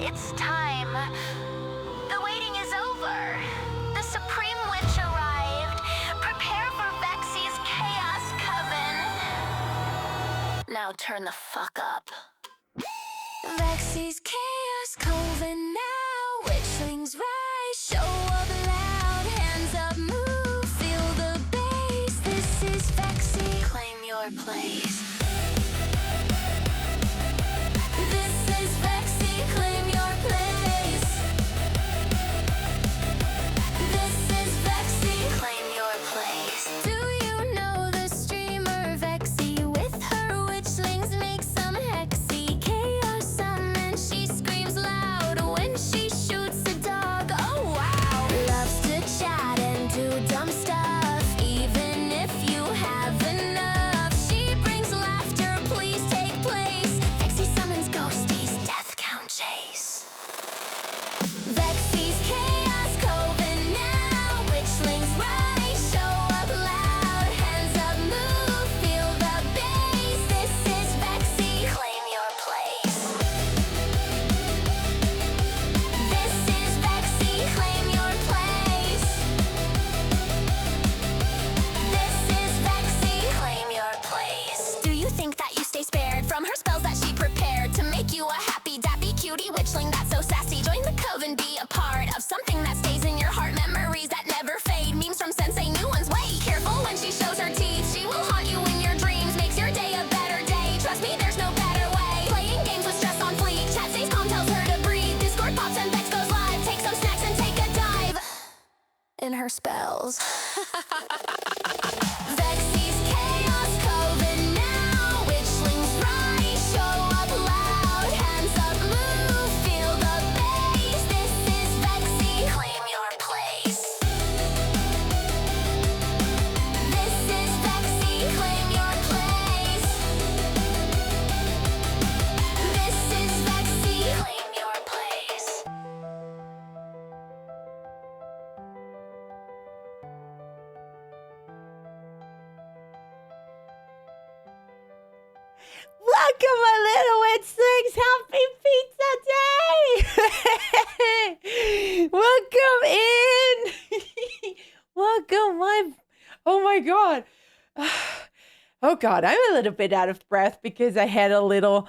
It's time. The waiting is over. The Supreme Witch arrived. Prepare for Vexy's Chaos Coven. Now turn the fuck up. Vexy's Chaos Coven now. Witchlings rise, show up loud. Hands up, move, feel the bass. This is Vexy, claim your place. This is Vexy, claim your place. This is Vexy, claim your place. Do you know the streamer Vexy? With her witchlings make some hexy chaos summon. She screams loud when she shoots a dog. Oh wow! Loves to chat and do dumb stuff. Even if you have enough, she brings laughter. Please take place. Vexy summons ghosties. Death count chase. Vexy's Chaos Coven now. Witchlings rise, show up loud. Hands up, move, feel the bass. This is Vexy, claim your place. This is Vexy, claim your place. This is Vexy, claim your place. Do you think that you stay spared from her spells that she prepared to make you a happy, dappy, cutie witchling that's so sassy? Join the coven, be a part of something that stays in your heart. Memories that never fade. Memes from Sensei, new ones wait. Careful when she shows her teeth. She will haunt you in your dreams. Makes your day a better day. Trust me, there's no better way. Playing games with stress on fleek. Chat stays calm, tells her to breathe. Discord pops and Vex goes live. Take some snacks and take a dive in her spells. Vexy's Chaos Coven now. Witchlings rise, show up loud. Hands up, move, feel the bass. This is Vexy, claim your place. This is Vexy, claim your place. This is Vexy, claim your place. Welcome, my little witchlings! Happy Pizza Day! Welcome in! Welcome, oh my god. Oh god, I'm a little bit out of breath because I had a little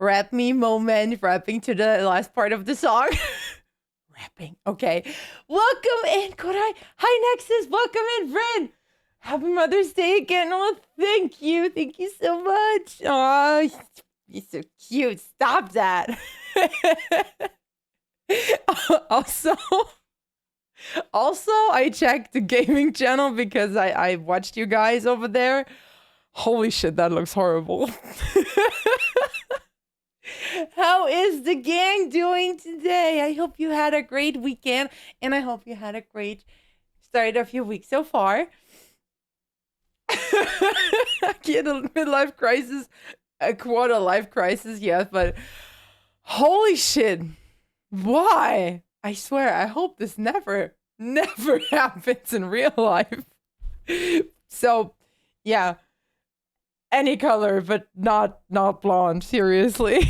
rap me moment rapping to the last part of the song. Rapping, okay. Welcome in, Korai. Hi, Nexus. Welcome in, Ren. Happy Mother's Day again. Oh, thank you. Thank you so much. Oh, you're so cute. Stop that. also, I checked the gaming channel because I watched you guys over there. Holy shit, that looks horrible. How is the gang doing today? I hope you had a great weekend, and I hope you had a great start of your week so far. Get a midlife crisis, a quarter life crisis, yes, but holy shit, why? I swear, I hope this never happens in real life. So, yeah, any color, but not blonde, seriously.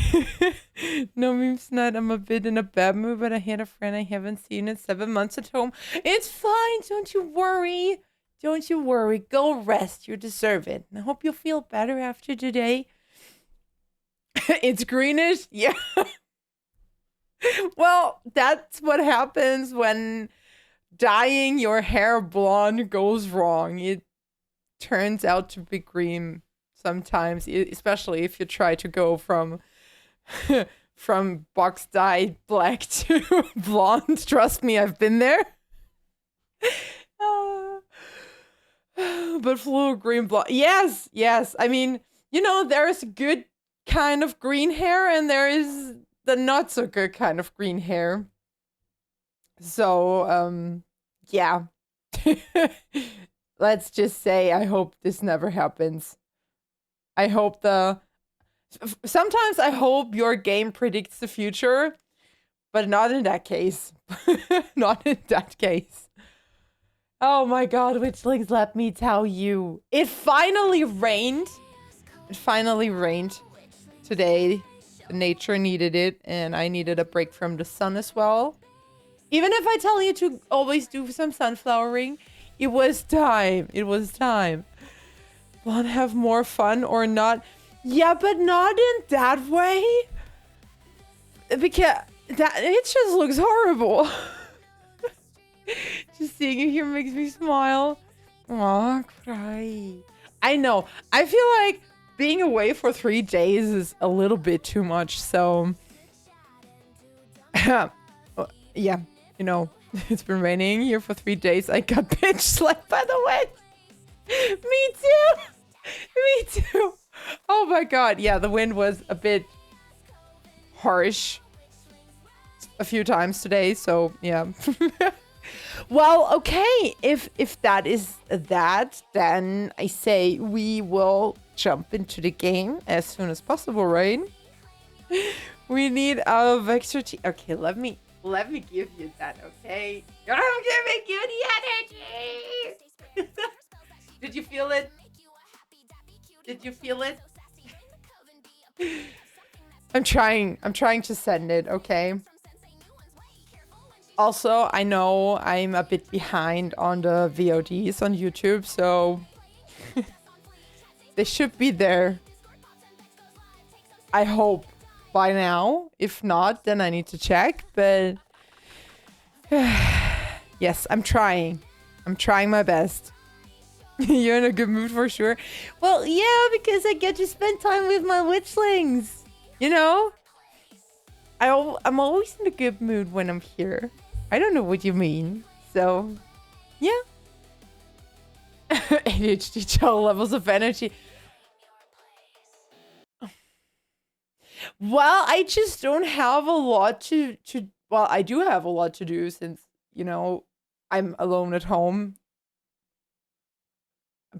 No memes, not. I'm a bit in a bad mood, but I had a friend I haven't seen in 7 months at home. It's fine, don't you worry. Don't you worry. Go rest. You deserve it. I hope you'll feel better after today. It's greenish? Yeah. Well, that's what happens when dyeing your hair blonde goes wrong. It turns out to be green sometimes, especially if you try to go from box dyed black to blonde. Trust me, I've been there. But fluid green blonde. Yes. I mean, you know, there's good kind of green hair and there is the not so good kind of green hair. So, yeah. Let's just say I hope this never happens. I hope sometimes I hope your game predicts the future, but not in that case. Not in that case. Oh my god, witchlings, let me tell you. It finally rained. It finally rained today. nature needed it, and I needed a break from the sun as well. Even if I tell you to always do some sunflowering, it was time. It was time. Want to have more fun or not? Yeah, but not in that way. Because it just looks horrible. Just seeing you here makes me smile. Aw, cry. I know. I feel like being away for 3 days is a little bit too much, so... yeah, you know, it's been raining here for 3 days. I got bitch slapped by the wind. Me too. Me too. Oh my god. Yeah, the wind was a bit harsh a few times today, so yeah. Well, okay. If that is that, then I say we will jump into the game as soon as possible, right? We need a vector T. Okay, let me give you that, okay? Don't give me cutie energy! Did you feel it? Did you feel it? I'm trying to send it, okay? Also, I know I'm a bit behind on the VODs on YouTube, so they should be there. I hope by now. If not, then I need to check, but yes, I'm trying. I'm trying my best. You're in a good mood for sure. Well, yeah, because I get to spend time with my witchlings. You know? I'm always in a good mood when I'm here. I don't know what you mean. So, yeah. ADHD child levels of energy. Well, I just don't have a lot to well, I do have a lot to do since, you know, I'm alone at home.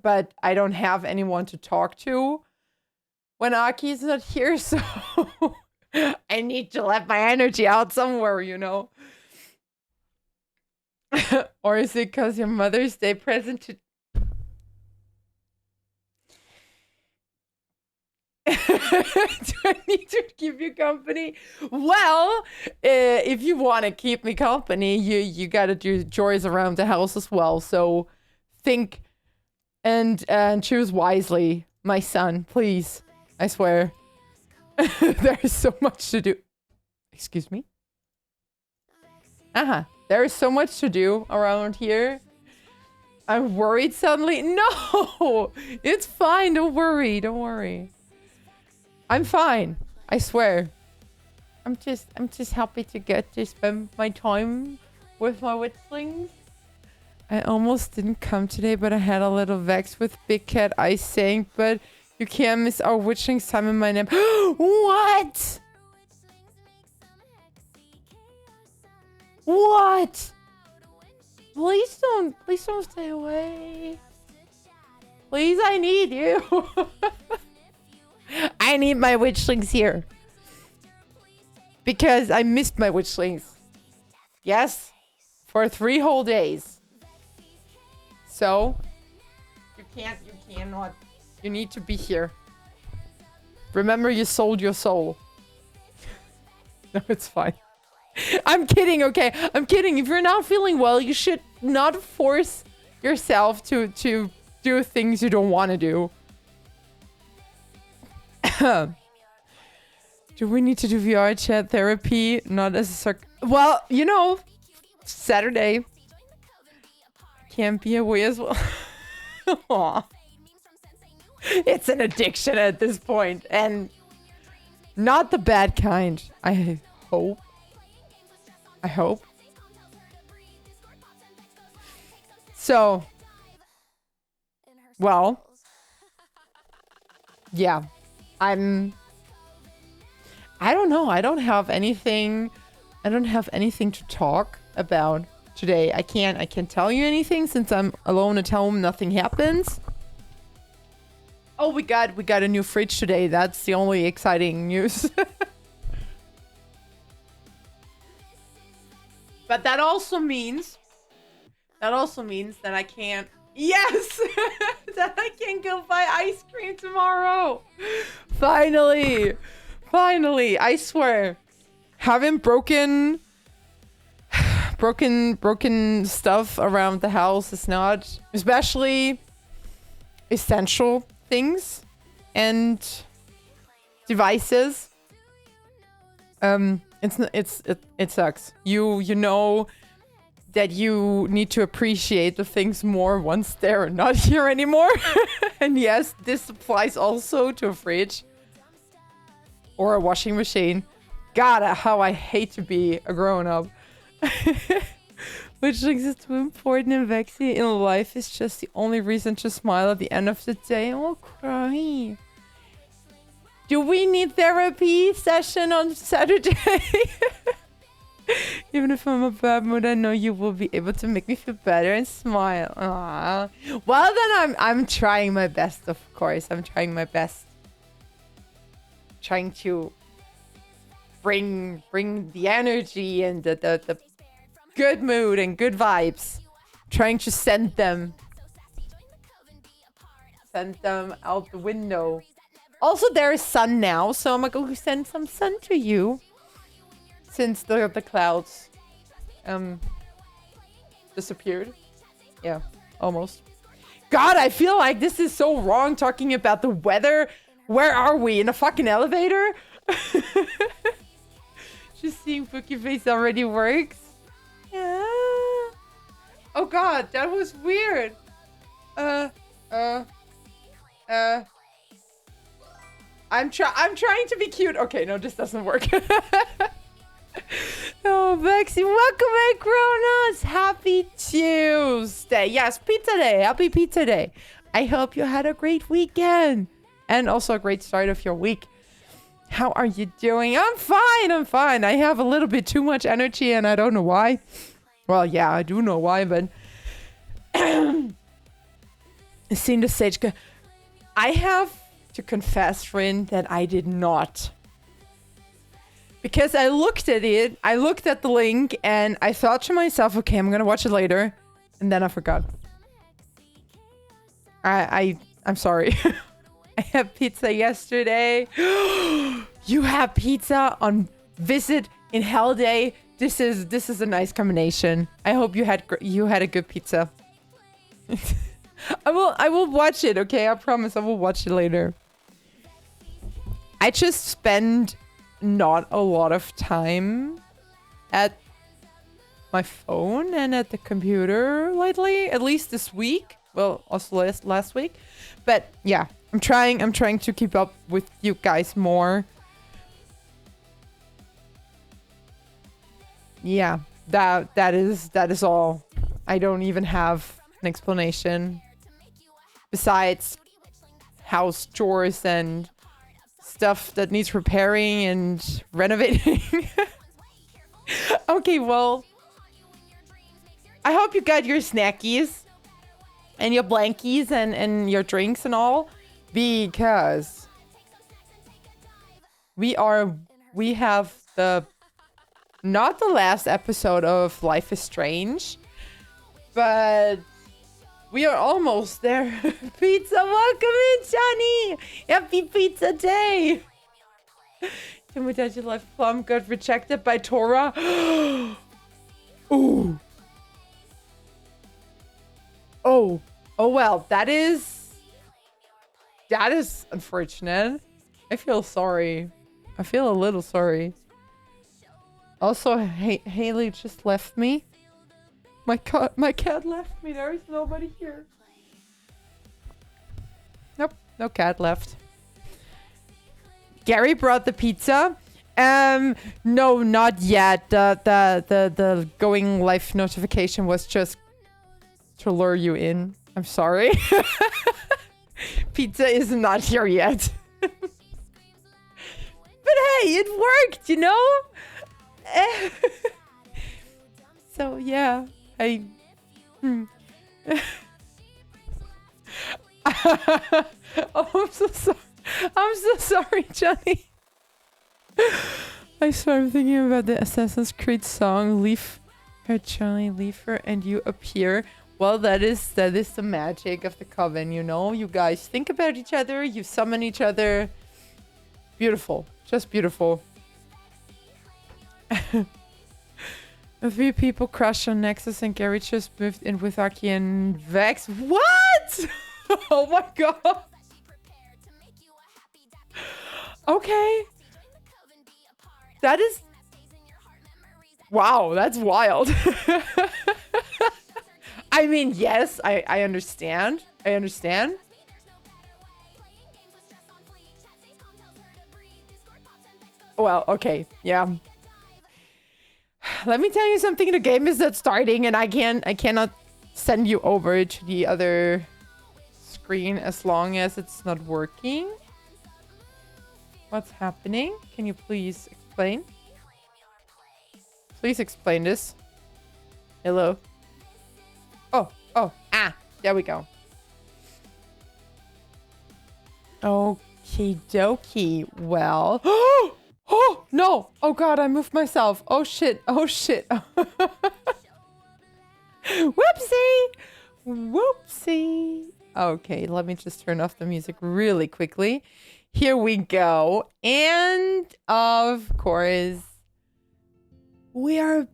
But I don't have anyone to talk to when Aki's not here, so I need to let my energy out somewhere, you know. Or is it because your Mother's Day present to... Do I need to keep you company? Well, if you want to keep me company, you gotta do chores around the house as well. So think and choose wisely, my son, please. I swear. There is so much to do. Excuse me? There is so much to do around here. I'm worried suddenly. No! It's fine. Don't worry. Don't worry. I'm fine. I swear. I'm just happy to get to spend my time with my witchlings. I almost didn't come today, but I had a little vex with Big Cat Ice saying, but you can't miss our witchlings time in my name. What? What? Please don't stay away. Please, I need you. I need my witchlings here. Because I missed my witchlings. Yes. For 3 whole days. So, you cannot. You need to be here. Remember, you sold your soul. No, it's fine. I'm kidding, okay? I'm kidding. If you're not feeling well, you should not force yourself to do things you don't want to do. Do we need to do VR chat therapy? Not as a well, you know, Saturday. Can't be away as well. Aw. It's an addiction at this point, and not the bad kind. I hope. I hope. So, well, yeah, I don't know. I don't have anything to talk about today. I can't tell you anything since I'm alone at home. Nothing happens. Oh, we got a new fridge today. That's the only exciting news. But that also means that I can't. Yes, that I can go buy ice cream tomorrow. Finally, Finally, I swear. Having broken stuff around the house is not, especially essential things and devices. It sucks. You know that you need to appreciate the things more once they're not here anymore. And yes, this applies also to a fridge or a washing machine. God, how I hate to be a grown-up. Which things is too important in Vexy in life is just the only reason to smile at the end of the day. Oh, cry. Do we need therapy session on Saturday? Even if I'm a bad mood, I know you will be able to make me feel better and smile. Aww. Well, then I'm trying my best, of course. I'm trying my best. Trying to bring the energy and the good mood and good vibes. Trying to send them out the window. Also, there is sun now, so I'm going to send some sun to you. Since the clouds disappeared. Yeah, almost. God, I feel like this is so wrong talking about the weather. Where are we? In a fucking elevator? Just seeing Bookie Face already works. Yeah. Oh god, that was weird. I'm trying to be cute. Okay, no, this doesn't work. Oh, Vexy, welcome back, Kronos. Happy Tuesday. Yes, pizza day. Happy pizza day. I hope you had a great weekend. And also a great start of your week. How are you doing? I'm fine. I'm fine. I have a little bit too much energy and I don't know why. Well, yeah, I do know why, but... Seen the stage... I have to confess, Rin, that I did not. Because I looked at it, I looked at the link, and I thought to myself, okay, I'm gonna watch it later. And then I forgot. I'm sorry. I had pizza yesterday. You have pizza on visit in Hell Day. This is a nice combination. I hope you had a good pizza. I will watch it, okay? I promise I will watch it later. I just spend not a lot of time at my phone and at the computer lately, at least this week. Well, also last week. But yeah, I'm trying to keep up with you guys more. Yeah, that is all. I don't even have an explanation besides house chores and stuff that needs repairing and renovating. Okay, well, I hope you got your snackies and your blankies and your drinks and all, because we have not the last episode of Life is Strange, but we are almost there. Pizza, welcome in, Johnny! Happy Pizza Day! Tomodachi Life Plum got rejected by Tora. Ooh. Oh well, that is unfortunate. I feel sorry. I feel a little sorry. Also, Haley just left me. My cat left me. There is nobody here. Nope, no cat left. Gary brought the pizza. No, not yet. The going live notification was just to lure you in. I'm sorry. Pizza is not here yet. But hey, it worked, you know? So yeah, oh, I'm so sorry. I'm so sorry, Johnny. I swear I'm thinking about the Assassin's Creed song, Leave Her, Johnny, leave her, and you appear. Well, that is the magic of the coven, you know? You guys think about each other, you summon each other. Beautiful. Just beautiful. The 3 people crashed on Nexus and Gary just moved in with Aki and Vex. What? Oh my god. Okay. That is... Wow, that's wild. I mean, yes, I understand. I understand. Well, okay, yeah. Let me tell you something. The game is not starting, and I cannot send you over to the other screen as long as it's not working. What's happening? Can you please explain? Please explain this. Hello. Oh, there we go. Okie dokie. Well. Oh, no. Oh, God, I moved myself. Oh, shit. Oh, shit. Whoopsie. Whoopsie. Okay, let me just turn off the music really quickly. Here we go. And, of course, we are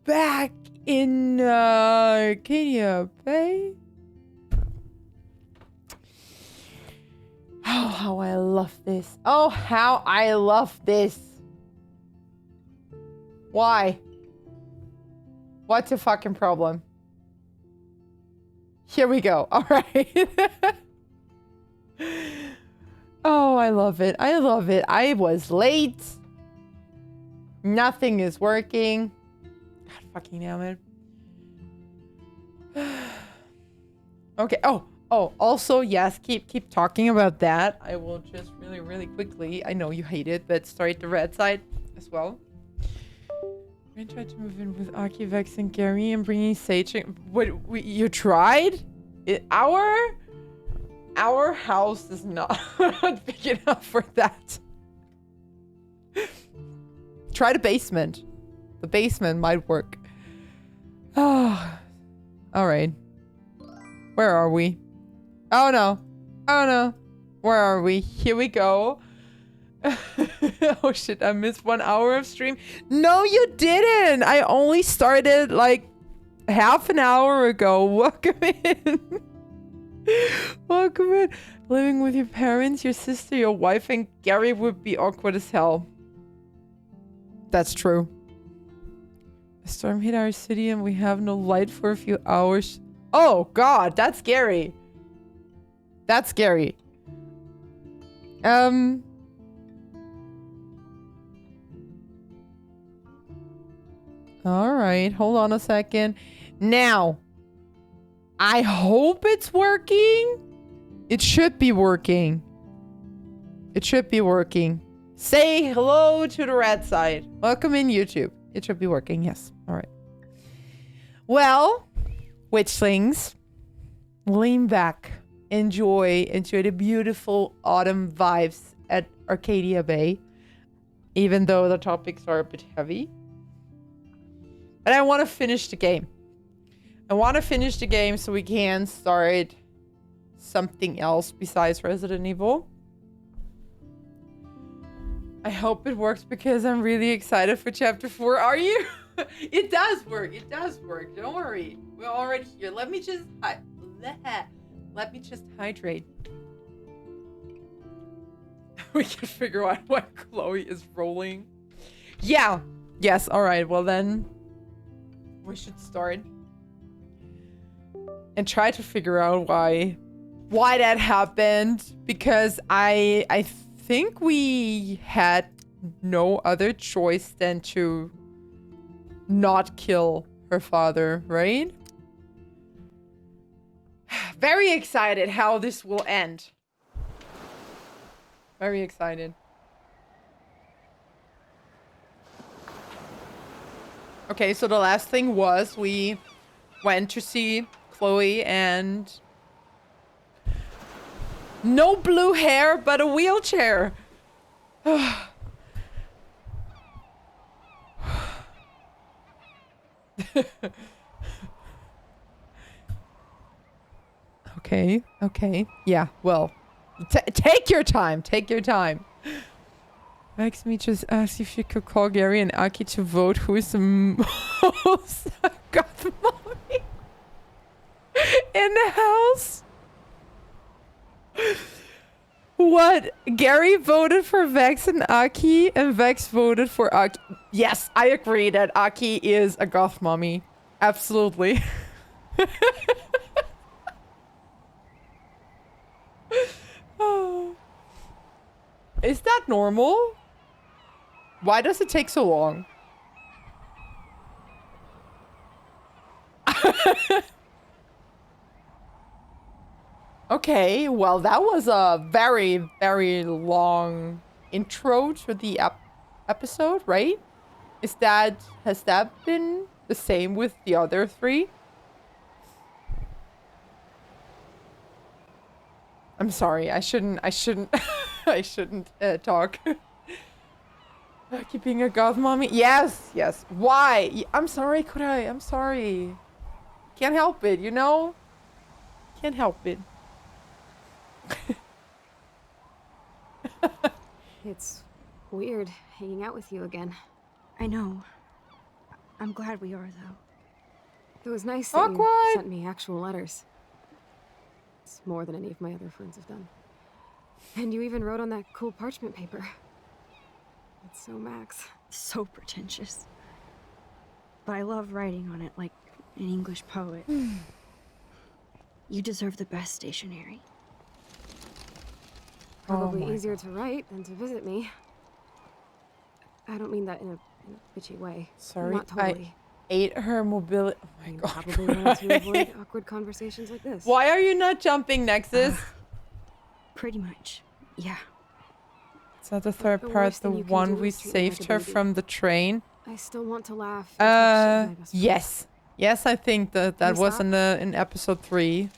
back in Arcadia Bay. Oh, how I love this. Oh, how I love this. Why? What's the fucking problem? Here we go. All right. Oh, I love it. I love it. I was late. Nothing is working. God fucking damn it. Okay. Oh, also, yes, keep talking about that. I will just really quickly. I know you hate it, but start the red side as well. I tried to move in with Aki, Vex, and Gary and bringing Sage. What? You tried? Our house is not big enough for that. Try the basement. The basement might work. Oh, all right. Where are we? Oh no. Oh no. Where are we? Here we go. Oh shit, I missed 1 hour of stream. No, you didn't. I only started like half an hour ago. Welcome in. Welcome in. Living with your parents, your sister, your wife, and Gary would be awkward as hell. That's true. A storm hit our city and we have no light for a few hours. Oh god, that's scary. That's scary. All right, hold on a second. Now, I hope it's working. It should be working. It should be working. Say hello to the red side. Welcome in YouTube. It should be working, yes. All right. Well, witchlings, lean back. Enjoy the beautiful autumn vibes at Arcadia Bay. Even though the topics are a bit heavy. But I want to finish the game. I want to finish the game so we can start something else besides Resident Evil. I hope it works because I'm really excited for chapter 4. Are you? It does work. It does work. Don't worry. We're already here. Let me just hydrate. We can figure out why Chloe is rolling. Yeah. Yes. All right. Well, then we should start and try to figure out why that happened, because I think we had no other choice than to not kill her father, right? Very excited how this will end. Very excited. Okay, so the last thing was we went to see Chloe and no blue hair, but a wheelchair. Okay. Yeah, well, take your time. Take your time. Vex me just asked if you could call Gary and Aki to vote who is the most goth mommy in the house. What? Gary voted for Vex and Aki, and Vex voted for Aki. Yes, I agree that Aki is a goth mommy. Absolutely. Oh. Is that normal? Why does it take so long? Okay, well, that was a very, very long intro to the episode, right? Has that been the same with the other three? I'm sorry, I shouldn't I shouldn't talk. Keeping a goth mommy? Yes, yes. Why? I'm sorry, Kurai. I'm sorry. Can't help it, you know? Can't help it. It's weird hanging out with you again. I know. I'm glad we are, though. It was nice that you Awkward. sent me actual letters. It's more than any of my other friends have done. And you even wrote on that cool parchment paper. It's so Max. So pretentious. But I love writing on it like an English poet. You deserve the best stationery. Probably my easier to write than to visit me. I don't mean that in a bitchy way. Sorry, Not totally. I ate her mobility. Oh my You god. probably wanted to avoid awkward conversations like this. Why are you not jumping, Nexus? Pretty much. Yeah. It's not the third the part, worst the thing you can one do we is treat me like saved a her baby. from the train. I still want to laugh. And talk shit to my best friend. Yes. Yes, I think that Can you was stop? in episode 3.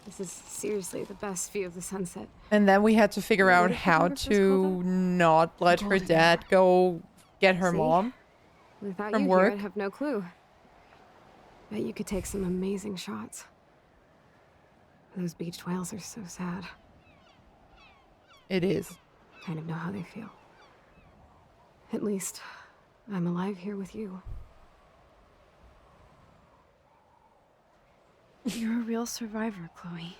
This is seriously the best view of the sunset. And then we had to figure out What did how photographers call to not let her Golden dad go get her See? mom. Without From you work. here, I'd have no clue. Bet you could take some amazing shots. Those beached whales are so sad. It is. Kind of know how they feel. At least, I'm alive here with you. You're a real survivor, Chloe.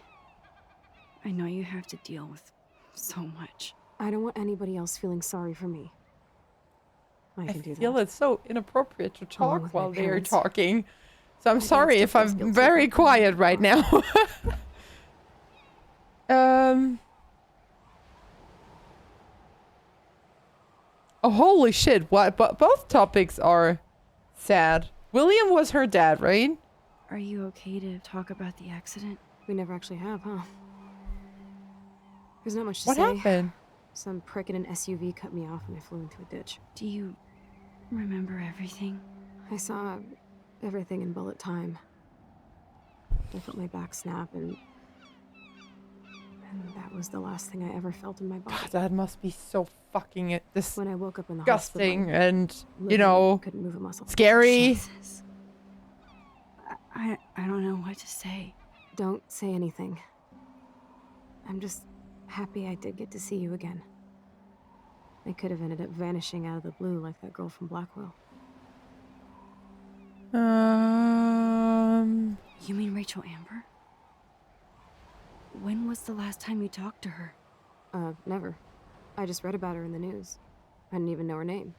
I know you have to deal with so much. I don't want anybody else feeling sorry for me. I I can do feel that. it's so inappropriate to Along talk with my while they're parents. talking. So I'm My dad sorry still if feels I'm guilty very about quiet being right now. Oh, holy shit. What? But both topics are sad. William was her dad, right? Are you okay to talk about the accident? We never actually have, huh? There's not much to What say. happened? Some prick in an SUV cut me off and I flew into a ditch. Do you remember everything? I saw everything in bullet time. I felt my back snap and that was the last thing I ever felt in my body. God, that must be so fucking When I woke up in the disgusting hospital, and, you literally know, couldn't move a muscle. scary. Jesus. I don't know what to say. Don't say anything. I'm just happy I did get to see you again. I could have ended up vanishing out of the blue like that girl from Blackwell. You mean Rachel Amber? When was the last time you talked to her? Never. I just read about her in the news. I didn't even know her name.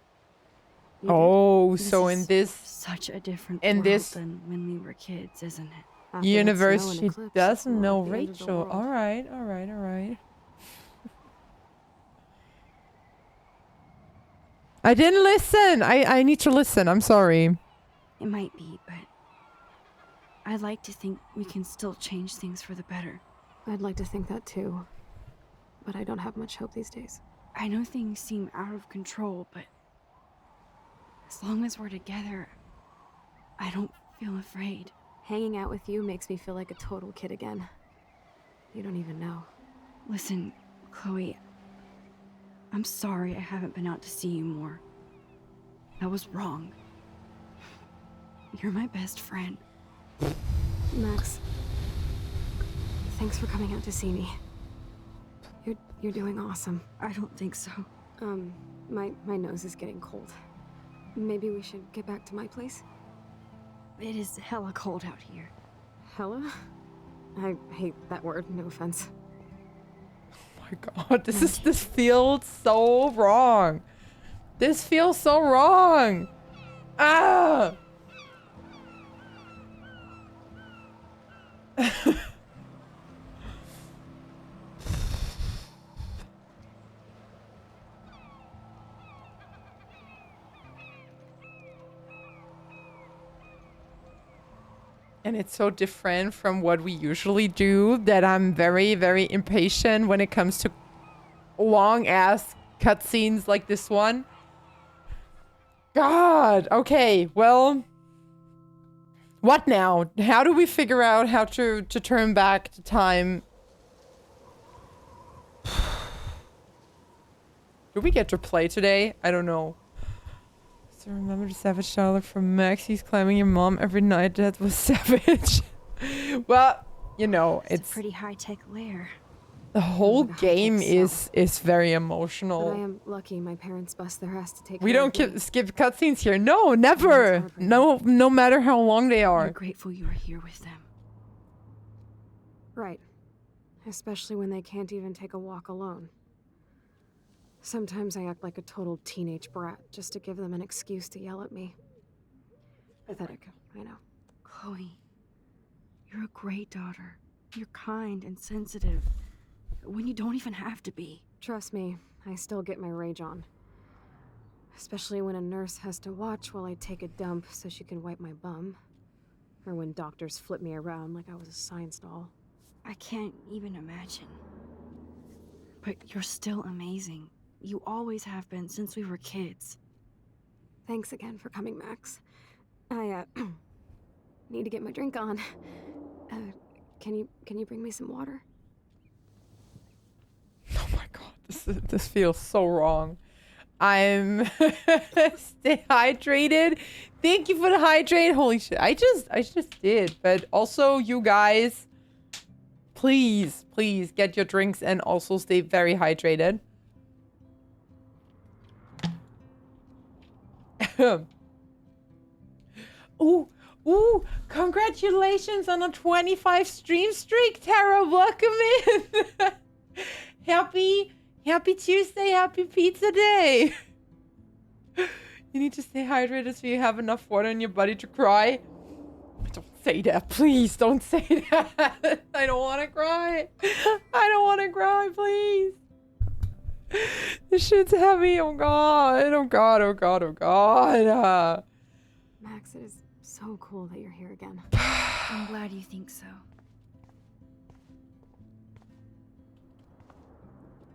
You did? Oh, This so in is this Such a different in world this than when we were kids, isn't it? After that universe, snow and she eclipse, it's doesn't more know like the end of the Rachel. world. All right, all right, all right. I didn't listen. I need to listen. I'm sorry. It might be, but I'd like to think we can still change things for the better. I'd like to think that too. But I don't have much hope these days. I know things seem out of control, but as long as we're together, I don't feel afraid. Hanging out with you makes me feel like a total kid again. You don't even know. Listen, Chloe, I'm sorry I haven't been out to see you more. That was wrong. You're my best friend. Max, thanks for coming out to see me. You're doing awesome. I don't think so. My nose is getting cold. Maybe we should get back to my place? It is hella cold out here. Hella? I hate that word, no offense. Oh my god, this feels so wrong. This feels so wrong. Ah! And it's so different from what we usually do that I'm very, very impatient when it comes to long-ass cutscenes like this one. God, okay, well... What now? How do we figure out how to turn back to time? Do we get to play today? I don't know. So remember the savage dialogue from Max? He's climbing your mom every night. That was savage. Well, you know, it's a pretty high-tech lair. the whole game is very emotional. But I am lucky my parents bust their ass to take We care don't of me. skip cutscenes here. No, never. No matter how long they We're are. grateful you are here with them. Right. Especially when they can't even take a walk alone. Sometimes I act like a total teenage brat just to give them an excuse to yell at me. Pathetic, I know. Chloe, you're a great daughter. You're kind and sensitive when you don't even have to be. Trust me, I still get my rage on. Especially when a nurse has to watch while I take a dump so she can wipe my bum. Or when doctors flip me around like I was a science doll. I can't even imagine. But you're still amazing. You always have been since we were kids. Thanks again for coming, Max. I, need to get my drink on. Can you bring me some water? Oh my god, this feels so wrong. I'm stay hydrated. Thank you for the hydrate. Holy shit, I just did. But also, you guys, please get your drinks and also stay very hydrated. Ooh, congratulations on a 25 stream streak, Tara. Welcome in. Happy Tuesday, happy pizza day. You need to stay hydrated so you have enough water in your body to cry. Don't say that, please. Don't say that. I don't want to cry. I don't want to cry, please. This shit's heavy. Oh god. Oh god. Oh god. Oh god. Max, it is so cool that you're here again. I'm glad you think so.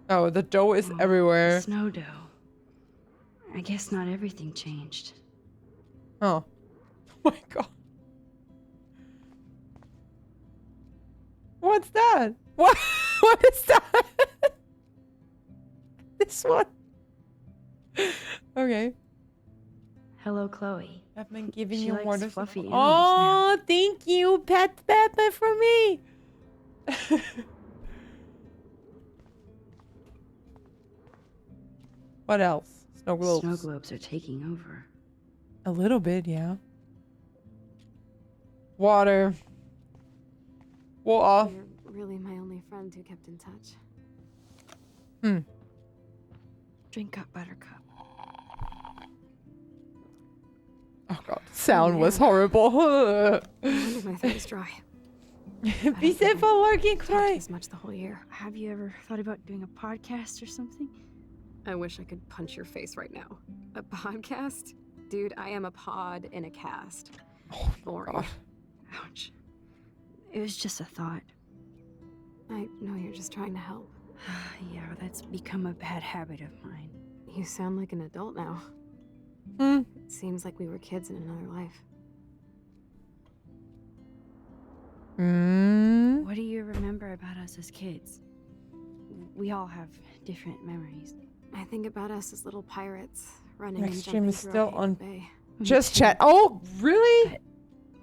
Oh, the dough is everywhere. Snow dough. I guess not everything changed. Oh. Oh my god. What's that? What is that? This one. Okay. Hello, Chloe. I've been giving She you likes water. fluffy animals Oh, thank you, Pet Pepper, for me. What else? Snow globes. Snow globes are taking over. A little bit, yeah. Water. Water. You're really my only friend who kept in touch. Drink up, Buttercup. Oh god, sound was man. horrible. No wonder my throat is dry. Be safe for lurking, Talked cry. as much the whole year. Have you ever thought about doing a podcast or something? I wish I could punch your face right now. A podcast? Dude, I am a pod in a cast. Oh, Boring. God. Ouch. It was just a thought. I know you're just trying to help. Yeah, that's become a bad habit of mine. You sound like an adult now. Hmm. It seems like we were kids in another life. Mm. What do you remember about us as kids? We all have different memories. I think about us as little pirates running Next and stream jumping is through still our on- bay. Just chat. Oh, really? But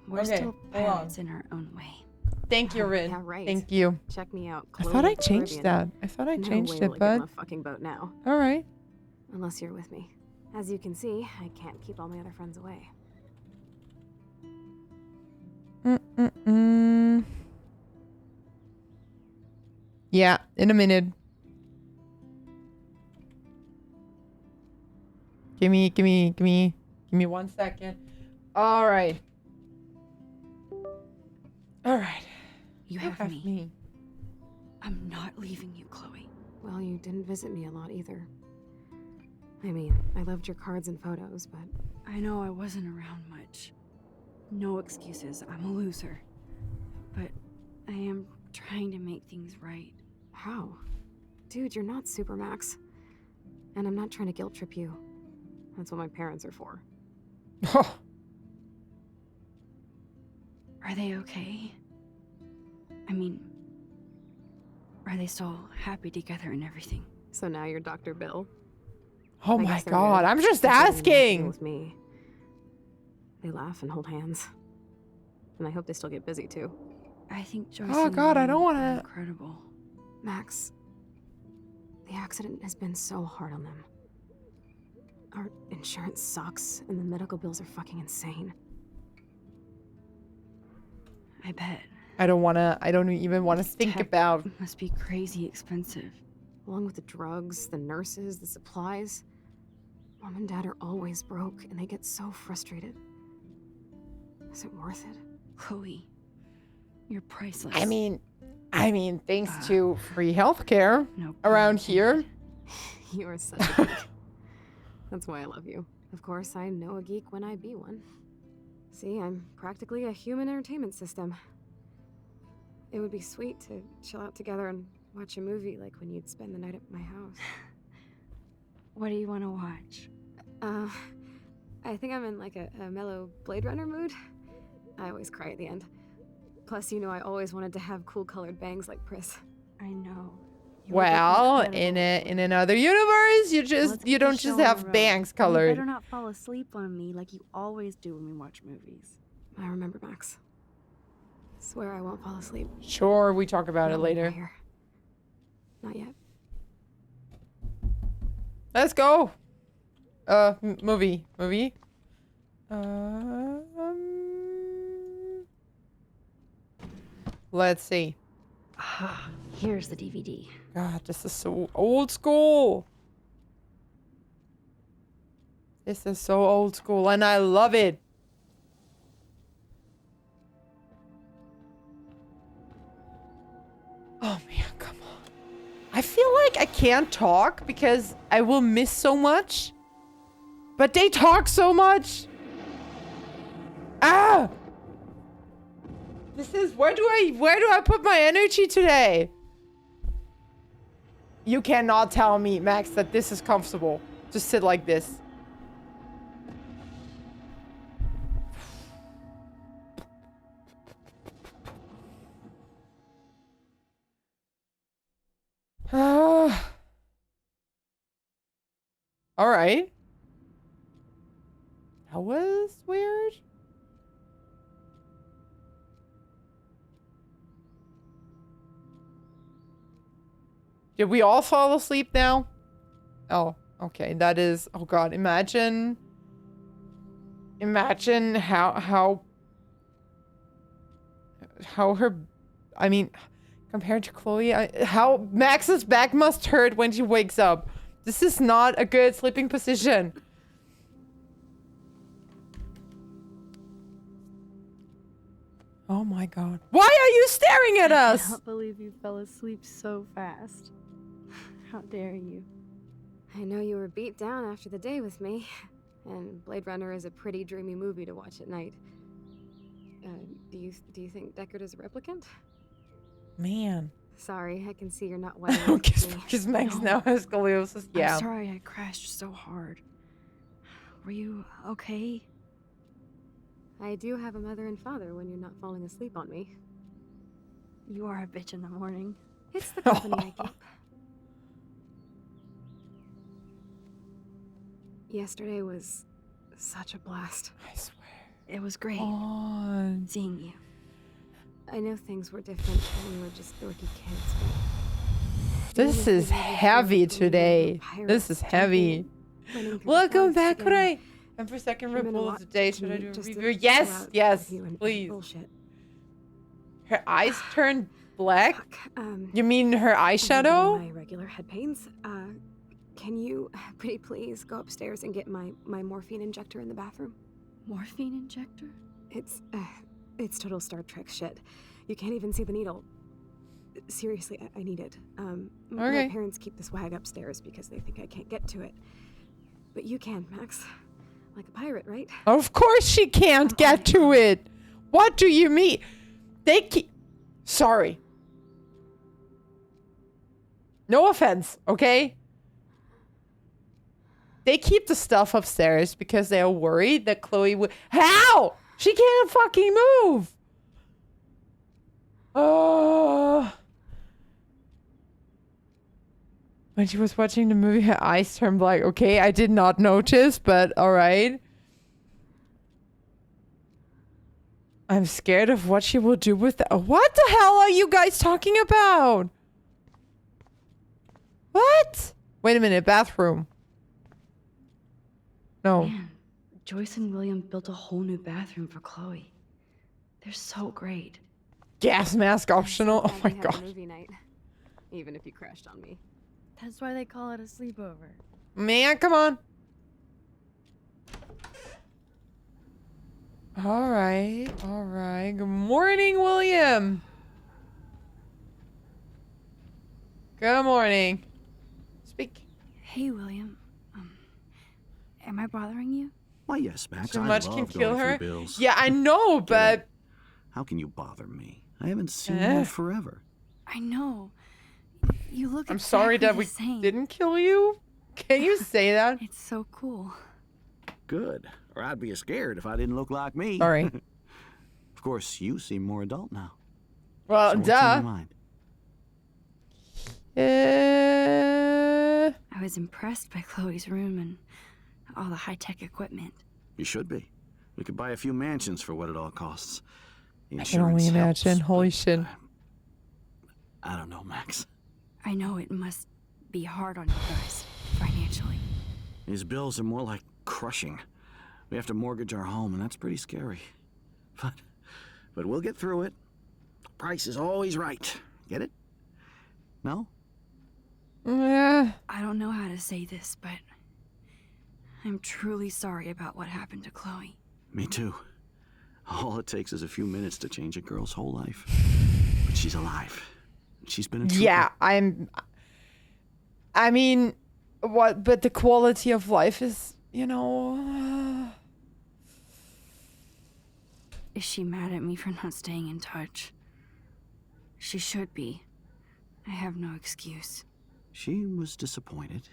we're Okay, still hold on. pirates in our own way. Thank you, Oh, Rin. yeah, right. Thank you. Check me out. I Chloe thought I of the changed Caribbean. that. I thought I No changed way it, will I get on but a fucking boat now. all right. Unless you're with me. As you can see, I can't keep all my other friends away. Yeah, in a minute. Give me 1 second. All right. All right. You have me. I'm not leaving you, Chloe. Well, you didn't visit me a lot either. I mean, I loved your cards and photos, but... I know I wasn't around much. No excuses, I'm a loser. But I am trying to make things right. How? Dude, you're not Supermax. And I'm not trying to guilt trip you. That's what my parents are for. Are they okay? I mean, are they still happy together and everything? So now you're Dr. Bill? Oh I my guess they're god, good. I'm just They're getting asking. with me. They laugh and hold hands. And I hope they still get busy too. I think Joyce Oh and god, I don't Lynn are wanna... incredible. Max, the accident has been so hard on them. Our insurance sucks, and the medical bills are fucking insane. I bet. I don't even wanna think Tech about... must be crazy expensive. Along with the drugs, the nurses, the supplies. Mom and Dad are always broke, and they get so frustrated. Is it worth it? Chloe, you're priceless. I mean, thanks to free healthcare No around pun here. intended. You are such a geek. That's why I love you. Of course, I know a geek when I be one. See, I'm practically a human entertainment system. It would be sweet to chill out together and watch a movie like when you'd spend the night at my house. What do you want to watch? I think I'm in like a mellow Blade Runner mood. I always cry at the end. Plus, you know I always wanted to have cool colored bangs like Pris. I know. You look Well, incredible. in another universe, you don't just have bangs You colored. better not fall asleep on me like you always do when we watch movies. I remember, Max. Swear I won't fall asleep. Sure, we talk about it Not when you're later. here. Not yet. Let's go. Movie. Let's see. Ah, here's the DVD. God, this is so old school. This is so old school, and I love it. Oh man, come on. I feel like I can't talk because I will miss so much. But they talk so much. Ah! This is where do I put my energy today? You cannot tell me, Max, that this is comfortable. Just sit like this. All right. That was weird. Did we all fall asleep now? Oh, okay. That is... Oh, God. Imagine how her... I mean, compared to Chloe, how Max's back must hurt when she wakes up. This is not a good sleeping position. Oh, my God. Why are you staring at I us? can't believe you fell asleep so fast. How dare you? I know you were beat down after the day with me, and Blade Runner is a pretty dreamy movie to watch at night. Do you think Deckard is a replicant? Man. Sorry, I can see you're not wide awake with me. Because Max No. now has scoliosis. Yeah. I'm sorry I crashed so hard. Were you okay? I do have a mother and father when you're not falling asleep on me. You are a bitch in the morning. It's the company I keep. Yesterday was such a blast. I swear. It was great On. seeing you. I know things were different when we were just dorky kids, but... This is heavy today. This is heavy. running through the Welcome forest back, again. Ray. And for second It meant a ripple of lot the day, to should I me do a just to review? chill Yes, out yes, with you and please. bullshit. Her eyes turned black? Fuck. You mean her I'm getting eyeshadow? my regular head pains. Can you, pretty please, go upstairs and get my morphine injector in the bathroom? Morphine injector? It's total Star Trek shit. You can't even see the needle. Seriously, I need it. My Okay. parents keep this wag upstairs because they think I can't get to it. But you can, Max. Like a pirate, right? Of course she can't get to it. What do you mean? They keep... Sorry. No offense, okay? They keep the stuff upstairs because they are worried that Chloe would... How? She can't fucking move. Oh. When she was watching the movie, her eyes turned black. Okay, I did not notice, but all right. I'm scared of what she will do with that. What the hell are you guys talking about? What? Wait a minute, bathroom. No. Man, Joyce and William built a whole new bathroom for Chloe. They're so great. Gas mask optional. Oh my god. Movie night, even if you crashed on me. That's why they call it a sleepover. Man, come on. All right. All right. Good morning, William. Good morning. Speak. Hey, William. Am I bothering you? Why, yes, Max. So I much love can going kill through her. bills. Yeah, I know, but How can you bother me? I haven't seen you in forever. I know. You look I'm sorry that we exactly the same. didn't kill you. Can you say that? It's so cool. Good. Or I'd be scared if I didn't look like me. Sorry. Of course, you seem more adult now. Well, So what's on your duh. mind? I was impressed by Chloe's room and all the high-tech equipment. You should be. We could buy a few mansions for what it all costs. The I can only insurance imagine. helps, Holy but, shit. I don't know, Max. I know it must be hard on you guys, financially. These bills are more like crushing. We have to mortgage our home, and that's pretty scary. But we'll get through it. The price is always right. Get it? No? Yeah. I don't know how to say this, but I'm truly sorry about what happened to Chloe. Me too. All it takes is a few minutes to change a girl's whole life. But she's alive. She's been a trooper. Yeah, I mean, what? But the quality of life is, you know. Is she mad at me for not staying in touch? She should be. I have no excuse. She was disappointed,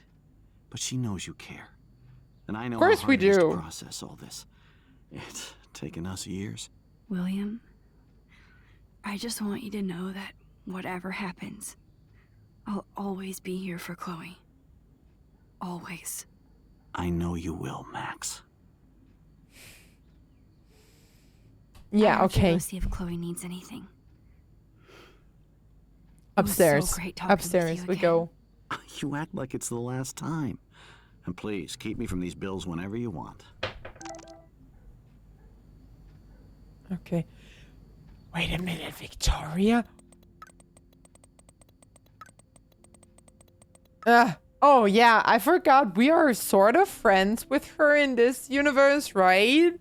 but she knows you care. And I know Of course how we hard it is to do. process all this. It's taken us years. William, I just want you to know that whatever happens, I'll always be here for Chloe. Always. I know you will, Max. I Yeah. have to go Okay. see if Chloe needs anything. It was Upstairs. so great talking with Upstairs you we again. go. You act like it's the last time. And please, keep me from these bills whenever you want. Okay. Wait a minute, Victoria. Oh yeah, I forgot we are sort of friends with her in this universe, right?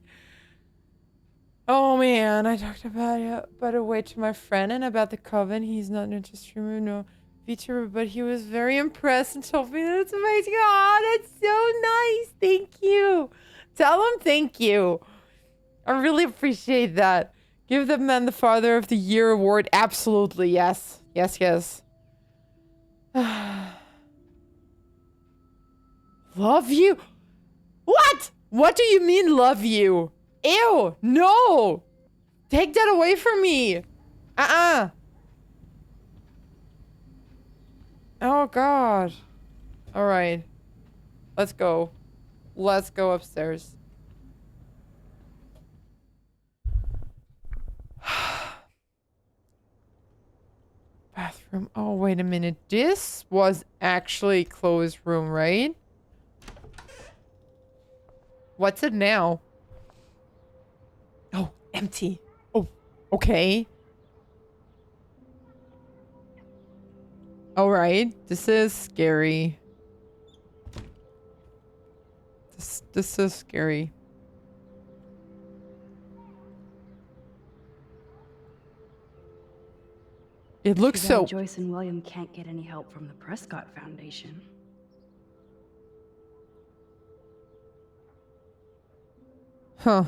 Oh man, I talked about it way to my friend and about the coven. He's not interested in no VTuber, but he was very impressed and told me that it's amazing. Oh, that's so nice. Thank you. Tell him thank you. I really appreciate that. Give the man the Father of the Year award. Absolutely, yes. Yes, yes. Love you? What? What do you mean love you? Ew, no. Take that away from me. Oh, God. All right. Let's go. Let's go upstairs. Bathroom. Oh, wait a minute. This was actually Chloe's room, right? What's it now? Oh, empty. Oh, okay. All right. This is scary. This is scary. It looks Too so... bad Joyce and William can't get any help from the Prescott Foundation. Huh.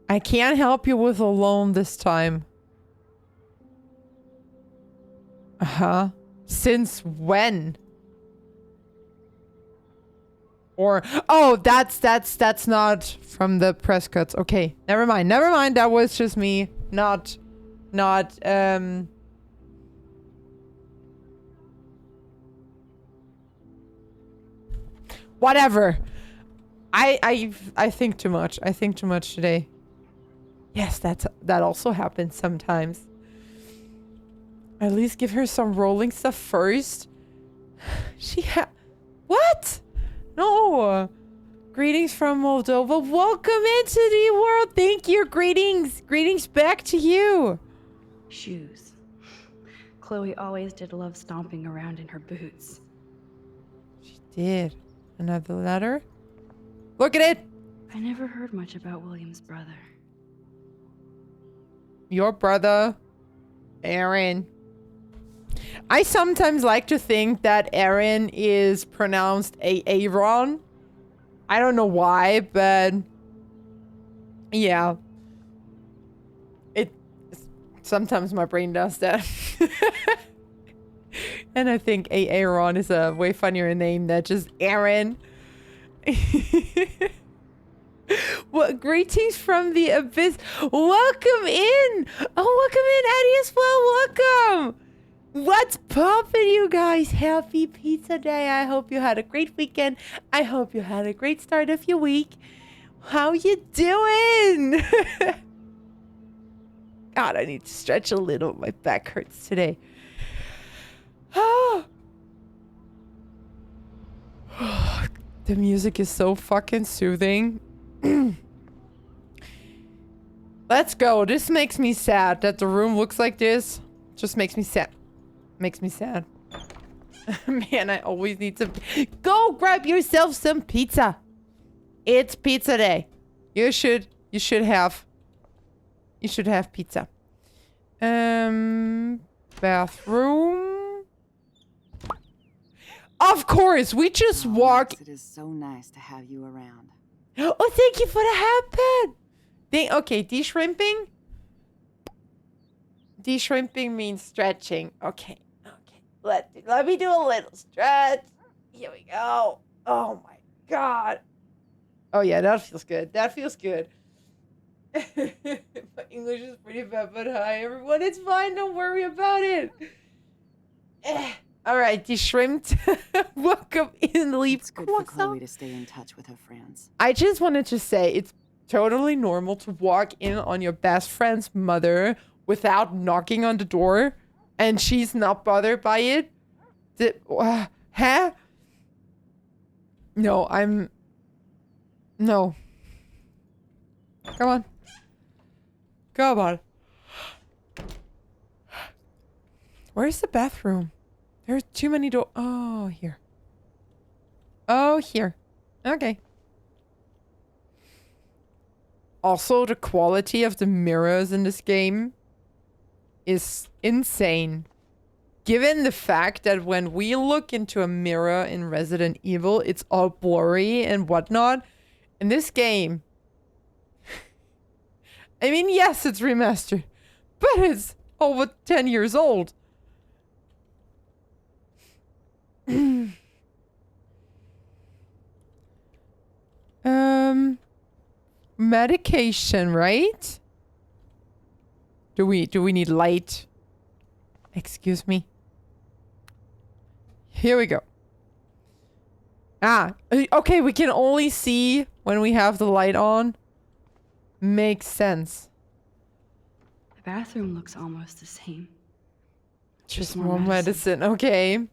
I can't help you with a loan this time. Uh-huh. Since when? Or oh, that's not from the Prescotts. Okay, never mind. Never mind. That was just me. Not whatever. I think too much. I think too much today. Yes, that also happens sometimes. At least give her some rolling stuff first. What? No. Greetings from Moldova. Welcome into the world. Thank you. Greetings. Greetings back to you. Shoes. Chloe always did love stomping around in her boots. She did. Another letter. Look at it. I never heard much about William's brother. Your brother, Aaron. I sometimes like to think that Aaron is pronounced Aaron. I don't know why, but yeah. Sometimes my brain does that. And I think Aaron is a way funnier name than just Aaron. Well, greetings from the abyss. Welcome in. Oh, welcome in, Eddie, as well. Welcome. What's poppin', you guys? Happy Pizza Day. I hope you had a great weekend. I hope you had a great start of your week. How you doing? God, I need to stretch a little. My back hurts today. Oh. The music is so fucking soothing. Let's go. This makes me sad that the room looks like this. Just makes me sad. Makes me sad. Man, I always need to go grab yourself some pizza. It's pizza day. You should have pizza. Bathroom. Of course, we just walk. It is so nice to have you around. Oh, thank you for the hat pad. Okay, de-shrimping. De-shrimping means stretching. Okay. Let me do a little stretch. Here we go. Oh my god. Oh yeah, that feels good. That feels good. My English is pretty bad, but hi everyone. It's fine. Don't worry about it. All right, de-shrimped. Welcome in, Leaf. It's good for Chloe to stay in touch with her friends. I just wanted to say it's totally normal to walk in on your best friend's mother without knocking on the door, and she's not bothered by it. Huh? No, No. Come on. Come on. Where's the bathroom? There's too many doors. Oh, here. Oh, here. Okay. Also, the quality of the mirrors in this game is insane. Given the fact that when we look into a mirror in Resident Evil, it's all blurry and whatnot. In this game, I mean, yes, it's remastered, but it's over 10 years old. Medication, right? Do we need light? Excuse me. Here we go. Ah, okay, we can only see when we have the light on. Makes sense. The bathroom looks almost the same. Just more medicine. Okay.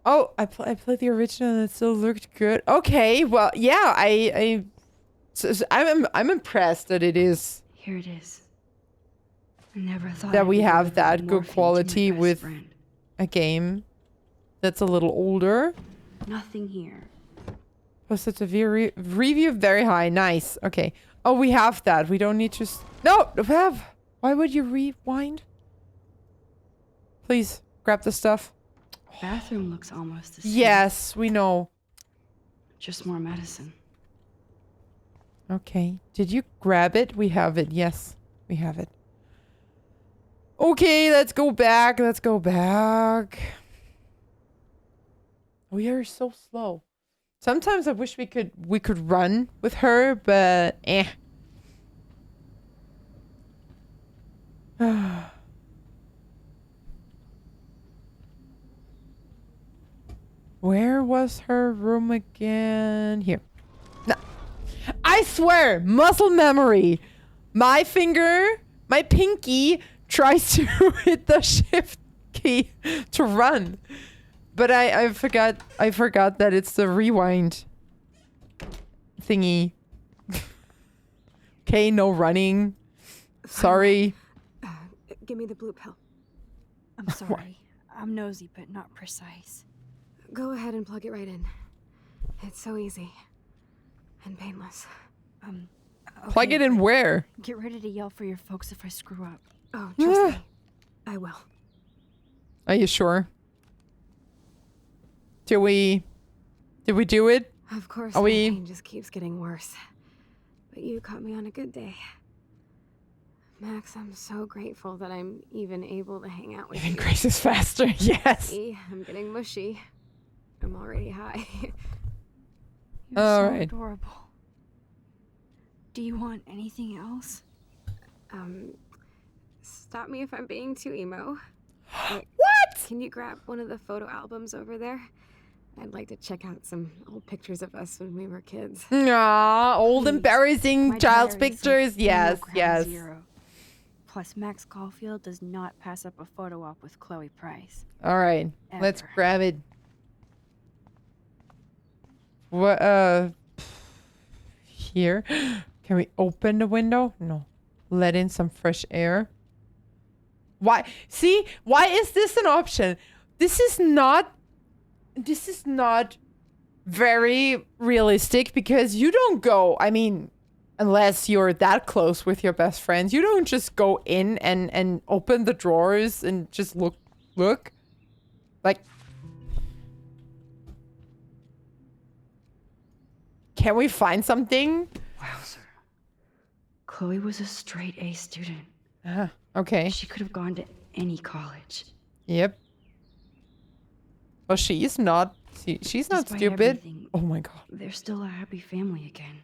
Oh, I played the original and it still looked good. Okay, well, yeah, I'm impressed that it is Here it is. I never thought that I'd we be have delivering that good morphine to my quality best with friend. a game that's a little older. Nothing here. Posted a review very high. Nice. Okay. Oh, we have that. We don't need to. No, have. Why would you rewind? Please grab the stuff. Bathroom looks almost the same. Yes, we know. Just more medicine. Okay. Did you grab it? We have it. Yes, we have it. Okay, let's go back. Let's go back. We are so slow. Sometimes I wish we could run with her, but eh. Where was her room again? Here. No. I swear, muscle memory. My finger, my pinky tries to hit the shift key to run. But I forgot that it's the rewind thingy. Okay, no running. Sorry. Give me the blue pill. I'm sorry. I'm nosy, but not precise. Go ahead and plug it right in. It's so easy. And painless. Plug it in where? Get ready to yell for your folks if I screw up. Oh, trust me. I will. Are you sure? Did we do it? Of course, Are my we- pain just keeps getting worse. But you caught me on a good day. Max, I'm so grateful that I'm even able to hang out with Even you. Grace is faster. Yes. See, I'm getting mushy. I'm already high. You're All so right. adorable. Do you want anything else? Stop me if I'm being too emo. Wait, What? can you grab one of the photo albums over there? I'd like to check out some old pictures of us when we were kids. Aw, old Please. embarrassing My child's diary says pictures. emo Yes, ground yes. zero. Plus, Max Caulfield does not pass up a photo op with Chloe Price. All right, let's Ever. grab it. What? Here. Can we open the window? No. Let in some fresh air. Why? See, why is this an option? This is not very realistic because you don't go, I mean, unless you're that close with your best friends, you don't just go in and open the drawers and just look. Like, can we find something? Wowzer. Chloe was a straight A student. Okay. She could have gone to any college. Yep. Well, she's not Despite stupid. everything, Oh my god. they're still a happy family again.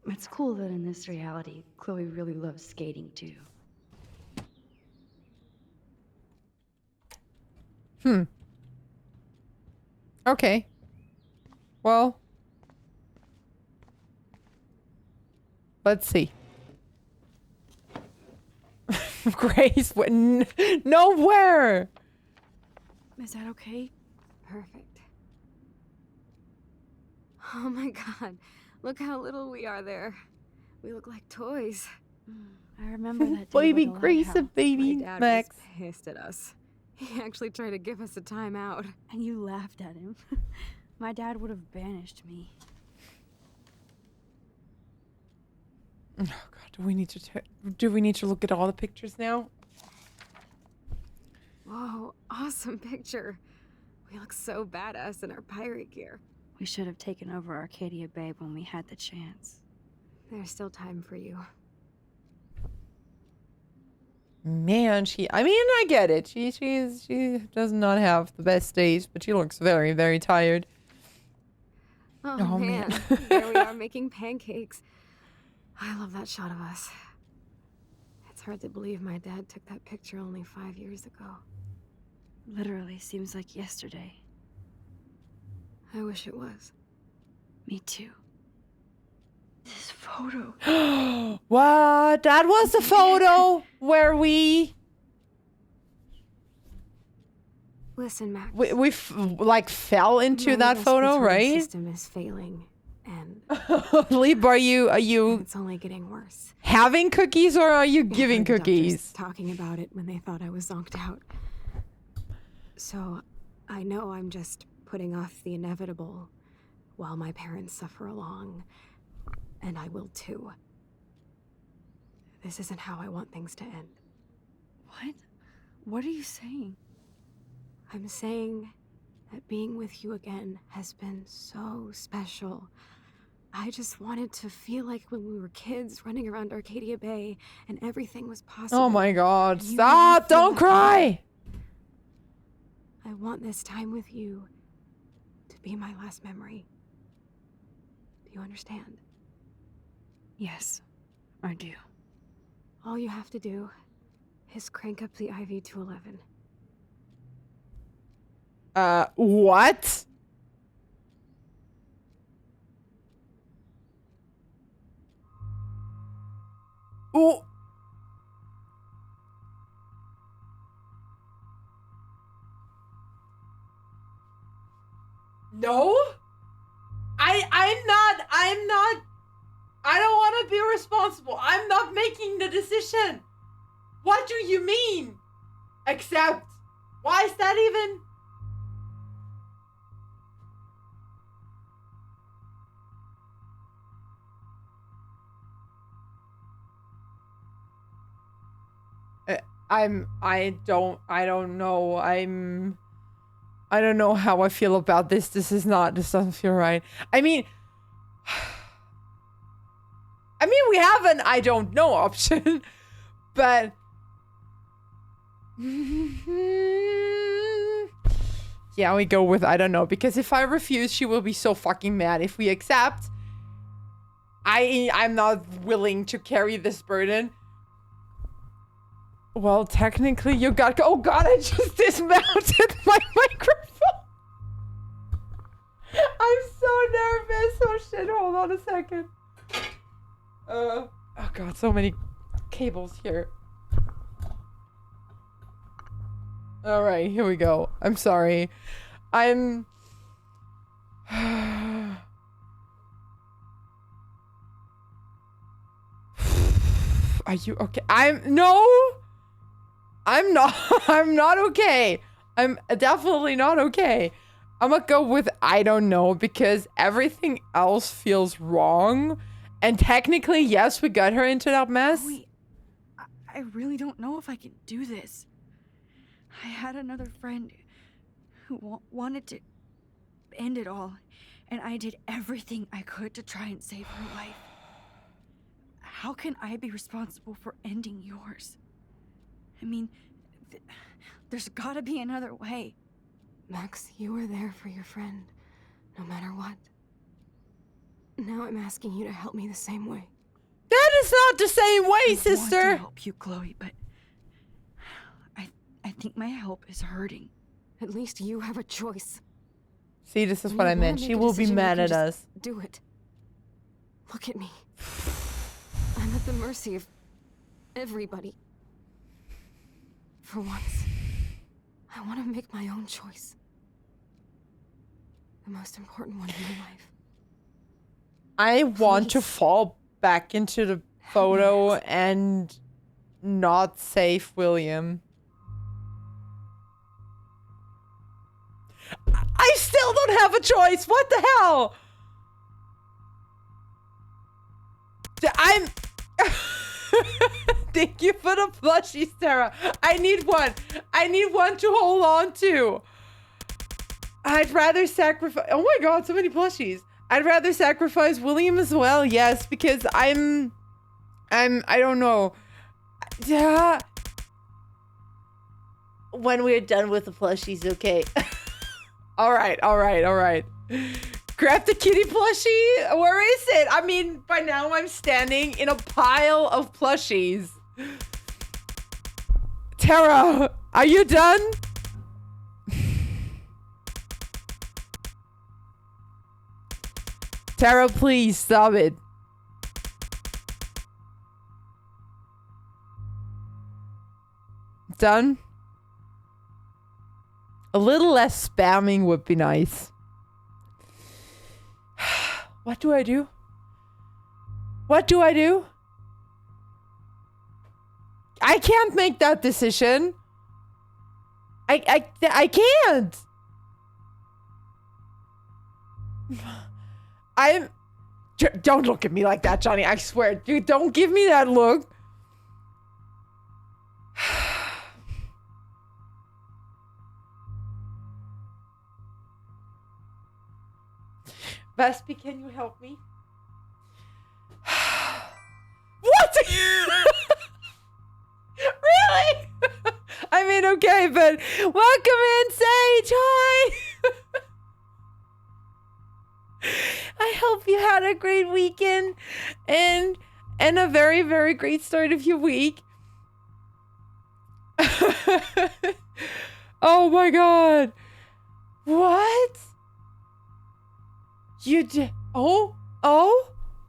It's cool that in this reality, Chloe really loves skating too. Okay. Well, let's see. Grace went nowhere. Is that okay? Perfect. Oh my god, look how little we are there. We look like toys. I remember that day Baby by the Grace, a lighthouse, baby My dad Max. was pissed at us. He actually tried to give us a timeout. and you laughed at him. My dad would have banished me. Oh god, do we need to look at all the pictures now? Whoa, awesome picture. We look so badass in our pirate gear. We should have taken over Arcadia Bay when we had the chance. There's still time for you. Man, I mean, I get it. She does not have the best days, but she looks very, very tired. Oh, Oh, man, man. there we are making pancakes. I love that shot of us. It's hard to believe my dad took that picture only 5 years ago. Literally seems like yesterday. I wish it was. Me too. This photo. What? That was the photo where we... Listen, Max. We like fell into my that photo, respiratory right? system is failing, and Leap, are you it's only getting worse. having cookies or are you I giving heard the doctors cookies? talking about it when they thought I was zonked out. So, I know I'm just putting off the inevitable while my parents suffer along, and I will too. This isn't how I want things to end. What? What are you saying? I'm saying that being with you again has been so special. I just wanted to feel like when we were kids running around Arcadia Bay and everything was possible. Oh my god, And you stop! made me feel Don't that cry! way. I want this time with you to be my last memory. Do you understand? Yes, I do. All you have to do is crank up the IV to 11. What? Ooh. No? I'm not, I don't want to be responsible. I'm not making the decision. What do you mean? Accept. Why is that even? I don't know how I feel about this. This doesn't feel right. I mean, we have an I don't know option, but yeah, we go with I don't know, because if I refuse, she will be so fucking mad. If we accept, I'm not willing to carry this burden. Well, technically you got, oh god, I just dismounted my microphone. I'm so nervous. Oh shit, hold on a second. Oh god, so many cables here. All right, here we go. I'm sorry. Are you okay? No! I'm not. I'm not okay. I'm definitely not okay. I'm gonna go with I don't know because everything else feels wrong. And technically, yes, we got her into that mess. Chloe, I really don't know if I can do this. I had another friend who wanted to end it all, and I did everything I could to try and save her life. How can I be responsible for ending yours? I mean, there's gotta be another way. Max, you were there for your friend, no matter what. Now I'm asking you to help me the same way. That is not the same way, I want sister. to help you, Chloe, but I think my help is hurting. At least you have a choice. See, this is When what you I wanna meant. make She a will be decision, you mad can at just us. Do it. Look at me. I'm at the mercy of everybody. For once, I want to make my own choice. The most important one in my life. I want to Please. fall back into the photo and not save William. I still don't have a choice. What the hell? I'm... Thank you for the plushies, Sarah. I need one. I need one to hold on to. I'd rather sacrifice... Oh my god, so many plushies. I'd rather sacrifice William as well, yes, because I don't know. Yeah. When we're done with the plushies, okay. All right. Grab the kitty plushie. Where is it? I mean, by now I'm standing in a pile of plushies. Tara, are you done? Tara, please stop it. Done? A little less spamming would be nice. What do I do? What do I do? I can't make that decision. I can't. Don't look at me like that, Johnny. I swear. Dude, don't give me that look. Vespi, can you help me? What? Really? I mean, okay, but welcome in, Sage. Hi. I hope you had a great weekend and a very, very great start of your week. Oh my god. What? You did? Oh?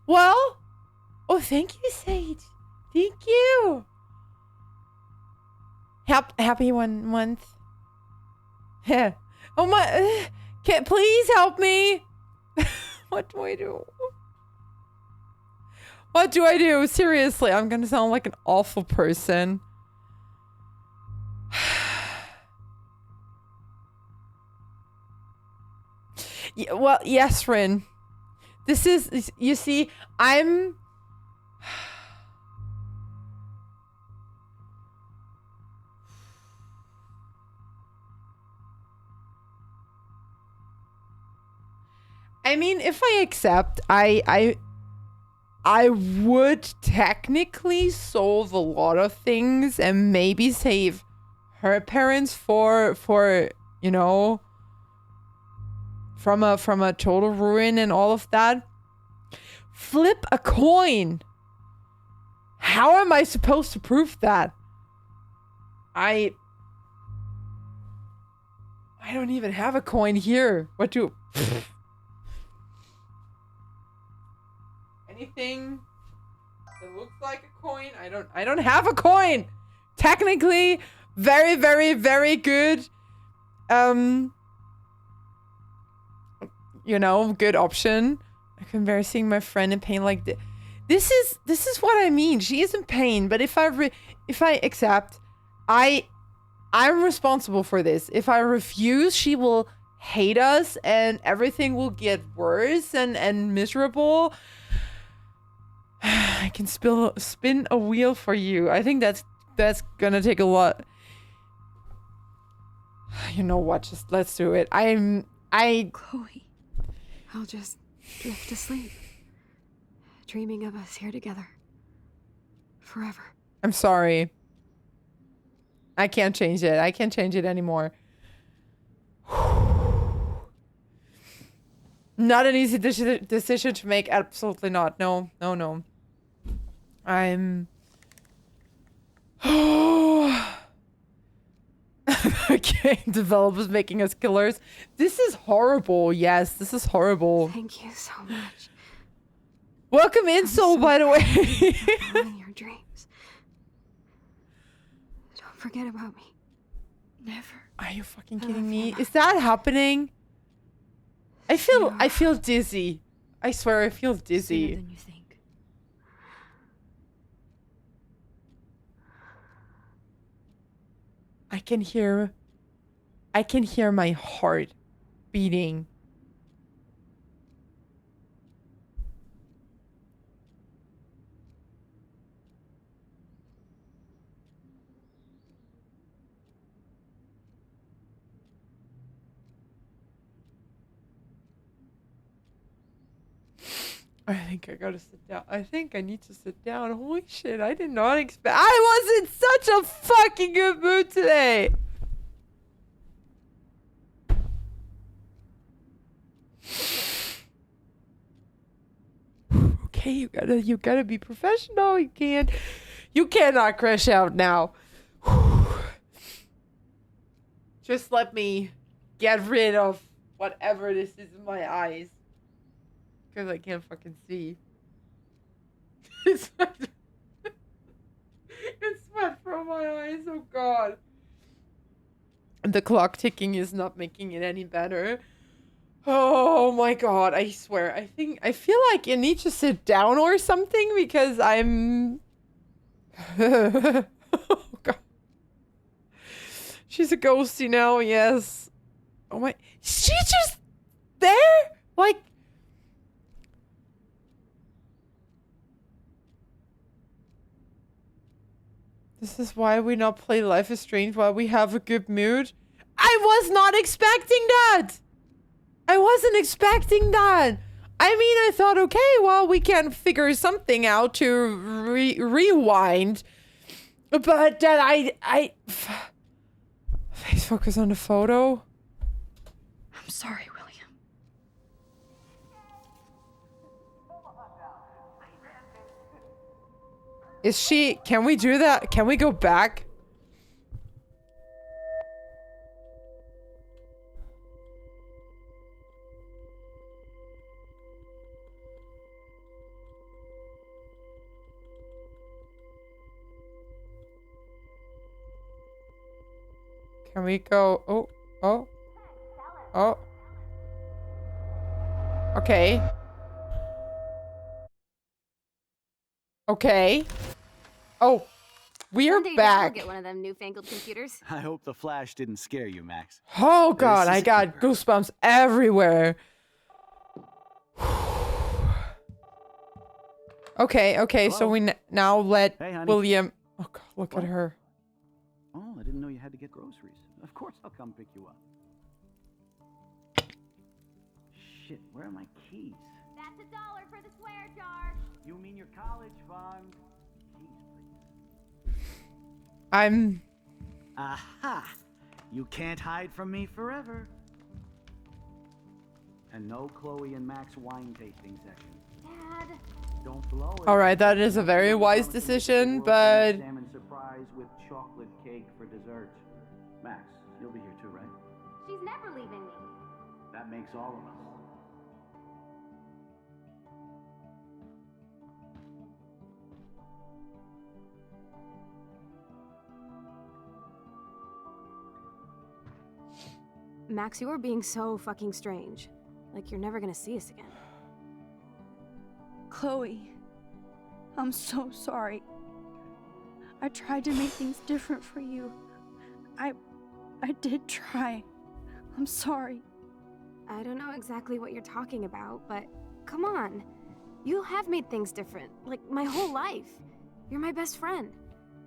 Well? Oh, thank you, Sage. Thank you. Happy 1 month. Yeah. Oh my. Please help me. What do I do? What do I do? Seriously, I'm gonna sound like an awful person. Yeah, well, yes, Rin. This is, you see, I mean, if I accept, I would technically solve a lot of things and maybe save her parents for you know, from a total ruin and all of that. Flip a coin. How am I supposed to prove that? I don't even have a coin here. What do? Anything that looks like a coin? I don't have a coin. Technically, very, very, very good. You know, good option. I can bear seeing my friend in pain like this. This is what I mean. She is in pain, but if I accept, I'm responsible for this. If I refuse, she will hate us and everything will get worse and miserable. I can spin a wheel for you. I think that's gonna take a lot. You know what? Just let's do it. Chloe, I'll just drift to sleep, dreaming of us here together forever. I'm sorry. I can't change it. I can't change it anymore. Not an easy decision to make. Absolutely not. No. I'm... Okay, developers making us killers. This is horrible. Yes, this is horrible. Thank you so much. Welcome in, Soul, by the way. In your dreams. Don't forget about me. Never. Are you fucking kidding me? Is that happening? I feel dizzy. I swear I feel Sooner dizzy. than you think. I can hear my heart beating. I think I gotta sit down. I think I need to sit down. Holy shit, I did not expect. I was in such a fucking good mood today. Okay, you gotta be professional. You cannot crash out now. Just let me get rid of whatever this is in my eyes. Because I can't fucking see. It's sweat from my eyes, oh god. The clock ticking is not making it any better. Oh my god, I swear. I feel like you need to sit down or something because I'm oh god. She's a ghosty now, yes. Oh my, she's just there? Like, this is why we not play Life is Strange while we have a good mood. I was not expecting that. I wasn't expecting that. I mean, I thought, okay, well, we can figure something out to rewind. But then Face focus on the photo. I'm sorry, William. Is she, can we do that? Can we go back? Can we go? Oh, oh, oh. Okay. Okay. Oh, we're One day your dad will back. get one of them newfangled computers. I hope the flash didn't scare you, Max. Oh god, This I is got Cooper. goosebumps everywhere. Okay, okay, so Hello? we now let Hey, honey. William. Oh god, look What? at her. Oh, I didn't know you had to get groceries. Of course I'll come pick you up. Shit, where are my keys? That's $1 for the swear jar. You mean your college fund? Keys, please. I'm. Aha! You can't hide from me forever. And no Chloe and Max wine tasting section. Dad. Don't blow it. Alright, that is a very wise decision, but. Salmon surprise with chocolate cake for dessert. Max, you'll be here too, right? She's never leaving me. That makes all of us. Max, you are being so fucking strange. Like you're never gonna see us again. Chloe, I'm so sorry. I tried to make things different for you. I did try. I'm sorry. I don't know exactly what you're talking about, but come on. You have made things different, like my whole life. You're my best friend.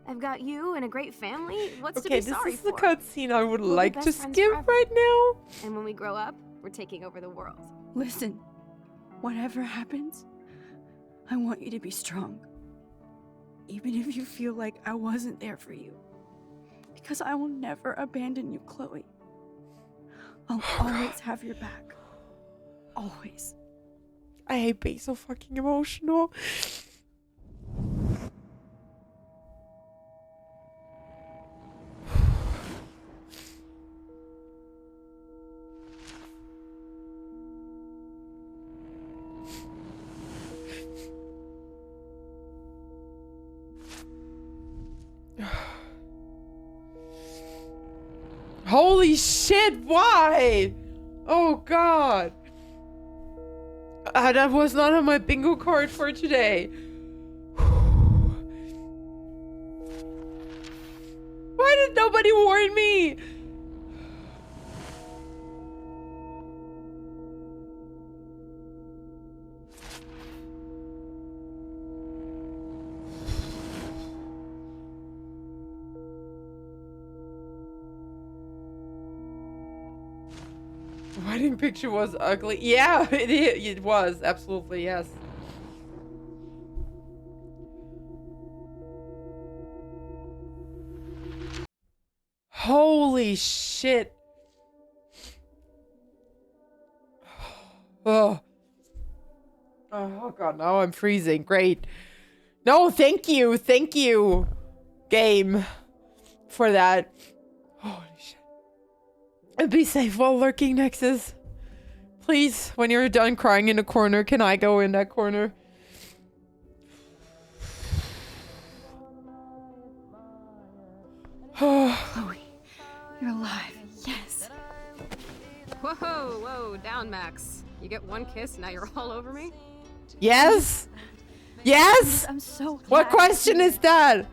I've got you and a great family. What's to Okay, be this sorry is the for? cutscene I would We'll be like best to friends skip forever. right now. And when we grow up, we're taking over the world. Listen, whatever happens, I want you to be strong. Even if you feel like I wasn't there for you. Because I will never abandon you, Chloe. I'll always have your back. Always. I hate being so fucking emotional. Holy shit, why? Oh god. That was not on my bingo card for today. Why did nobody warn me? The wedding picture was ugly. Yeah, it was. Absolutely, yes. Holy shit. Oh. Oh god, now I'm freezing. Great. No, thank you. Thank you, game, for that. Holy shit. And be safe while lurking, Nexus. Please, when you're done crying in a corner, can I go in that corner? Chloe, you're alive. Whoa, down, Max. You get one kiss, now you're all over me? Yes? Yes? I'm so What glad. question is that?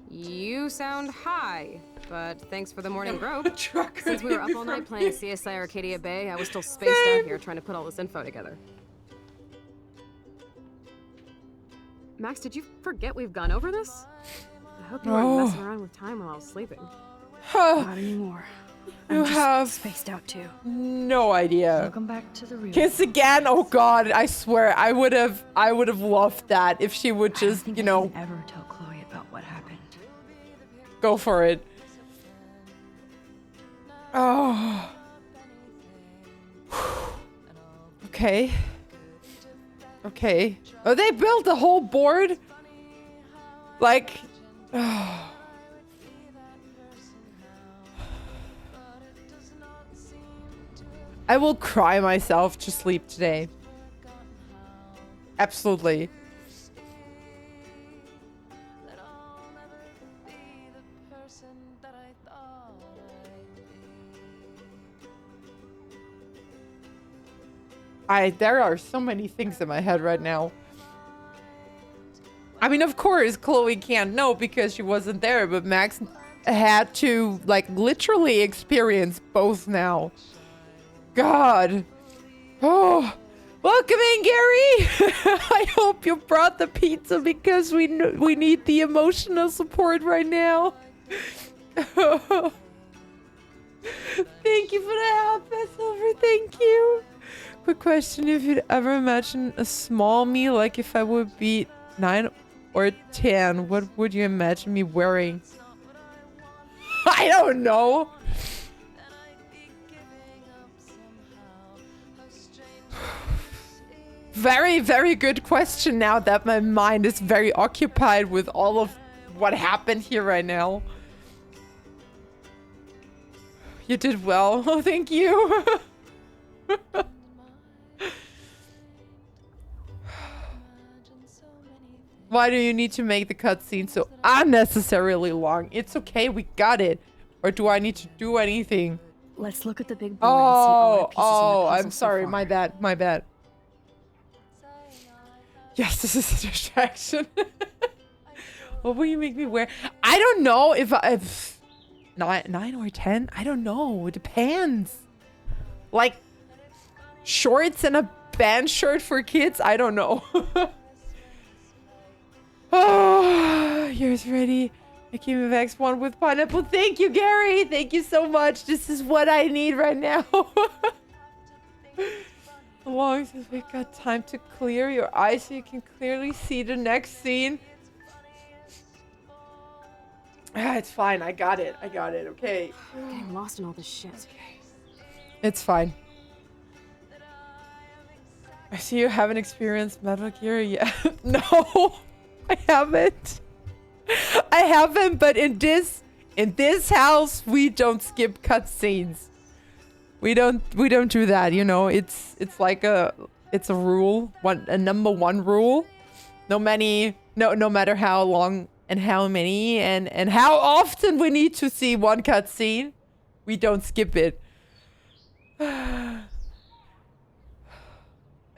You sound high, but thanks for the morning rope. Trucker Since we were up all night playing CSI Arcadia Bay, I was still spaced out here trying to put all this info together. Max, did you forget we've gone over this? I hope you weren't messing around with time while I was sleeping. Not anymore. You I'm just have spaced out too. no idea. Welcome back to the real. Kiss again? Oh god, I swear I would have loved that if she would I don't just, think you I know, can ever tell Chloe about what happened. go for it. Oh. Okay. Okay. Oh, they built a whole board? Like, oh. I will cry myself to sleep today. Absolutely. There are so many things in my head right now. I mean, of course, Chloe can't know because she wasn't there, but Max had to, like, literally experience both now. God. Oh, welcome in, Gary. I hope you brought the pizza because we need the emotional support right now. Thank you for the help, Passover. Thank you. Quick question: if you'd ever imagine a small me, like if I would be 9 or 10, what would you imagine me wearing? I don't know. Very, very good question now that my mind is very occupied with all of what happened here right now. You did well. Oh, thank you. Why do you need to make the cutscene so unnecessarily long? It's okay, we got it. Or do I need to do anything? Let's look at the big board and see all the pieces in the puzzle I'm so sorry, far. my bad. Yes, this is a distraction. What will you make me wear? I don't know if 9 or 10. I don't know. It depends. Like shorts and a band shirt for kids. I don't know. Oh, yours ready. I came with X1 with pineapple. Thank you, Gary. Thank you so much. This is what I need right now. As long as we got time to clear your eyes so you can clearly see the next scene. Ah, it's fine. I got it. Okay. I'm getting lost in all this shit. It's fine. I see you haven't experienced Metal Gear yet. No, I haven't. I haven't, but in this house, we don't skip cutscenes. We don't do that, you know. It's like it's a rule, a number one rule. No matter how long and how many and how often we need to see one cutscene, we don't skip it. I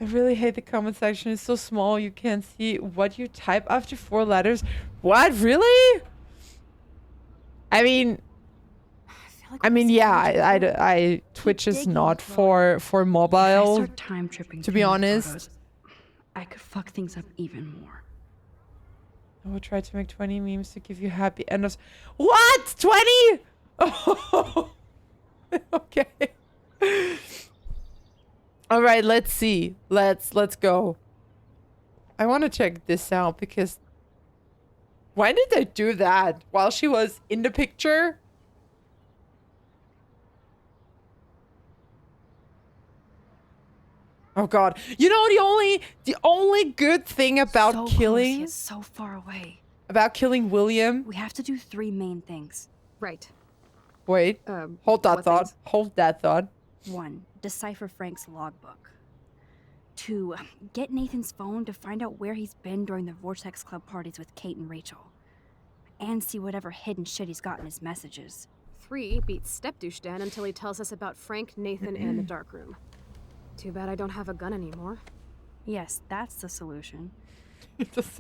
really hate the comment section. It's so small you can't see what you type after 4 letters. What? Really? I mean, yeah, Twitch is not for If I mobile, start time tripping to through be my honest. photos, I could fuck things up even more. I will try to make 20 memes to give you happy end of... What? 20? Oh. Okay. All right, let's see. Let's go. I want to check this out because why did they do that while she was in the picture? Oh god. You know, the only good thing about so killing close, yet so far away. William. We have to do 3 main things. Right. Wait. Hold that what thought. things? Hold that thought. 1. Decipher Frank's logbook. 2. Get Nathan's phone to find out where he's been during the Vortex Club parties with Kate and Rachel. And see whatever hidden shit he's got in his messages. 3 beats Step-douche Den until he tells us about Frank, Nathan, and the dark room. Too bad I don't have a gun anymore. Yes, that's the solution.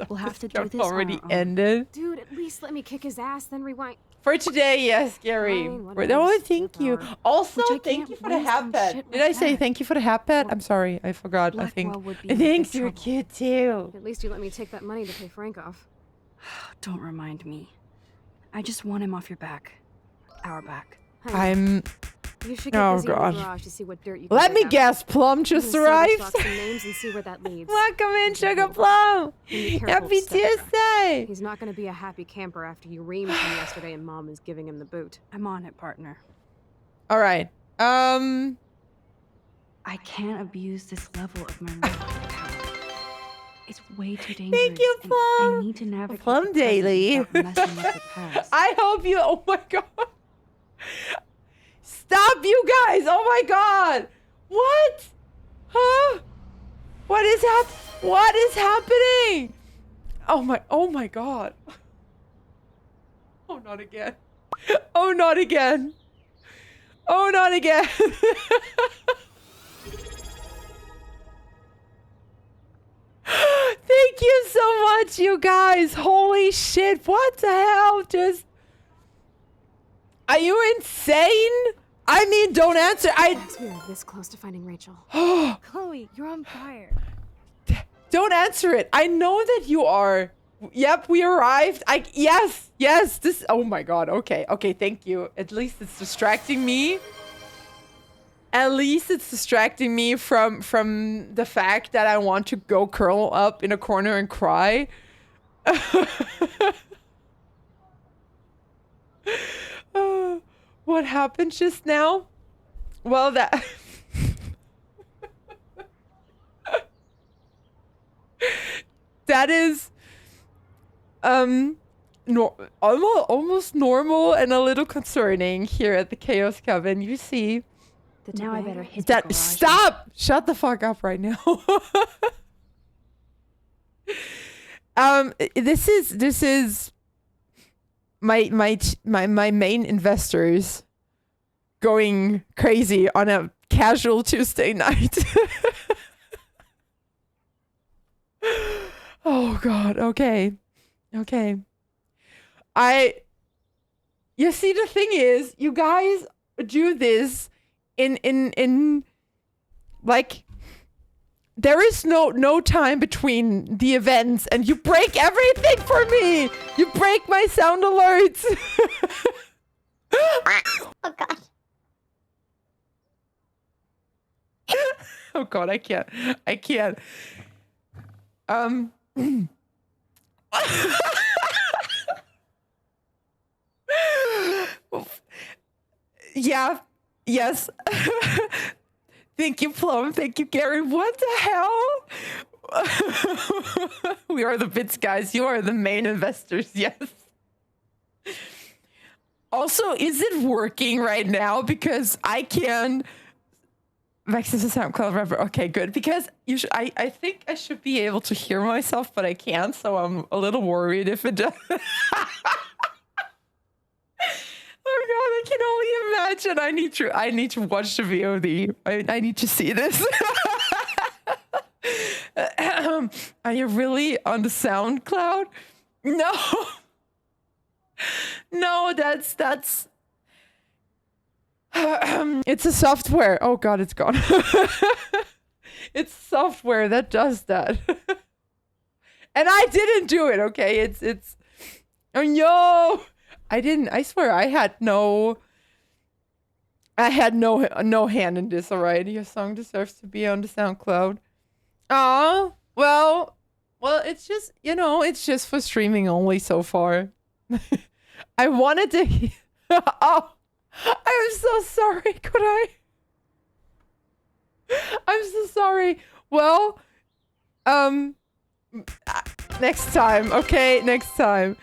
We'll have to do this on already our own. ended. Dude, at least let me kick his ass, then rewind. For today, yes, Gary. Fine, whatever, Oh, just thank you. superpower. Also, Which I thank can't you for the waste hat on pet. shit Did like I say that. thank you for the hat pet? I'm sorry, I forgot. I think. Blackwell would be in Thanks, big you're trouble. cute too. At least you let me take that money to pay Frank off. Don't remind me. I just want him off your back. Our back. Honey, I'm. you should get Oh, busy in God. the garage to see what dirt you can Let dig me up. guess. Plum I'm just gonna arrived. send this box some names and see where that leads. Welcome in, And Sugar careful. Plum. And be careful Happy of Stepper. Tuesday. He's not going to be a happy camper after you reamed him yesterday and Mom is giving him the boot. I'm on it, partner. All right. I can't abuse this level of my real power. It's way too dangerous. you, and Plum. I need to navigate Plum the present Daily. without messing with the past. I hope you. Oh my god. Stop, you guys. Oh my god. What? Huh? What is happening? Oh my god. Oh, not again. Oh, not again. Oh, not again. Thank you so much, you guys. Holy shit. What the hell? Just. Are you insane? I mean, don't answer. Max, we are this close to finding Rachel. Chloe, you're on fire. Don't answer it. I know that you are. Yep, we arrived. Yes. This. Oh my god. Okay. Thank you. At least it's distracting me. At least it's distracting me from the fact that I want to go curl up in a corner and cry. What happened just now? Well, that. That is almost normal and a little concerning here at the Chaos Cabin. You see Now I better hit that. the garage. Stop! Shut the fuck up right now. This is my main investors going crazy on a casual Tuesday night. Oh god. Okay. You see, the thing is, you guys do this in like, there is no time between the events, and you break everything for me. You break my sound alerts. Oh god. Oh god, I can't. Yeah. Yes. Thank you, Plum. Thank you, Gary. What the hell? We are the bits, guys. You are the main investors. Yes. Also, is it working right now? Because I can. Max is a SoundCloud rapper. Okay, good. Because I think I should be able to hear myself, but I can't. So I'm a little worried if it does. Oh god, I can only imagine. I need to watch the VOD. I need to see this. Are you really on the SoundCloud? No. No, that's it's a software. Oh god, it's gone. It's software that does that. And I didn't do it, okay? It's oh no. I swear I had no hand in this, alright? Your song deserves to be on the SoundCloud. Aw, well, it's just, it's just for streaming only so far. I wanted to. Oh, I'm so sorry. Could I? I'm so sorry. Well, next time, okay? Next time.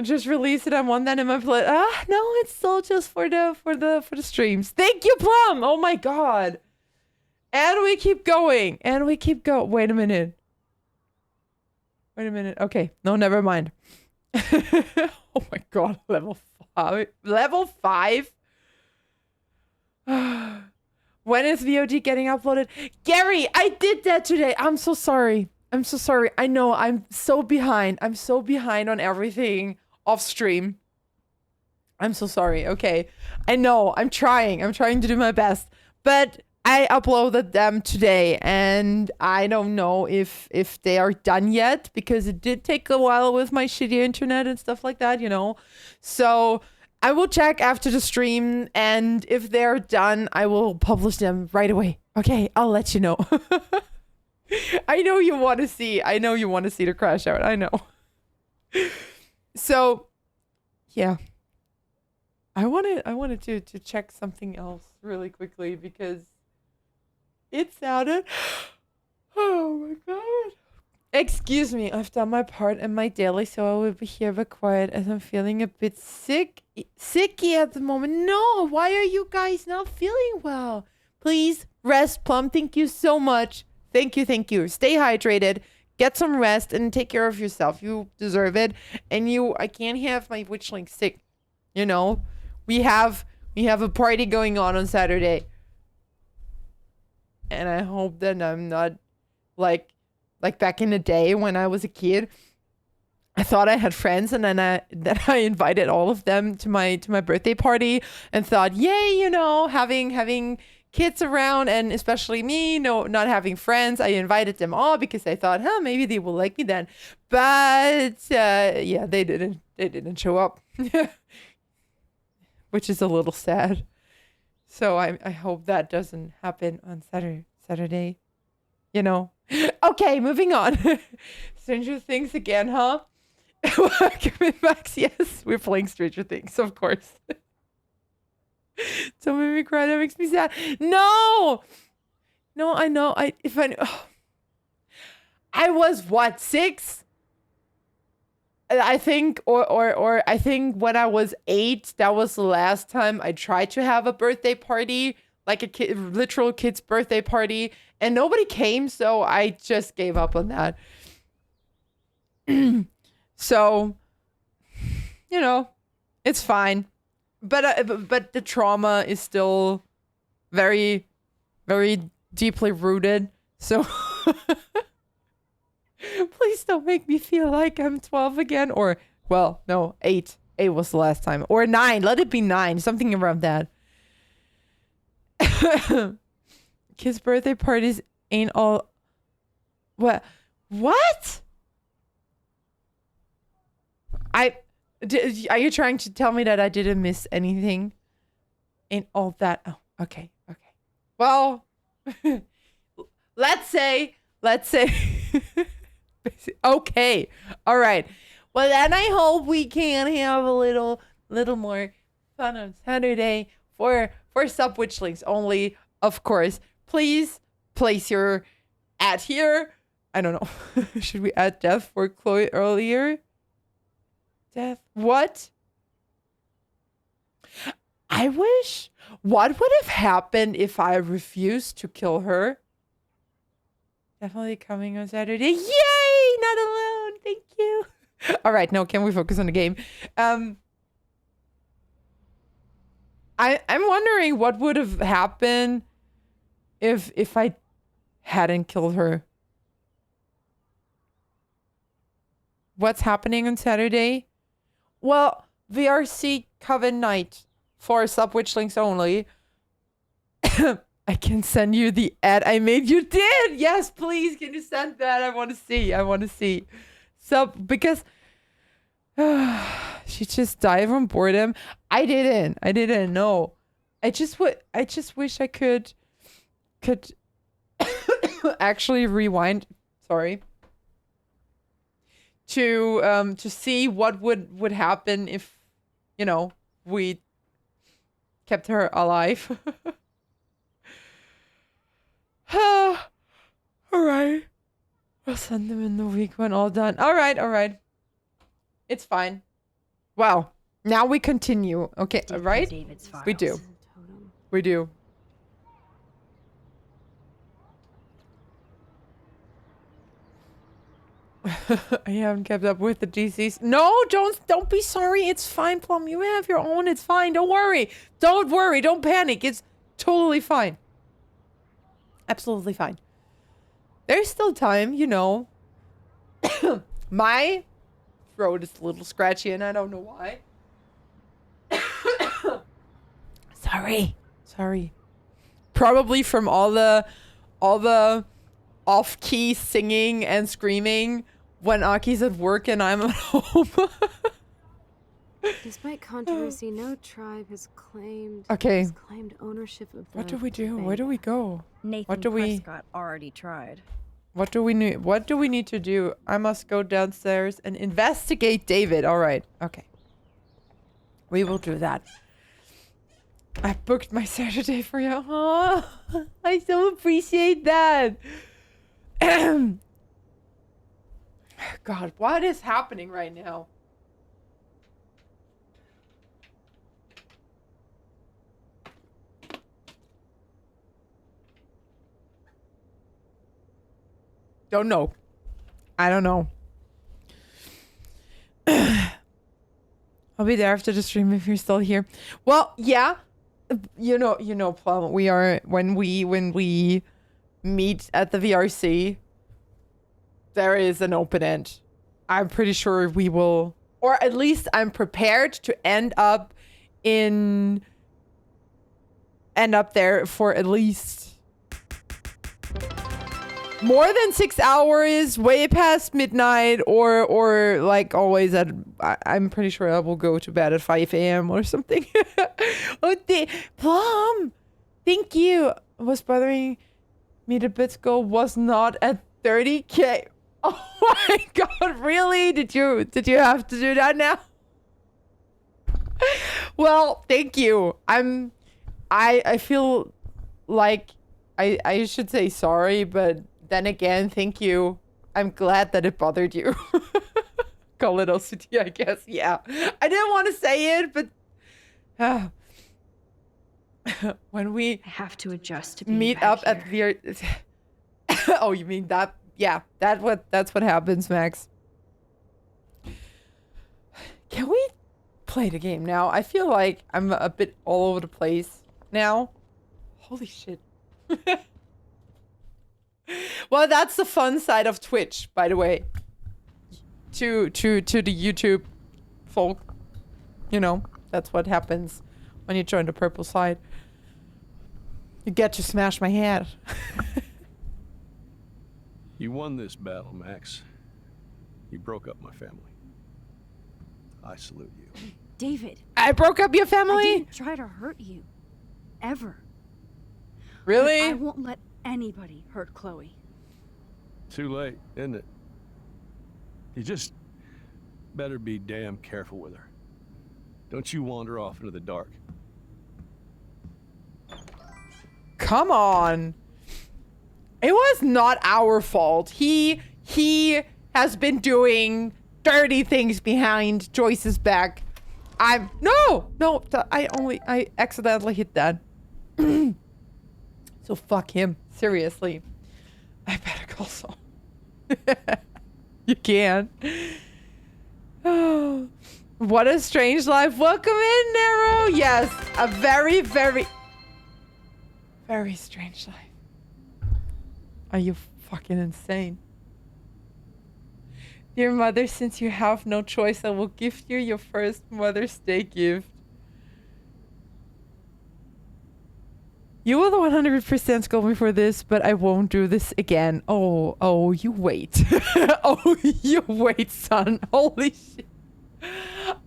Just release it. I want that in my play. No, it's still just for the streams. Thank you, Plum. Oh my god. And we keep going. Wait a minute. Okay. No, never mind. Oh my god, level 5. Level 5? When is VOD getting uploaded? Gary, I did that today. I'm so sorry. I'm so sorry. I know I'm so behind. I'm so behind on everything off stream. I'm so sorry. Okay. I know. I'm trying. I'm trying to do my best. But I uploaded them today and I don't know if they are done yet because it did take a while with my shitty internet and stuff like that, you know. So I will check after the stream, and if they're done, I will publish them right away. Okay, I'll let you know. I know you want to see. I know you want to see the crash out. I know. So, yeah. I wanted to check something else really quickly because it sounded. Oh my god. Excuse me, I've done my part and my daily, so I will be here but quiet as I'm feeling a bit sicky at the moment. No, why are you guys not feeling well? Please rest, Plum. Thank you so much. Thank you, thank you. Stay hydrated, get some rest, and take care of yourself. You deserve it. And I can't have my witchling sick. You know, we have a party going on Saturday, and I hope that I'm not like back in the day when I was a kid. I thought I had friends, and then I invited all of them to my birthday party and thought, yay, you know, having kids around, and especially me, not having friends. I invited them all because I thought, maybe they will like me then. But yeah, they didn't show up, which is a little sad. So I hope that doesn't happen on Saturday. You know. Okay, moving on. Stranger Things again, huh? Welcome in, Max. Yes, we're playing Stranger Things, of course. Don't make me cry. That makes me sad. No, I know. I was what, 6? I think, or I think when I was 8, that was the last time I tried to have a birthday party, like a literal kid's birthday party, and nobody came, so I just gave up on that. So, you know, it's fine, but the trauma is still very, very deeply rooted. So please don't make me feel like I'm 12 again, or well, no, 8. 8 was the last time, or 9. Let it be 9, something around that. Kids' birthday parties ain't all. What? Are you trying to tell me that I didn't miss anything? Ain't all that. Oh, okay. Well, let's say. Okay. All right. Well, then I hope we can have a little more fun on Saturday for sub witchlings only, of course. Please place your ad here. I don't know. Should we add death for Chloe earlier? Death? What? I wish. What would have happened if I refused to kill her? Definitely coming on Saturday. Yay! Not alone. Thank you. All right. Now, can we focus on the game? I'm wondering what would have happened if I hadn't killed her. What's happening on Saturday? Well, VRC Coven Night for sub witchlings only. I can send you the ad I made. You did! Yes, please. Can you send that? I want to see. Because she just died from boredom. I didn't know. I just wish I could actually rewind. Sorry. To see what would happen if, you know, we kept her alive. All right. We'll send them in the week when all done. All right. It's fine. Wow. Now we continue. Okay, right? We do. I haven't kept up with the DCs. No, don't be sorry. It's fine, Plum. You have your own. It's fine. Don't worry. Don't worry. Don't panic. It's totally fine. Absolutely fine. There's still time, you know. My throat is a little scratchy and I don't know why. Sorry. Probably from all the off-key singing and screaming when Aki's at work and I'm at home. Despite controversy, no tribe has claimed ownership of the What do we do? bank. Where do we go? Nathan Prescott already tried. What do we need to do? I must go downstairs and investigate David. All right. Okay. We will do that. I booked my Saturday for you. Oh, I so appreciate that. God, what is happening right now? Don't know. I don't know. I'll be there after the stream if you're still here. Well, yeah. You know, Plum, we are when we meet at the VRC, there is an open end. I'm pretty sure we will, or at least I'm prepared to end up there for at least more than 6 hours, way past midnight, or like always I'm pretty sure I will go to bed at 5 a.m. or something. Oh, Plum, thank you. What's bothering me to Bitsko was not at 30K. Oh my God, really? Did you have to do that now? Well, thank you. I feel like I should say sorry, but then again, thank you. I'm glad that it bothered you. Call it OCD, I guess. Yeah. I didn't want to say it, but when we I have to adjust to meet up at the oh, you mean that? Yeah, that's what happens, Max. Can we play the game now? I feel like I'm a bit all over the place now. Holy shit. Well, that's the fun side of Twitch, by the way. To the YouTube folk. You know, that's what happens when you join the purple side. You get to smash my head. You won this battle, Max. You broke up my family. I salute you. David, I broke up your I family? didn't try to hurt you. Ever. Really? But I won't let anybody hurt Chloe. Too late, isn't it? You just better be damn careful with her. Don't you wander off into the dark. Come on. It was not our fault. He has been doing dirty things behind Joyce's back. No, I accidentally hit that. So fuck him. Seriously. I better call someone. You can. Oh, what a strange life. Welcome in, Nero. Yes, a very, very, very strange life. Are you fucking insane? Dear mother, since you have no choice, I will gift you your first Mother's Day gift. You will 100% scold me for this, but I won't do this again. Oh, you wait. Oh, you wait, son. Holy shit.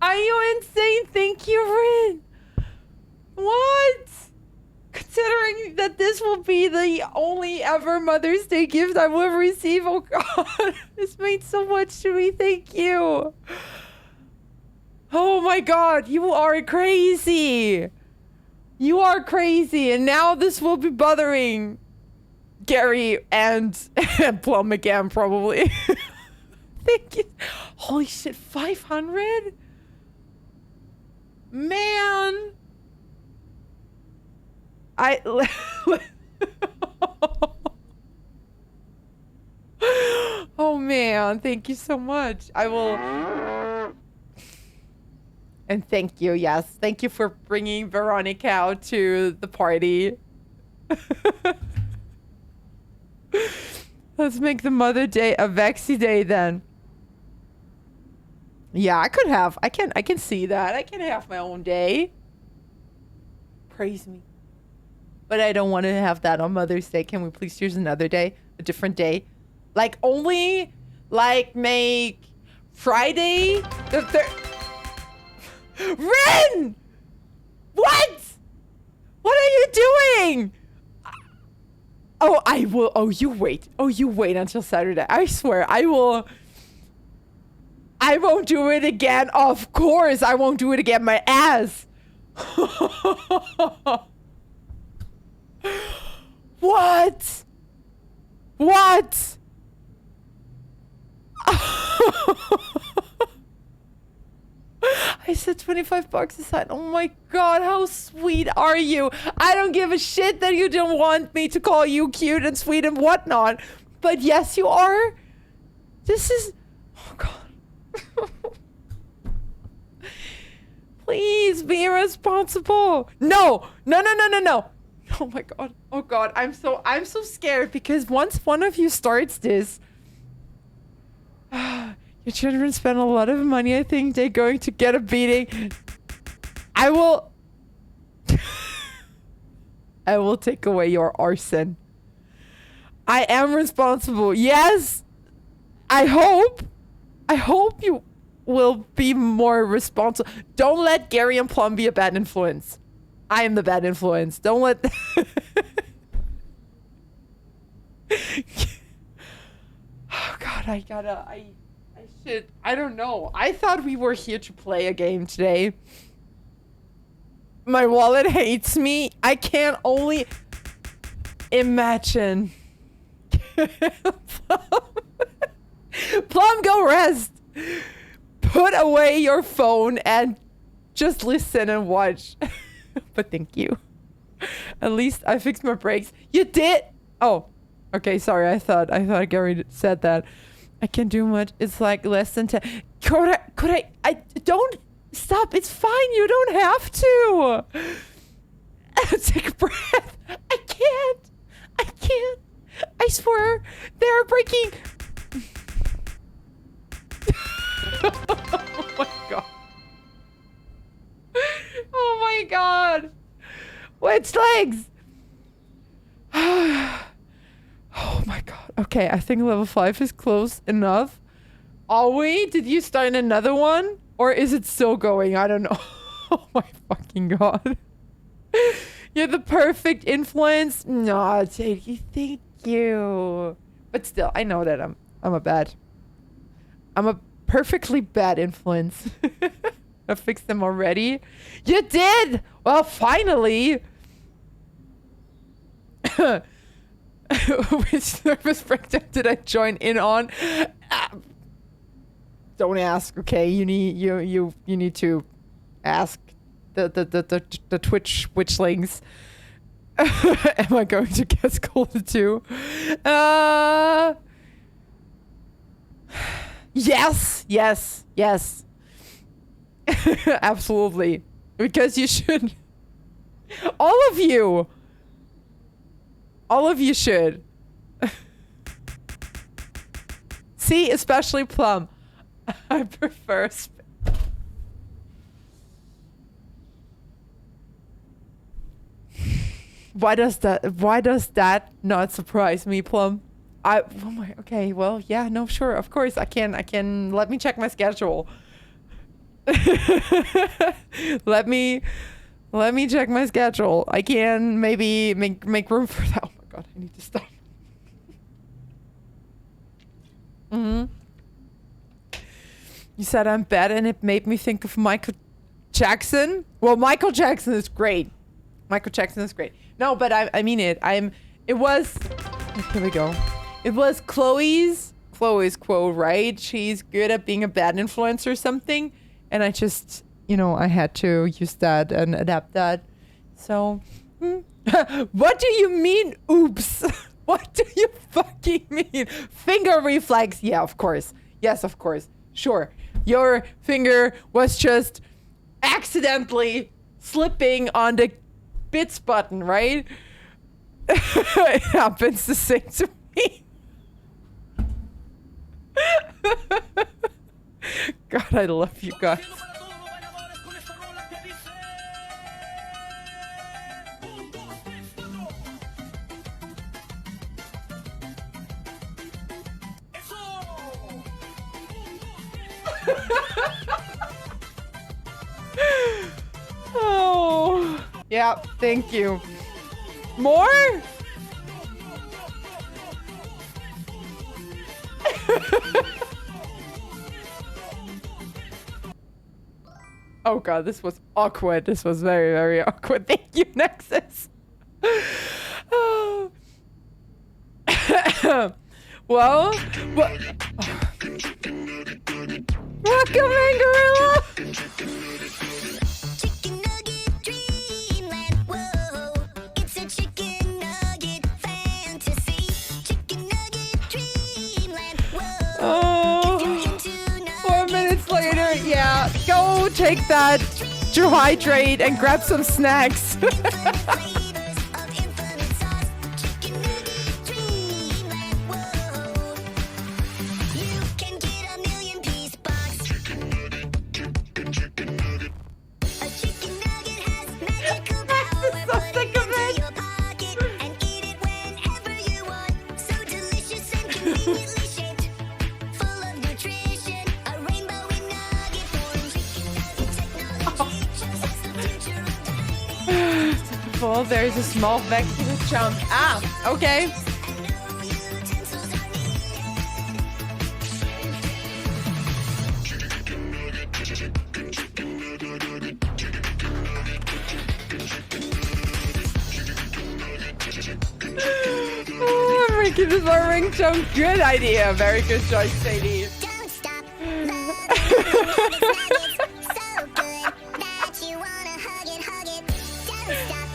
Are you insane? Thank you, Rin. What? Considering that this will be the only ever Mother's Day gift I will ever receive. Oh, God. This means so much to me. Thank you. Oh, my God. You are crazy. You are crazy, and now this will be bothering Gary and Plum again, probably. Thank you. Holy shit, 500? Man. Oh, man. Patreon. Thank you so much. I will. And thank you, yes. Thank you for bringing Veronica out to the party. Let's make the Mother Day a Vexy Day then. Yeah, I can see that. I can have my own day. Praise me. But I don't want to have that on Mother's Day. Can we please choose another day? A different day? Like only like make Friday the 3rd. Ren! What? What are you doing? Oh, I will. Oh, you wait. Oh, you wait until Saturday. I swear, I will. I won't do it again. Of course, I won't do it again. My ass. What? What? I said 25 bucks a side. Oh my god, how sweet are you? I don't give a shit that you don't want me to call you cute and sweet and whatnot. But yes, you are. This is... Oh god. Please be responsible. No. No, no, no, no, no. Oh my god. Oh god. I'm so scared because once one of you starts this... Your children spend a lot of money. I think they're going to get a beating. I will... I will take away your arson. I am responsible. Yes. I hope you will be more responsible. Don't let Gary and Plum be a bad influence. I am the bad influence. Don't let... Oh god, I don't know. I thought we were here to play a game today. My wallet hates me. I can only imagine. Plum, go rest. Put away your phone and just listen and watch. But thank you. At least I fixed my brakes. You did? Oh, okay. Sorry. I thought Gary said that. I can't do much. It's like less than 10. Could I don't stop. It's fine. You don't have to. Take a breath. I can't. I swear. They're breaking. Oh my god. Oh my god. Which legs? Oh my god. Okay, I think level 5 is close enough. Are we? Did you start another one? Or is it still going? I don't know. Oh my fucking god. You're the perfect influence. No, Sadie, thank you. But still, I know that I'm a perfectly bad influence. I fixed them already. You did! Well, finally! Which nervous breakdown did I join in on? Don't ask, okay? You need to ask the Twitch witchlings. Am I going to get scolded too? Yes. Absolutely. Because you should. All of you should. See, especially Plum. I prefer Why does that not surprise me, Plum? Okay, well, yeah, no, sure, of course, I can, let me check my schedule. Let me check my schedule. I can maybe make room for that. Oh my god, I need to stop. You said I'm bad and it made me think of Michael Jackson. Well, Michael Jackson is great. No, but I mean it. It was, here we go. It was Chloe's quote, right? She's good at being a bad influencer or something. And I just, I had to use that and adapt that. So, what do you mean, oops? What do you fucking mean? Finger reflex. Yeah, of course. Yes, of course. Sure. Your finger was just accidentally slipping on the bits button, right? It happens the same to me. God, I love you guys. Oh, yeah, thank you. More? Oh god, this was awkward. This was very, very awkward. Thank you, Nexus. Oh. Well, what? Welcome in, Gorilla. Chicken nugget dreamland, whoa. It's a chicken nugget fantasy. Chicken nugget dreamland, whoa. Oh, 4 minutes later, yeah. Go take that to hydrate and grab some snacks. Flavors of infinite sauce. Chicken nugget dreamland, whoa. You can get a million piece box. A chicken nugget has magical power. So sick of it. Your pocket and eat it whenever you want. So delicious and conveniently shaped, full of nutrition. A rainbow in nugget form. Chicken nugget technology shows us the future of dining. Well, there's a small vexy to jump. Ah, okay. And no utensils are needed. Oh, I'm making this our ringtone. Good idea. Very good choice, Sadie. Don't stop loving nuggets, so good that you wanna hug it. Don't stop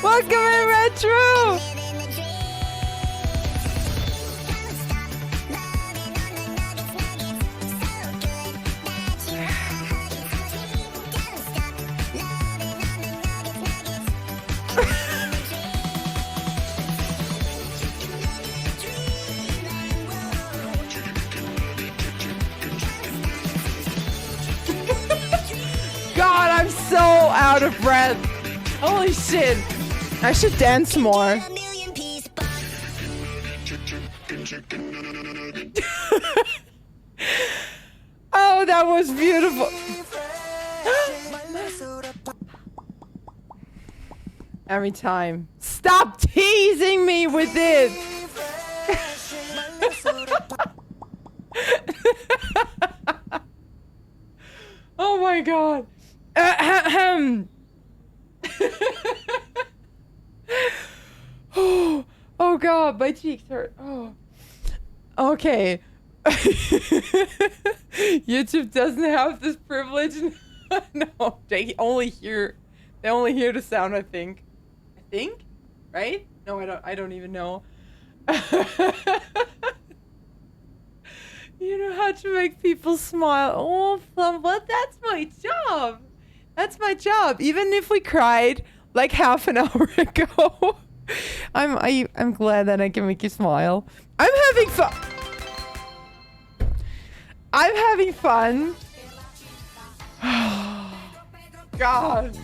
Welcome in, Retro. living the dream. Don't stop loving on the nuggets, so good that you wanna hug it. Don't stop loving on the nuggets, living the dream. God, I'm so out of breath. Holy shit. I should dance more. A million piece box. Oh, that was beautiful. Every time. Stop teasing me with it. Oh my god. Oh god, my cheeks hurt. Oh. Okay. YouTube doesn't have this privilege. No, they only hear the sound, I think. Right? No, I don't even know. You know how to make people smile. Oh, but that's my job. That's my job. Even if we cried like half an hour ago. I'm glad that I can make you smile. I'm having fun. I'm having fun. God.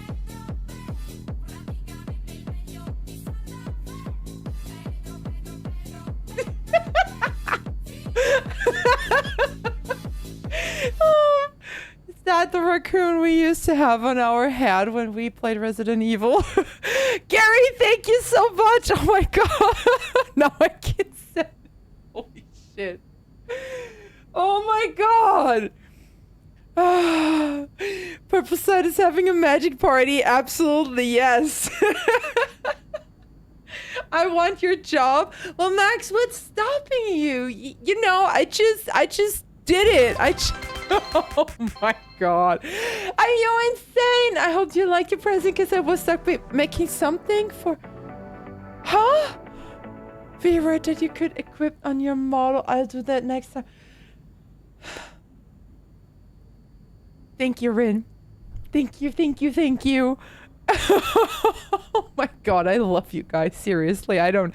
Oh, is that the raccoon we used to have on our head when we played Resident Evil? Gary, thank you so much. Oh my god. Now I can say. Holy shit. Oh my god. Purple Side is having a magic party. Absolutely, yes. I want your job. Well, Max, what's stopping you? You know, I just did it. Oh my god. Are you insane? I hope you like your present because I was stuck making something for... Huh? favorite that you could equip on your model. I'll do that next time. Thank you, Rin. Thank you, thank you, thank you. Oh my god, I love you guys. Seriously, I don't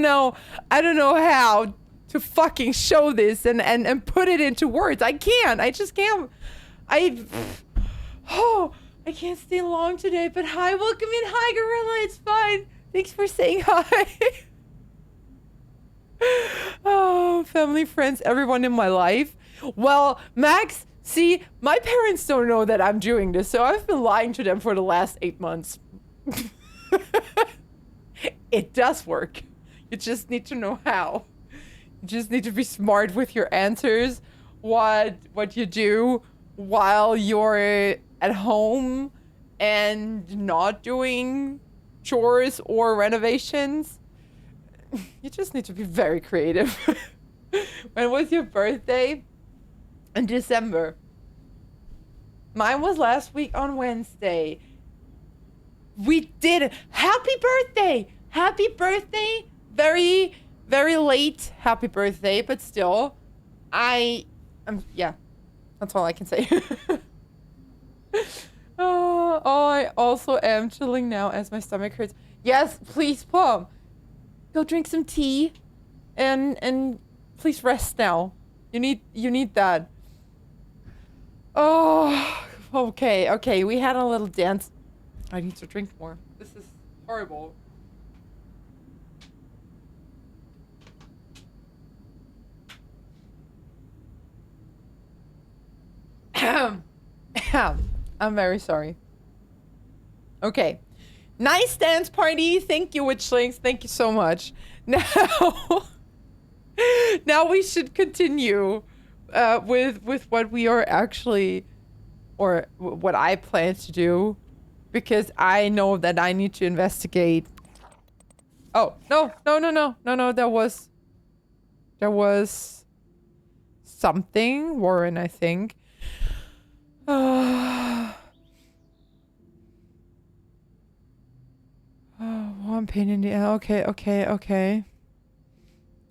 know how to fucking show this and put it into words. I can't. I just can't. I can't stay long today, but hi, welcome in. Hi, Gorilla. It's fine. Thanks for saying hi. Oh, family, friends, everyone in my life. Well, Max, see, my parents don't know that I'm doing this, so I've been lying to them for the last 8 months. It does work. You just need to know how. You just need to be smart with your answers. What you do while you're at home and not doing chores or renovations. You just need to be very creative. When was your birthday? In December. Mine was last week on Wednesday. We did it. Happy birthday! Happy birthday! Very, very late happy birthday, but still. Yeah. That's all I can say. Oh, I also am chilling now as my stomach hurts. Yes, please, Plum. Go drink some tea and please rest now. You need that. Oh, okay, we had a little dance. I need to drink more. This is horrible. I'm very sorry. Okay. Nice dance party. Thank you, Witchlings. Thank you so much. Now, now we should continue with what we are actually, or what I plan to do, because I know that I need to investigate. Oh, no. There was something, Warren, I think. Oh, one pain in the ass.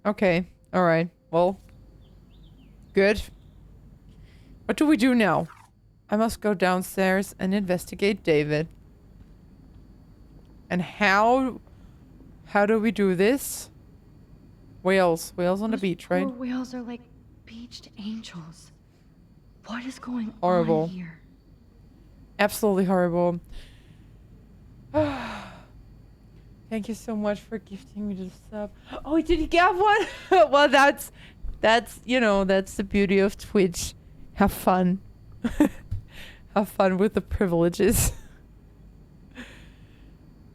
Okay. All right. Well, good. What do we do now? I must go downstairs and investigate David. And how do we do this? Whales on the beach, right? Poor whales are like beached angels. What is going Horrible. on here? Absolutely horrible. Thank you so much for gifting me the sub. Oh, did you get one? Well, that's you know, that's the beauty of Twitch. Have fun. Have fun with the privileges.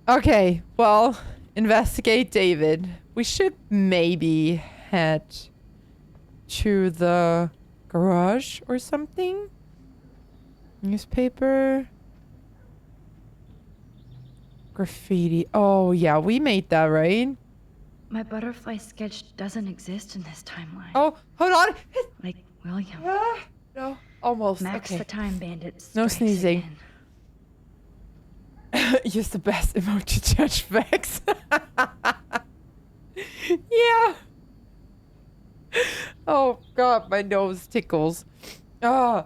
Okay, well, investigate David. We should maybe head to the garage or something. Newspaper. Graffiti. Oh, yeah, we made that, right? My butterfly sketch doesn't exist in this timeline. Oh, hold on. Like William. No, almost. Max Okay. the time bandit. No strikes sneezing. again. Use the best emoji, Judge Vex. Yeah. Oh, God, my nose tickles. Oh.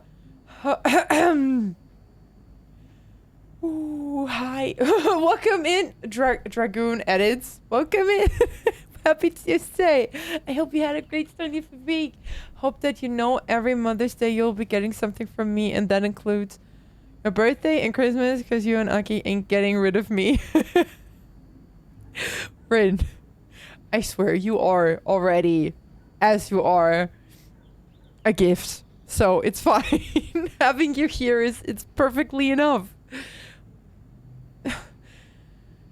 Ooh, hi. Welcome in, Dragoon Edits. Welcome in. Happy Tuesday. I hope you had a great start of the week. Hope that you know every Mother's Day you'll be getting something from me, and that includes your birthday and Christmas, because you and Aki ain't getting rid of me. Rin, I swear you are already, as you are, a gift. So it's fine. Having you here it's perfectly enough.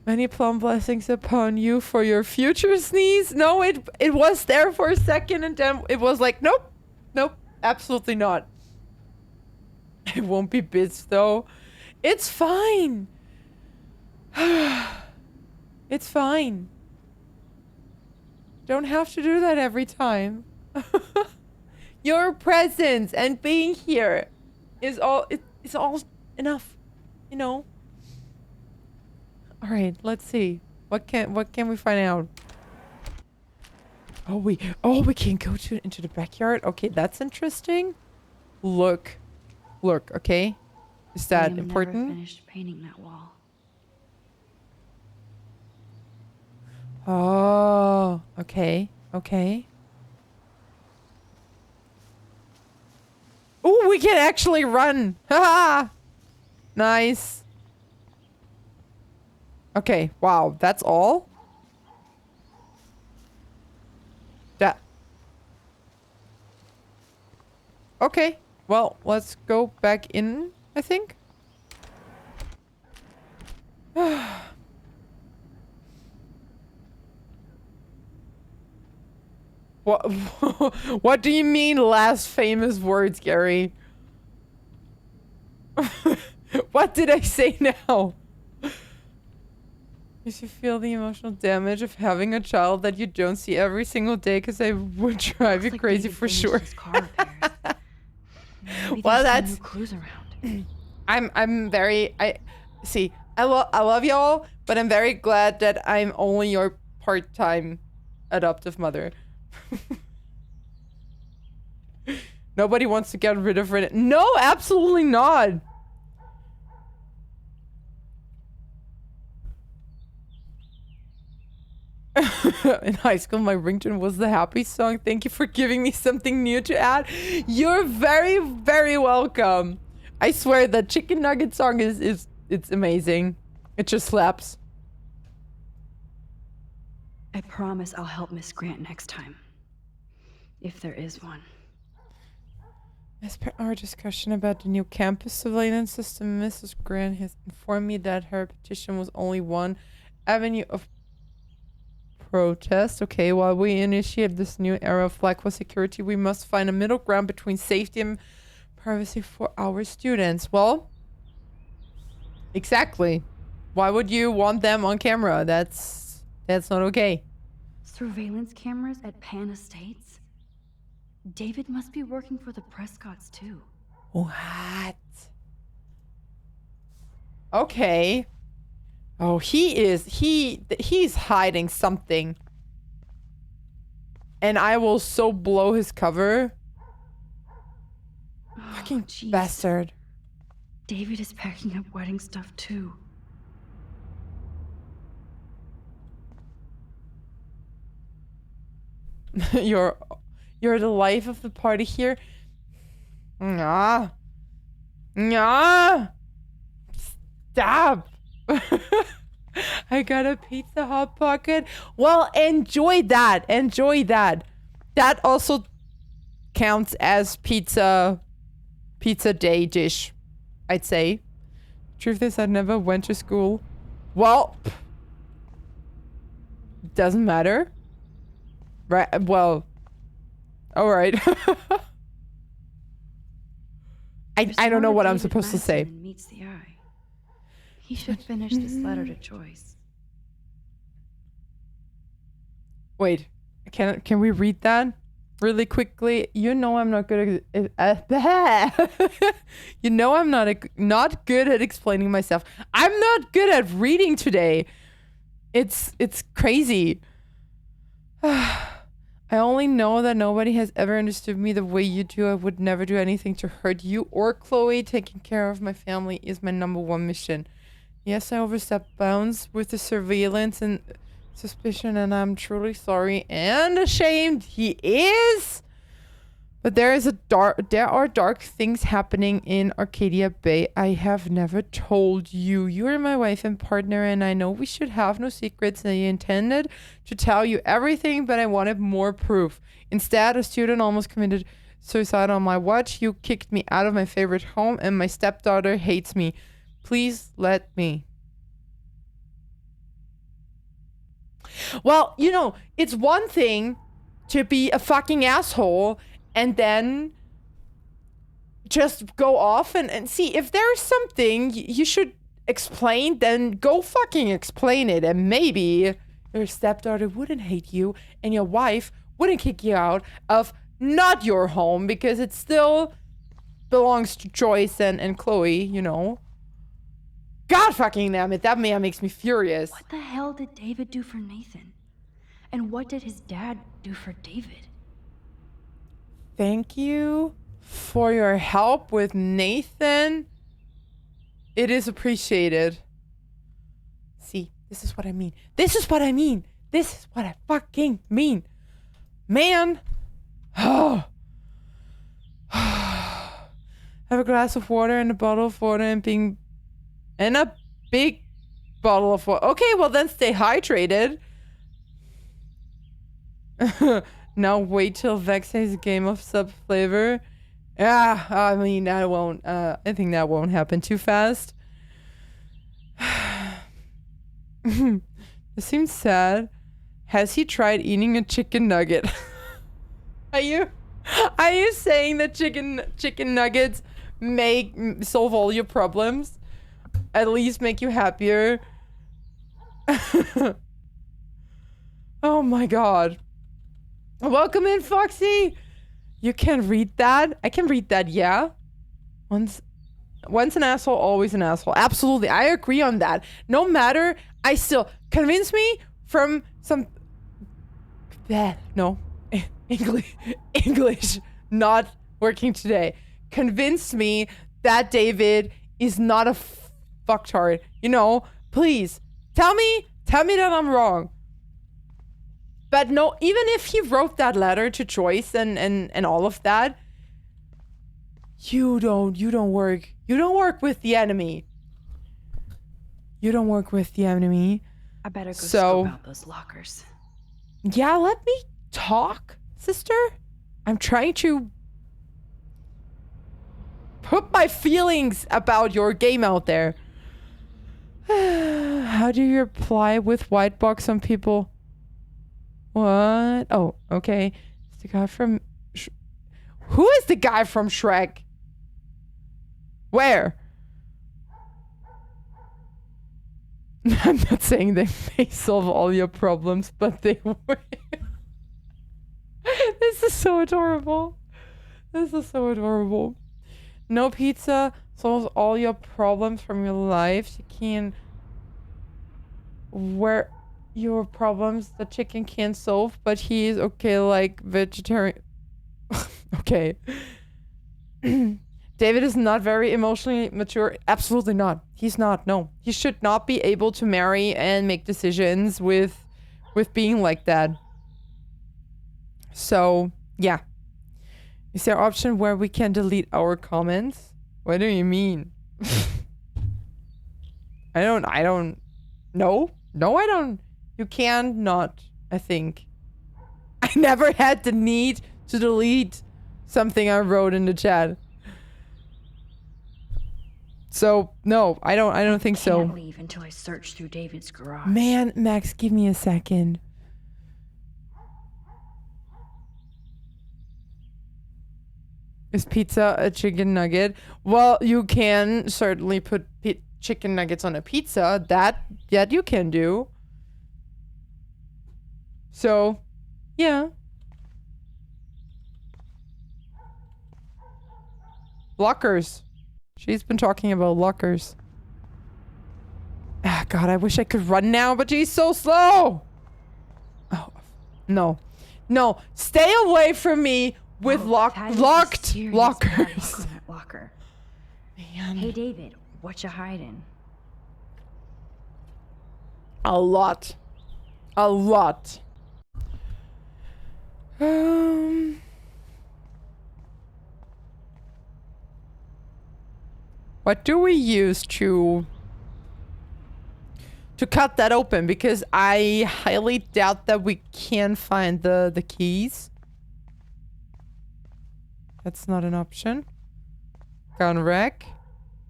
Many plum blessings upon you for your future sneeze. No, it was there for a second and then it was like, nope, absolutely not. It won't be bits though. It's fine. It's fine. Don't have to do that every time. Your presence and being here is all it's all enough, you know. All right, let's see. What can we find out? Oh, we can go into the backyard. Okay, that's interesting. Look, okay. Is that Liam important? Never finished painting that wall. Oh, okay. Oh, we can actually run. Haha. Nice. Okay, wow, that's all? That. Okay, well, let's go back in, I think. What? What do you mean, last famous words, Gary? What did I say now? You should feel the emotional damage of having a child that you don't see every single day, because I would drive you Looks like crazy David for finished sure. his car repairs. Maybe Well, there's some that's. new clues around. I'm very. I love y'all, but I'm very glad that I'm only your part-time adoptive mother. Nobody wants to get rid of it. No, absolutely not. In high school, my ringtone was the happy song. Thank you for giving me something new to add. You're very, very welcome. I swear that chicken nugget song it's amazing. It just slaps. I promise I'll help Miss Grant next time. If there is one. As per our discussion about the new campus surveillance system, Mrs. Grant has informed me that her petition was only one avenue of protest. Okay, while we initiate this new era of Blackwell security, we must find a middle ground between safety and privacy for our students. Well, exactly. Why would you want them on camera? That's not okay. Surveillance cameras at Pan Estates? David must be working for the Prescotts too. What? Okay. Oh, he's hiding something. And I will so blow his cover. Fucking jeez. bastard. David is packing up wedding stuff too. You're the life of the party here. Nah. Stop. I got a Pizza Hot pocket. Well, enjoy that. That also counts as pizza day dish, I'd say. Truth is, I never went to school. Well, doesn't matter. Right, well, all right. I don't know what I'm supposed to say. Meets the eye. He should finish this letter to Joyce. Wait, can we read that really quickly? You know I'm not good at you know I'm not good at explaining myself. I'm not good at reading today. It's crazy. I only know that nobody has ever understood me the way you do. I would never do anything to hurt you or Chloe. Taking care of my family is my #1 mission. Yes, I overstepped bounds with the surveillance and suspicion, and I'm truly sorry and ashamed. He is. But there are dark things happening in Arcadia Bay I have never told you. You are my wife and partner, and I know we should have no secrets. I intended to tell you everything, but I wanted more proof. Instead, a student almost committed suicide on my watch. You kicked me out of my favorite home, and my stepdaughter hates me. Please let me. Well, you know, it's one thing to be a fucking asshole and then just go off and see if there's something you should explain, then go fucking explain it. And maybe your stepdaughter wouldn't hate you and your wife wouldn't kick you out of not your home, because it still belongs to Joyce and Chloe, you know. God fucking damn it, that man makes me furious. What the hell did David do for Nathan? And what did his dad do for David? Thank you for your help with Nathan. It is appreciated. See, this is what I mean. This is what I mean. This is what I fucking mean. Man. Oh. Have a glass of water and a bottle of water and a big bottle of water. Okay, well then stay hydrated. Now wait till Vex has a game of sub flavor. Yeah, I mean that won't. I think that won't happen too fast. It seems sad. Has he tried eating a chicken nugget? Are you saying that chicken nuggets solve all your problems? At least make you happier? Oh my god. Welcome in, Foxy. You can read that? I can read that, yeah. Once an asshole, always an asshole. Absolutely. I agree on that. No matter, I still convince me from some no. English not working today. Convince me that David is not a fucktard. You know, please tell me that I'm wrong. But no, even if he wrote that letter to Joyce and all of that, you don't work with the enemy. You don't work with the enemy. I better go scope out those lockers. Yeah, let me talk, sister. I'm trying to put my feelings about your game out there. How do you reply with white box on people? What? Oh, okay. It's the guy from... Who is the guy from Shrek? Where? I'm not saying they may solve all your problems, but they will. This is so adorable. This is so adorable. No pizza solves all your problems from your life. You can... Where... Your problems the chicken can't solve, but he is okay like vegetarian. Okay. David is not very emotionally mature. Absolutely not. He's not. No. He should not be able to marry and make decisions with being like that. So, yeah. Is there an option where we can delete our comments? What do you mean? I don't No, I don't. You can not, I think. I never had the need to delete something I wrote in the chat. So, no, I don't think so. I can't leave until I search through David's garage. Man, Max, give me a second. Is pizza a chicken nugget? Well, you can certainly put chicken nuggets on a pizza. That you can do. So, yeah. Lockers. She's been talking about lockers. Ah, God, I wish I could run now, but she's so slow. Oh, no. No, stay away from me with locked lockers. Locker. Man. Hey, David, what you hiding? A lot. A lot. What do we use to cut that open? Because I highly doubt that we can find the keys. That's not an option. Gun rack.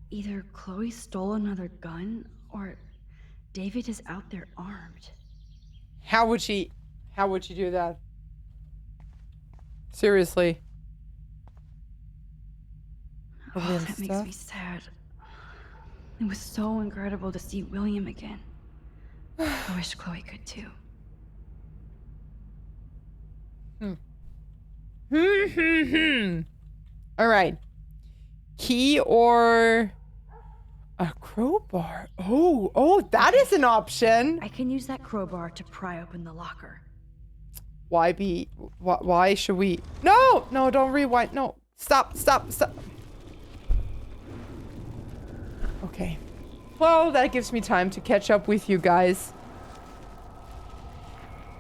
Either Chloe stole another gun, or David is out there armed. How would she do that? Seriously. Oh, that makes me sad. It was so incredible to see William again. I wish Chloe could too. All right. Key or a crowbar? Oh, that is an option. I can use that crowbar to pry open the locker. why should we? No, no, don't rewind. No, stop. Okay. Well, that gives me time to catch up with you guys.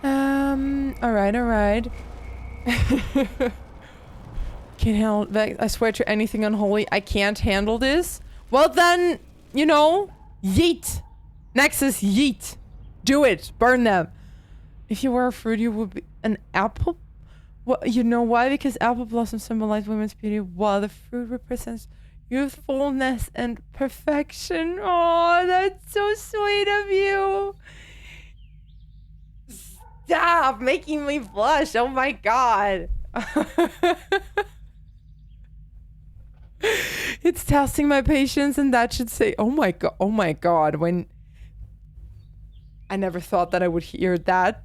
All right. Can't handle that. I swear to anything unholy, I can't handle this. Well then, you know, yeet. Nexus, yeet. Do it. Burn them. If you were a fruit, you would be an apple. Well, you know why? Because apple blossoms symbolize women's beauty, while the fruit represents youthfulness and perfection. Oh, that's so sweet of you. Stop making me blush. Oh my god. It's testing my patience, and that should say, oh my god, when I never thought that I would hear that.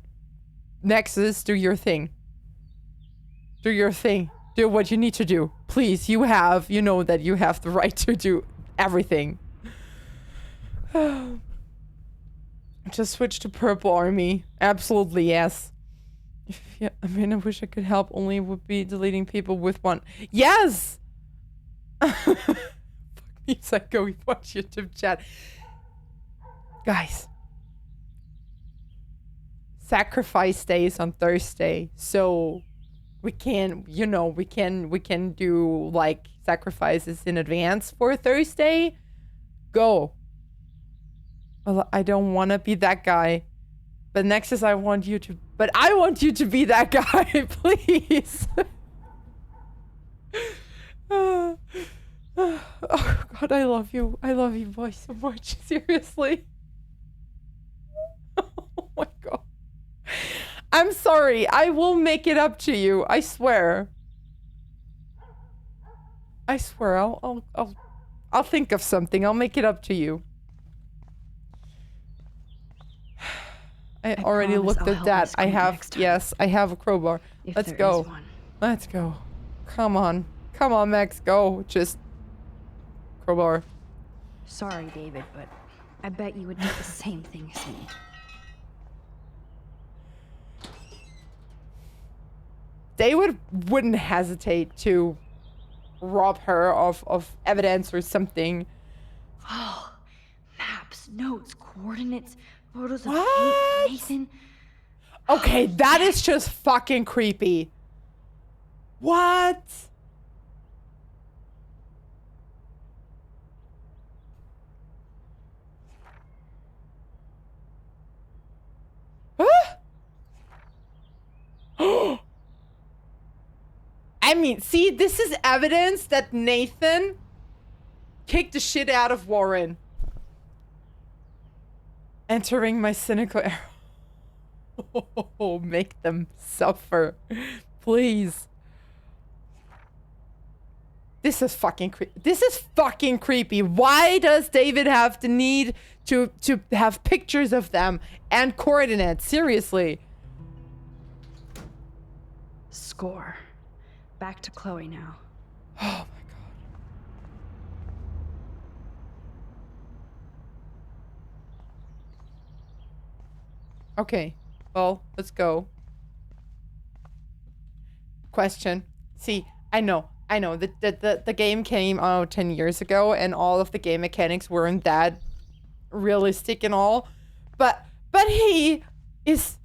Nexus, do your thing. Do your thing. Do what you need to do. Please, you know that you have the right to do everything. Just switch to Purple Army. Absolutely, yes. I mean, I wish I could help, only it would be deleting people with one. Yes! Fuck me, psycho, we watch YouTube chat. Guys. Sacrifice days on Thursday, so we can, you know, we can do like sacrifices in advance for Thursday. Go. Well, I don't want to be that guy, but Nexus, I want you to be that guy, please. Oh god, I love you boy so much, seriously. Oh my god. I'm sorry. I will make it up to you. I swear. I swear. I'll think of something. I'll make it up to you. I already looked at that. I have, yes, I have a crowbar. Let's go. Let's go. Come on. Come on, Max. Go. Just crowbar. Sorry, David, but I bet you would do the same thing as me. David wouldn't hesitate to rob her of evidence or something. Oh, maps, notes, coordinates, photos of What? Kate, Nathan. Okay, that is just fucking creepy. What? Huh? I mean, see, this is evidence that Nathan kicked the shit out of Warren. Entering my cynical arrow. Oh, make them suffer. Please. This is fucking creepy. This is fucking creepy. Why does David have the need to have pictures of them and coordinates? Seriously. Score. Back to Chloe now. Oh my god. Okay. Well, let's go. Question. See, I know. The game came out 10 years ago, and all of the game mechanics weren't that realistic and all. But he is...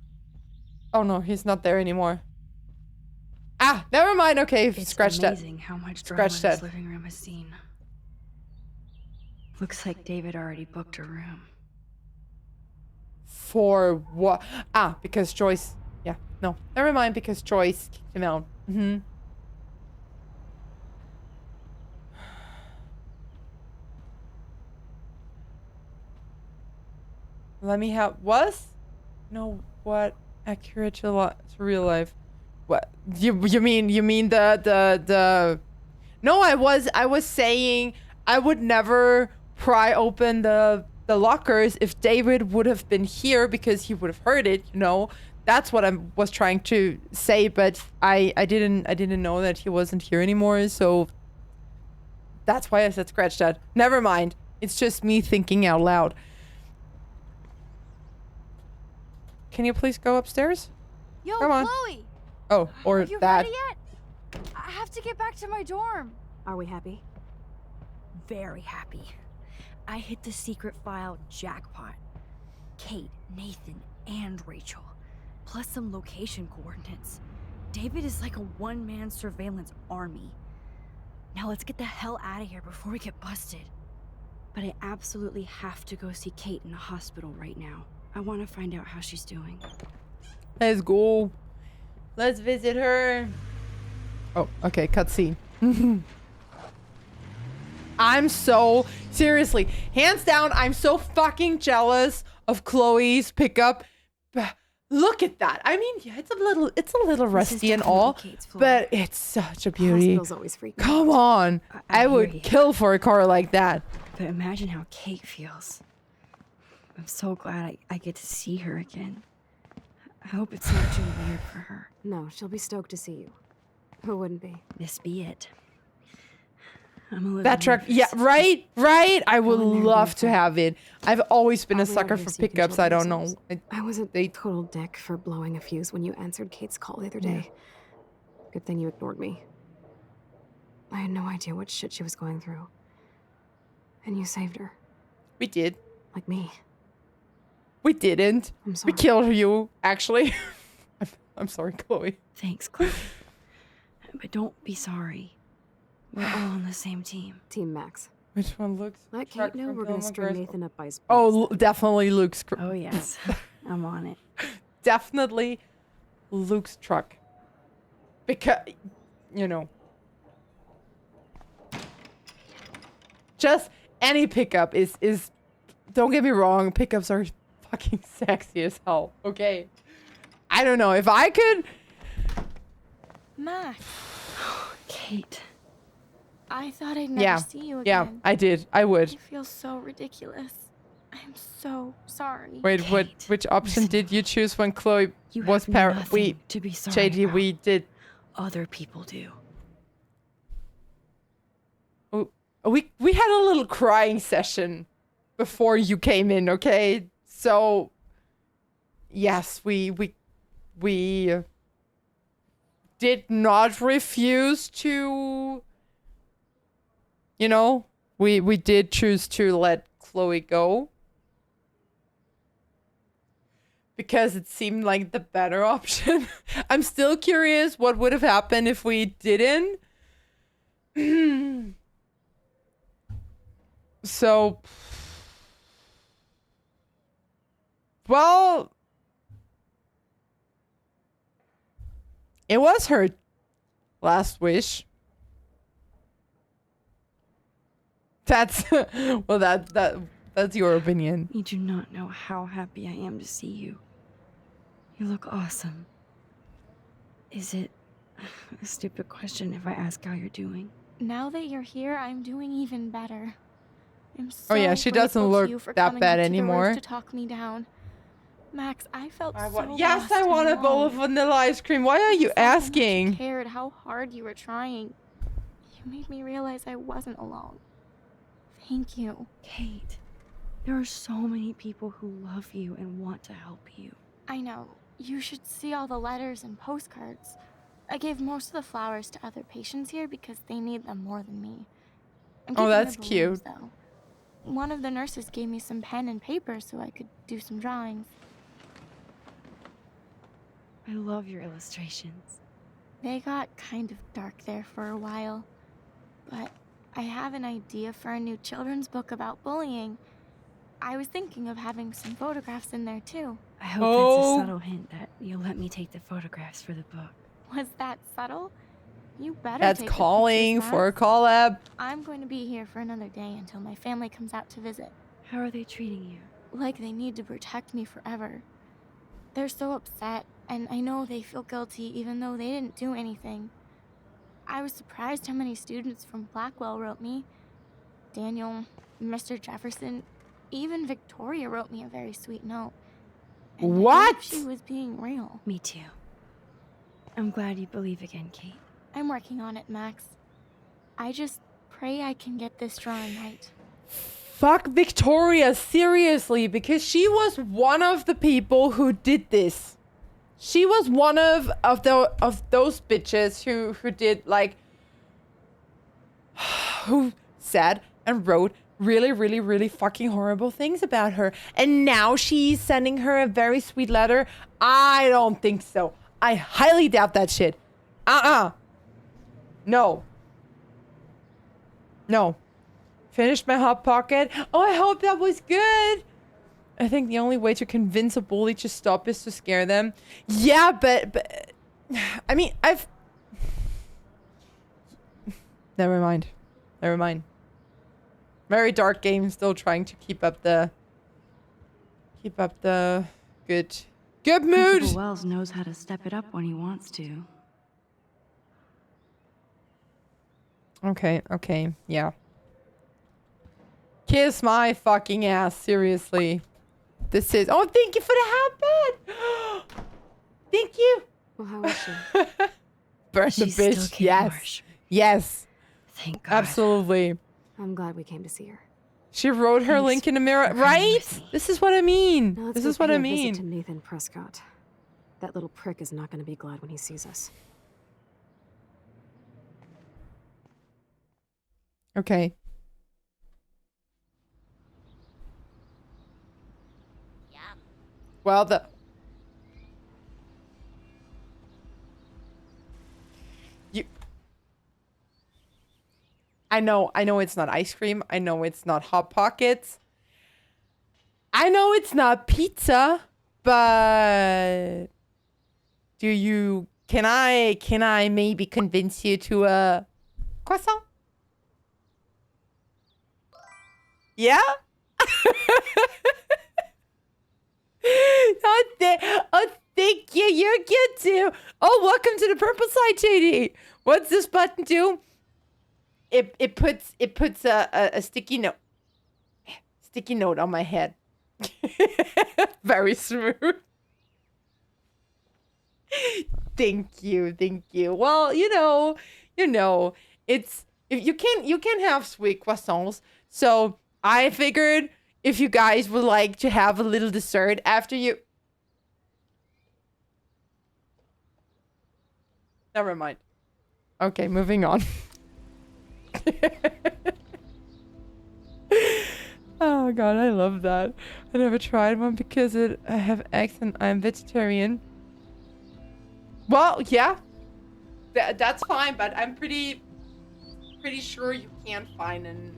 Oh no, he's not there anymore. Ah, never mind. Okay, It's scratch that. amazing how much drama Scratch this that. living room has seen. Looks like David already booked a room. For what? Ah, because Joyce... Yeah, no. Never mind, because Joyce kicked him out. Mm-hmm. Let me have... Was? No, what? Accurate to real life. What? You mean the... No, I was saying I would never pry open the lockers if David would have been here, because he would have heard it, you know. That's what I was trying to say, but I didn't know that he wasn't here anymore, so that's why I said scratch that. Never mind. It's just me thinking out loud. Can you please go upstairs? Yo, Come on. Chloe! Oh, or Are you that. ready yet? I have to get back to my dorm. Are we happy? Very happy. I hit the secret file jackpot. Kate, Nathan, and Rachel. Plus some location coordinates. David is like a one-man surveillance army. Now let's get the hell out of here before we get busted. But I absolutely have to go see Kate in the hospital right now. I want to find out how she's doing. Let's go. Let's visit her. Oh, okay, cutscene. I'm so, seriously, hands down, I'm so fucking jealous of Chloe's pickup. Look at that. I mean, yeah, it's a little rusty and all, Kate's floor. but it's such a beauty. Hospitals always freak me Come out. on. I hear would you. kill for a car like that. But imagine how Kate feels. I'm so glad I get to see her again. I hope it's not too weird for her. No, she'll be stoked to see you. Who wouldn't be? This be it. I'm a little That truck, nervous. yeah, right? I would Go in there and love get to that. have it. I've always been a I'll be out sucker here for so you can pickups. chill I don't know. yourselves. I was a total dick for blowing a fuse when you answered Kate's call the other day. Good thing you ignored me. I had no idea what shit she was going through. And you saved her. We did. Like me. We didn't. I'm sorry. We killed you, actually. I'm sorry, Chloe. Thanks, Chloe. But don't be sorry. We're all on the same team. Team Max. Which one looks? Let Truck Kate know from we're gonna Gilmore string Girls. Nathan up by his Oh, balls. definitely Luke's. Oh yes, I'm on it. Definitely Luke's truck. Because, you know. Just any pickup is. Don't get me wrong, pickups are fucking sexy as hell. Okay. I don't know if I could. Max, Kate. I thought I'd never Yeah. see you Yeah, again. I did. I would. I feel so ridiculous. I'm so sorry. Wait, Kate, which option listen. did you choose when Chloe You was have nothing to be sorry JD, about. we did. Other people do. We had a little crying session before you came in, okay? So yes, we did not refuse to, you know, we did choose to let Chloe go because it seemed like the better option. I'm still curious what would have happened if we didn't. So, well, it was her last wish. That's well, that's your opinion. You do not know how happy I am to see you. You look awesome. Is it a stupid question if I ask how you're doing? Now that you're here, I'm doing even better. I'm so Oh, yeah, she doesn't grateful to look you for that coming bad up to the roof anymore. to talk me down. Max, I felt so Yes, lost I and want a bowl of alone. vanilla ice cream. Why are you So how much you asking? cared, how hard you were trying. You made me realize I wasn't alone. Thank you. Kate, there are so many people who love you and want to help you. I know. You should see all the letters and postcards. I gave most of the flowers to other patients here because they need them more than me. I'm Oh, keeping the that's balloons, cute. though. One of the nurses gave me some pen and paper so I could do some drawings. I love your illustrations. They got kind of dark there for a while. But I have an idea for a new children's book about bullying. I was thinking of having some photographs in there too. I hope Oh. that's a subtle hint that you'll let me take the photographs for the book. Was that subtle? You better That's take the calling pictures, for a Max. collab. I'm going to be here for another day until my family comes out to visit. How are they treating you? Like they need to protect me forever. They're so upset, and I know they feel guilty even though they didn't do anything. I was surprised how many students from Blackwell wrote me. Daniel, Mr. Jefferson, even Victoria wrote me a very sweet note. And I What? believe she was being real. Me too. I'm glad you believe again, Kate. I'm working on it, Max. I just pray I can get this drawing right. Fuck Victoria, seriously, because she was one of the people who did this. She was one of those bitches who did like who said and wrote really fucking horrible things about her. And now she's sending her a very sweet letter. I don't think so. I highly doubt that shit. No. No. Finished my Hot Pocket. Oh, I hope that was good. I think the only way to convince a bully to stop is to scare them. Yeah, but I mean, never mind. Never mind. Very dark game, still trying to keep up the good mood. Principal Wells knows how to step it up when he wants to. Okay, yeah. Kiss my fucking ass, seriously. This is. Oh, thank you for the hat bed. Thank you. Well, how is she? Burn the She's still bitch. kicking Yes. harsh. Yes. Thank God. Absolutely. I'm glad we came to see her. She wrote her Thanks link in the mirror, for coming right? with me. This is what I mean. Now let's This go is what pay I a visit to mean. Nathan Prescott. That little prick is not going to be glad when he sees us. Okay. Well, I know it's not ice cream. I know it's not Hot Pockets. I know it's not pizza, but can I maybe convince you to a croissant? Yeah? Oh, thank you. You're good too. Oh, welcome to the purple side, JD. What's this button do? It puts a sticky note on my head. Very smooth. Thank you. Well, you know, it's you can have sweet croissants. So I figured if you guys would like to have a little dessert after you. Never mind. Okay, moving on. Oh god, I love that. I never tried one because I have eggs and I'm vegetarian. Well, yeah. That's fine, but I'm pretty sure you can find an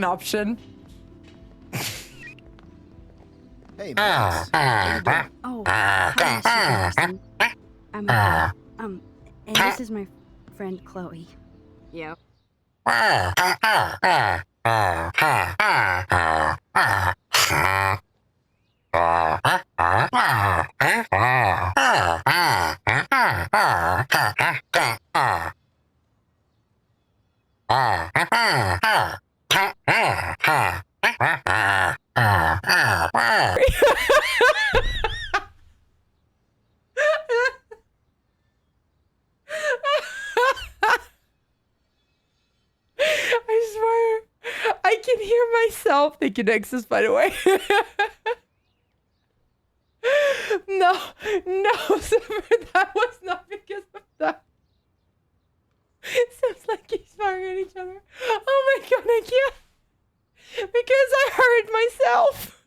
option. Hey, Max. How you doing? Oh, hi, Mr. Harrison. And this is my friend Chloe. Yep. I swear, I can hear myself. Thank you, Nexus, by the way. No, Silver, that was not because of that. It sounds like he's firing at each other. Oh my god, I can't. Because I heard myself.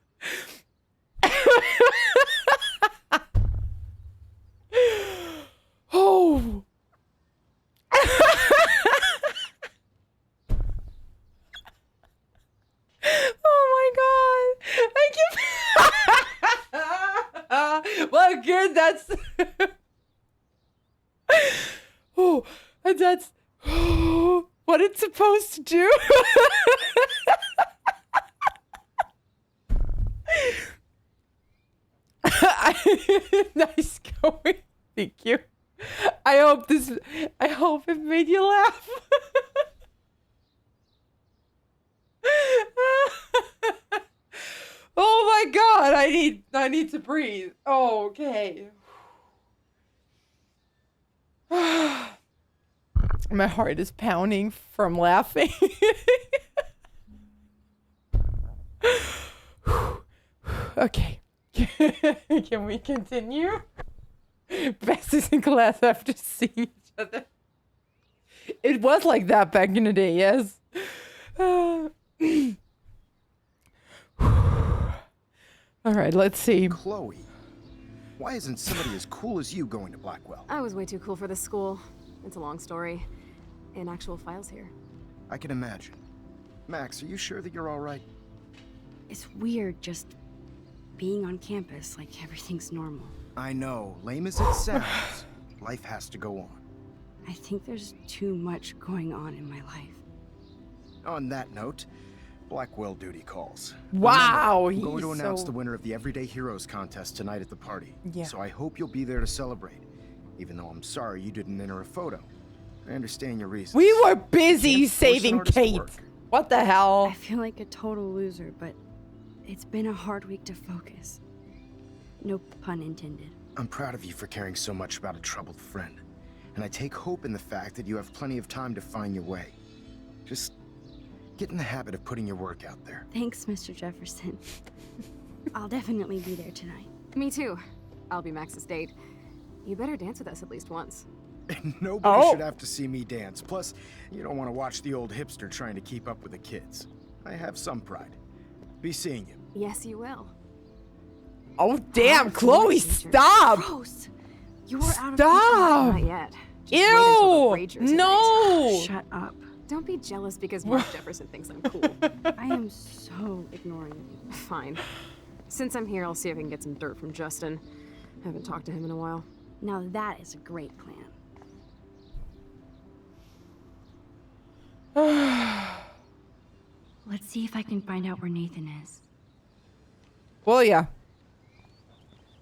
Oh. Oh my god. I can. Well, good. That's. Oh, and that's what it's supposed to do. Nice going. Thank you. I hope it made you laugh. Oh my god, I need to breathe. Oh, okay. My heart is pounding from laughing. Okay. Can we continue? Besties in class after seeing each other. It was like that back in the day, yes. All right, let's see. Chloe, why isn't somebody as cool as you going to Blackwell? I was way too cool for this school. It's a long story. In actual files here. I can imagine. Max, are you sure that you're all right? It's weird just being on campus like everything's normal. I know, lame as it sounds, life has to go on. I think there's too much going on in my life. On that note, Blackwell duty calls. Wow, I'm going to he's announce so- the winner of the Everyday Heroes contest tonight at the party. Yeah. So I hope you'll be there to celebrate. Even though I'm sorry you didn't enter a photo. I understand your reasons. We were busy Can't force an saving artist to Kate. work. What the hell? I feel like a total loser, but it's been a hard week to focus. No pun intended. I'm proud of you for caring so much about a troubled friend. And I take hope in the fact that you have plenty of time to find your way. Just get in the habit of putting your work out there. Thanks, Mr. Jefferson. I'll definitely be there tonight. Me too. I'll be Max's date. You better dance with us at least once. Nobody Oh. should have to see me dance. Plus, you don't want to watch the old hipster trying to keep up with the kids. I have some pride. Be seeing you. Yes, you will. Oh damn, Chloe, Teacher. stop! Gross. You were out of Stop! control. Not yet. Just wait until the Ew! rager tonight. No! Shut up. Don't be jealous because Mark Jefferson thinks I'm cool. I am so ignoring you. Fine. Since I'm here, I'll see if I can get some dirt from Justin. Haven't talked to him in a while. Now that is a great plan. Let's see if I can find out where Nathan is. Well, yeah.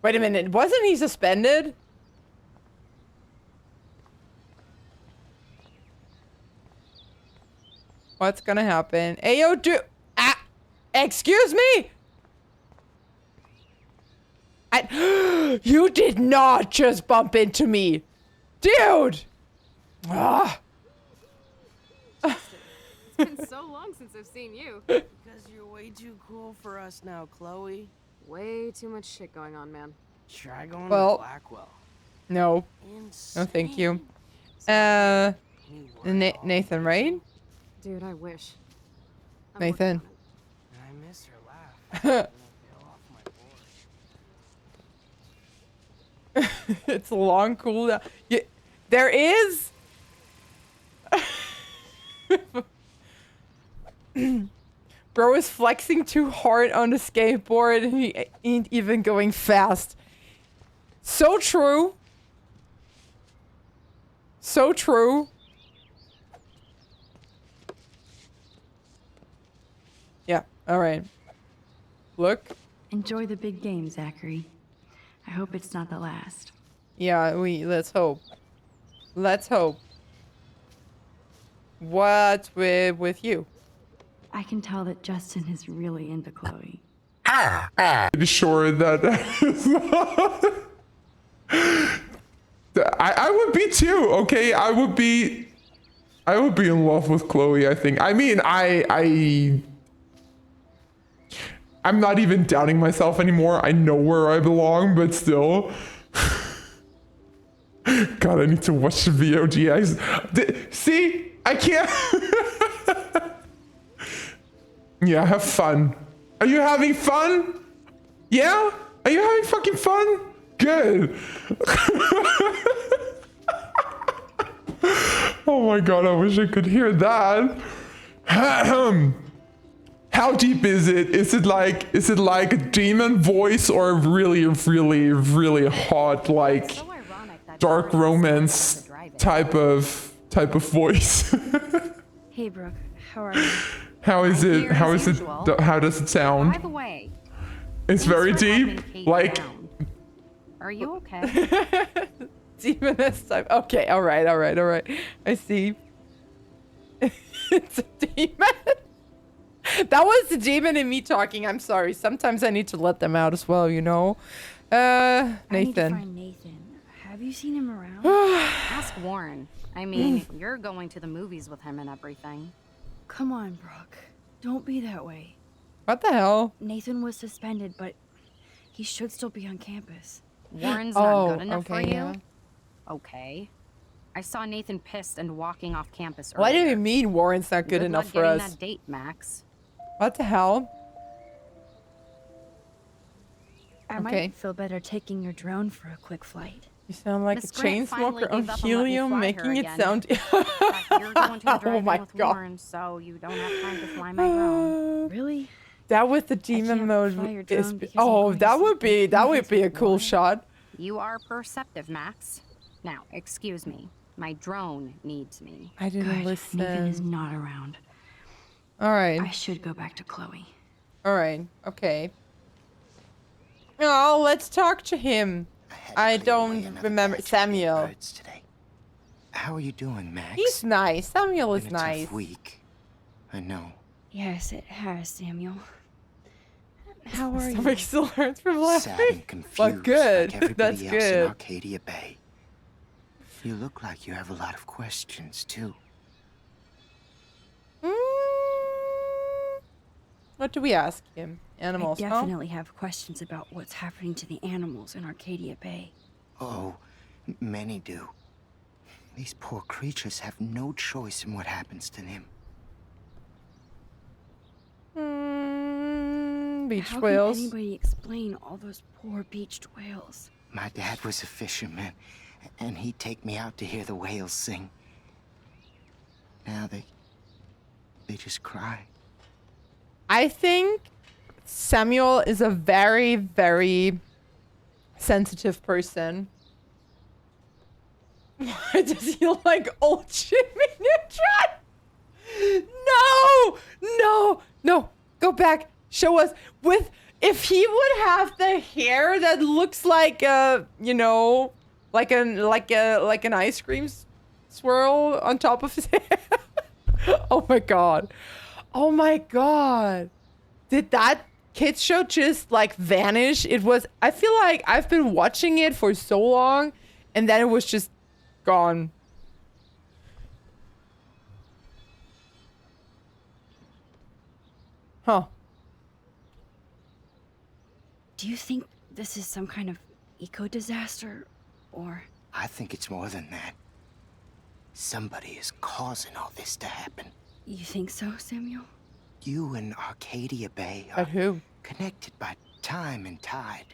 Wait a minute, wasn't he suspended? What's gonna happen? Ayo, excuse me? You did not just bump into me. Dude! Ah. It's been so long since I've seen you. Because you're way too cool for us now, Chloe. Way too much shit going on, man. Try going Well- to Blackwell. No. No, thank you. Nathan, right? Dude, I wish. I'm Nathan. working And I miss her laugh. It's a long cooldown. Yeah, there is. Bro is flexing too hard on the skateboard and he ain't even going fast. So true. So true. Yeah, all right. Look. Enjoy the big game, Zachary. I hope it's not the last. Yeah, let's hope. Let's hope. What's with you? I can tell that Justin is really into Chloe. Sure that is not. I would be too, okay? I would be in love with Chloe, I think. I mean, I'm not even doubting myself anymore. I know where I belong, but still. God, I need to watch the VOD. See? I can't. Yeah, have fun. Are you having fun? Yeah? Are you having fucking fun? Good. Oh my god, I wish I could hear that. How deep is it? Is it like a demon voice or a really hot, like dark romance type of voice? Hey, Brooke, how are you? How is it? Here How as is it? usual. How does it sound? By the way, It's very deep. Like, are you okay? Demoness type. Okay, all right. I see. It's a demon. That was the demon in me talking. I'm sorry. Sometimes I need to let them out as well, you know. I need to Nathan. find Nathan. Have you seen him around? Ask Warren. I mean, you're going to the movies with him and everything. Come on, Brooke. Don't be that way. What the hell? Nathan was suspended, but He should still be on campus. Warren's not good enough for okay, you? yeah. Okay. I saw Nathan pissed and walking off campus What do earlier. you mean Warren's not good enough luck for getting us? that date, Max. What the hell? I Okay. might feel better taking your drone for a quick flight. You sound like Miss a Grant chain finally smoker on gave up and let me helium, fly her making it again. sound. But you're going to the Oh drive-in my with god. Warren, so you don't have time to fly my drone. Really? That with the demon can't mode fly your is. drone because I'm Oh, going to that see would be big that would movies be a with cool Warren. shot. You are perceptive, Max. Now, excuse me. My drone needs me. I didn't Good. Nathan is listen. not around. All right. I should go back to Chloe. All right. Okay. Oh, let's talk to him. I don't remember Samuel. Today. How are you doing, Max? He's nice. Samuel is Been a nice. tough week. I know. Yes, it has, Samuel. How are Stomach you? still hurts from laughing. Sad and confused, But good. like everybody That's else good. in Arcadia Bay. You look like you have a lot of questions too. What do we ask him? Animals, I huh? definitely have questions about what's happening to the animals in Arcadia Bay. Oh, many do. These poor creatures have no choice in what happens to them. Beach How whales. can anybody explain all those poor beached whales? My dad was a fisherman, and he'd take me out to hear the whales sing. Now they just cry. I think Samuel is a very, very sensitive person. Why does he like old Jimmy Neutron? No! No! No! Go back. Show us with if he would have the hair that looks like you know, like an ice cream swirl on top of his head. Oh my god. Oh my god. Did that kids show just like vanish? It was, I feel like I've been watching it for so long and then it was just gone. Huh. Do you think this is some kind of eco-disaster, or... I think it's more than that. Somebody is causing all this to happen. You think so, Samuel? You and Arcadia Bay But are who? connected by time and tide.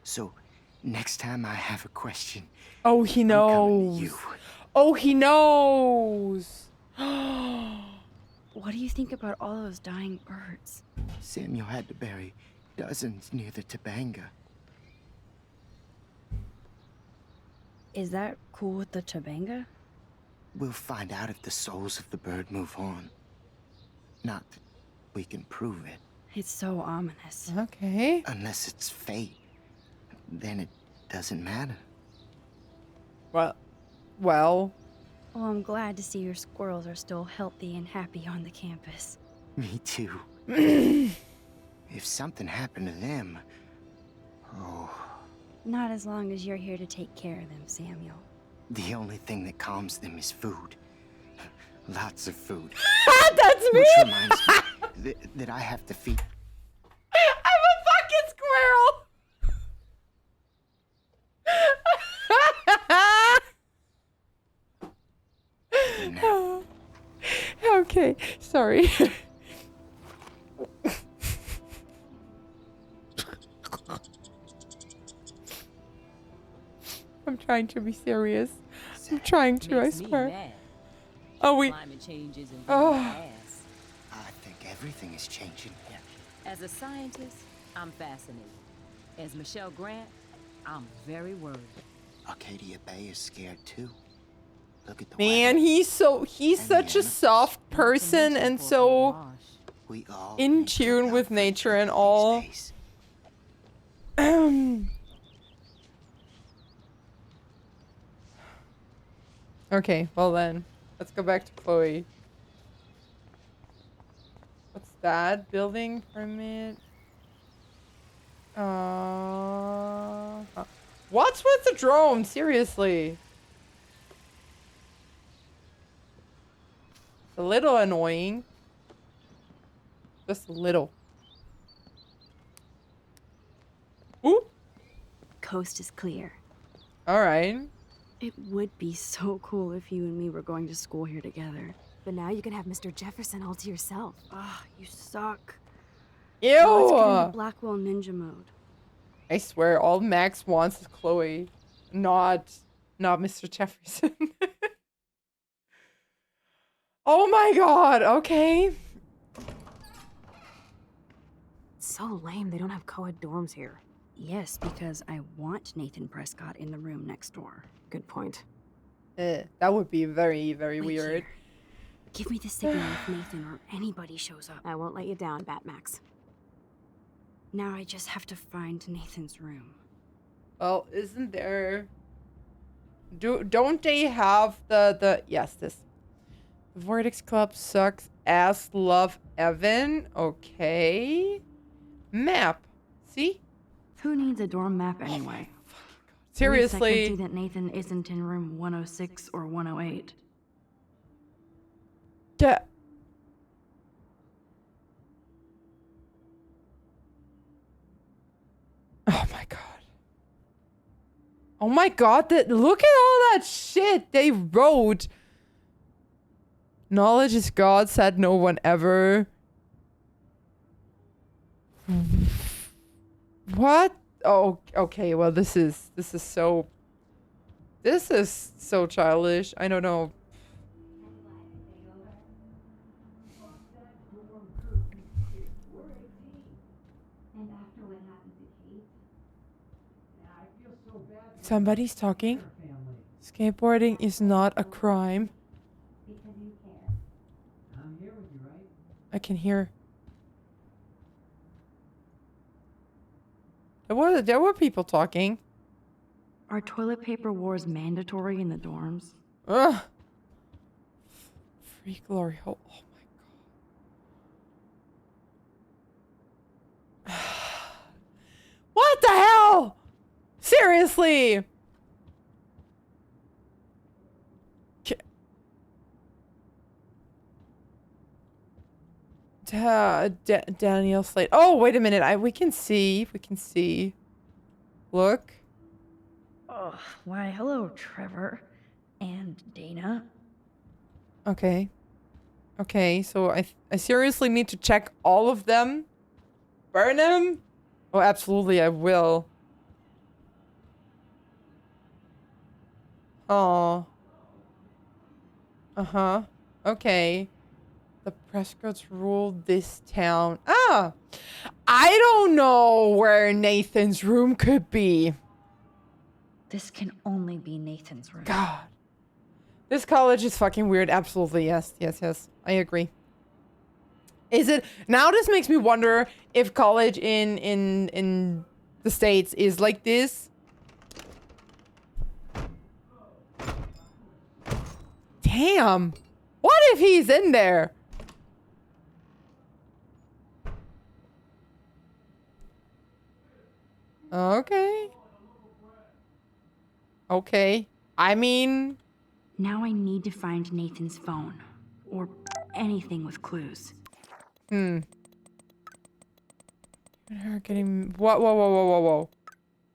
So, next time I have a question, Oh, he I'm coming knows. to you. Oh, he knows. What do you think about all those dying birds? Samuel had to bury dozens near the Tabanga. Is that cool with the Tabanga? We'll find out if the souls of the bird move on. Not that we can prove it. It's so ominous. Okay. Unless it's fate. Then it doesn't matter. Well. Well, I'm glad to see your squirrels are still healthy and happy on the campus. Me too. If something happened to them... Oh, Not as long as you're here to take care of them, Samuel. the only thing that calms them is food. Lots of food. That's me! Which reminds me that I have to feed... I'm a fucking squirrel! Okay, sorry. I'm trying to be serious. I'm trying to, I swear. Oh, we... Oh. I think everything is changing. As a scientist, I'm fascinated. As Michelle Grant, I'm very worried. Arcadia Bay is scared too. Look at the Man, he's such a soft person and so in tune with nature and all. Okay, well then, let's go back to Chloe. What's that? Building permit? What's with the drone? Seriously. It's a little annoying. Just a little. Ooh. coast is clear. All right. It would be so cool if you and me were going to school here together. But now you can have Mr. Jefferson all to yourself. Ah, you suck. Ew! Now let's get into Blackwell Ninja mode. I swear, all Max wants is Chloe, not Mr. Jefferson. Oh my god, okay. It's so lame they don't have co-ed dorms here. Yes, because I want Nathan Prescott in the room next door. Good point. That would be very, very Wait weird. here. Give me the signal if Nathan or anybody shows up. I won't let you down, Batmax. Now I just have to find Nathan's room. Well, isn't there... Don't they have the... Yes, this. The Vortex Club sucks ass, love Evan. Okay. Map. See? Who needs a dorm map anyway? Seriously. At least I can see that Nathan isn't in room 106 or 108. Oh my god. Oh my god, look at all that shit they wrote. Knowledge is God, said no one ever. What? Oh, okay, well this is so childish. I don't know. Somebody's talking. Skateboarding is not a crime. I can hear. There were people talking. Are toilet paper wars mandatory in the dorms? Ugh. Free glory hole. Oh my god. What the hell? Seriously. Daniel Slade. Oh, wait a minute. We can see. Look. Oh, why, hello, Trevor. And Dana. Okay. Okay, so I seriously need to check all of them. Burn them? Oh, absolutely, I will. Oh. Uh-huh. Okay. The Prescotts ruled this town. Ah! I don't know where Nathan's room could be. This can only be Nathan's room. God. This college is fucking weird. Absolutely, yes. Yes. I agree. Is it... Now this makes me wonder if college in the States is like this. Damn. What if he's in there? Okay. I mean... Now I need to find Nathan's phone. Or anything with clues. Her getting... Whoa.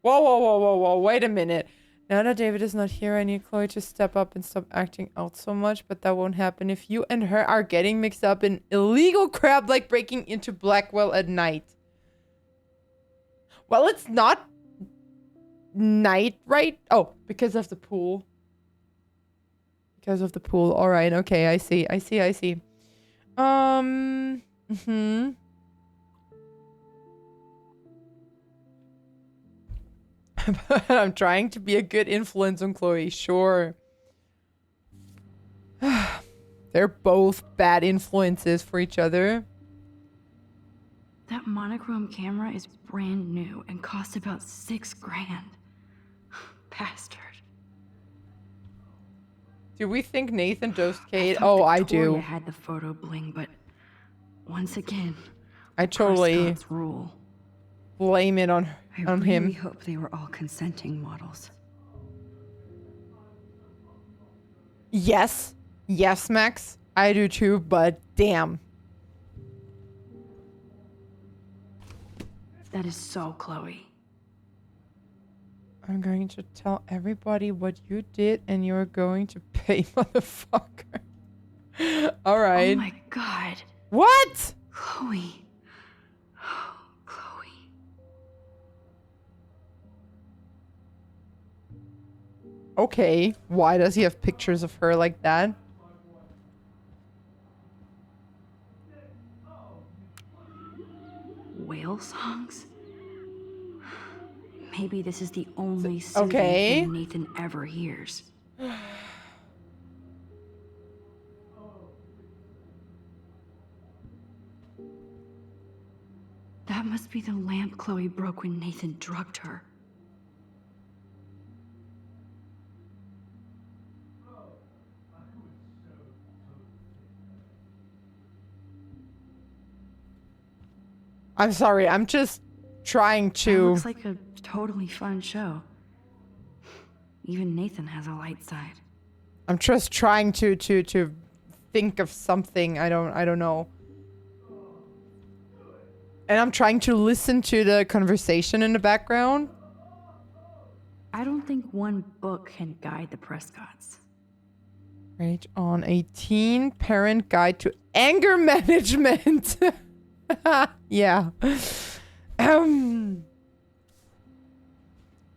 Whoa. Wait a minute. Now that David is not here, I need Chloe to step up and stop acting out so much, but that won't happen if you and her are getting mixed up in illegal crap like breaking into Blackwell at night. Well, it's not night, right? Oh, because of the pool. Because of the pool. All right. Okay. I see. I'm trying to be a good influence on Chloe. Sure. They're both bad influences for each other. That monochrome camera is brand new and cost about $6 grand. Bastard. Do we think Nathan dosed Kate? I thought Oh, I Victoria do. had the photo bling, but once again, I totally Prescott's rule. blame it on I really him. hope they were all consenting models. Yes, Max. I do too, but damn. That is so Chloe. I'm going to tell everybody what you did and you're going to pay, motherfucker. All right. Oh my god. What? Chloe. Oh, Chloe. Okay. Why does he have pictures of her like that? Whale songs? Maybe this is the only soothing okay. thing Nathan ever hears. That must be the lamp Chloe broke when Nathan drugged her. I'm sorry, I'm just trying That to... looks like a totally fun show. Even Nathan has a light side. I'm just trying to think of something. I don't know. And I'm trying to listen to the conversation in the background. I don't think one book can guide the Prescotts. Right on a teen parent guide to anger management. Yeah.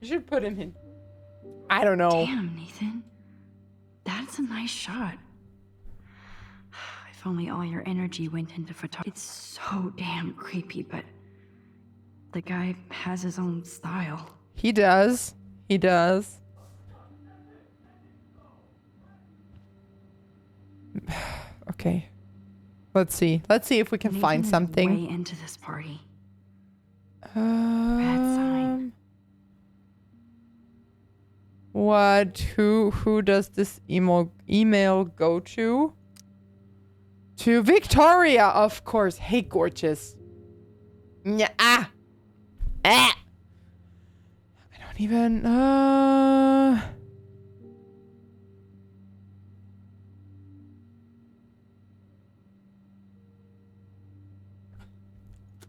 You should put him in. I don't know. Damn, Nathan. That's a nice shot. If only all your energy went into photography. It's so damn creepy, but the guy has his own style. He does. He does. Okay. Let's see. Let's see if we can find Nathan is something. way into this party. Bad sign. What? Who does this email go to? To Victoria, of course. Hey, gorgeous. Yeah. Ah. Ah. I don't even.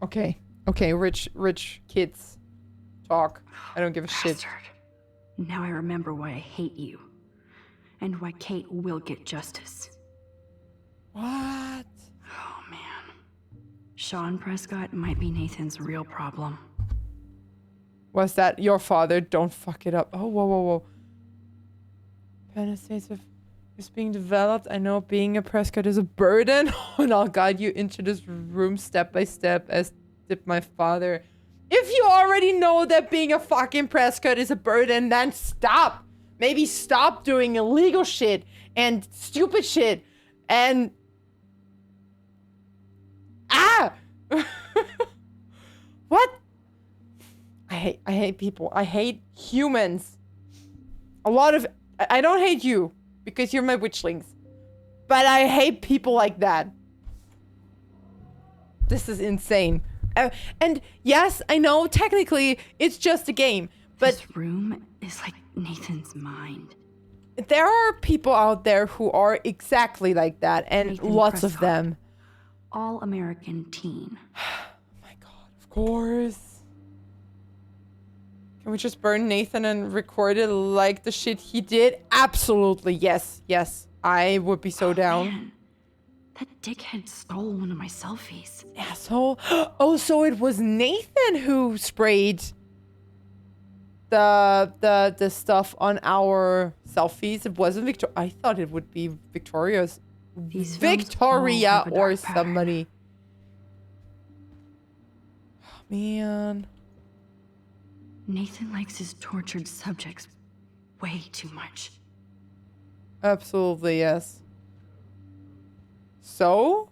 Okay. Okay. Rich kids talk. I don't give a shit. Now I remember why I hate you. And why Kate will get justice. What? Oh, man. Sean Prescott might be Nathan's real problem. Was that your father? Don't fuck it up. Oh, whoa. Penitence is being developed. I know being a Prescott is a burden. And I'll guide you into this room step by step as did my father. If you already know that being a fucking Prescott is a burden, then stop. Maybe stop doing illegal shit and stupid shit and... Ah! What? I hate people. I hate humans. A lot of... I don't hate you because you're my witchlings. But I hate people like that. This is insane. And yes, I know technically it's just a game, but this room is like Nathan's mind. There are people out there who are exactly like that, and Nathan lots Prescott, of them. All-American teen. My God, of course. Can we just burn Nathan and record it like the shit he did? Absolutely, yes. I would be so down. Man. That dickhead stole one of my selfies. Asshole. Oh, so it was Nathan who sprayed the stuff on our selfies. It wasn't Victoria. I thought it would be Victoria's. Victoria or somebody. Oh, man. Nathan likes his tortured subjects way too much. Absolutely, yes. So?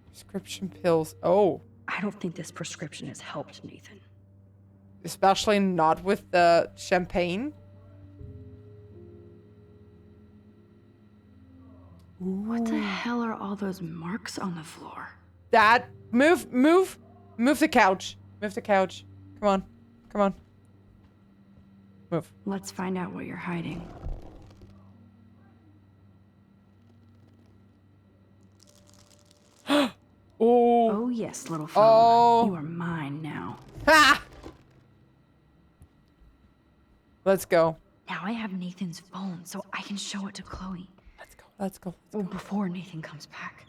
Prescription pills. Oh. I don't think this prescription has helped Nathan. Especially not with the champagne. Ooh. What the hell are all those marks on the floor? That. Move the couch. Move the couch. Come on. Move. Let's find out what you're hiding. Oh, yes, little phone. Oh. You are mine now. Ha! Let's go. Now I have Nathan's phone, so I can show it to Chloe. Let's go. Well, before Nathan comes back.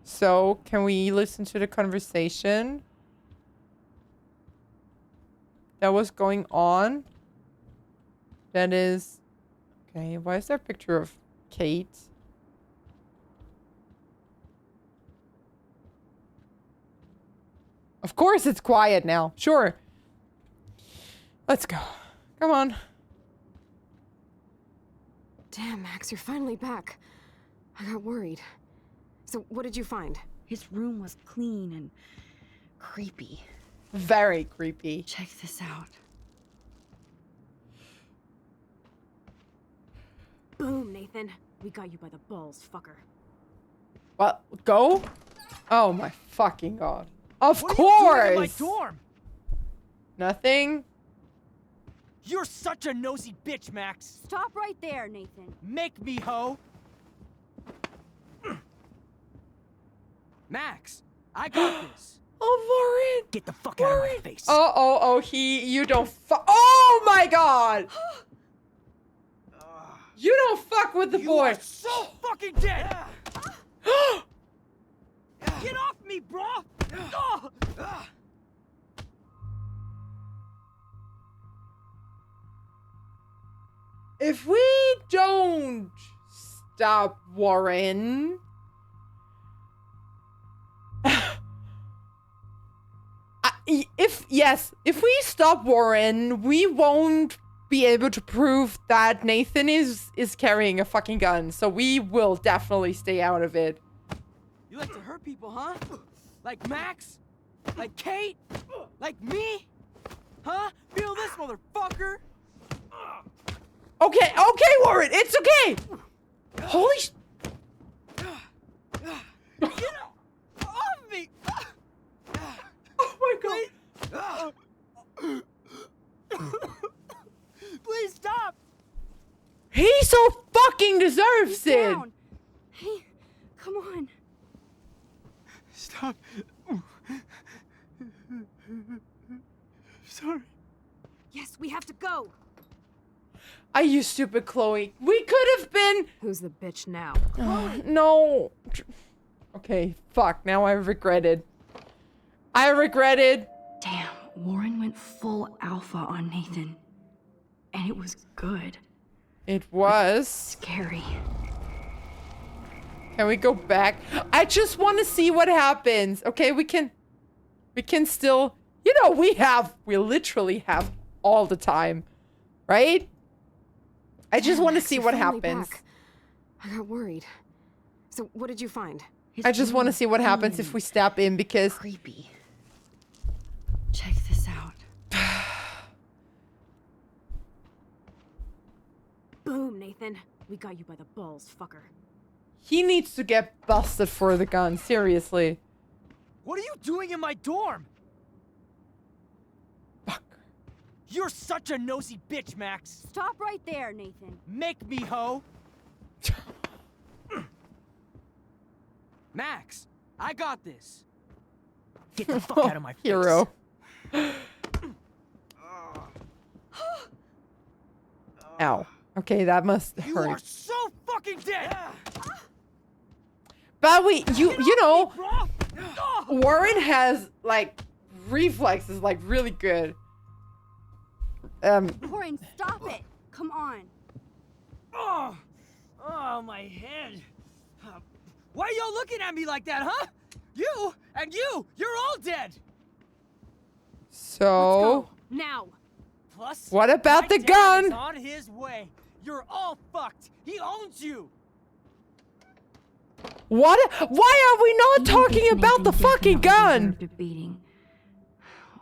So, can we listen to the conversation that was going on? That is... Okay, why is there a picture of Kate? Of course it's quiet now. Sure. Let's go. Come on. Damn, Max, you're finally back. I got worried. So, what did you find? His room was clean and creepy. Very creepy. Check this out. Boom, Nathan. We got you by the balls, fucker. What? Go? Oh my fucking god. Of What course! are you doing in my dorm? Nothing? You're such a nosy bitch, Max. Stop right there, Nathan. Make me, ho. Max, I got this. Oh, Warren! Get the fuck out of my face. Oh, you don't oh my god! You don't fuck with the boy! You are so fucking dead! Get off me, bro! If we don't stop Warren... if we stop Warren, we won't be able to prove that Nathan is carrying a fucking gun. So we will definitely stay out of it. You like to hurt people, huh? Like Max? Like Kate? Like me? Huh? Feel this, motherfucker? Okay, Warren, it's okay. Holy sh... Get off me! Oh my god. Please stop! He so fucking deserves it. Down. Hey, come on. Stop. Sorry. Yes, we have to go. Are you stupid, Chloe? We could have been... Who's the bitch now? No. Okay, fuck. Now I regret it. I regret it. Damn, Warren went full alpha on Nathan. And it was good. It was. Scary. Can we go back? I just want to see what happens. Okay, we can still... You know, we literally have all the time. Right? I just want to see what happens. Back. I got worried. So, what did you find? I just want to see what happens if we step in because... Creepy. Check this out. Boom, Nathan. We got you by the balls, fucker. He needs to get busted for the gun, seriously. What are you doing in my dorm? Fuck. You're such a nosy bitch, Max. Stop right there, Nathan. Make me, ho. Max, I got this. Get the fuck out of my face. Hero. Ow. Okay, that must hurt. You are so fucking dead. But you know, Warren has like reflexes like really good. Warren, stop it. Come on. Oh, my head. Why are y'all looking at me like that, huh? You and you're all dead. So Now. Plus, what about the my dad gun? is on his way. You're all fucked. He owns you. What? Why are we not talking about the fucking gun? A beating.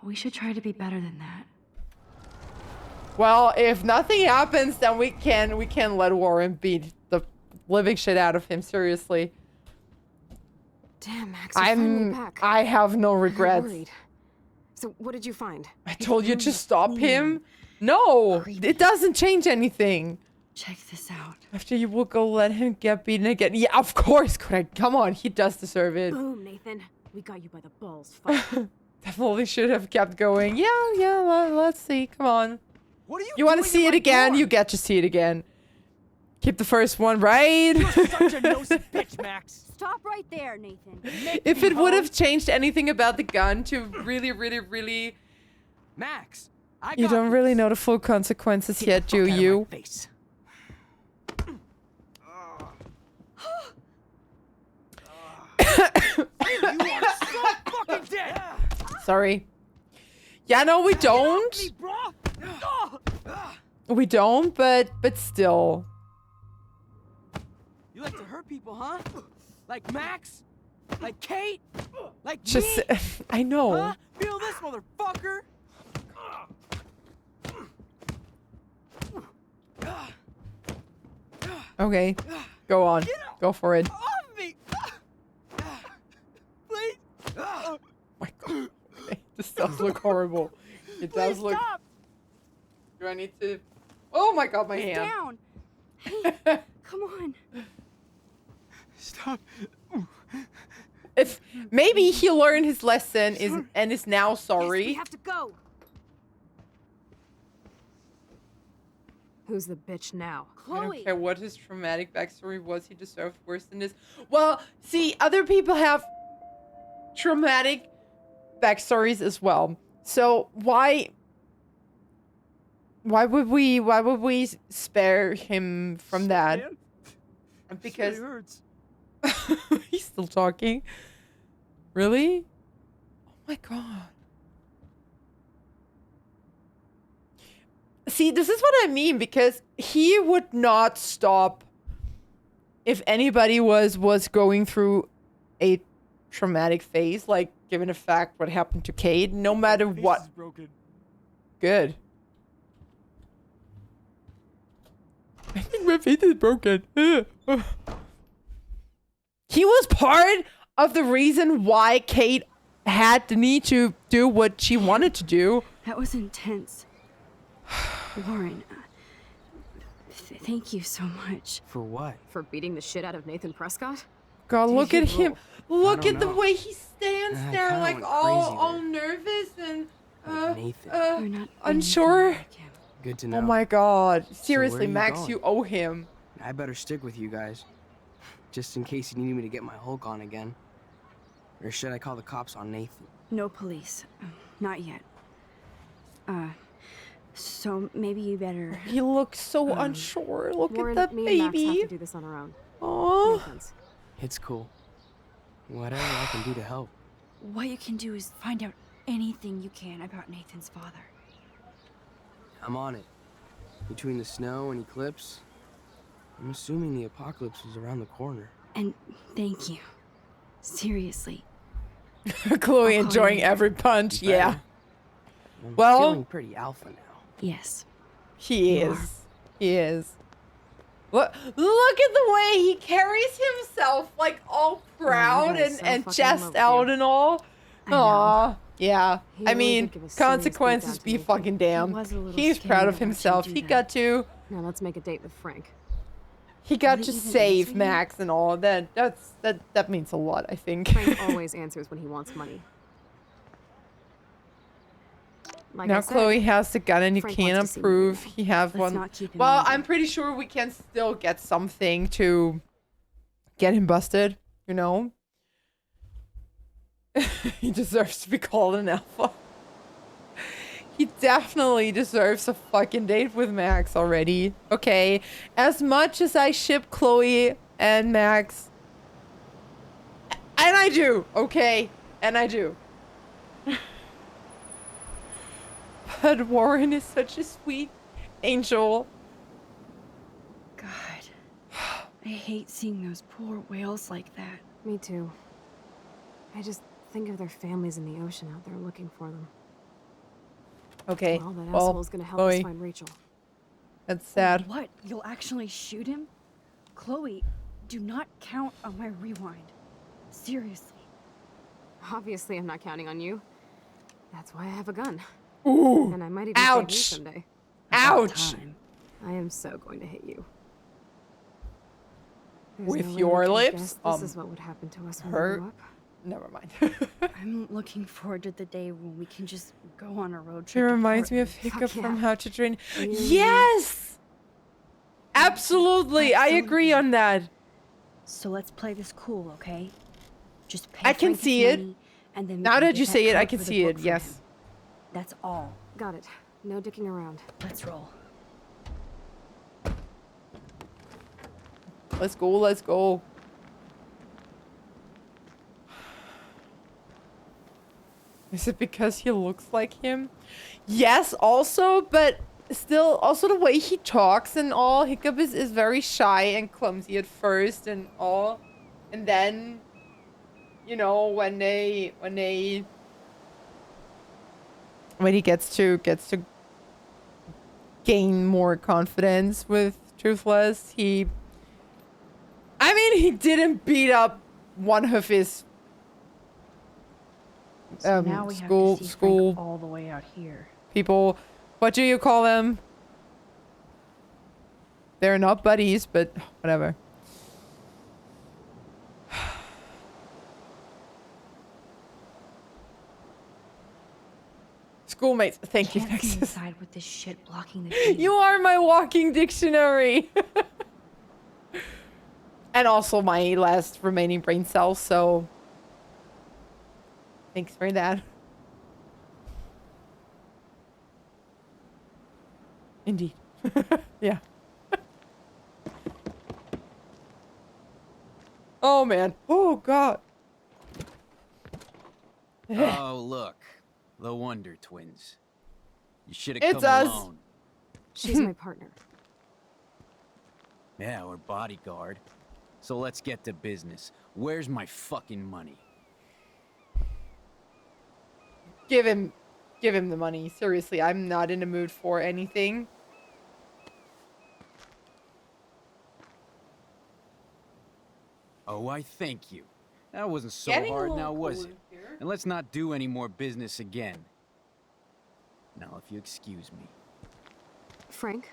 We should try to be better than that. Well, if nothing happens, then we can let Warren beat the living shit out of him. Seriously. Damn, Max, you're finally back. I have no regrets. Worried. So, what did you find? I told you to stop him. No, it doesn't change anything. Check this out. After you will go let him get beaten again. Yeah, of course, Craig. Come on, he does deserve it. Boom, Nathan. We got you by the balls, fuck. Definitely should have kept going. Yeah, let's see. Come on. What are you You want to doing see in it my again? dorm? You get to see it again. Keep the first one, right? You're such a nosy bitch, Max. Stop right there, Nathan. If it would have changed anything about the gun to really... Max, I You got don't really this. know the full consequences Get the yet, fuck do out of my you? face. You are so fucking dead. Sorry. Yeah, no, we don't. Me, bro. We don't, but still. You like to hurt people, huh? Like Max? Like Kate? Like Just, me? I know. Huh? Feel this, motherfucker. Okay, go on. Go for it. Off me. Please. My God. Okay, this does look horrible. It does Please look. stop. Do I need to? Oh my God, my He's hand. down. Hey, come on. Stop. If maybe he learned his lesson and is now Yes, we sorry. have to go. Who's the bitch now? I don't Chloe. care what his traumatic backstory was. He deserved worse than this. Well, see, other people have traumatic backstories as well. So why would we spare him from that? Man, Because it hurts. he's still talking. Really? Oh my God. See, this is what I mean, because he would not stop if anybody was going through a traumatic phase, like given the fact what happened to Kate, no matter My face what. is broken. Good. I think my face is broken. He was part of the reason why Kate had the need to do what she wanted to do. That was intense. Warren, thank you so much. For what? For beating the shit out of Nathan Prescott? God, Dude, look he at him. Look don't at the know. way he stands I there, kinda like went all crazy nervous and Like Nathan. You're not unsure. anything like him. Good to know. Oh my God. where Seriously, are you Max, going? you owe him. I better stick with you guys. Just in case you need me to get my Hulk on again. Or should I call the cops on Nathan? No police. Not yet. So maybe you better... He looks so unsure. Look Warren, at that me and Max have baby. to do this on our own. Oh. Nathan's. It's cool. Whatever I can do to help. What you can do is find out anything you can about Nathan's father. I'm on it. Between the snow and eclipse, I'm assuming the apocalypse is around the corner. And thank you. Seriously. Chloe I'll call enjoying you. every punch. You Yeah. better. I'm Well- feeling pretty alpha now. Yes. He You is. He is. Look at the way he carries himself, like all proud God is so and fucking in chest love with out you. and all. I know. Aw, yeah. He I really mean, did give a serious consequences beatdown to be Nathan. fucking damned. was a little He's scared proud to of watch him himself. do He that. got to. Now let's make a date with Frank. He got Did to he even save answer you? Max and all. That means a lot, I think. Frank always answers when he wants money. Like Now I said, Chloe has the gun and you Frank can't wants to see me approve right he have Let's one. not keep him Well, waiting. I'm pretty sure we can still get something to get him busted, you know? He deserves to be called an alpha. He definitely deserves a fucking date with Max already. Okay, as much as I ship Chloe and Max, and I do, okay? And I do. But Warren is such a sweet angel. God. I hate seeing those poor whales like that. Me too. I just think of their families in the ocean out there looking for them. Okay, Well, that well, asshole's gonna help Chloe, us find Rachel. that's sad. What? You'll actually shoot him? Chloe, do not count on my rewind. Seriously. Obviously, I'm not counting on you. That's why I have a gun. Ooh, And I might even save you ouch, someday. ouch. Time. I am so going to hit you. There's With no way your I could lips? guess This is what would happen to us when we hurt. grew up. never mind. I'm looking forward to the day when we can just go on a road It trip. to reminds me of Portland. Hiccup Fuck from yeah. How to Train. You, Yes! Absolutely, I agree on that. So let's play this cool, okay? Just pay I can Frank his see it. money, and then we Now can that get you say it, I code can for the see book it, from yes. him. That's all. Got it. No dicking around. Let's roll. Let's go, let's go. Is it because he looks like him? Yes, also, but still, also the way he talks and all. Hiccup is very shy and clumsy at first and all. And then, you know, when he gets to gain more confidence with Truthless, he didn't beat up one of his So now we have to see school Frank all the way out here. people. What do you call them? They're not buddies, but whatever. Schoolmates. Thank you, Can't see Nexus. inside with this shit blocking the view. You are my walking dictionary. And also my last remaining brain cell, so thanks for that. Indeed. Yeah. Oh man. Oh god. Oh, look. The Wonder Twins. You should have It's come us. alone. She's my partner. Yeah, or bodyguard. So let's get to business. Where's my fucking money? Give him the money. Seriously, I'm not in the mood for anything. Oh, I thank you. That wasn't so Getting a hard little now, was cold it? here. And let's not do any more business again. Now, if you excuse me. Frank,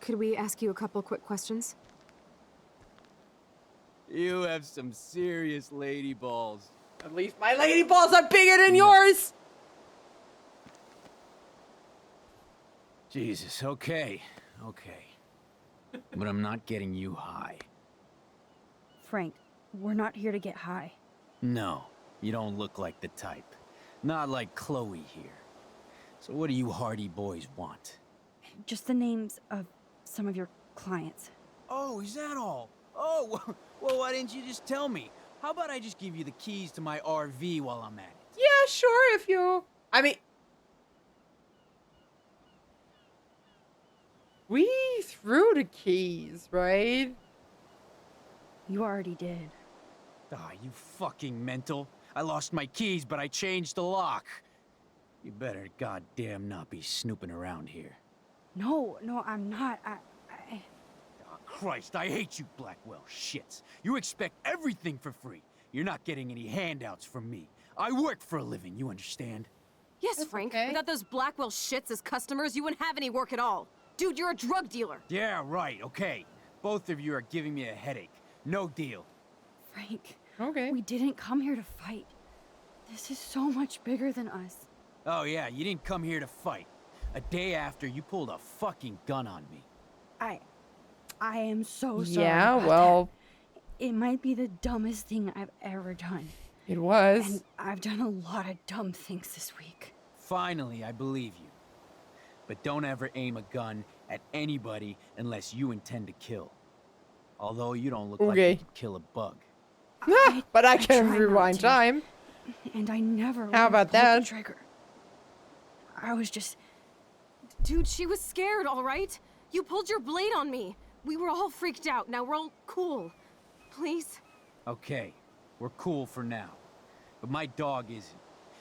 could we ask you a couple quick questions? You have some serious lady balls. At least my lady balls are bigger than yours. Jesus, okay. But I'm not getting you high. Frank, we're not here to get high. No, you don't look like the type. Not like Chloe here. So what do you hardy boys want? Just the names of some of your clients. Oh, is that all? Oh, well, why didn't you just tell me? How about I just give you the keys to my RV while I'm at it? Yeah, sure, if you... I mean... We threw the keys, right? You already did. Ah, you fucking mental. I lost my keys, but I changed the lock. You better goddamn not be snooping around here. No, I'm not. Oh, Christ, I hate you Blackwell shits. You expect everything for free. You're not getting any handouts from me. I work for a living, you understand? Yes, Frank. Without those Blackwell shits as customers, you wouldn't have any work at all. Dude, you're a drug dealer. Yeah, right, okay. Both of you are giving me a headache. No deal. Frank. Okay. We didn't come here to fight. This is so much bigger than us. Oh yeah, you didn't come here to fight. A day after, you pulled a fucking gun on me. I am so sorry. Yeah, about well... that. It might be the dumbest thing I've ever done. It was. And I've done a lot of dumb things this week. Finally, I believe you. But don't ever aim a gun at anybody unless you intend to kill. Although you don't look like you could kill a bug. But I try can not rewind to. time. And I never How about pulled that? the trigger. I was just... Dude, she was scared, all right? You pulled your blade on me. We were all freaked out. Now we're all cool. Please? Okay, we're cool for now. But my dog isn't.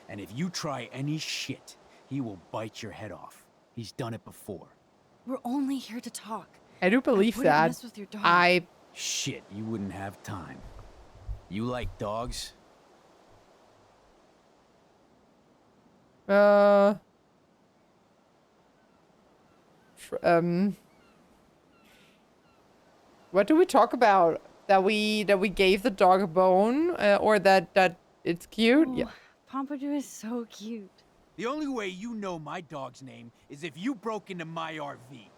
And if you try any shit, he will bite your head off. He's done it before. We're only here to talk. I do believe wouldn't that. mess with your dog. Shit, you wouldn't have time. You like dogs? What do we talk about? that we gave the dog a bone, or that it's cute. Yeah. Pompadour is so cute. The only way you know my dog's name is if you broke into my RV.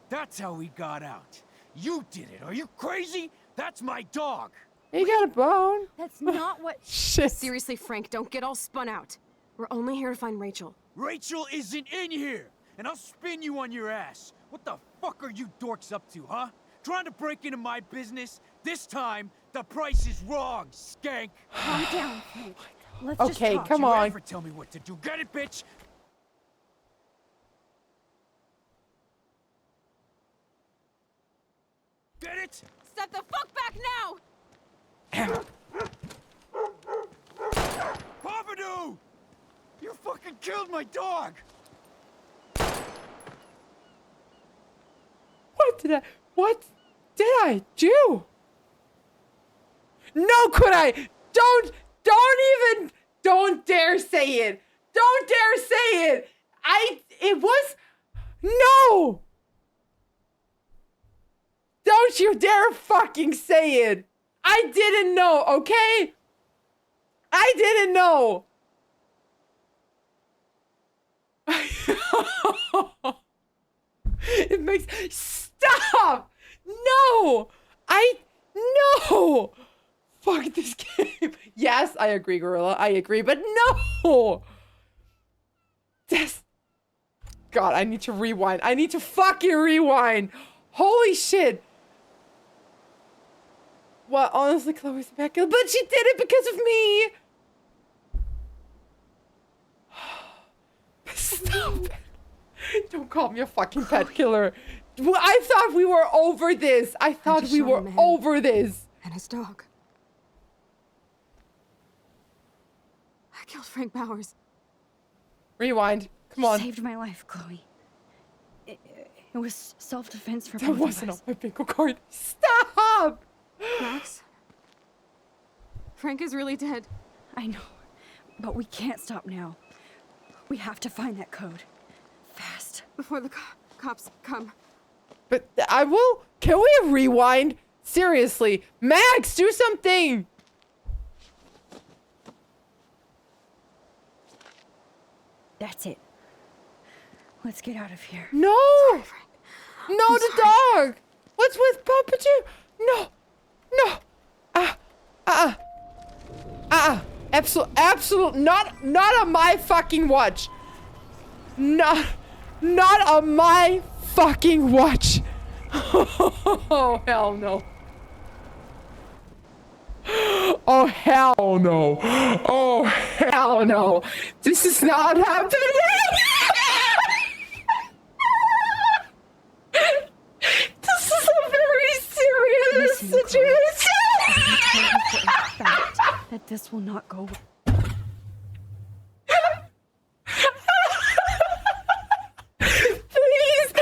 That's how he got out. You did it. Are you crazy? That's my dog. He got a bone. That's not what. Shit. Seriously, Frank, don't get all spun out. We're only here to find Rachel. Rachel isn't in here, and I'll spin you on your ass. What the fuck are you dorks up to, huh? Trying to break into my business? This time, the price is wrong, skank. Calm down, Frank. Let's Okay, just talk. come Don't you on. ever tell me what to do. Get it, bitch? Get it? Step the fuck back now! Pompadour! You fucking killed my dog! What did I do? No, could I? Don't dare say it. Don't dare say it. It was, no. Don't you dare fucking say it. I didn't know, okay? I didn't know. It makes, stop. No. No. Fuck this game. Yes, I agree, Gorilla. I agree, but no. God, I need to rewind. I need to fucking rewind. Holy shit. Well, honestly, Chloe's a bad killer, but she did it because of me. Stop it. Don't call me a fucking pet killer. Well, I thought we were over this. I thought we were over this. And his dog. I killed Frank Bowers. Rewind. Come on. You saved my life, Chloe. It was self-defense for That both wasn't of on us. my bingo card. Stop! Max? Frank is really dead. I know, but we can't stop now. We have to find that code. Fast. Before the cops come. But I will. Can we rewind? Seriously. Max, do something. That's it. Let's get out of here. No. Sorry, Frank. No, I'm the sorry. dog. What's with Pompadour? No. Absolute. Not on my fucking watch. Not on my fucking watch. Oh, hell no. Oh, hell no. Oh, hell no. This is not happening. This is a very serious situation. That this will not go well. Please, I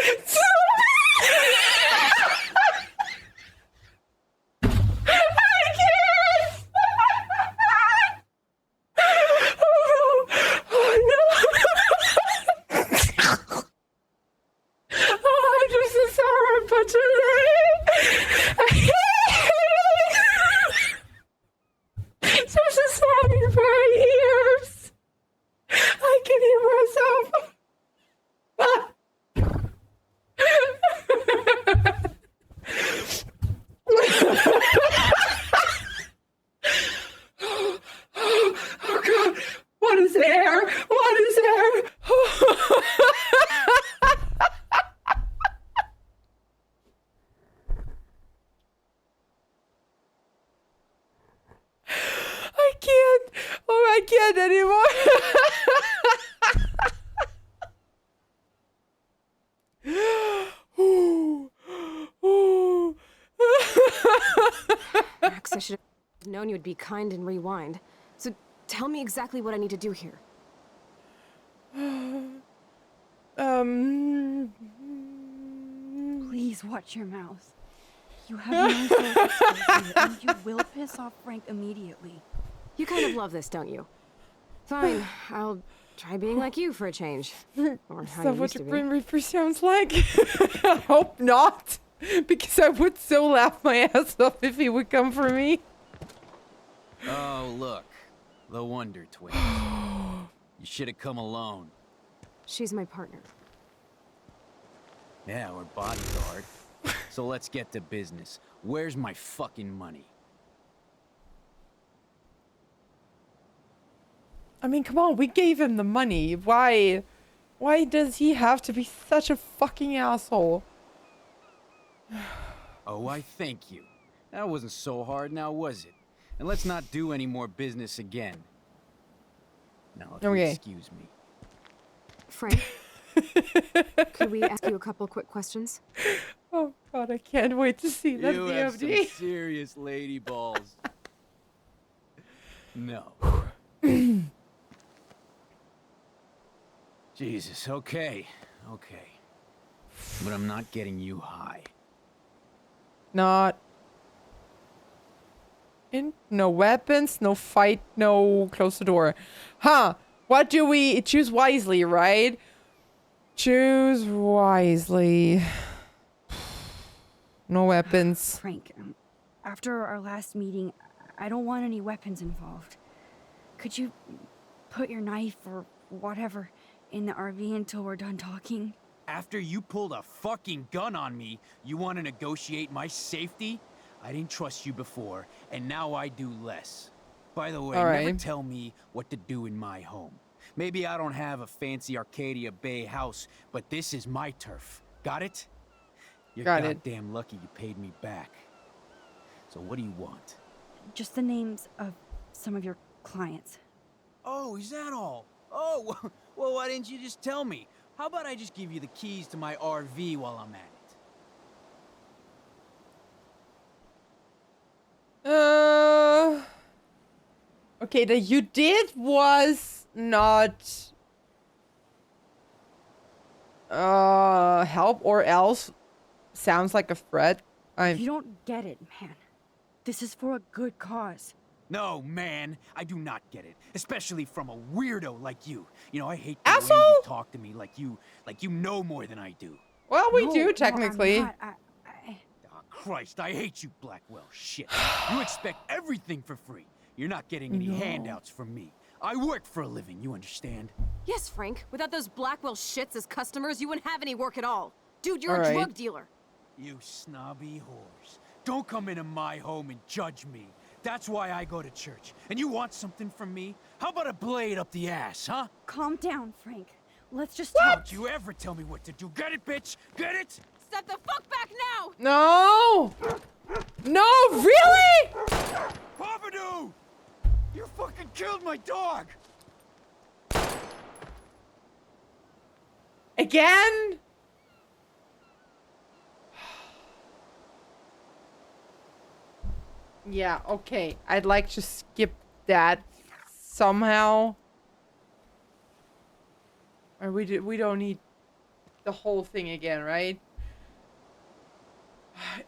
can't. Oh no. Oh, I'm just so sorry, but today. So sorry for my ears. I can hear myself. Oh God! What is air? What is air? I can't. Oh, I can't anymore. Max, I should have known you would be kind and rewind. So tell me exactly what I need to do here. Please watch your mouth. You have no self-respect, and you will piss off Frank immediately. You kind of love this, don't you? Fine, I'll try being like you for a change. Or Is how that you what used a to be. Grim Reaper sounds like? I hope not. Because I would so laugh my ass off if he would come for me. Oh, look. The Wonder Twins. You should have come alone. She's my partner. Yeah, or bodyguard. So let's get to business. Where's my fucking money? I mean, come on, we gave him the money. Why does he have to be such a fucking asshole? Oh, I thank you. That wasn't so hard now, was it? And let's not do any more business again. Now, if you excuse me. Frank, could we ask you a couple quick questions? Oh god, I can't wait to see that You have some VOD. serious lady balls. No. Jesus, okay. But I'm not getting you high. Not. No weapons, no fight, no close the door. Huh. What do we choose wisely, right? Choose wisely. No weapons. Frank, after our last meeting, I don't want any weapons involved. Could you put your knife or whatever in the RV until we're done talking? After you pulled a fucking gun on me, you want to negotiate my safety? I didn't trust you before, and now I do less. By the way, never tell me what to do in my home. Maybe I don't have a fancy Arcadia Bay house, but this is my turf. Got it? You're goddamn lucky you paid me back. So what do you want? Just the names of some of your clients. Oh, is that all? Oh, well, why didn't you just tell me? How about I just give you the keys to my RV while I'm at it? Okay, that you did was not help or else sounds like a threat. You don't get it, man. This is for a good cause. No, man, I do not get it. Especially from a weirdo like you. You know, I hate the Asshole! way you talk to me like you know more than I do. Well, we do, technically. No, I'm not. Oh, Christ, I hate you, Blackwell. Shit. You expect everything for free. You're not getting any handouts from me. I work for a living, you understand? Yes, Frank. Without those Blackwell shits as customers, you wouldn't have any work at all. Dude, you're a drug dealer. You snobby whores. Don't come into my home and judge me. That's why I go to church. And you want something from me? How about a blade up the ass, huh? Calm down, Frank. Let's just talk. Don't you ever tell me what to do. Get it, bitch? Get it? Step the fuck back now! No! No, really? Papadoo! You fucking killed my dog! Again? Yeah, okay. I'd like to skip that somehow. Or we don't need the whole thing again, right?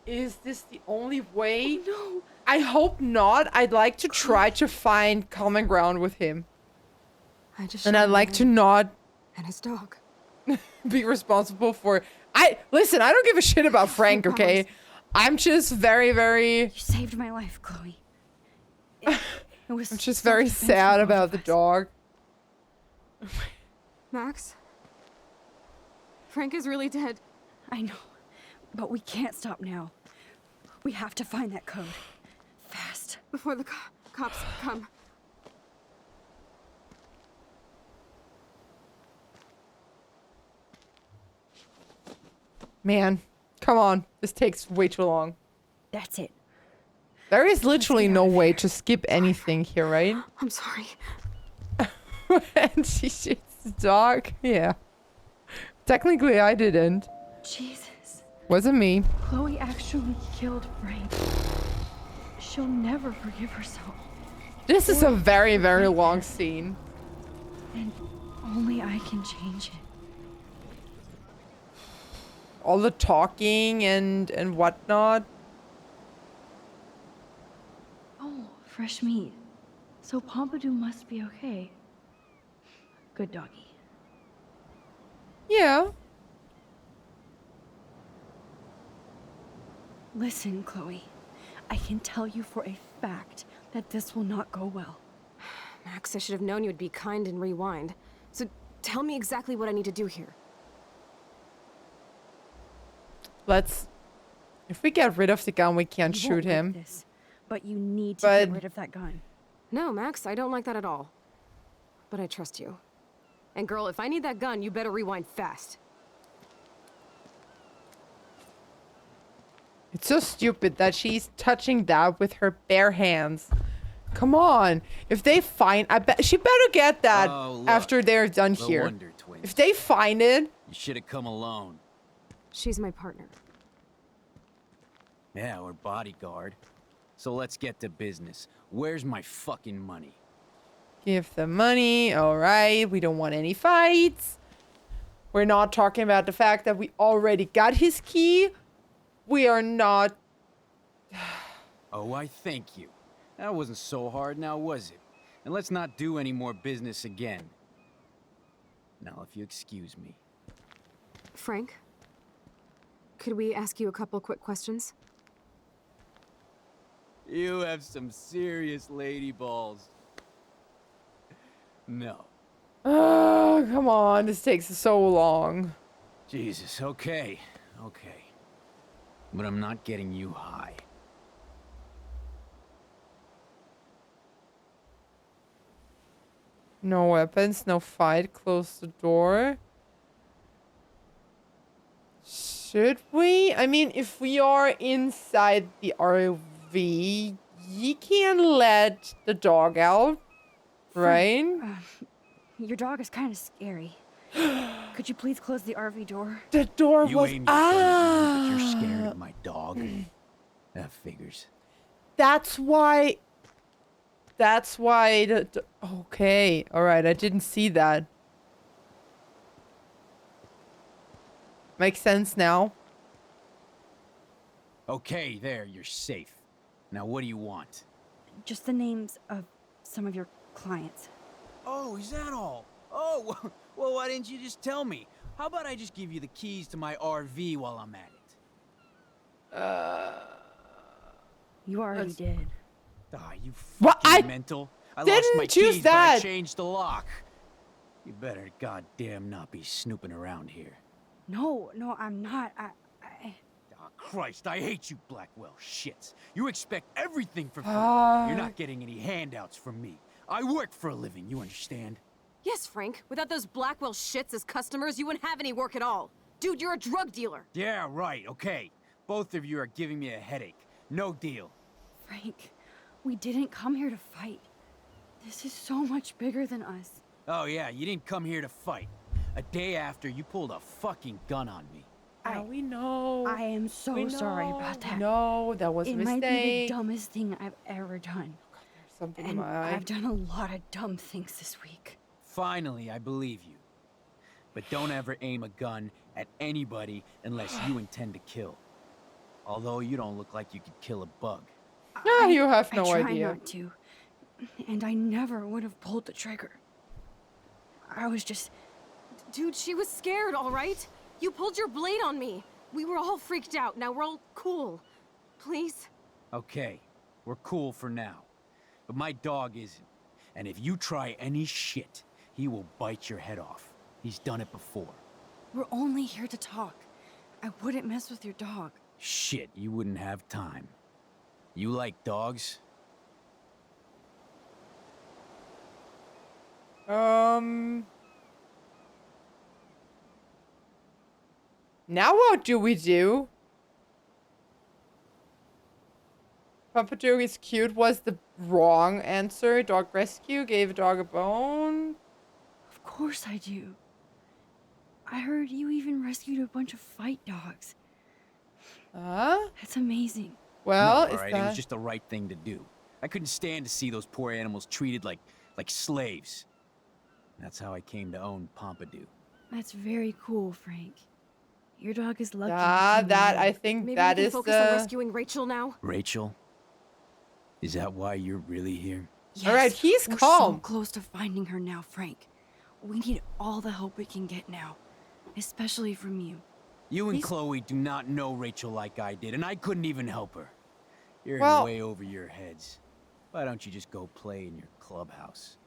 Is this the only way? Oh, no. I hope not. I'd like to try to find common ground with him. And I'd like to not and his dog be responsible for listen, I don't give a shit about Frank, okay? I'm just very You saved my life, Chloe. It was I'm just very sad about the dog. Max? Frank is really dead. I know. But we can't stop now. We have to find that code. Fast. Before the cops come. Man, come on. This takes way too long. That's it. There is literally no way to skip anything here, right? I'm sorry. And she shoots the dog. Yeah. Technically, I didn't. Jesus. Wasn't me. Chloe actually killed Frank. She'll never forgive herself. This is a very, very long scene. And only I can change it. All the talking and whatnot. Oh, fresh meat. So Pompadour must be okay. Good doggy. Yeah. Listen, Chloe. I can tell you for a fact that this will not go well. Max, I should have known you would be kind and rewind. So tell me exactly what I need to do here. If we get rid of the gun, we can't You shoot won't like him. this, but you need to get rid of that gun. No, Max, I don't like that at all. But I trust you. And girl, if I need that gun, you better rewind fast. It's so stupid that she's touching that with her bare hands. Come on. If they find, she better get that after they're done No here. wonder, twins. If they find it, You should have come alone. She's my partner. Yeah, or bodyguard. So let's get to business. Where's my fucking money? give the money. All right. We don't want any fights. We're not talking about the fact that we already got his key. We are not. Oh, I thank you. That wasn't so hard now, was it? And let's not do any more business again. Now, if you excuse me. Frank, could we ask you a couple quick questions? You have some serious lady balls. No. Oh, come on. This takes so long. Jesus, okay. Okay. But I'm not getting you high. No weapons, no fight. Close the door. Should we? I mean, if we are inside the RV, you can let the dog out, right? Your dog is kind of scary. Could you please close the RV door? The door You was ain't but you're scared of my dog. That figures. That's why. That's why the okay, all right. I didn't see that. Makes sense now. Okay, there, you're safe. Now, what do you want? Just the names of some of your clients. Oh, is that all? Oh, well, why didn't you just tell me? How about I just give you the keys to my RV while I'm at it? You already did. Ah, you What? fucking mental. I lost didn't my choose keys, that. but I changed the lock. You better goddamn not be snooping around here. No, I'm not. Oh, Christ, I hate you Blackwell shits. You expect everything for free. You're not getting any handouts from me. I work for a living, you understand? Yes, Frank. Without those Blackwell shits as customers, you wouldn't have any work at all. Dude, you're a drug dealer. Yeah, right, okay. Both of you are giving me a headache. No deal. Frank, we didn't come here to fight. This is so much bigger than us. Oh yeah, you didn't come here to fight. A day after, you pulled a fucking gun on me. We know. I am so sorry about that. No, that was a It mistake. might be the dumbest thing I've ever done. There's something in And my eye. I've done a lot of dumb things this week. Finally, I believe you. But don't ever aim a gun at anybody unless you intend to kill. Although you don't look like you could kill a bug. Yeah, you have no I try idea. not to. And I never would have pulled the trigger. I was just... Dude, she was scared, all right? You pulled your blade on me. We were all freaked out. Now we're all cool. Please? Okay, we're cool for now. But my dog isn't. And if you try any shit, he will bite your head off. He's done it before. We're only here to talk. I wouldn't mess with your dog. Shit, you wouldn't have time. You like dogs? Now what do we do? Papa Dog is cute was the wrong answer. Dog rescue gave a dog a bone. Of course I do. I heard you even rescued a bunch of fight dogs. That's amazing. Well, no, is alright, that... it was just the right thing to do. I couldn't stand to see those poor animals treated like slaves. That's how I came to own Pompidou. That's very cool, Frank. Your dog is lucky. that I think Maybe that we can is focus on the... rescuing Rachel now? Rachel? Is that why you're really here? Yes, all right, he's we're calm. so close to finding her now, Frank. We need all the help we can get now, especially from you. You and Chloe do not know Rachel like I did, and I couldn't even help her. You're Well, way over your heads. Why don't you just go play in your clubhouse?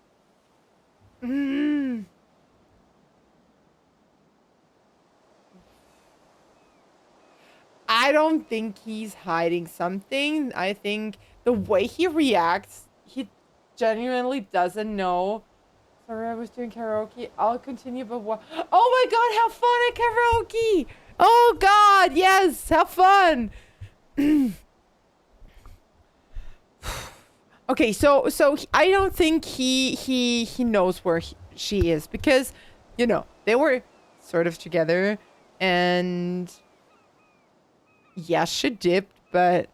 I don't think he's hiding something. I think the way he reacts, he genuinely doesn't know. Sorry, I was doing karaoke. I'll continue, but what? Oh my god, have fun at karaoke! Oh god, yes, have fun! Okay, so I don't think he knows where she is because, you know, they were sort of together, and yeah, she dipped, but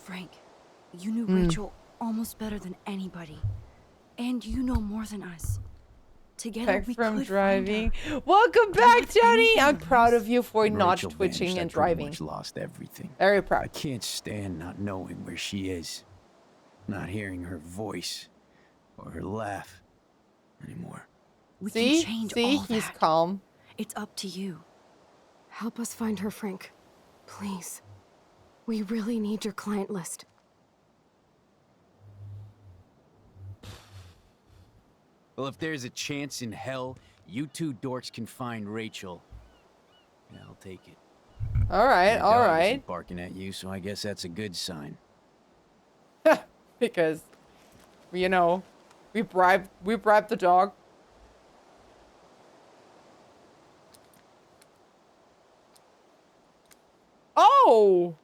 Frank, you knew Rachel almost better than anybody. And you know more than us. Together back we from could driving. find her. Welcome back, Not Johnny. anything I'm proud else. of you for When not Rachel twitching vanished, and I pretty driving. much lost everything. Very proud. I can't stand not knowing where she is, not hearing her voice or her laugh anymore. We See? can change See? all He's that. calm. It's up to you. Help us find her, Frank. Please. We really need your client list. Well, if there's a chance in hell, you two dorks can find Rachel. Yeah, I'll take it. All right, My all dog right. isn't barking at you, so I guess that's a good sign. Because, you know, we bribed the dog. Oh!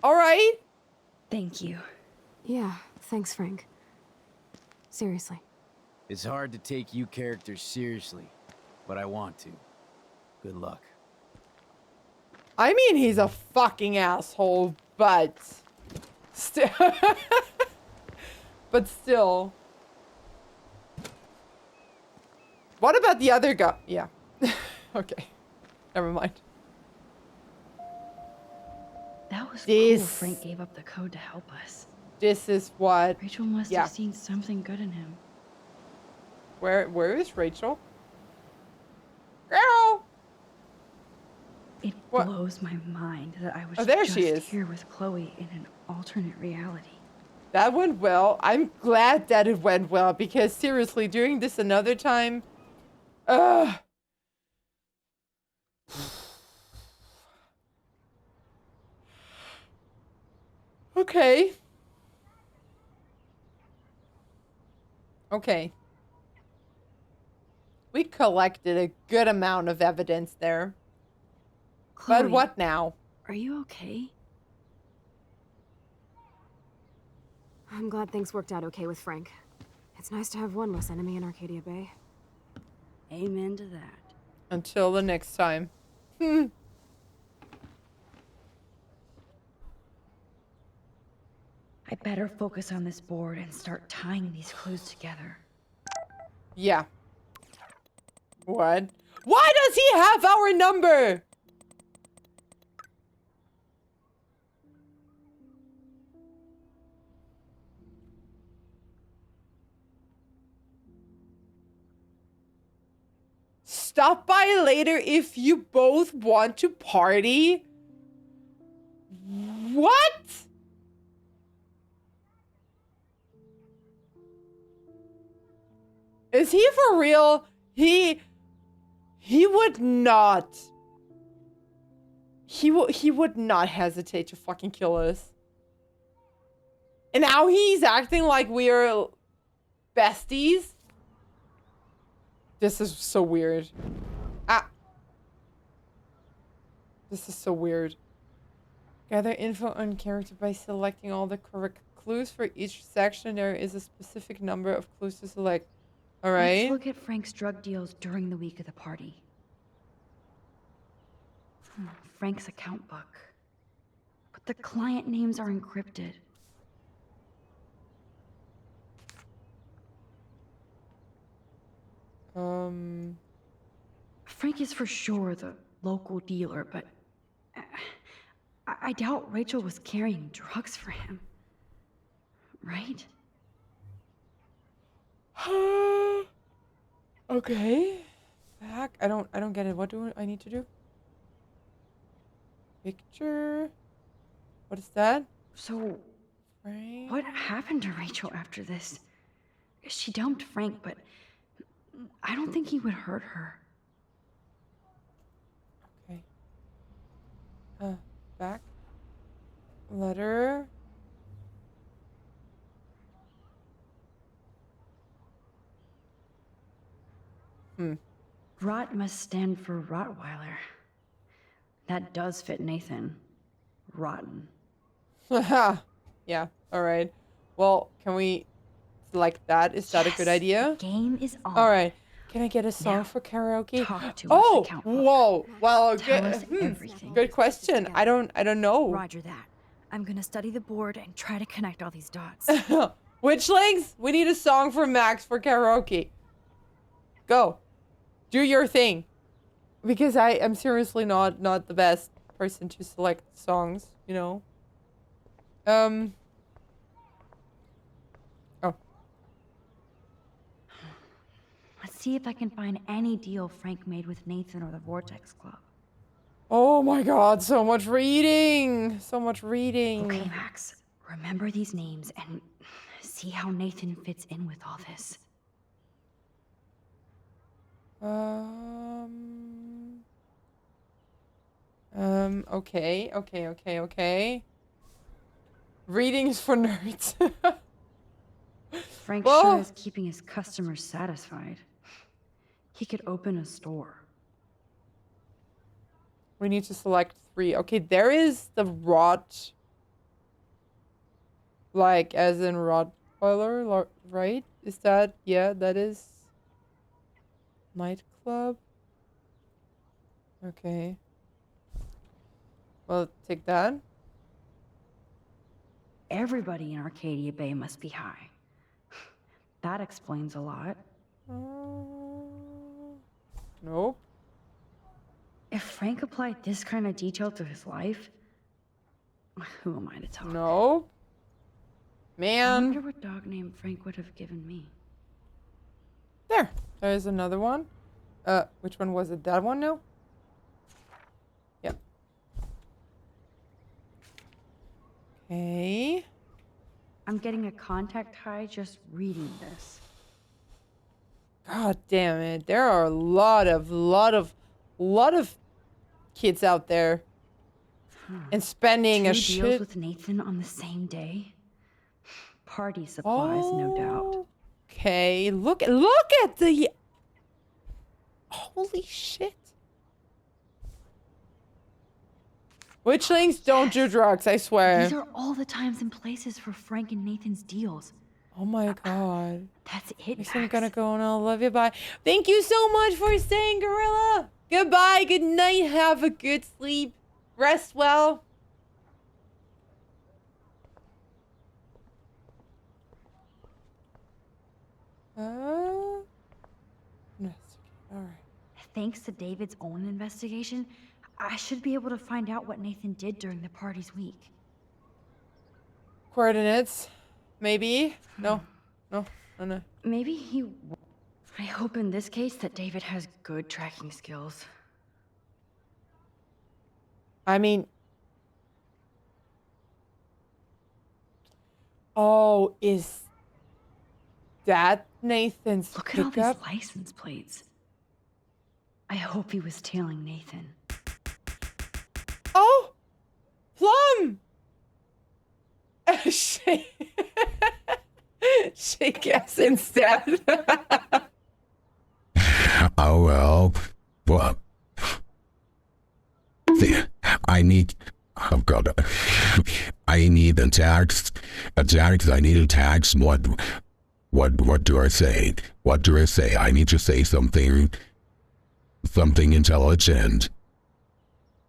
All right. Thank you. Yeah, thanks, Frank. Seriously. It's hard to take you characters seriously, but I want to. Good luck. I mean, he's a fucking asshole, but still. But still. What about the other guy? Yeah. Okay. Never mind. That was This- cool Frank gave up the code to help us. This is what. Rachel must Yeah. have seen something good in him. Where is Rachel? Girl! It What? blows my mind that I was Oh, there just she is. here with Chloe in an alternate reality. That went well. I'm glad that it went well because seriously, doing this another time, okay. Okay. We collected a good amount of evidence there. But Chloe, what now? Are you okay? I'm glad things worked out okay with Frank. It's nice to have one less enemy in Arcadia Bay. Amen to that. Until the next time. Hmm. I better focus on this board and start tying these clues together. Yeah. What? Why does he have our number? Stop by later if you both want to party. What? Is he for real? He would not. He would not hesitate to fucking kill us. And now he's acting like we are besties. This is so weird. Ah. This is so weird. Gather info on character by selecting all the correct clues for each section. There is a specific number of clues to select. All right. Let's look at Frank's drug deals during the week of the party. Frank's account book. But the client names are encrypted. Frank is for sure the local dealer, but I doubt Rachel was carrying drugs for him. Right? Okay. Back. I don't get it. What do I need to do? Picture. What is that? So, Frank? what happened to Rachel after this? She dumped Frank, but I don't think he would hurt her. Okay. Back. Letter. Rot must stand for Rottweiler. That does fit Nathan. Rotten. Yeah, alright. Well, can we select that? Is that a good idea? The game is on. Alright. Can I get a song for karaoke? Talk to Oh, us, account book. whoa. Well, Tell us everything. good question. I don't know. Roger that. I'm gonna study the board and try to connect all these dots. Witchlings, we need a song for Max for karaoke. Go. Do your thing. Because I am seriously not the best person to select songs, you know. Oh. Let's see if I can find any deal Frank made with Nathan or the Vortex Club. Oh my god, so much reading. So much reading. Okay, Max. Remember these names and see how Nathan fits in with all this. Okay. Readings for nerds. Frank sure is keeping his customers satisfied. He could open a store. We need to select 3. Okay, there is the rot. Like, as in Rottweiler, right? Is that, yeah, that is nightclub. Okay. Well, take that. Everybody in Arcadia Bay must be high. That explains a lot. Nope. If Frank applied this kind of detail to his life, who am I to talk? Nope. I Man. wonder what dog name Frank would have given me. There's another one. Which one was it? That one now? Yep. Okay. I'm getting a contact high just reading this. God damn it. There are a lot of kids out there. And spending 2 a deals shit. with Nathan on the same day? Party supplies, no doubt. Okay, look at the... Holy shit. Witchlings don't do drugs, I swear. These are all the times and places for Frank and Nathan's deals. Oh my god. That's it, Guess I'm gonna go and I'll love you, bye. Thank you so much for staying, Gorilla. Goodbye, good night, have a good sleep. Rest well. Alright. Thanks to David's own investigation, I should be able to find out what Nathan did during the party's week. Coordinates. Maybe. No. Maybe he... I hope in this case that David has good tracking skills. I mean... Oh, is that Nathan's Look at all pickup? these license plates. I hope he was tailing Nathan. Oh! Plum! Shake ass instead. Oh, well. Well. I need... Oh, God. I need a tax. I need a tax. What do I say? What do I say? I need to say something intelligent.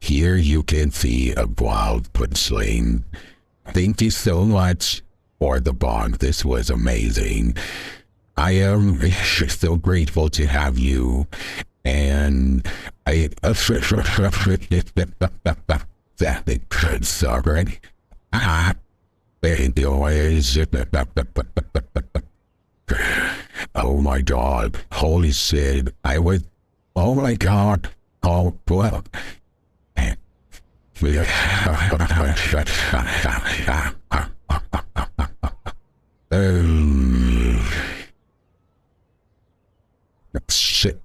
Here you can see a wild punchline. Thank you so much for the bond. This was amazing. I am so grateful to have you. And I... Sorry. Oh my god. Holy shit. I was... Oh my god. Oh, well... Shit.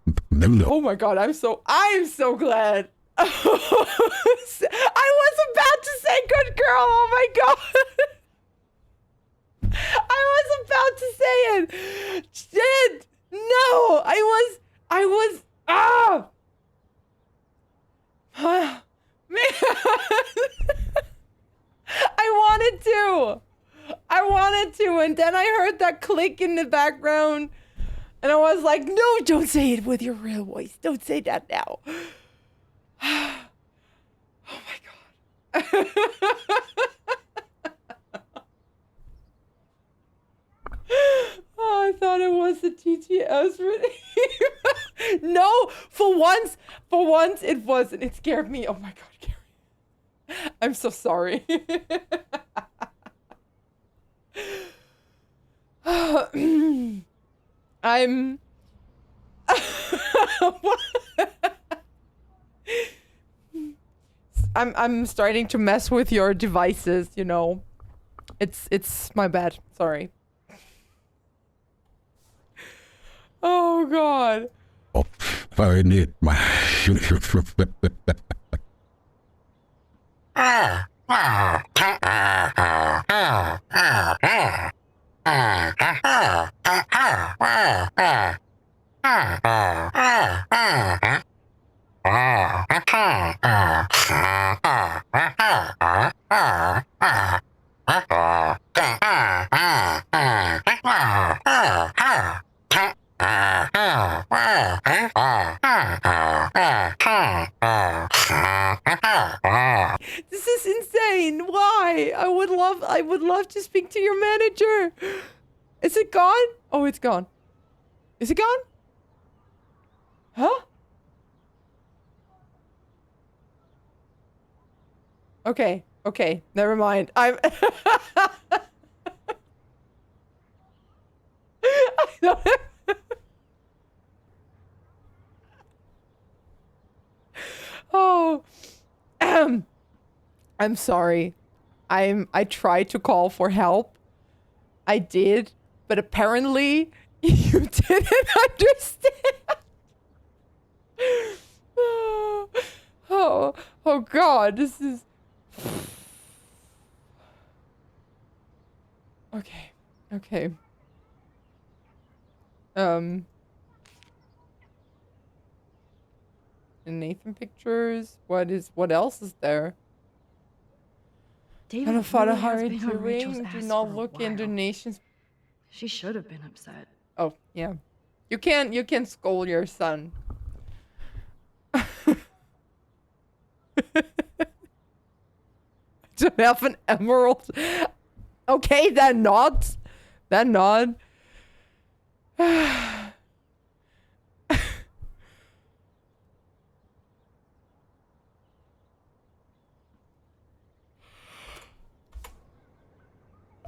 Oh my god, I'm so glad. I was about to say good girl. Oh my god. I was about to say it. Shit. No, I was man. I wanted to, and then I heard that click in the background, and I was like, no, don't say it with your real voice. Don't say that now. Oh my god. Oh, I thought it was the TTS relief. No, for once it wasn't. It scared me. Oh my god, Gary. I'm so sorry. I'm starting to mess with your devices, you know. It's my bad. Sorry. Oh god. I need my... This is insane. Why? I would love to speak to your manager. Is it gone? Oh, it's gone. Is it gone? Huh? Okay. Okay. Never mind. I'm I don't Oh. I'm sorry. I tried to call for help. I did, but apparently you didn't understand. Oh god, this is Okay. Okay. Nathan pictures. What else is there? David Hello, Father. really How has are been you on Rachel's doing? ass Do for not a look while. in donations. She should have been upset. Oh, yeah. You can scold your son. To have an emerald. Okay, then not. Then not.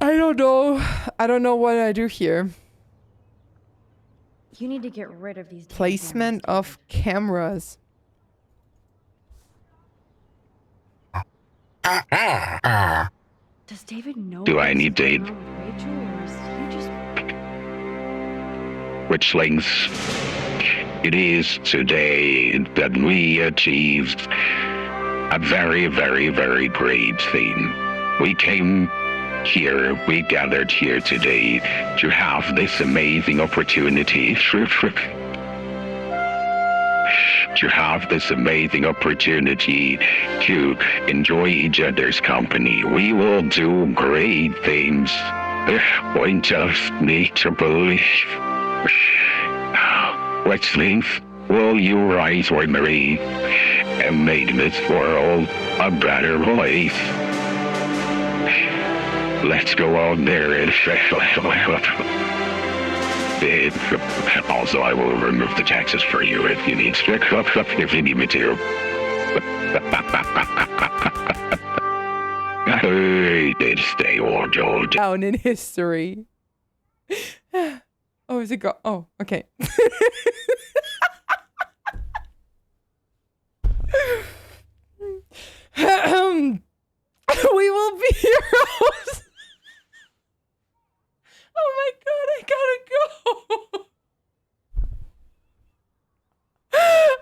I don't know. I don't know what I do here. You need to get rid of these Placement of cameras. Does David know Do I what's need to going on with Rachel, or is he just... Witchlings, it is today that we achieved a very, very, very great thing. We came here, we gathered here today to have this amazing opportunity to enjoy each other's company. We will do great things. We just need to believe. Witchlings, will you rise with me and make this world a better place? Let's go out there and also, I will remove the taxes for you if you need me to. I did stay old. Down in history. Oh, is it go? Oh, okay. We will be heroes. Oh my god, I gotta go.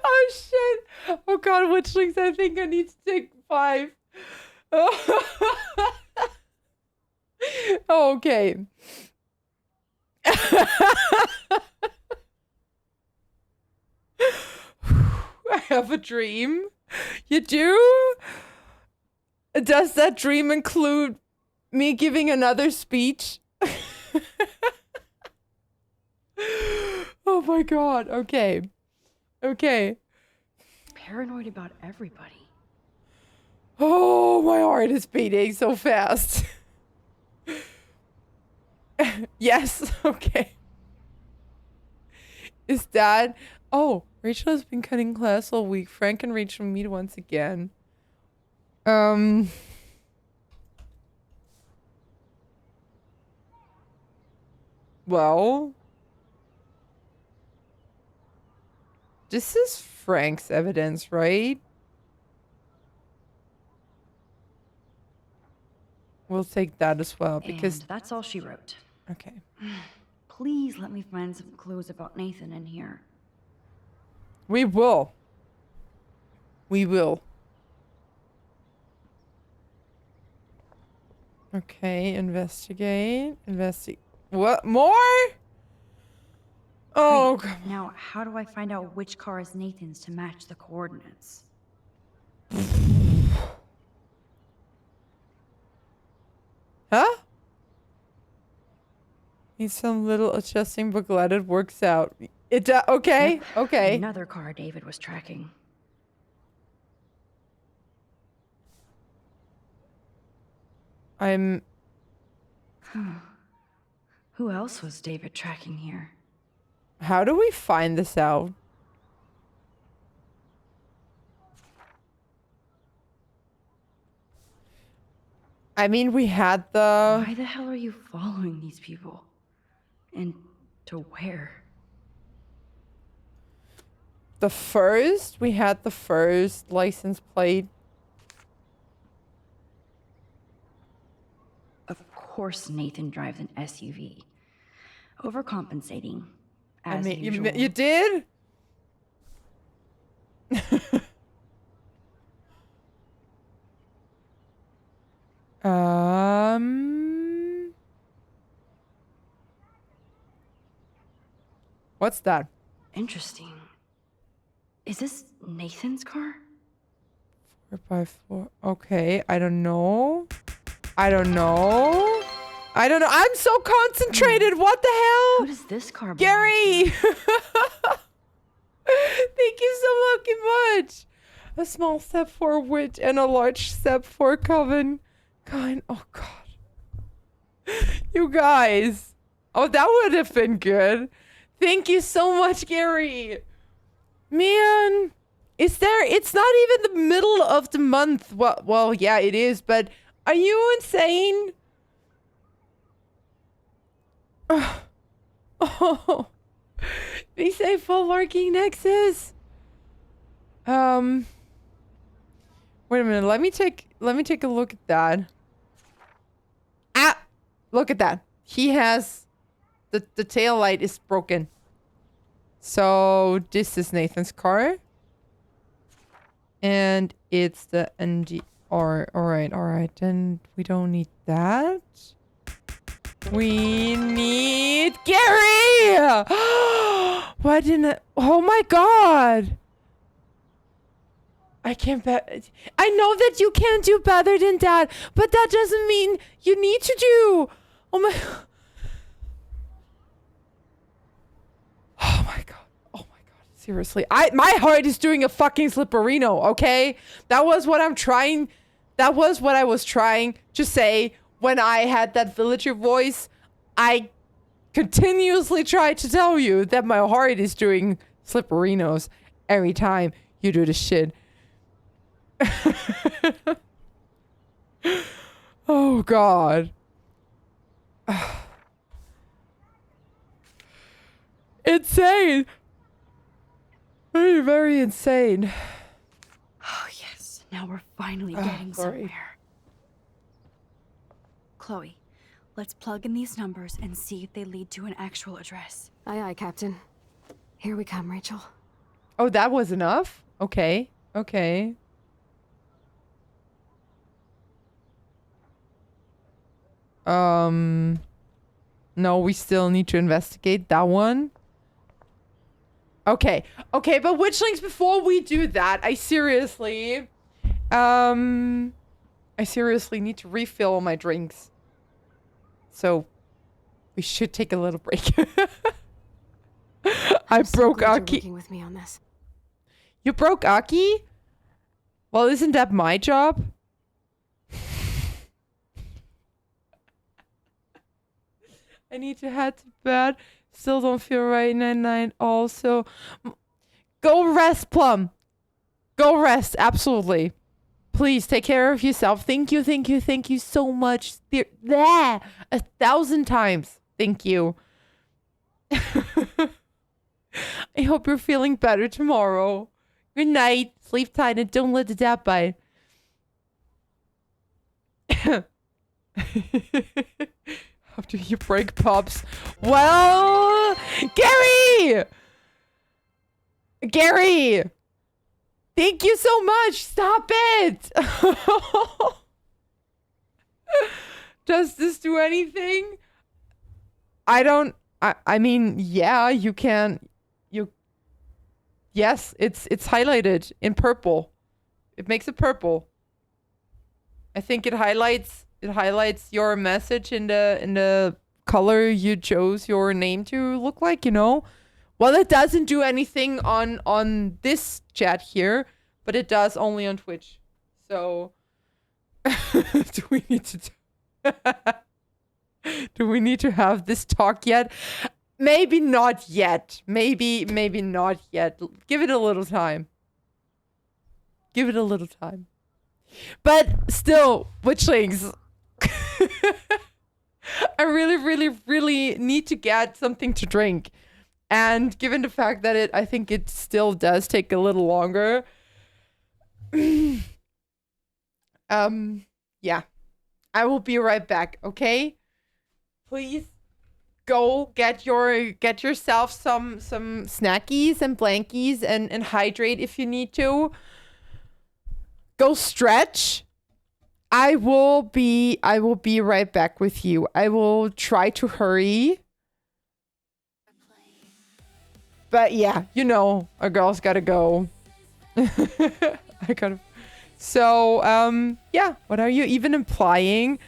Oh shit. Oh god, witchlings, I think I need to take 5. Okay. I have a dream. You do? Does that dream include me giving another speech? Oh my god. Okay. Okay. Paranoid about everybody. Oh, my heart is beating so fast. Yes. Okay. Is that... Oh, Rachel has been cutting class all week. Frank and Rachel meet once again. Well, this is Frank's evidence, right? We'll take that as well because And that's all she wrote. Okay. Please let me find some clues about Nathan in here. We will. We will. Okay, investigate. What more? Oh, Great. Now, how do I find out which car is Nathan's to match the coordinates? Huh? Need some little adjusting, but glad it works out. It okay, Yep. okay. Another car David was tracking. I'm... Who else was David tracking here? How do we find this out? I mean, we had the... Why the hell are you following these people? And to where? We had the first license plate. Of course Nathan drives an SUV. Overcompensating. As I mean, usual. you did? What's that? Interesting. Is this Nathan's car? 4x4. Okay, I don't know. I'm so concentrated. What the hell? Who does this car belong Gary! Thank you so fucking much. A small step for witch and a large step for coven. Oh god. You guys. Oh, that would have been good. Thank you so much, Gary. Man. It's not even the middle of the month. Well, yeah, it is, but are you insane? Oh. Be safe while lurking, Nexus. Wait a minute. Let me take a look at that. Ah, look at that. He has the tail light is broken. So this is Nathan's car. And it's the NDR. Alright. Then we don't need that. We need Gary! Why didn't I? Oh my god! I can't bet. I know that you can't do better than that, but that doesn't mean you need to do. Oh my. Oh my god. Oh my god. Seriously. My heart is doing a fucking slipperino, okay? That was what I was trying to say when I had that villager voice. I continuously try to tell you that my heart is doing slipperinos every time you do this shit. Oh god. Insane. Very, very insane. Oh, yes. Now we're finally getting somewhere. Chloe, let's plug in these numbers and see if they lead to an actual address. Aye, aye, Captain. Here we come, Rachel. Oh, that was enough? Okay. Okay. No, we still need to investigate that one. Okay. Okay, but witchlings, before we do that, I seriously need to refill my drinks. So we should take a little break. I broke Aki. Working with me on this. You broke Aki? Well, isn't that my job? I need to head to bed. Still don't feel right. 9-9. Also, go rest, Plum. Go rest. Absolutely. Please take care of yourself. Thank you. Thank you. Thank you so much. There, 1,000 times. Thank you. I hope you're feeling better tomorrow. Good night. Sleep tight and don't let the dad bite. How do you break Pops? Well, Gary! Gary! Thank you so much. Stop it. Does this do anything? I mean, yeah, you can. Yes, it's highlighted in purple. It makes it purple. I think it highlights your message in the color you chose your name to look like, you know? Well, it doesn't do anything on this chat here, but it does only on Twitch. So do we need to have this talk yet? Maybe not yet. Maybe not yet. Give it a little time. Give it a little time. But still, witchlings. I really need to get something to drink. And given the fact that I think it still does take a little longer. Yeah. I will be right back, okay? Please go get yourself some snackies and blankies and hydrate if you need to. Go stretch. I will be right back with you. I will try to hurry. But yeah, you know, a girl's gotta go. So, yeah, what are you even implying?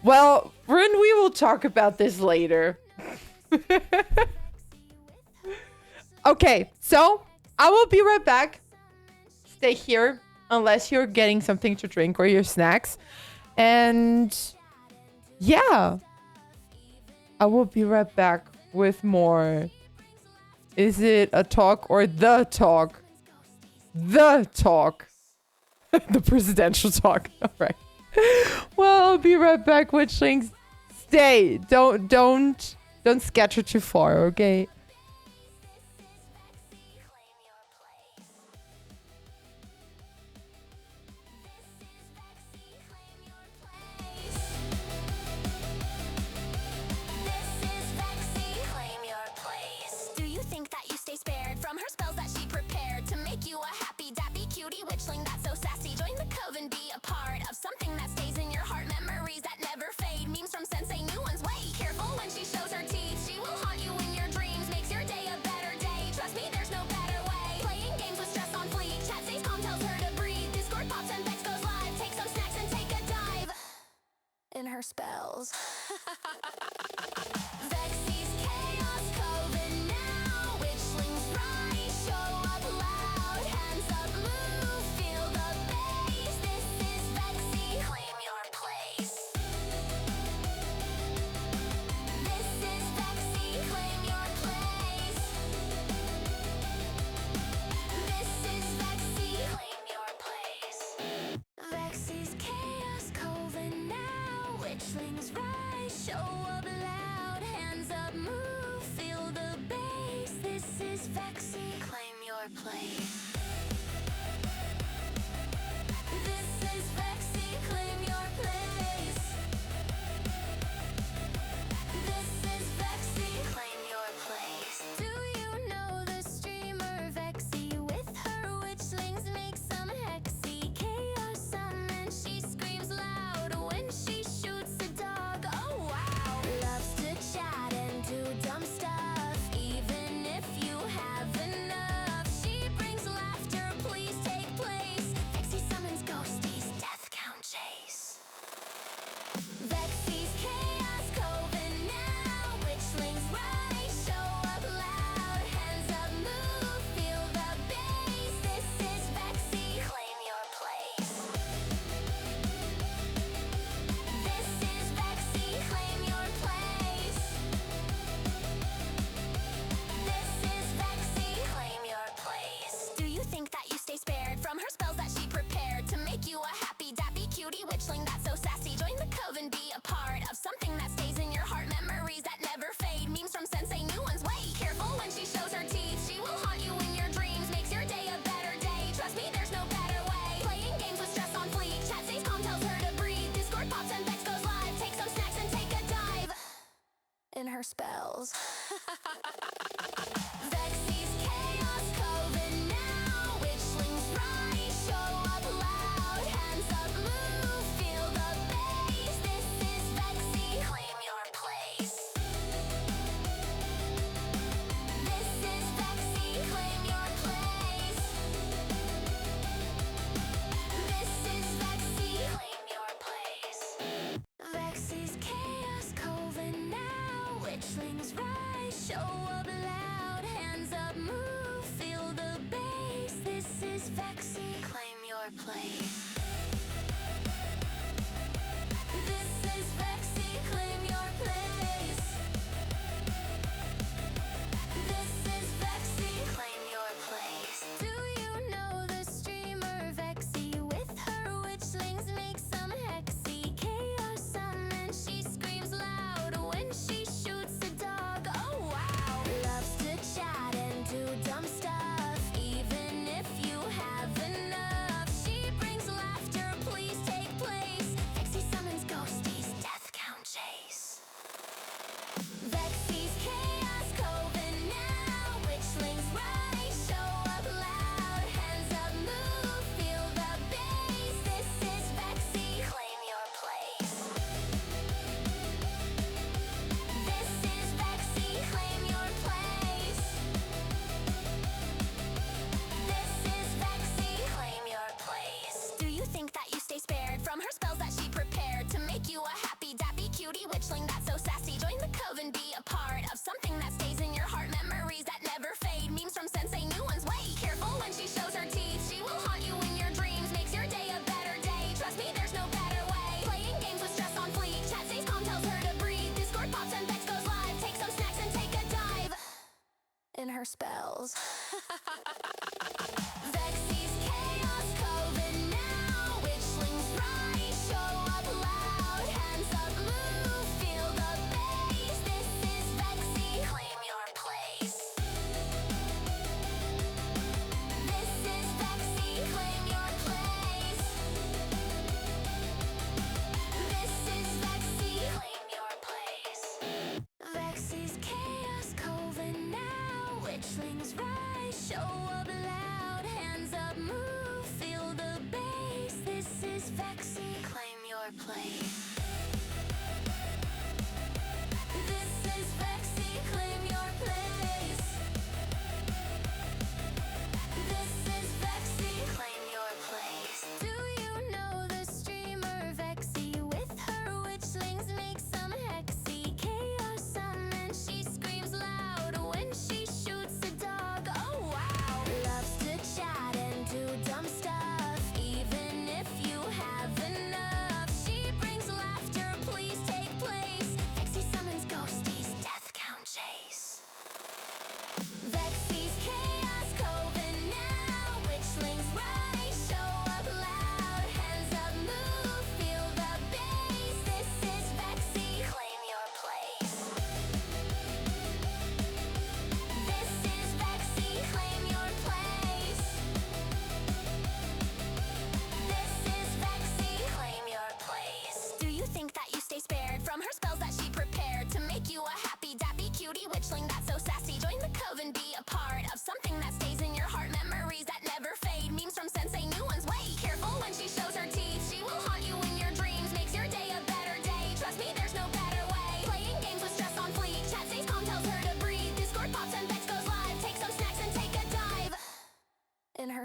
Well, Rin, we will talk about this later. Okay, so I will be right back. Stay here unless you're getting something to drink or your snacks. And yeah, I will be right back with more. Is it a talk or the talk? The talk. The presidential talk. All right. Well, I'll be right back, witchlings. Stay. Don't scatter too far, okay? Do you think that you stay spared from her spells that she prepared to make you a happy, dappy, cutie witchling that's so sassy? Join the coven, be a part of something that stays in your heart. Memories that never fade. Memes from Sensei, new ones. Wait, careful when she shows her teeth. She will haunt you in your dreams. is Vexy, claim your place. This is Vexy, claim your place. This is Vexy, claim your place. Do you know the streamer Vexy? With her witchlings make some hexy chaos summon. She screams loud when she shoots a dog. Oh wow! Loves to chat and do dumb stuff, even if you have enough. She brings laughter, please take place. Vexy summons ghosties, death count chase. Vexy's chaos coven now. Witchlings rise, show up loud. Hands up, move, feel the bass. This is Vexy, claim your place. This is Vexy, claim your place. This is Vexy, claim your place. Do you think that you stay spared from her spells that she prepared to make you a happy dappy cutie witchling that's so sassy? Join the coven, be a part of something that stays in your heart. Memories that never fade, memes from sensei, new ones wait. Careful when she shows her teeth, she will haunt you in your dreams. Makes your day a better day, trust me, there's no better way. Playing games with stress on fleek, chat stays calm, tells her to breathe. Discord pops and Vex goes live, take some snacks and take a dive in her spells. Vexy's chaos coven now. Witchlings rise, show up loud. Hands up, move, feel the bass. This is Vexy, claim your place. This is Vexy, claim your place. This is Vexy, claim your place. Vexy's chaos coven now. Witchlings rise, show up loud. Hands up, move, feel the bass. This is Vexy, claim your place. This is Vexy, claim your place. This is Vexy, claim your place. Do you know the streamer Vexy? With her witchlings make some hexy chaos summon. She screams loud when she shoots a dog. Oh wow! Loves to chat and do dumb stuff, even if you have enough. She brings laughter, please take place. Vexy summons ghosties, death count chase. Vexy's chaos coven now. Witchlings rise, show up loud. Hands up, move, feel the bass. This is Vexy, claim your place. This is Vexy, claim your place. This is Vexy, claim your place. Do you think that you stay spared from her spells that she prepared to make you a happy dappy cutie witchling that's so sassy? Join the coven, be a part of something that stays in your heart. Memories that never fade, memes from sensei, new ones wait. Careful when she shows her teeth, she will haunt you in your dreams. Makes your day a better day, trust me, there's no better way. Playing games with stress on fleek, chat stays calm, tells her to breathe. Discord pops and Vex goes live, take some snacks and take a dive in her spells. Vexy's chaos coven now. Witchlings rise, show up loud. Hands up, move, feel the bass. This is Vexy, claim your place. This is Vexy, claim your place. This is Vexy, claim your place. Vexy's chaos coven now. Witchlings rise, show up loud. Hands up, move, feel the bass. This is Vexy, claim your place. This is Vexy, claim your place. This is Vexy, claim your place. Do you know the streamer Vexy? With her witchlings make some hexy chaos summon. She screams loud when she shoots a dog. Oh wow! Loves to chat and do dumb stuff, even if you have enough. She brings laughter, please take place. Vexy summons ghosties, death count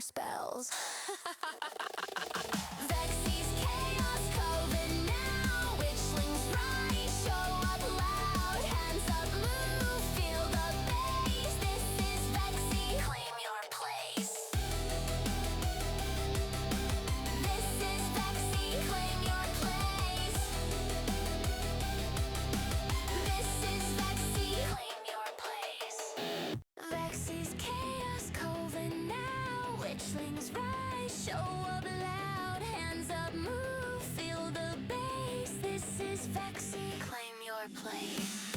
spells. Vexy's chaos coven now. Witchlings rise, show up loud. Hands up, move, feel the bass. This is Vexy, claim your place. This is Vexy, claim your place. This is Vexy, claim your place. Vexy's chaos coven now. Witchlings rise, show up loud. Hands up, move, feel the bass. This is Vexy, claim your place.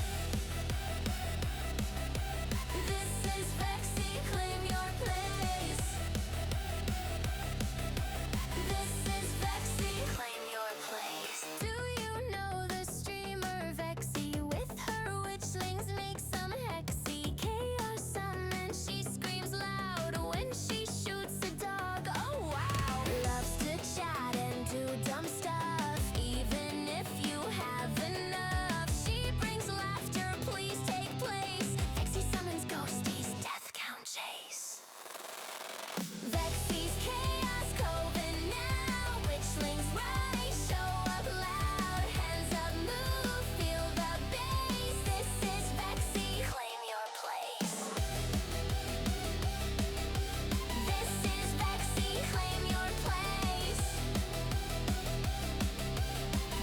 This is Vexy, claim your place. This is Vexy, claim your place. Do you know the streamer Vexy? With her witchlings make some hexy chaos summon. She screams loud when she shoots a dog. Oh wow! Loves to chat and do dumb stuff. Even if you have enough, she brings laughter. Please take place. Vexy summons ghosties. Death count chase. Vexy's chaos coven now. Witchlings rise, show up loud. Hands up, move, feel the bass. This is Vexy, claim your place. This is Vexy, claim your place.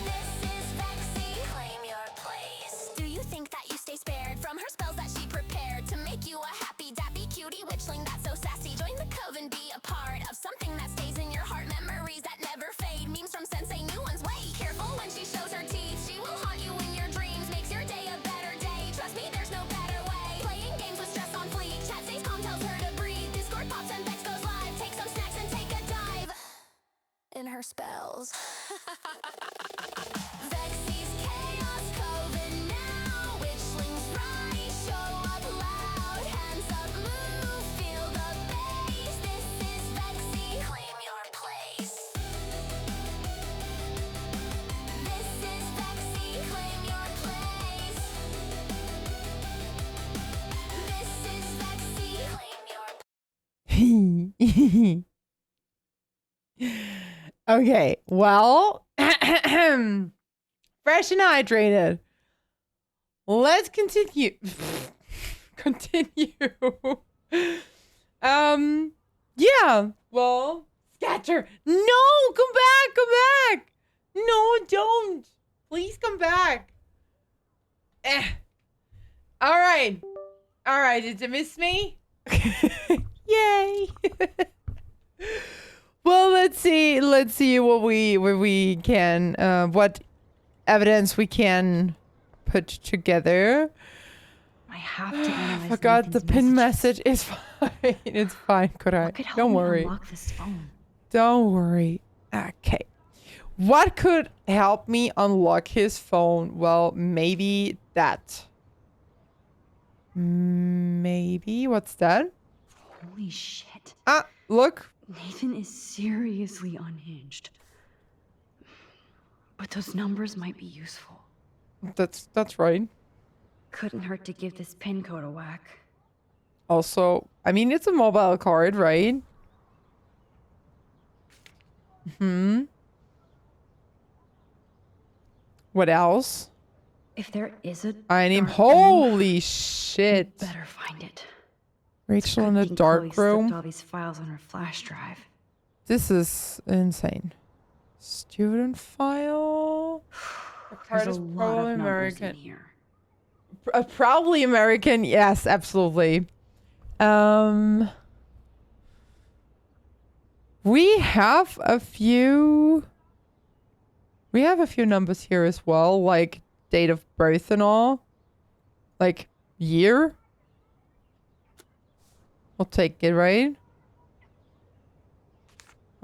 This is Vexy, claim your place. Do you think that you stay spared from her spells that she prepared to make you a happy, dappy cutie witchling that's so sassy? Join the coven, be a part of something that stays in your heart. Memories that never fade. Memes from Sensei, new ones wait. Careful when she shows her teeth. She will haunt you in your dreams. Makes your day a better day. Trust me, there's no better way. Playing games with stress on fleek. Chat stays calm, tells her to breathe. Discord pops and Vex goes live. Take some snacks and take a dive in her spells. Vexy's chaos coven now. Witchlings rise, show up loud. Hands up, move, feel the bass. This is Vexy, claim your place. This is Vexy, claim your place. This is Vexy, claim your Okay, well, fresh and hydrated. Let's continue. Yeah, well, Scatter. No, come back, come back. No, don't. Please come back. All right. All right, did you miss me? Yay. Well, let's see what we can what evidence we can put together. I have to analyze. I forgot the pin message. It's fine. It's fine, Korai. Don't worry. Unlock this phone. Don't worry. Okay. What could help me unlock his phone? Well, maybe that. Maybe. What's that? Holy shit. Ah, look. Nathan is seriously unhinged. But those numbers might be useful. That's right. Couldn't hurt to give this pin code a whack. Also, I mean, it's a mobile card, right? What else? If there is a I need. Holy shit! Better find it. Rachel in a dark Chloe room. slipped all these files on her flash drive. This is insane. Student file. The card There's is a lot probably of numbers in American. here. Probably American. Yes, absolutely. We have a few. We have a few numbers here as well, like date of birth and all. Like year. We'll take it, right?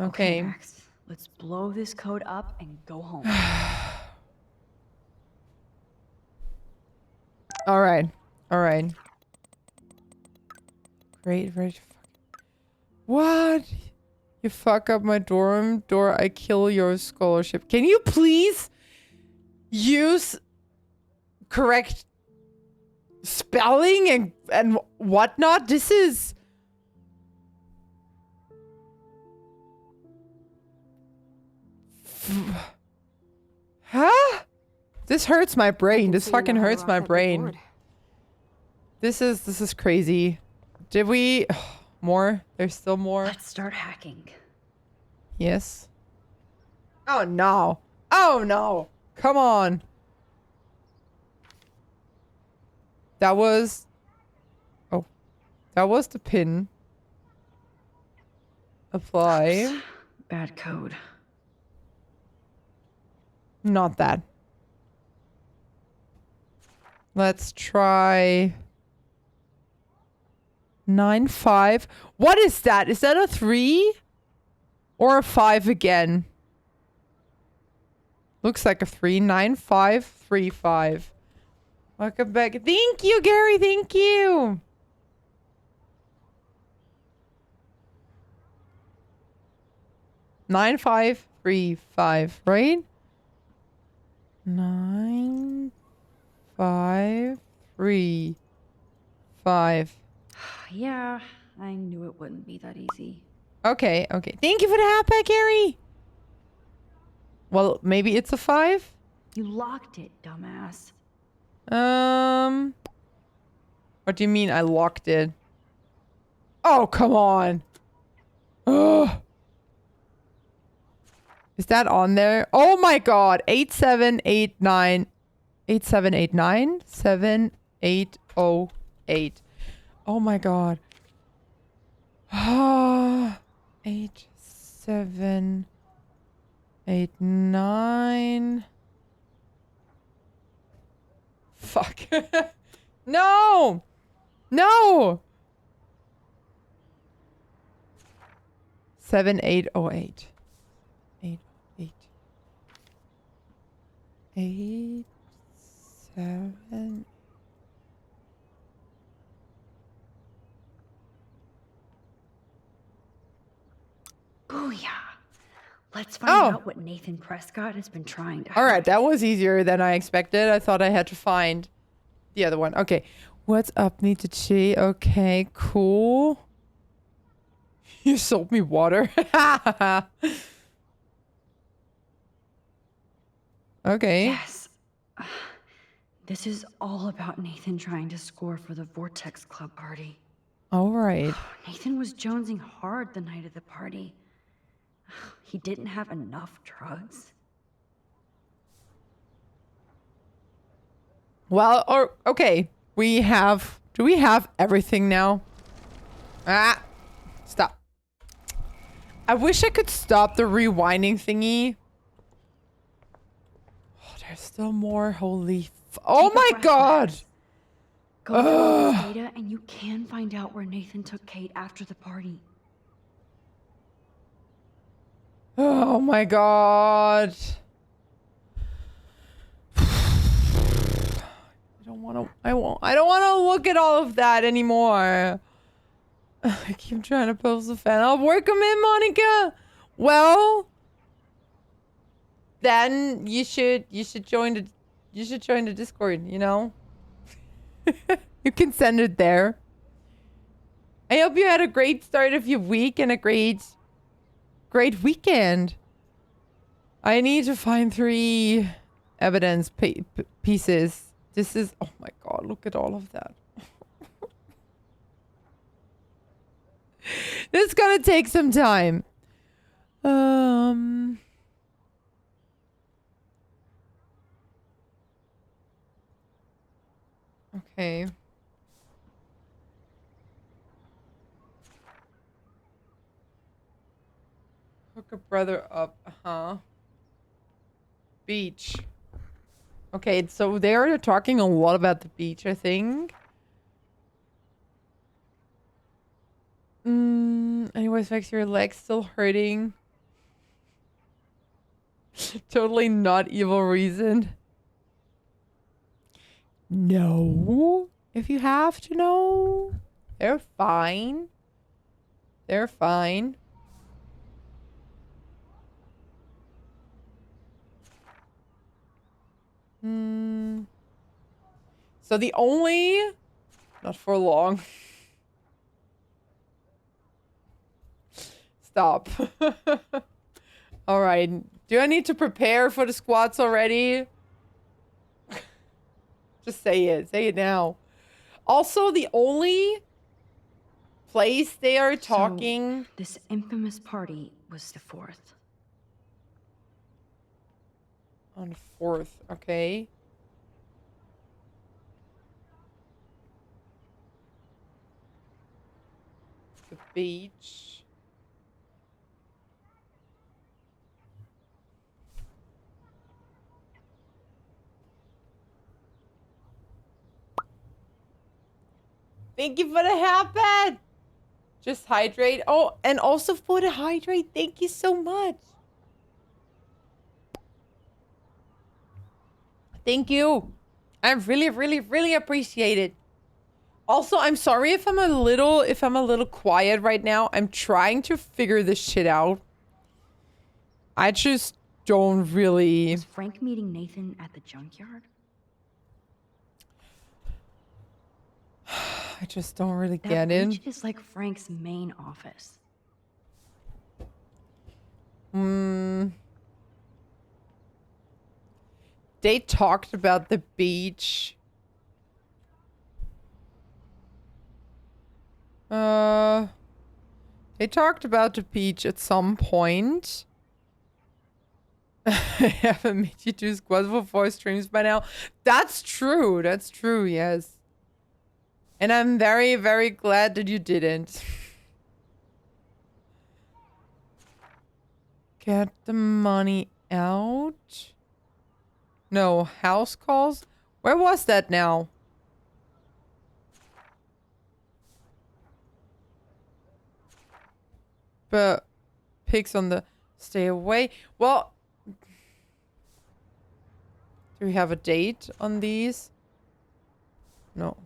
Okay. Max, let's blow this code up and go home. All right. All right. Great. What? You fuck up my dorm door, I kill your scholarship. Can you please use correct spelling and whatnot? This is... This hurts my brain. This fucking hurts my brain. This is crazy. Did we... more? There's still more? Let's start hacking. Yes. Oh no. Oh no. Come on. That was... Oh. That was the pin. Apply. Oops. Bad code. Not that. Let's try 9-5. What is that? Is that a 3 or a 5 again? Looks like a 3. 9-5-3-5. Welcome back. Thank you, Gary. Thank you. Nine, 5, 3, 5, right? 9, 5, 3, 5. Yeah, I knew it wouldn't be that easy. Okay, okay. Thank you for the halfback, Gary. Well, maybe it's a 5? You locked it, dumbass. What do you mean I locked it? Oh, come on. Ugh. Is that on there? Oh my god. 8789. 8789? 7808. Oh my god. 8789. Fuck. No! No! 7808. 8, 7. Booyah! Let's find out what Nathan Prescott has been trying to. All right, that was easier than I expected. I thought I had to find the other one. Okay, what's up, Nita Chi? Okay, cool. You sold me water. Okay. Yes. This is all about Nathan trying to score for the Vortex Club party. All right. Nathan was jonesing hard the night of the party. He didn't have enough drugs. Well, or okay. Do we have everything now? Ah. Stop. I wish I could stop the rewinding thingy. Oh, there's still more. Holy oh my god. Go through his data and you can find out where Nathan took Kate after the party. Oh my god. I don't want to look at all of that anymore. I keep trying to post a fan. I'll work them in, Monica. Well, then you should join the Discord, you know? You can send it there. I hope you had a great start of your week and a great weekend. I need to find 3 evidence pieces. This is, oh my god, look at all of that. This is gonna take some time. Okay. Hook a brother up. Beach. Okay, so they're talking a lot about the beach, I think. Anyways, Vex, your leg's still hurting. Totally not evil reason. No. If you have to know. They're fine. They're fine. So the only... Not for long. Stop. Alright. Do I need to prepare for the squats already? Just say it. Say it now. Also, the only place they are talking. So, this infamous party was the 4th. On 4th, okay. The beach. Thank you for the habit. Just hydrate. Oh, and also for the hydrate. Thank you so much. Thank you. I really, really, really appreciate it. Also, I'm sorry if I'm a little quiet right now. I'm trying to figure this shit out. I just don't really. Was Frank meeting Nathan at the junkyard? I just don't really That get it. beach is like Frank's main office. They talked about the beach. They talked about the beach at some point. I haven't made you do squads for 4 streams by now. That's true. That's true, yes. And I'm very, very glad that you didn't. Get the money out. No, house calls? Where was that now? But pigs on the stay away. Well, do we have a date on these? No.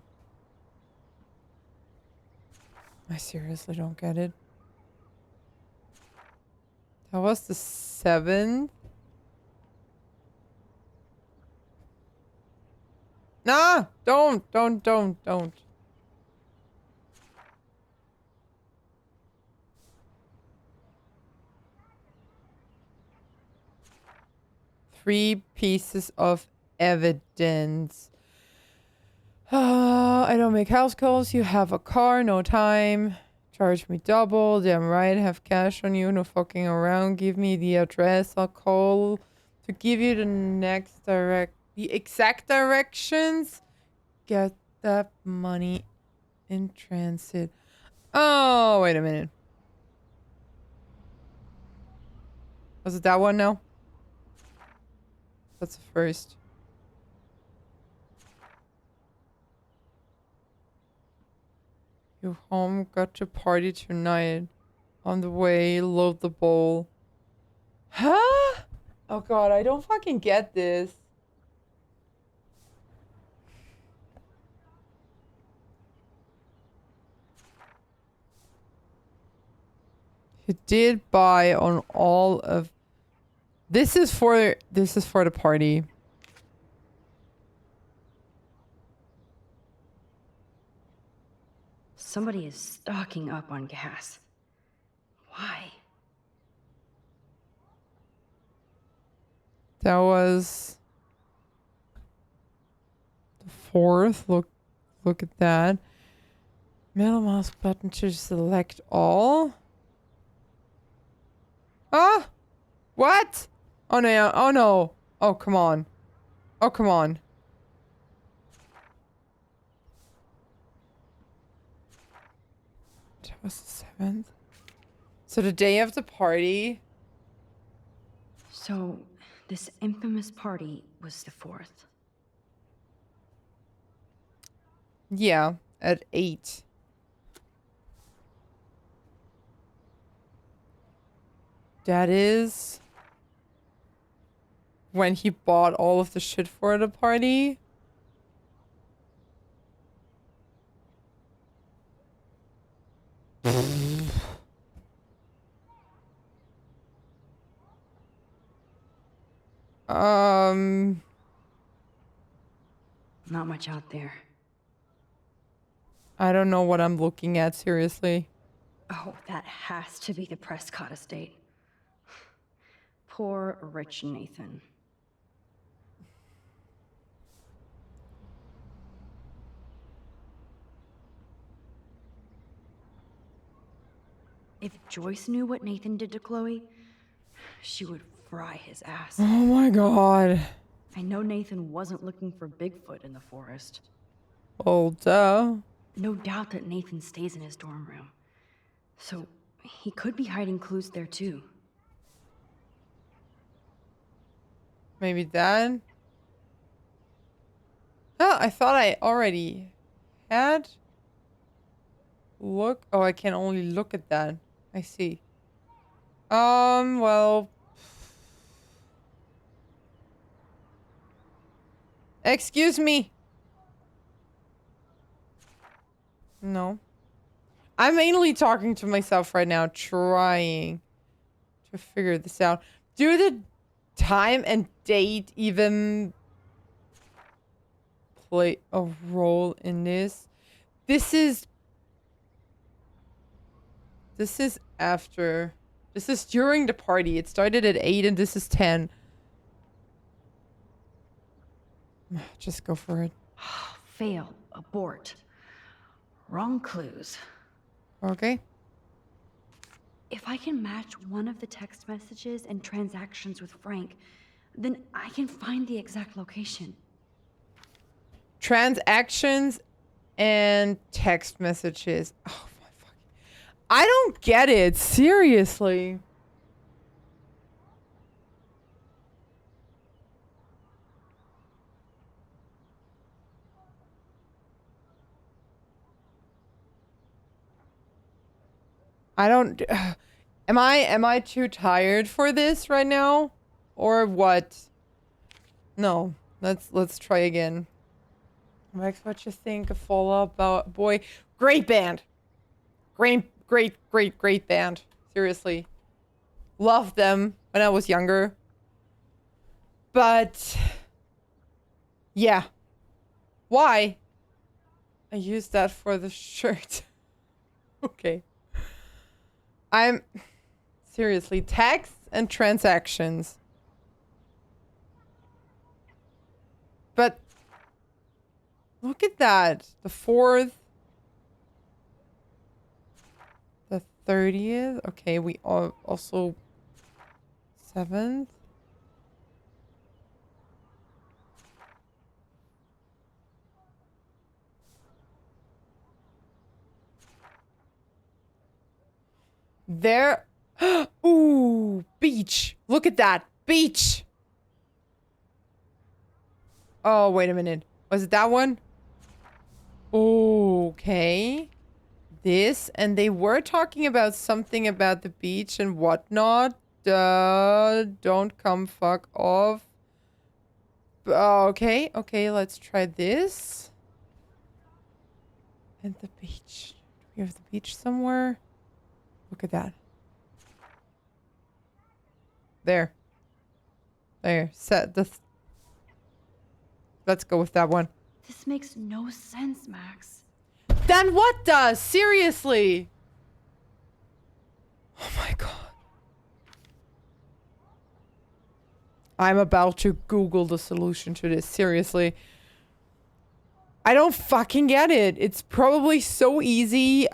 I seriously don't get it. That was the 7th. Nah, don't. 3 pieces of evidence. I don't make house calls. You have a car, no time. Charge me double. Damn right. Have cash on you. No fucking around. Give me the address. I'll call to give you the exact directions. Get that money in transit. Oh, wait a minute. Was it that one now? That's the first. You home, got to party tonight. On the way, load the bowl. Huh? Oh god, I don't fucking get this. He did buy on all of. This is for the party. Somebody is stocking up on gas. Why? That was the 4th. Look at that. Middle mouse button to select all. Ah! What? Oh no, oh no. Oh, come on. Oh, come on. That was the 7th. So the day of the party. So, this infamous party was the 4th. Yeah, at 8. That is when he bought all of the shit for the party. Not much out there. I don't know what I'm looking at, seriously. Oh, that has to be the Prescott estate. Poor rich Nathan. If Joyce knew what Nathan did to Chloe, she would fry his ass. Oh my god. I know Nathan wasn't looking for Bigfoot in the forest. Oh, duh. No doubt that Nathan stays in his dorm room. So he could be hiding clues there too. Maybe that? Oh, I thought I already had. Look. Oh, I can only look at that. I see. Well. Excuse me. No. I'm mainly talking to myself right now, trying to figure this out. Do the time and date even play a role in this? This is after. This is during the party. It started at 8 and this is 10. Just go for it. Fail. Abort. Wrong clues. Okay. If I can match one of the text messages and transactions with Frank, then I can find the exact location. Transactions and text messages. Oh my fucking. I don't get it. Seriously. I don't. Am I too tired for this right now, or what? No. Let's try again. Max, what you think of Fall Out Boy? Great band. Great band. Seriously. Loved them when I was younger. But yeah. Why? I used that for the shirt. Okay. I'm seriously, texts and transactions. But look at that. The 4th. The 30th. Okay, we also 7th. There. Ooh, beach. Look at that. Beach. Oh, wait a minute. Was it that one? Okay. This, and they were talking about something about the beach and whatnot. Don't come fuck off. Okay, let's try this. And the beach. Do we have the beach somewhere? Look at that. There. Set the. Let's go with that one. This makes no sense, Max. Then what does? Seriously. Oh my god. I'm about to Google the solution to this. Seriously. I don't fucking get it. It's probably so easy.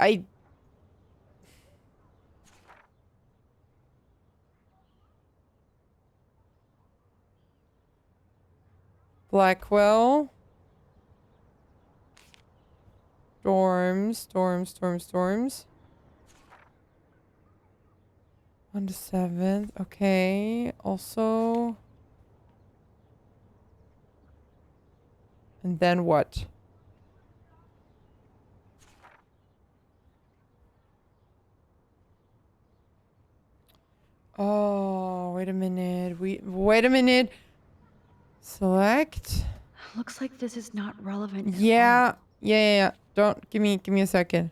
Blackwell. Storms. On the 7th. Okay. Also. And then what? Oh, wait a minute. Wait a minute. Select. Looks like this is not relevant. Yeah. Don't give me a second.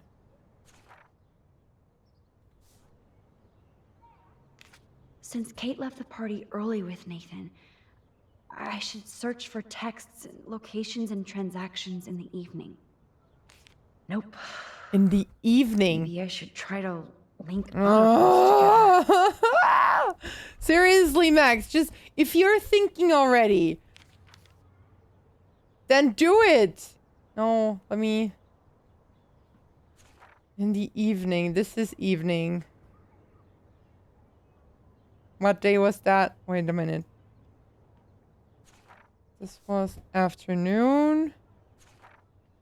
Since Kate left the party early with Nathan, I should search for texts, locations, and transactions in the evening. Nope. In the evening? Maybe I should try to link other clues together. Seriously, Max, just if you're thinking already, then do it. No, let me. In the evening. This is evening. What day was that? Wait a minute. This was afternoon.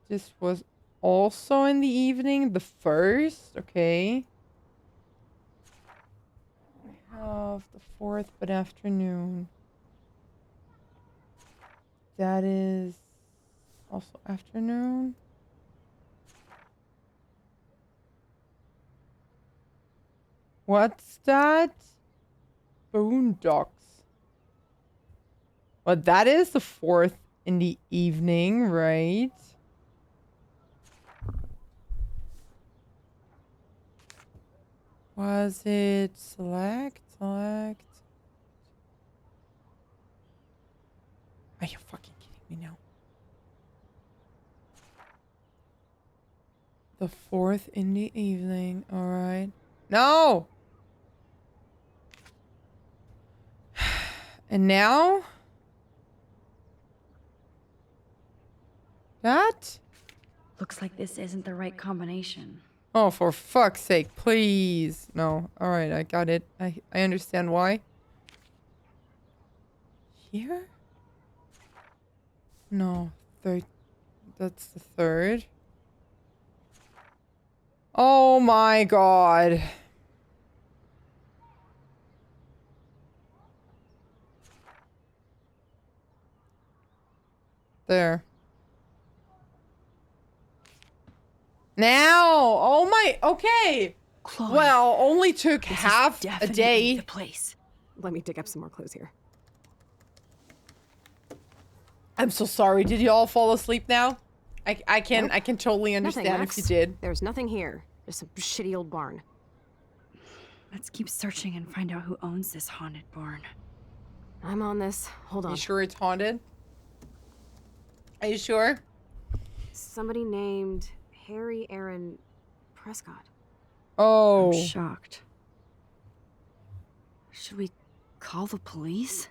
This was also in the evening. The 1st. Okay. We have the 4th, but afternoon. That is also afternoon. What's that? Boondocks. Well, that is the 4th in the evening, right? Was it select? Select. Are you fucking kidding me now? The 4th in the evening, alright. No! And now? That? Looks like this isn't the right combination. Oh, for fuck's sake, please. No. Alright, I got it. I understand why. Here? No. Third. That's the 3rd. Oh my god. There. Now! Oh my... Okay! Chloe, well, only took half a day. The place. Let me dig up some more clues here. I'm so sorry. Did you all fall asleep now? I can totally Nothing, understand Max. if you did. There's nothing here. Just some shitty old barn. Let's keep searching and find out who owns this haunted barn. I'm on this. Hold on. You sure it's haunted? Are you sure? Somebody named Harry Aaron Prescott. Oh. I'm shocked. Should we call the police?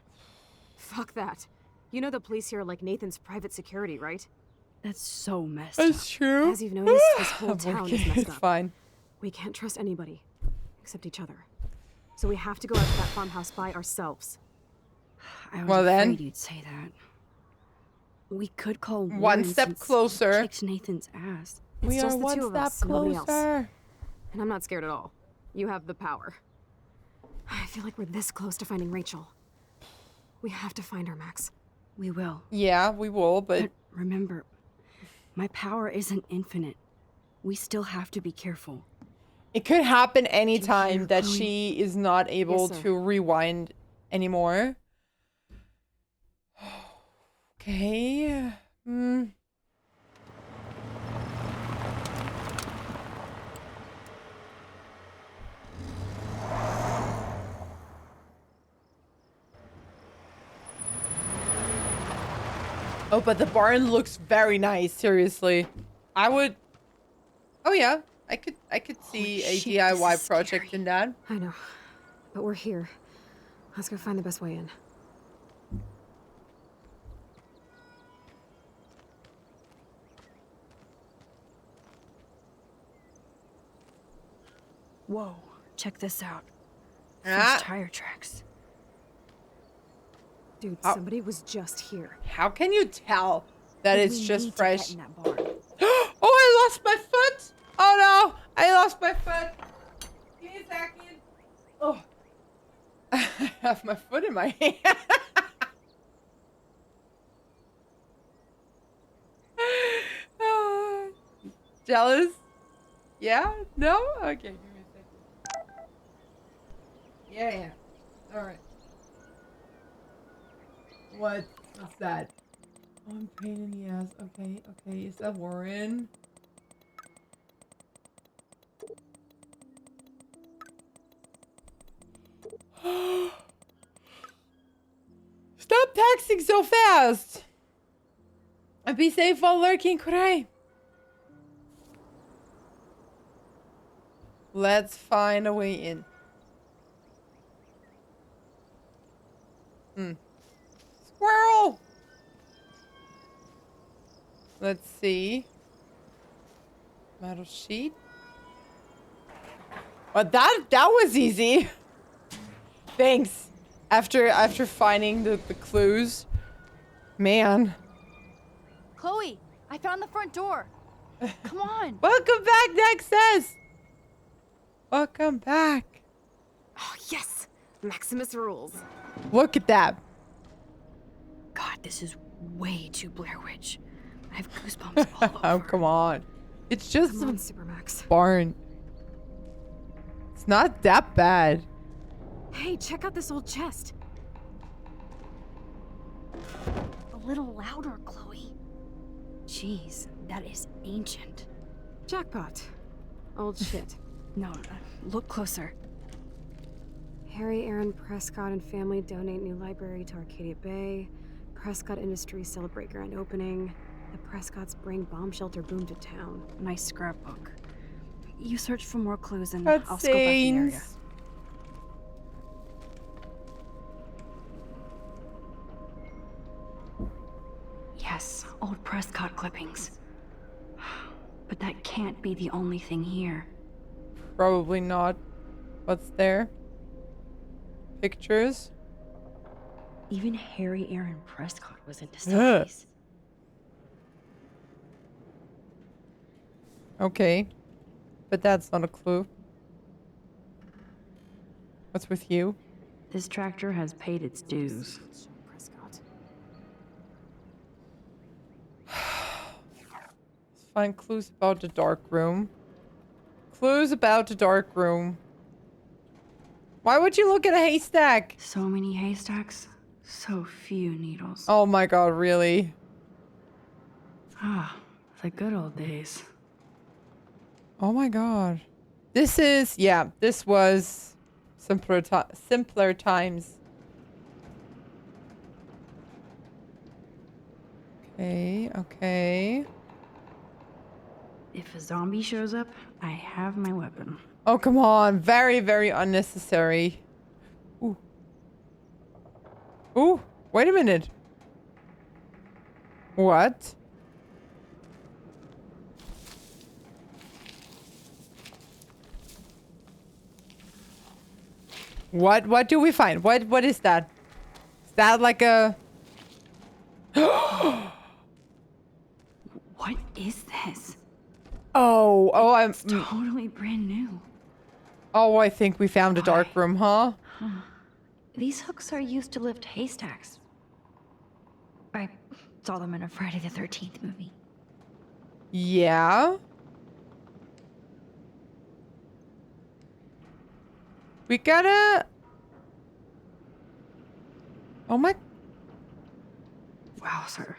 Fuck that. You know the police here are like Nathan's private security, right? That's so messed up. That's true. As you've noticed, this whole town is messed up. It's fine. We can't trust anybody. Except each other. So we have to go out to that farmhouse by ourselves. I was Well, then. afraid you'd say that. We could call One Warren step since closer. he kicked Nathan's ass. We It's are just the one two of step us, nobody else. closer. And I'm not scared at all. You have the power. I feel like we're this close to finding Rachel. We have to find her, Max. We will. Yeah, we will, but remember, my power isn't infinite. We still have to be careful. it could happen anytime that Chloe? she is not able Yes, sir. to rewind anymore. Okay. Oh, but the barn looks very nice, seriously. I would... Oh yeah, I could see a shit, DIY this is project scary. in that. I know. But we're here. Let's go find the best way in. Whoa, check this out. Ah. Fresh tire tracks. Dude, Oh. somebody was just here. How can you tell that it's We just need to fresh? get in that barn. Oh, I lost my foot! Oh no, I lost my foot. Give me a second. Oh, I have my foot in my hand. Oh, jealous? Yeah? No? Okay, give me a second. Yeah. All right. What's that? Oh, I'm pain in the ass. Okay, okay. Is that Warren? Stop texting so fast! And be safe while lurking, Kurai. Let's find a way in. Squirrel! Let's see. Metal sheet. But that was easy. Thanks. After finding the clues. Man. Chloe, I found the front door. Come on. Welcome back, Nexus. Welcome back. Oh, yes. Maximus rules. Look at that. God, this is way too Blair Witch. I have goosebumps all over. Oh, come on. It's just Come on, a Supermax. barn. It's not that bad. Hey, check out this old chest. A little louder, Chloe. Jeez, that is ancient. Jackpot. Old shit. No, look closer. Harry Aaron Prescott and family donate new library to Arcadia Bay. Prescott Industries celebrate grand opening. The Prescotts bring bomb shelter boom to town. Nice scrapbook. You search for more clues and I'll scope out the area. Yes, old Prescott clippings. But that can't be the only thing here. Probably not. What's there? Pictures? Even Harry Aaron Prescott was into selfies. Okay. But that's not a clue. What's with you? This tractor has paid its dues. Prescott. Let's find clues about the dark room. Clues about the dark room. Why would you look at a haystack? So many haystacks, so few needles. Oh my god, really? Ah, the good old days. Oh my god. This is, yeah, this was simpler times. Okay, okay. If a zombie shows up, I have my weapon. Oh, come on. Very, very unnecessary. Ooh. Ooh, wait a minute. What? What do we find? What is that? Is that like a... What is this? Oh, I'm... It's totally brand new. Oh, I think we found a dark room, huh? These hooks are used to lift haystacks. I saw them in a Friday the 13th movie. Yeah. We gotta... Oh my... Wow, sir.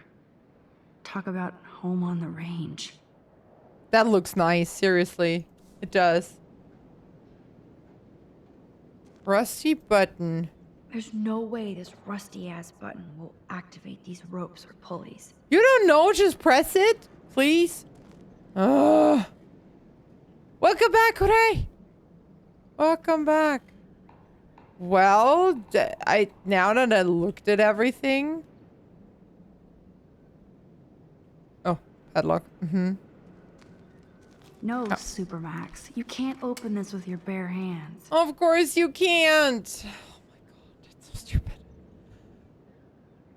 Talk about home on the range. That looks nice, seriously. It does. Rusty button. There's no way this rusty-ass button will activate these ropes or pulleys. You don't know, just press it, please. Welcome back, Hooray! Welcome back. Well, now that I looked at everything. Oh, padlock. No, Supermax. You can't open this with your bare hands. Of course you can't. Oh my god, that's so stupid.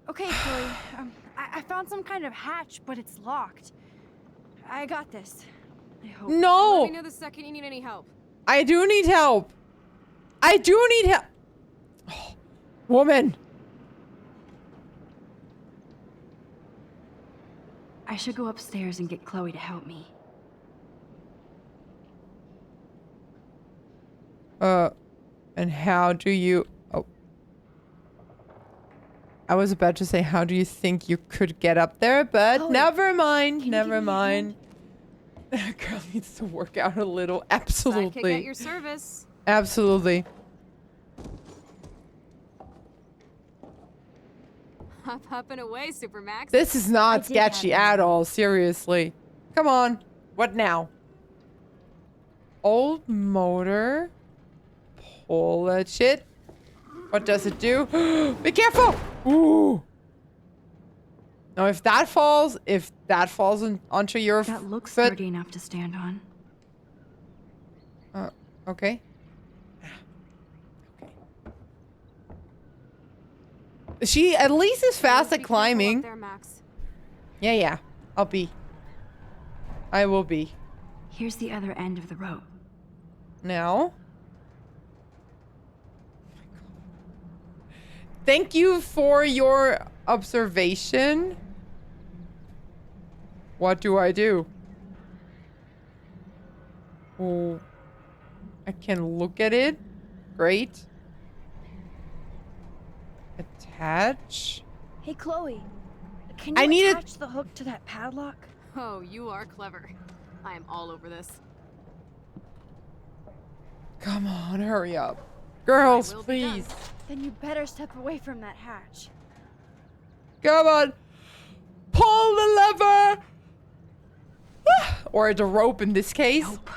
Okay, Chloe. I found some kind of hatch, but it's locked. I got this. I hope. No! Let me know the second you need any help. I do need help. I do need help. Oh, woman. I should go upstairs and get Chloe to help me. And how do you... Oh. I was about to say, how do you think you could get up there? But Chloe, never mind. Never give me a mind. That girl needs to work out a little. Absolutely. Sidekick at your service. Absolutely. Up and away, Supermax. This is not sketchy at all. Seriously. Come on. What now? Old motor. Pull that shit. What does it do? Be careful! Ooh. Now, if that falls onto your That looks foot. sturdy enough to stand on. Okay. She at least is fast at climbing. There, Max. Yeah. I'll be. I will be. Here's the other end of the rope. Now. Thank you for your observation. What do I do? Oh, I can look at it. Great. Attach. Hey, Chloe. Can I you need attach the hook to that padlock? Oh, you are clever. I am all over this. Come on, hurry up. Girls, will be done. please. Then you better step away from that hatch. Come on. Pull the lever. Or the rope in this case. Nope.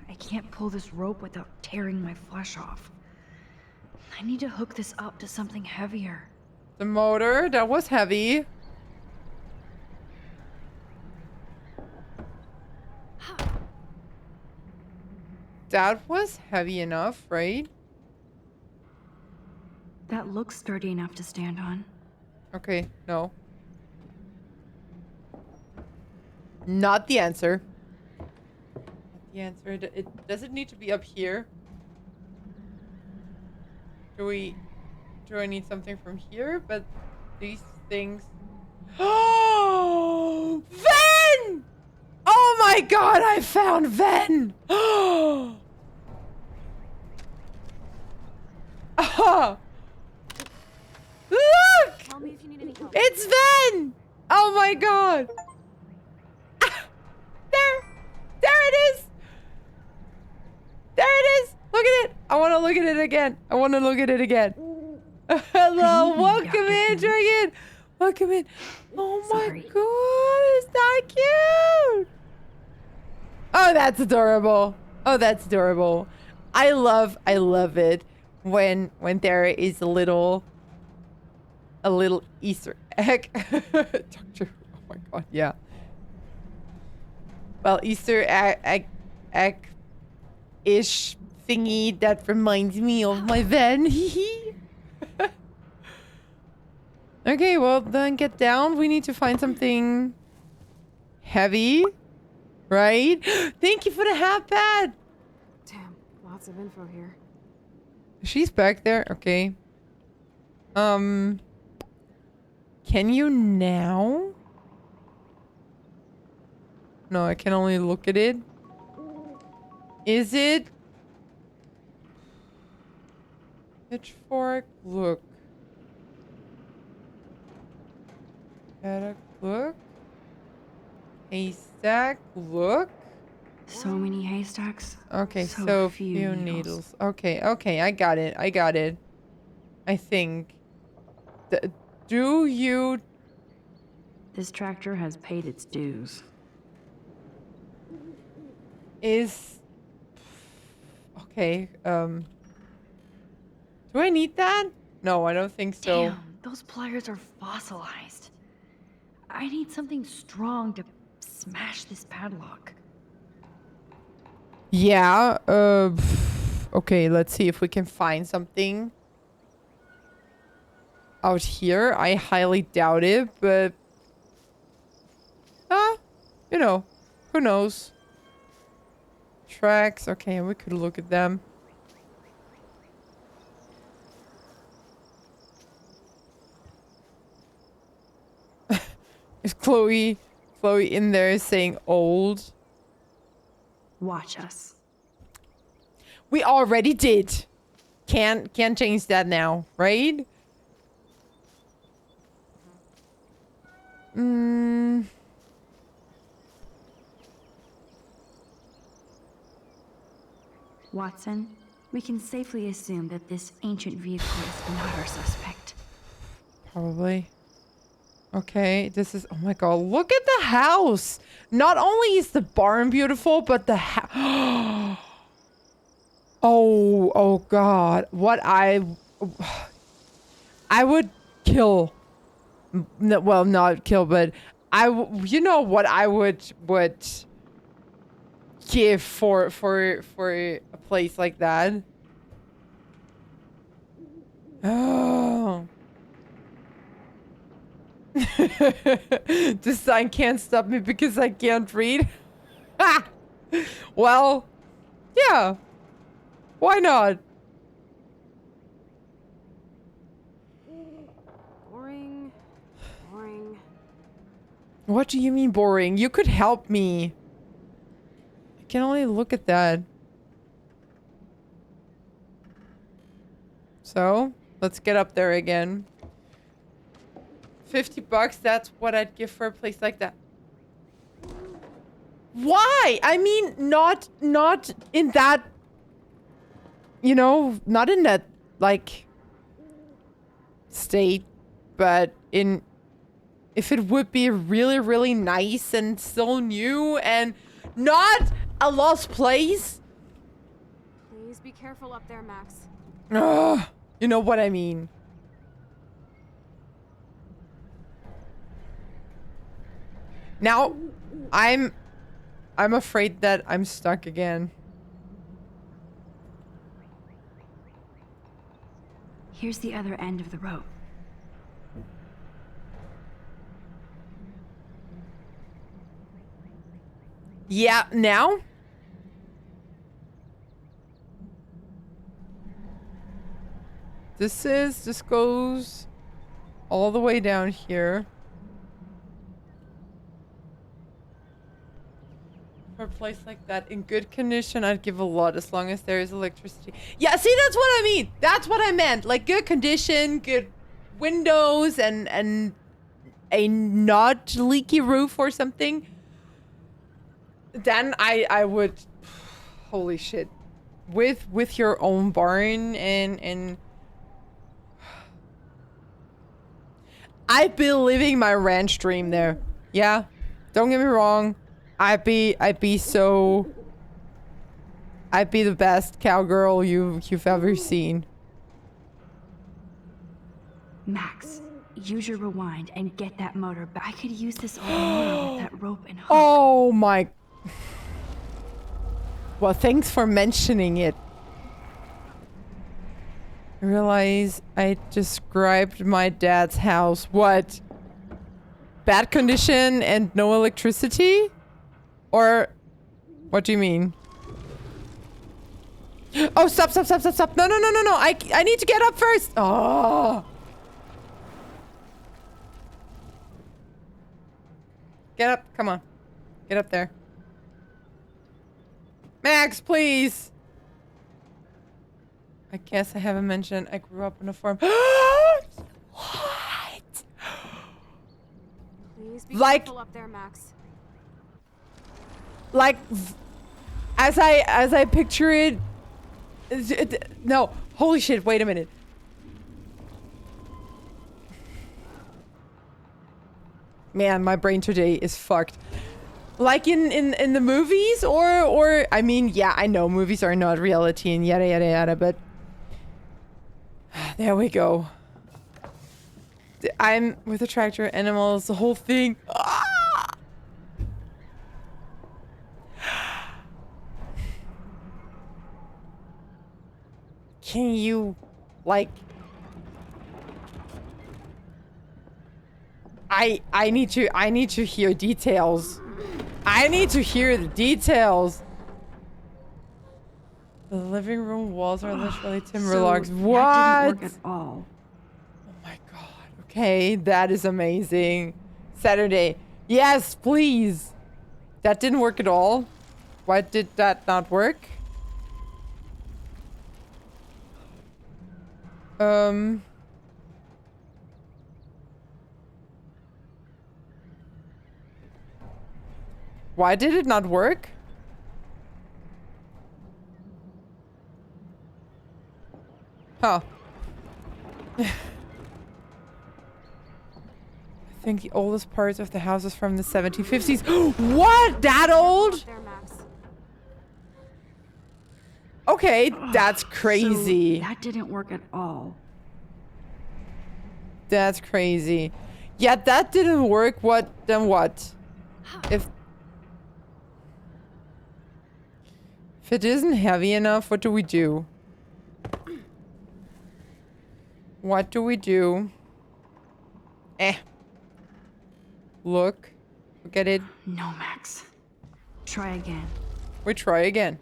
I can't pull this rope without tearing my flesh off. I need to hook this up to something heavier. The motor, that was heavy. That was heavy enough, right? That looks sturdy enough to stand on. Okay, no. Not the answer. Not the answer. It does it need to be up here? Do I need something from here? But these things. Oh, Ven! Oh my God! I found Ven! Oh! Look! Tell me if you need any help. It's Ven! Oh my God! There it is! There it is! Look at it! I want to look at it again. I want to look at it again. Hello, welcome in, Dragon. Welcome in. Oh my God, is that cute? Oh, that's adorable. Oh, that's adorable. I love it when there is a little Easter egg. Doctor, oh my God, yeah. Well, Easter egg-ish thingy that reminds me of my Ven. Okay, well then get down. We need to find something heavy, right? Thank you for the hat pad. Damn, lots of info here. She's back there. Okay. Can you now? No, I can only look at it. Is it? Pitchfork, look. Paddock, look. Haystack, look. So many haystacks. Okay, so few needles. Okay, I got it. I think. Do you... This tractor has paid its dues. Is... Okay, do I need that? No, I don't think so. Damn, those pliers are fossilized. I need something strong to smash this padlock. Yeah, okay, let's see if we can find something out here. I highly doubt it, but you know, who knows? Tracks, okay, we could look at them. Is Chloe in there saying old? Watch us. We already did. Can't change that now, right? Watson, we can safely assume that this ancient vehicle is not our suspect. Probably. Okay, this is... Oh my God, look at the house! Not only is the barn beautiful, but the house... Oh God. What I would kill... Well, not kill, but... You know what I would give for a place like that? Oh... This sign can't stop me because I can't read. Well, yeah. Why not? Boring. Boring. What do you mean boring? You could help me. I can only look at that. So, let's get up there again. $50, that's what I'd give for a place like that. Why? I mean, not in that, you know, not in that, like, state, but if it would be really, really nice and still new and not a lost place. Please be careful up there, Max. Ugh, you know what I mean. Now, I'm afraid that I'm stuck again. Here's the other end of the rope. Yeah, now? This goes all the way down here. For a place like that, in good condition, I'd give a lot as long as there is electricity. Yeah, see, that's what I mean. That's what I meant. Like, good condition, good windows, and a not leaky roof or something. Then I would... Holy shit. With your own barn and... I'd be living my ranch dream there. Yeah, don't get me wrong. I'd be the best cowgirl you've ever seen. Max, use your rewind and get that motor back. I could use this old motor with that rope and hook. Oh my... Well, thanks for mentioning it. I realize I described my dad's house. What? Bad condition and no electricity? Or what do you mean? Oh, stop. No. I need to get up first. Oh. Get up. Come on. Get up there. Max, please. I guess I haven't mentioned I grew up on a farm. What? Please be like, careful up there, Max. Like, as I picture it, no, holy shit, wait a minute. Man, my brain today is fucked. Like in the movies or I mean, yeah, I know movies are not reality and yada yada yada, but there we go. I'm with a tractor, animals, the whole thing. Ah! Can you, like... I need to hear details. I need to hear the details. The living room walls are literally timber logs. What? That didn't work at all. Oh my god. Okay, that is amazing. Saturday. Yes, please. That didn't work at all. Why did that not work? Why did it not work? Huh. I think the oldest parts of the house is from the 1750s. What? That old? Okay, that's crazy. So that didn't work at all. That's crazy. Yeah, that didn't work. What? Then what? If it isn't heavy enough, what do we do? What do we do? Look at it. No, Max. Try again. We try again.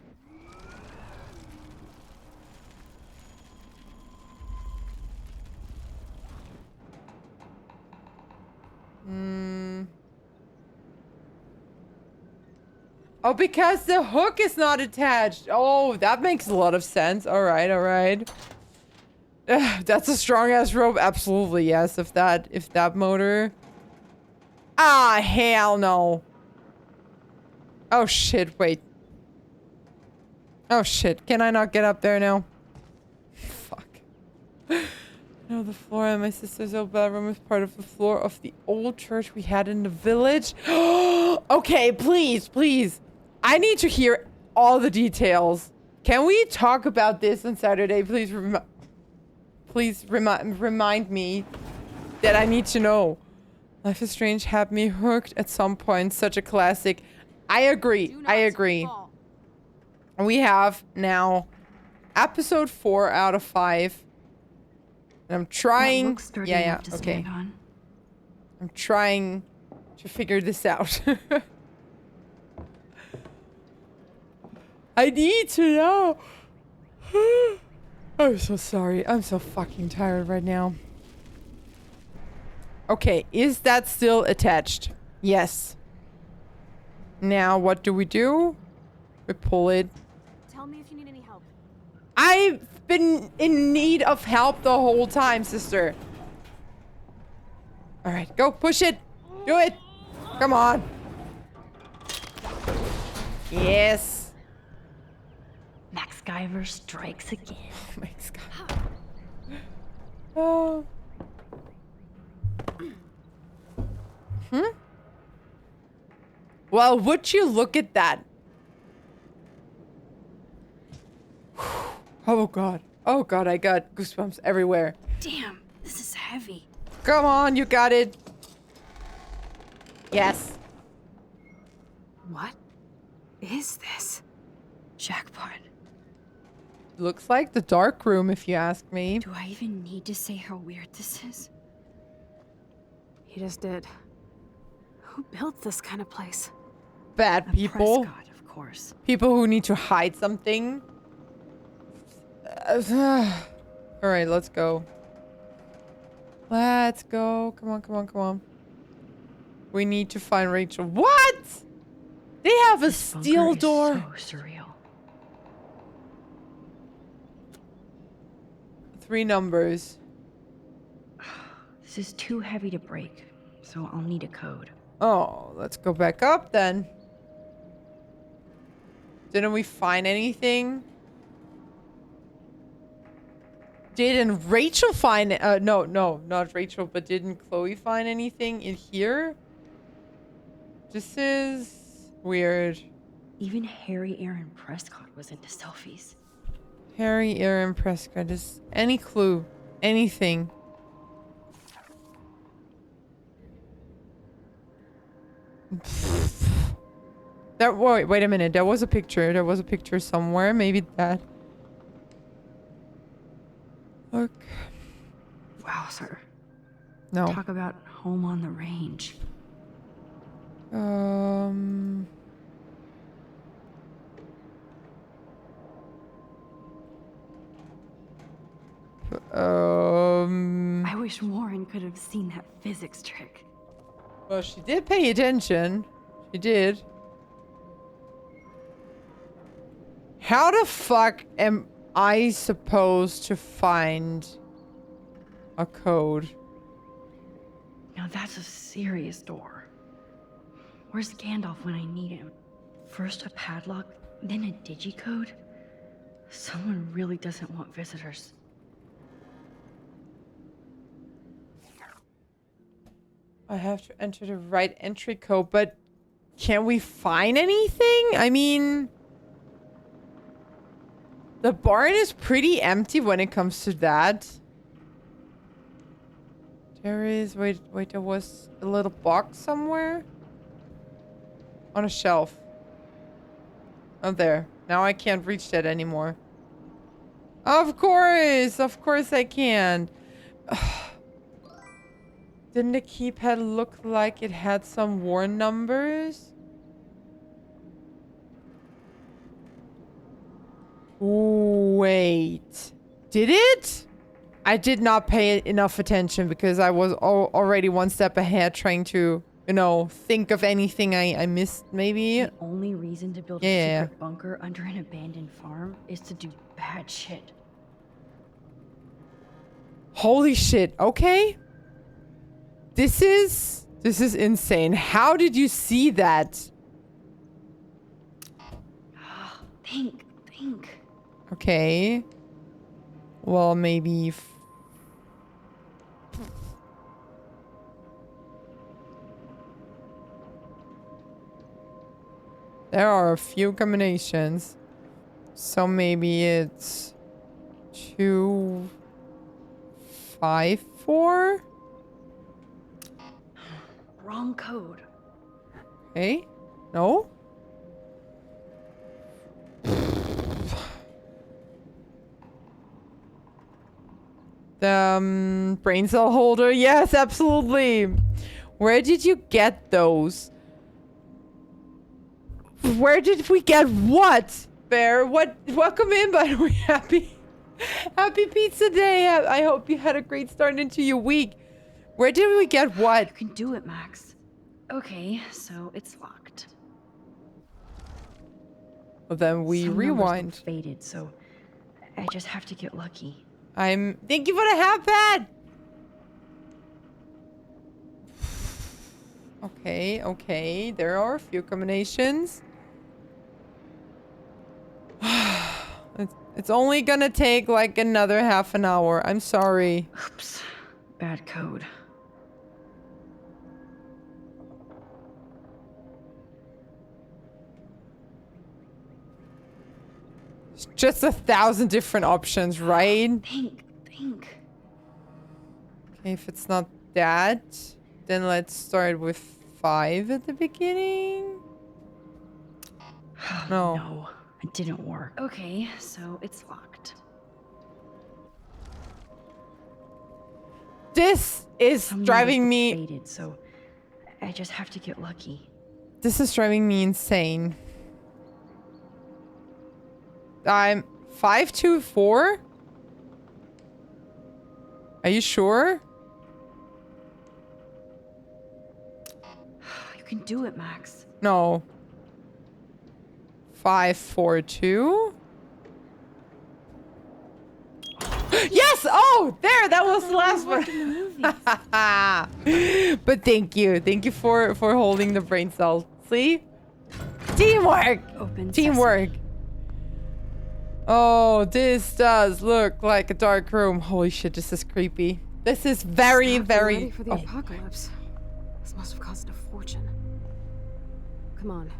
Oh, because the hook is not attached. Oh, that makes a lot of sense. All right, all right. That's a strong ass rope. Absolutely, yes. If that motor. Ah, hell no. Oh shit, wait. Oh shit, can I not get up there now? Fuck. No, the floor in my sister's old bedroom is part of the floor of the old church we had in the village. Okay, please, please. I need to hear all the details. Can we talk about this on Saturday? Please remind me that I need to know. Life is Strange had me hooked at some point. Such a classic. I agree. I agree. We have now episode 4 out of 5. And I'm trying. Yeah, okay. I'm trying to figure this out. I need to know. I'm so sorry. I'm so fucking tired right now. Okay, is that still attached? Yes. Now, what do? We pull it. Tell me if you need any help. I've been in need of help the whole time, sister. All right, go push it. Do it. Come on. Yes. Max Guyver strikes again. Oh, Max Guyver. Oh. Well, would you look at that? Oh god. Oh god, I got goosebumps everywhere. Damn, this is heavy. Come on, you got it. Yes. What is this? Jackpot. Looks like the dark room, if you ask me. Do I even need to say how weird this is? He just did. Who built this kind of place? Bad people. Prescott, of course. People who need to hide something. Alright, let's go. Let's go. Come on, come on, come on. We need to find Rachel. What? They have a steel door. So surreal. 3 numbers. This is too heavy to break, so I'll need a code. Oh, let's go back up then. Didn't we find anything? Didn't Rachel find no, not Rachel, but didn't Chloe find anything in here? This is weird. Even Harry Aaron Prescott was into selfies. Harry Aaron Prescott. Is any clue? Anything? That wait a minute. There was a picture. There was a picture somewhere. Maybe that. Look. Wow, sir. No. Talk about home on the range. I wish Warren could have seen that physics trick. Well, she did pay attention. She did. How the fuck am I supposed to find a code? Now that's a serious door. Where's Gandalf when I need him? First a padlock, then a digicode? Someone really doesn't want visitors. I have to enter the right entry code, but can we find anything? I mean, the barn is pretty empty when it comes to that. There is, wait, there was a little box somewhere. On a shelf. Oh, there. Now I can't reach that anymore. Of course I can. Didn't the keypad look like it had some war numbers? Wait. Did it? I did not pay enough attention because I was already one step ahead trying to, you know, think of anything I missed maybe. The only reason to build a secret bunker under an abandoned farm is to do bad shit. Holy shit. Okay. This is insane. How did you see that? Think. Okay. Well, maybe... There are a few combinations. So maybe it's 2, 5, 4? Wrong code. Hey? No? The brain cell holder. Yes, absolutely. Where did you get those? Where did we get what? Bear, what? Welcome in, by the way. Happy Pizza Day. I hope you had a great start into your week. Where did we get what? You can do it, Max. Okay, so it's locked. Well, then we rewind. Faded, so I just have to get lucky. Thank you for the half pad. Okay. There are a few combinations. It's only gonna take like another half an hour. I'm sorry. Oops. Bad code. It's just 1,000 different options, right? Think. Okay, if it's not that, then let's start with 5 at the beginning. No. No, it didn't work. Okay, so it's locked. This is driving me... Faded, so I just have to get lucky. This is driving me insane. I'm 524? Are you sure? You can do it, Max. No. 542? Yes! Oh, there! That was the last one. But thank you. Thank you for holding the brain cell. See? Teamwork! Teamwork. Oh, this does look like a dark room. Holy shit, this is creepy. This is very, very... Ready for the apocalypse. This must have cost a fortune. Come on.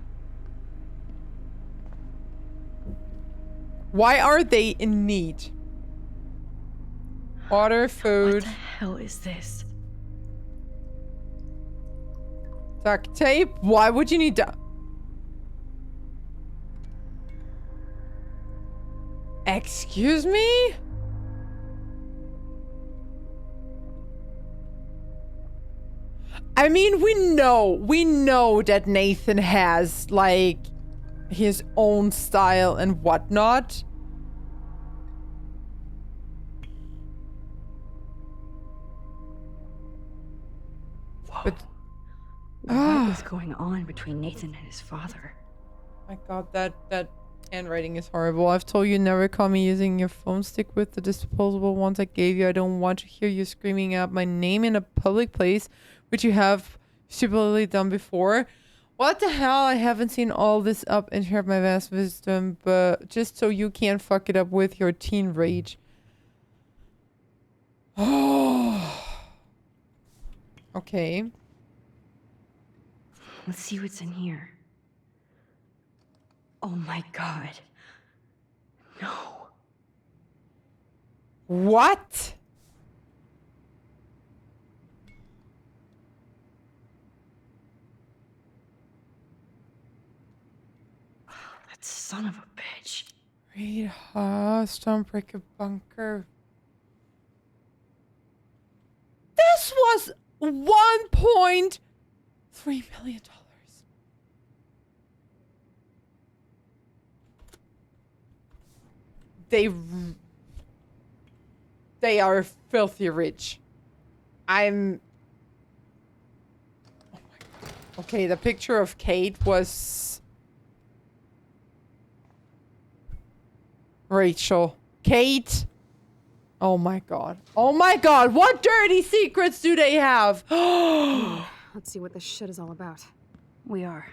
Why are they in need? Water, food. What the hell is this? Duct tape? Why would you need duct? Excuse me? I mean, we know that Nathan has, like, his own style and whatnot. But what is going on between Nathan and his father? My god, that handwriting is horrible. I've told you never call me using your phone. Stick with the disposable ones I gave you. I don't want to hear you screaming out my name in a public place, which you have stupidly done before. What the hell? I haven't seen all this up and heard my vast wisdom, but just so you can't fuck it up with your teen rage. Oh. Okay. Let's see what's in here. Oh my god. No. What? That son of a bitch. Read Stormbreaker Bunker. This was... $1.3 million. They are filthy rich. I'm... Oh my God. Okay, the picture of Kate was... Rachel. Kate. Oh my God. Oh my God. What dirty secrets do they have? Let's see what this shit is all about. We are.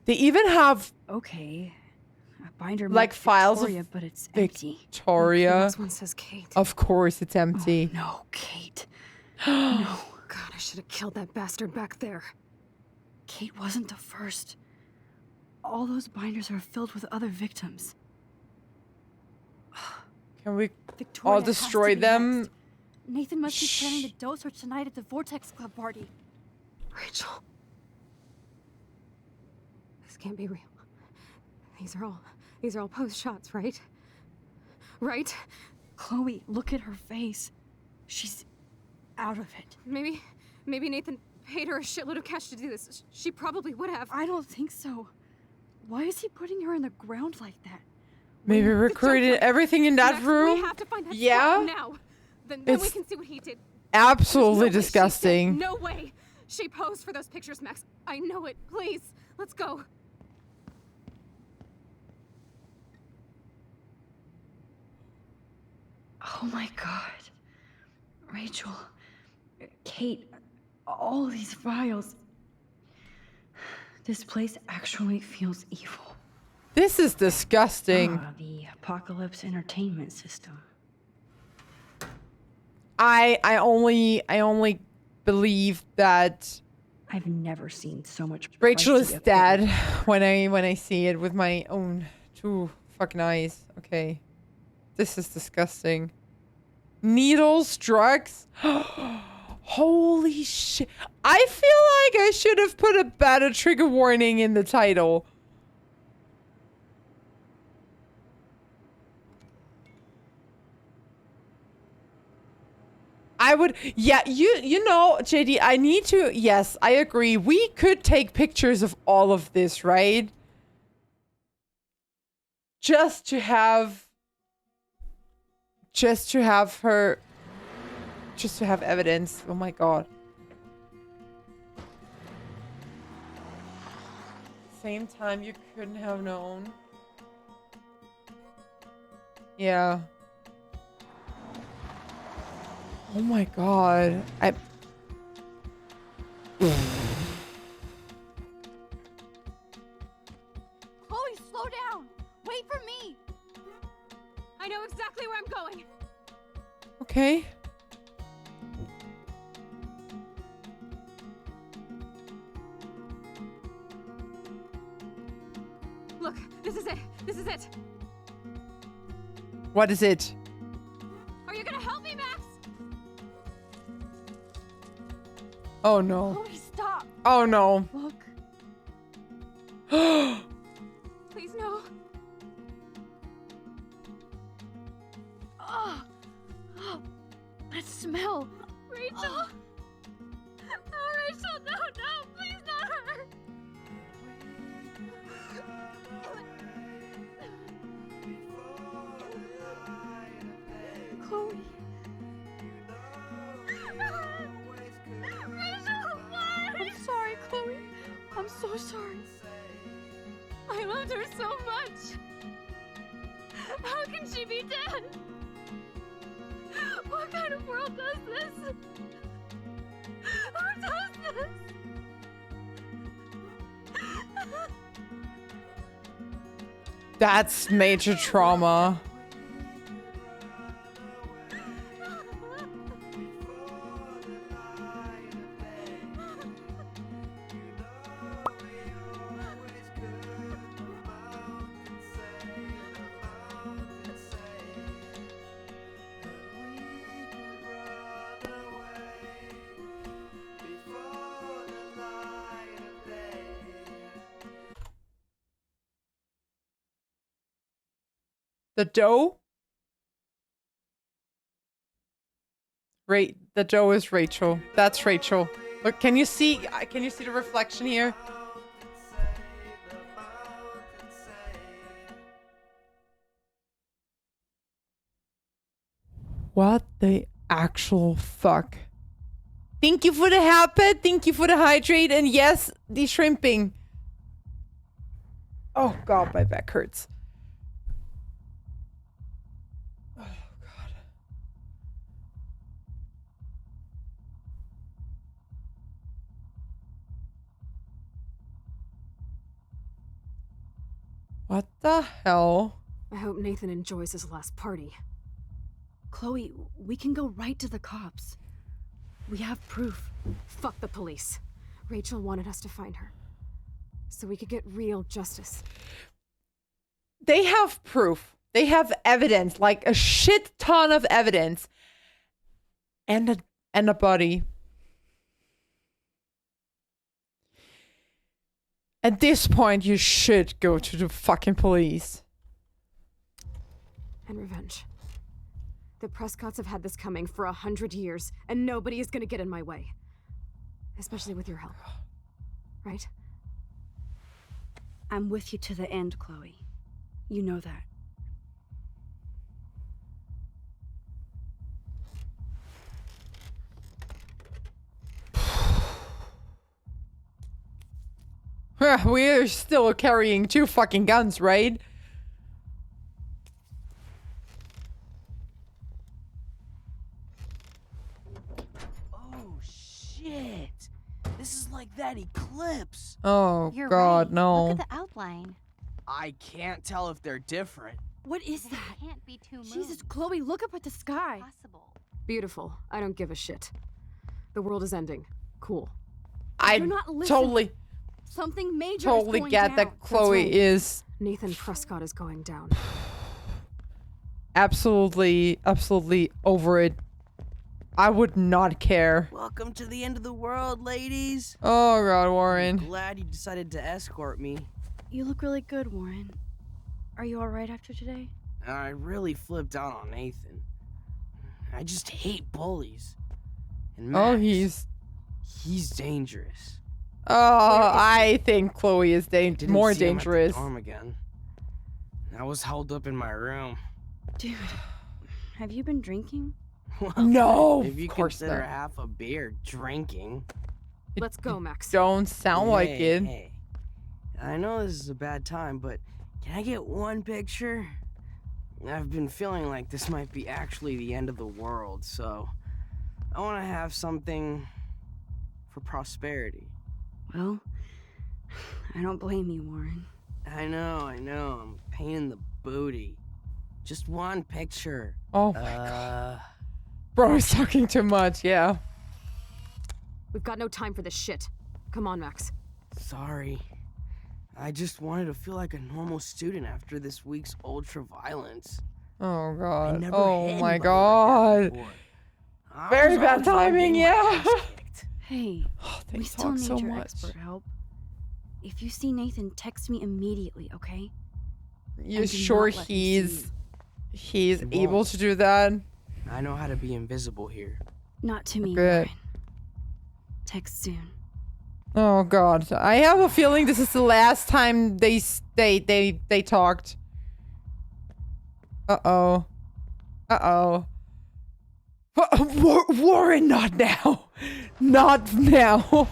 They even have... Okay. A binder like marked files Victoria, of but it's empty. Victoria. The next one says Kate. Of course it's empty. Oh, no, Kate. No. God, I should have killed that bastard back there. Kate wasn't the first. All those binders are filled with other victims. Can we Victoria all destroy them? Next. Nathan must be planning to dose her tonight at the Vortex Club party. Rachel. This can't be real. These are all post shots, right? Right? Chloe, look at her face. She's out of it. Maybe Nathan paid her a shitload of cash to do this. She probably would have. I don't think so. Why is he putting her in the ground like that? Maybe recruited everything in that room? We have to find that yeah? spot now. Then we can see what he did. Absolutely No disgusting. No way. She posed for those pictures, Max. I know it. Please, let's go. Oh my God. Rachel. Kate. All these files. This place actually feels evil. This is disgusting. The Apocalypse Entertainment System. I only believe that I've never seen so much. Rachel is dead when I see it with my own two fucking eyes. Okay. This is disgusting. Needles, drugs. Holy shit. I feel like I should have put a better trigger warning in the title. I would, yeah, you know, JD, I need to, yes, I agree. We could take pictures of all of this, right? Just to have her, just to have evidence. Oh my God. Same time you couldn't have known. Yeah. Oh my God. Chloe, slow down. Wait for me. I know exactly where I'm going. Okay. Look, this is it. This is it. What is it? Are you gonna help me, Max? Oh no. Chloe, stop. Oh no. Look. Please, no. Oh, that smell. Rachel. Oh, Rachel, no, please not her. Chloe. Rachel, what? I'm sorry, Chloe. I'm so sorry. I loved her so much. How can she be dead? What kind of world does this? Who does this? That's major trauma. The dough? The Joe is Rachel. That's Rachel. Look, can you see the reflection here? What the actual fuck? Thank you for the habit. Thank you for the hydrate. And yes, the shrimping. Oh god, my back hurts. Oh god. What the hell? I hope Nathan enjoys his last party. Chloe, we can go right to the cops. We have proof. Fuck the police. Rachel wanted us to find her, so we could get real justice. They have proof. They have evidence, like a shit ton of evidence. And a body. At this point, you should go to the fucking police. And revenge. The Prescotts have had this coming for 100 years, and nobody is gonna get in my way. Especially with your help. Right? I'm with you to the end, Chloe. You know that. We're still carrying 2 fucking guns, right? Oh shit! This is like that eclipse. Oh You're god, right. no. Look at the outline. I can't tell if they're different. What is that? Can't be 2 moons. Jesus, Chloe, look up at the sky. Possible. Beautiful. I don't give a shit. The world is ending. Cool. I You're not listening. totally Something major totally is going get down. that Chloe That's right. is Nathan Prescott is going down. absolutely over it. I would not care. Welcome to the end of the world, ladies. Oh god, Warren. Glad you decided to escort me. You look really good, Warren. Are you alright after today? I really flipped out on Nathan. I just hate bullies. And Oh, Max, he's dangerous. Oh, I think Chloe is Didn't more see him at the dangerous. dorm again. I was held up in my room. Dude, have you been drinking? Well, No, if you of course consider not. half a beer drinking. Let's go, Max. Don't sound like it. Hey. I know this is a bad time, but can I get one picture? I've been feeling like this might be actually the end of the world, so I want to have something for prosperity. Well, I don't blame you, Warren. I know, I'm a pain in the booty. Just one picture. Oh my god. Bro is talking too much, yeah. We've got no time for this shit. Come on, Max. Sorry. I just wanted to feel like a normal student after this week's ultra-violence. Oh god. never Oh hit my anybody like that god. before. I Very was bad always like timing, getting my yeah. ass kicked. Hey, They we still talk need so your much. expert help. If you see Nathan, text me immediately, okay? You're And do sure not let him see you. he's He able won't. to do that? I know how to be invisible here. Not to me, Good. Warren. Text soon. Oh god. I have a feeling this is the last time they talked. Uh-oh. Uh-oh. Warren, not now. Not now.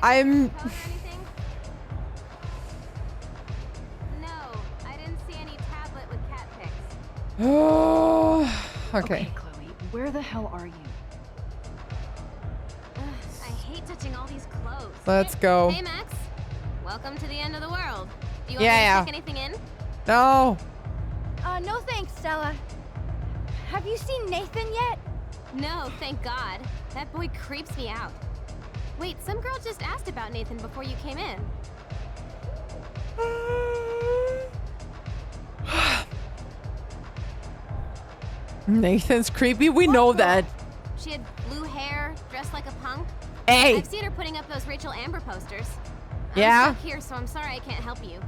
I'm No, I didn't see any tablet with cat pics. Oh, okay. Chloe, where the hell are you? I hate touching all these clothes. Let's go. Hey, Max. Welcome to the end of the world. Do you want Yeah. me to take anything in? No. No thanks, Stella. Have you seen Nathan yet? No, thank God. That boy creeps me out. Wait, some girl just asked about Nathan before you came in. Nathan's creepy. We know that. She had blue hair, dressed like a punk. Hey. I've seen her putting up those Rachel Amber posters. Yeah? I'm stuck here, so I'm sorry I can't help you.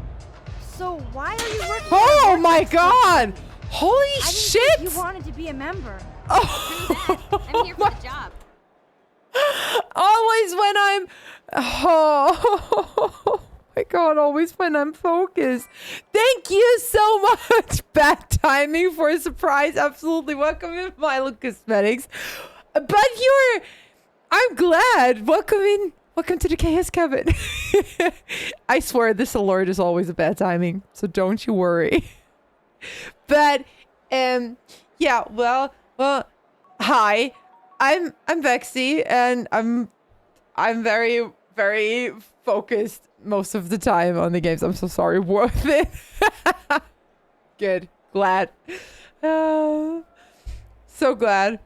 So why are you working? Oh my god! Holy I didn't shit! think you wanted to be a member. Oh. I'm here for the job. Always when I'm... Oh my god, always when I'm focused. Thank you so much. Bad timing for a surprise. Absolutely. Welcome in, Milo Cosmetics. But you're... I'm glad. Welcome in. Welcome to the Chaos Cabin. I swear this alert is always a bad timing, so don't you worry. But, yeah, well, hi. I'm Vexy, and I'm very, very focused most of the time on the games. I'm so sorry. Worth it. Good. Glad. So glad.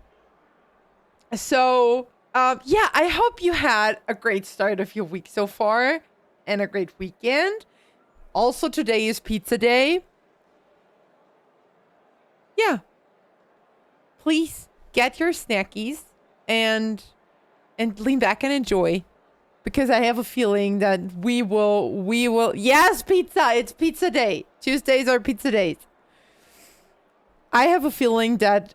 So, yeah, I hope you had a great start of your week so far and a great weekend. Also, today is pizza day. Yeah. Please get your snackies and lean back and enjoy, because I have a feeling that we will yes, pizza. It's pizza day. Tuesdays are pizza days. I have a feeling that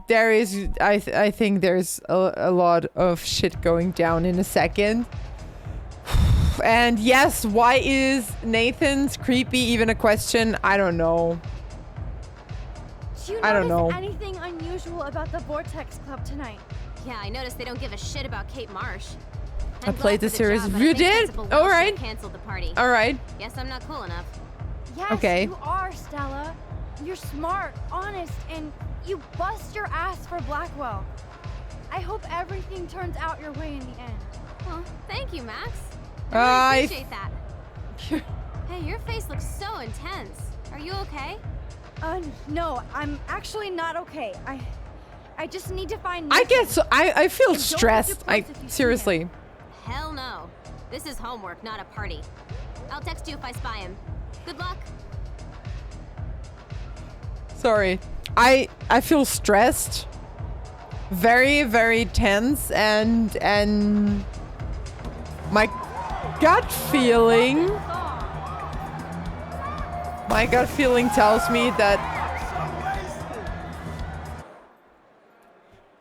there is I think there's a lot of shit going down in a second. And yes, why is Nathan's creepy even a question? I don't know. Do you I don't notice know. anything unusual about the Vortex Club tonight? Yeah, I noticed they don't give a shit about Kate Marsh. I played the series. Job, You did? All right. Canceled the party. All right. Guess I'm not cool enough. Yes, Okay. you are, Stella. You're smart, honest, and you bust your ass for Blackwell. I hope everything turns out your way in the end. Well, thank you, Max. I really appreciate that. Hey, your face looks so intense. Are you okay? No, I'm actually not okay. I just need to find I Nathan. get so I feel And don't stressed. get too close if you see Seriously. him. Hell no. This is homework, not a party. I'll text you if I spy him. Good luck. Sorry. I feel stressed. Very, very tense, and my gut feeling tells me that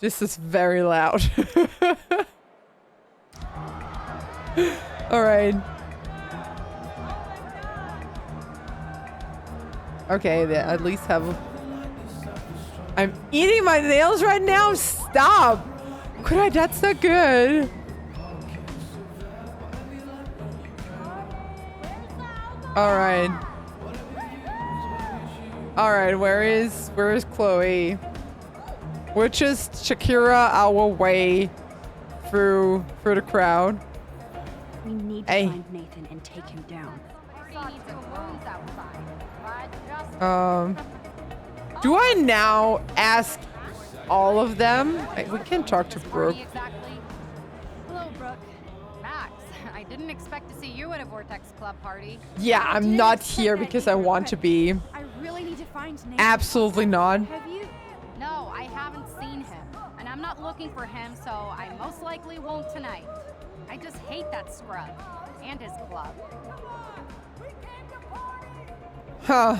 this is very loud. All right. Okay, they at least have I'm eating my nails right now. Stop. Could I? That's not good. All right. All right. Where is Chloe? We're just Shakira our way through the crowd. We need to find Nathan and take him down. Do I now ask all of them? We can talk to Brooke. Hello, Brooke. Max, I didn't expect to see you at a Vortex Club party. Yeah, I'm not here because I want to be. I really need to find Nathan. Absolutely not. Have you? No, I haven't seen him. And I'm not looking for him, so I most likely won't tonight. I just hate that scrub. And his club. Huh.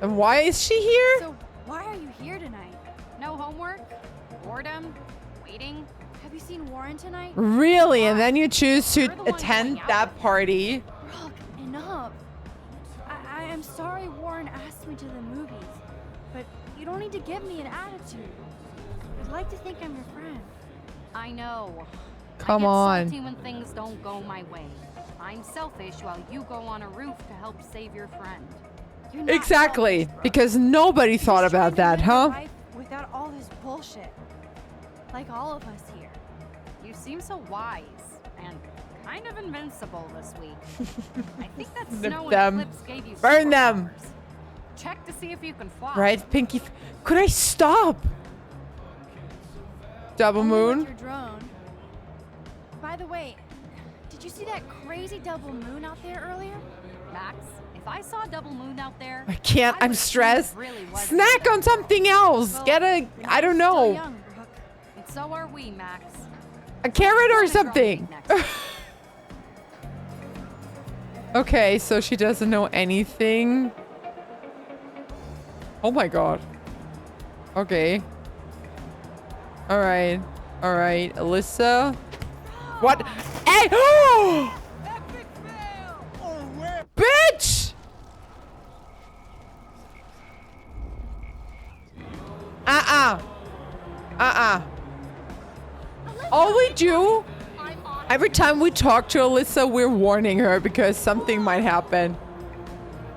And why is she here? So why are you here tonight? No homework? Boredom? Waiting? Have you seen Warren tonight? Really? And then you choose to attend that party? Brooke, enough. I am sorry Warren asked me to the movies, but you don't need to give me an attitude. I'd like to think I'm your friend. I know. Come I on. get salty when things don't go my way. I'm selfish while you go on a roof to help save your friend. You're not Exactly. selfish, Brooke. Because nobody thought Just about trying that, to live huh? your life without all this bullshit. Like all of us here. You seem so wise and kind of invincible this week. I think that Nip snow them. and eclipse gave you Burn them. superpowers. Check to see if you can fly. Right, Pinky? Could I stop? Double Only with moon? your drone. By the way, did you see that crazy double moon out there earlier? Max, if I saw a double moon out there, I can't. I'm would assume stressed. it really was Snack on something else. Well, Get a, I don't Still know, young, Brooke. And so are we, Max. a carrot or Wanna draw something. meat next. Okay, so she doesn't know anything Oh my god. Okay. Alright. Alright. Alyssa. What? Hey! Bitch! All we do, every time we talk to Alyssa, we're warning her because something might happen.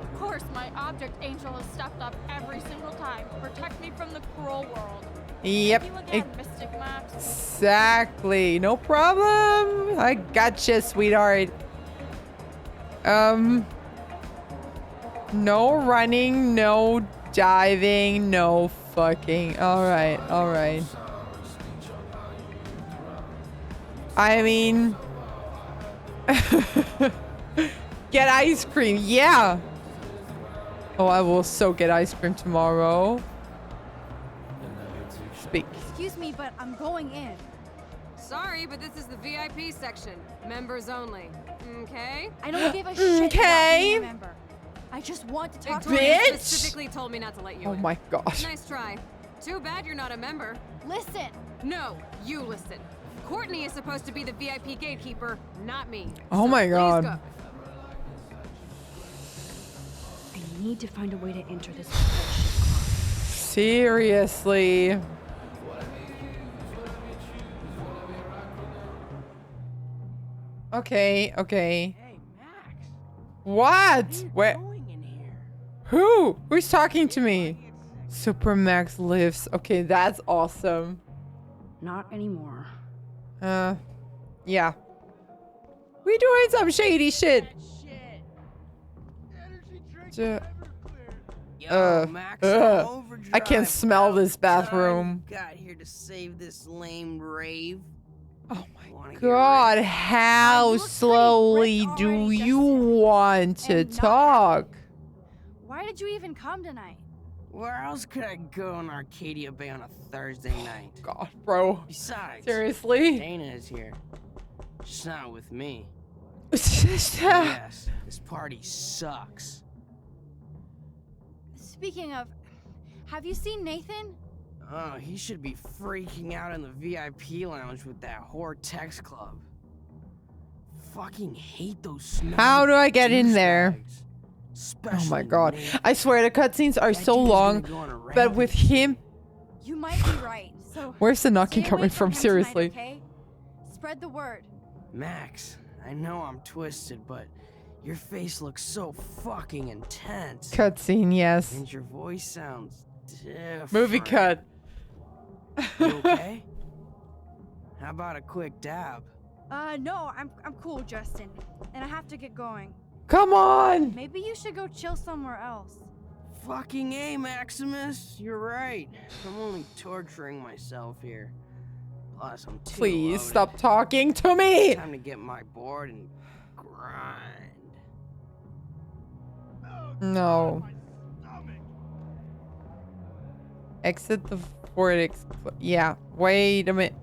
Of course, my object angel has stepped up every single time to protect me from the cruel world. Yep. Thank you again, Mystic Max. Exactly. No problem. I gotcha, sweetheart. No running, no diving, no fucking. Alright, alright. I mean... get ice cream, yeah! Oh, I will so get ice cream tomorrow. Speak. Excuse me, but I'm going in. Sorry, but this is the VIP section. Members only. Okay? I don't give a shit about being a member. I just want to talk to Victoria you. specifically told me not to let you Oh in. my gosh. Nice try. Too bad you're not a member. Listen. No, you listen. Courtney is supposed to be the VIP gatekeeper, not me. Oh So my please god. go. I need to find a way to enter this bullshit club. Seriously. Okay, okay. Hey, Max. What? Where? Who? Who's talking to me? Super Max lives. Okay, that's awesome. Not anymore. Yeah. We doing some shady shit. Max, overdrive. I can smell this bathroom. Got here to save this lame rave. Oh my god, how slowly do you want to talk? Why did you even come tonight? Where else could I go in Arcadia Bay on a Thursday night? God, bro. Besides, seriously? Dana is here. Just not with me. Yes, this party sucks. Speaking of, have you seen Nathan? Oh, he should be freaking out in the VIP lounge with that whore text club. Fucking hate those snobby How do I get in there? Especially Oh my god. I swear the cutscenes are so long, but with him... You might be right. So Where's the knocking stay coming away from, him seriously? Tonight, okay? Spread the word. Max, I know I'm twisted, but your face looks so fucking intense. Cutscene, yes. And your voice sounds different. Movie cut. You okay? How about a quick dab? No, I'm cool, Justin. And I have to get going. Come on! Maybe you should go chill somewhere else. Fucking A, Maximus. You're right. I'm only torturing myself here. Plus, I'm too Please loaded. stop talking to me! Time to get my board and grind. No. Exit the vortex. Yeah, wait a minute.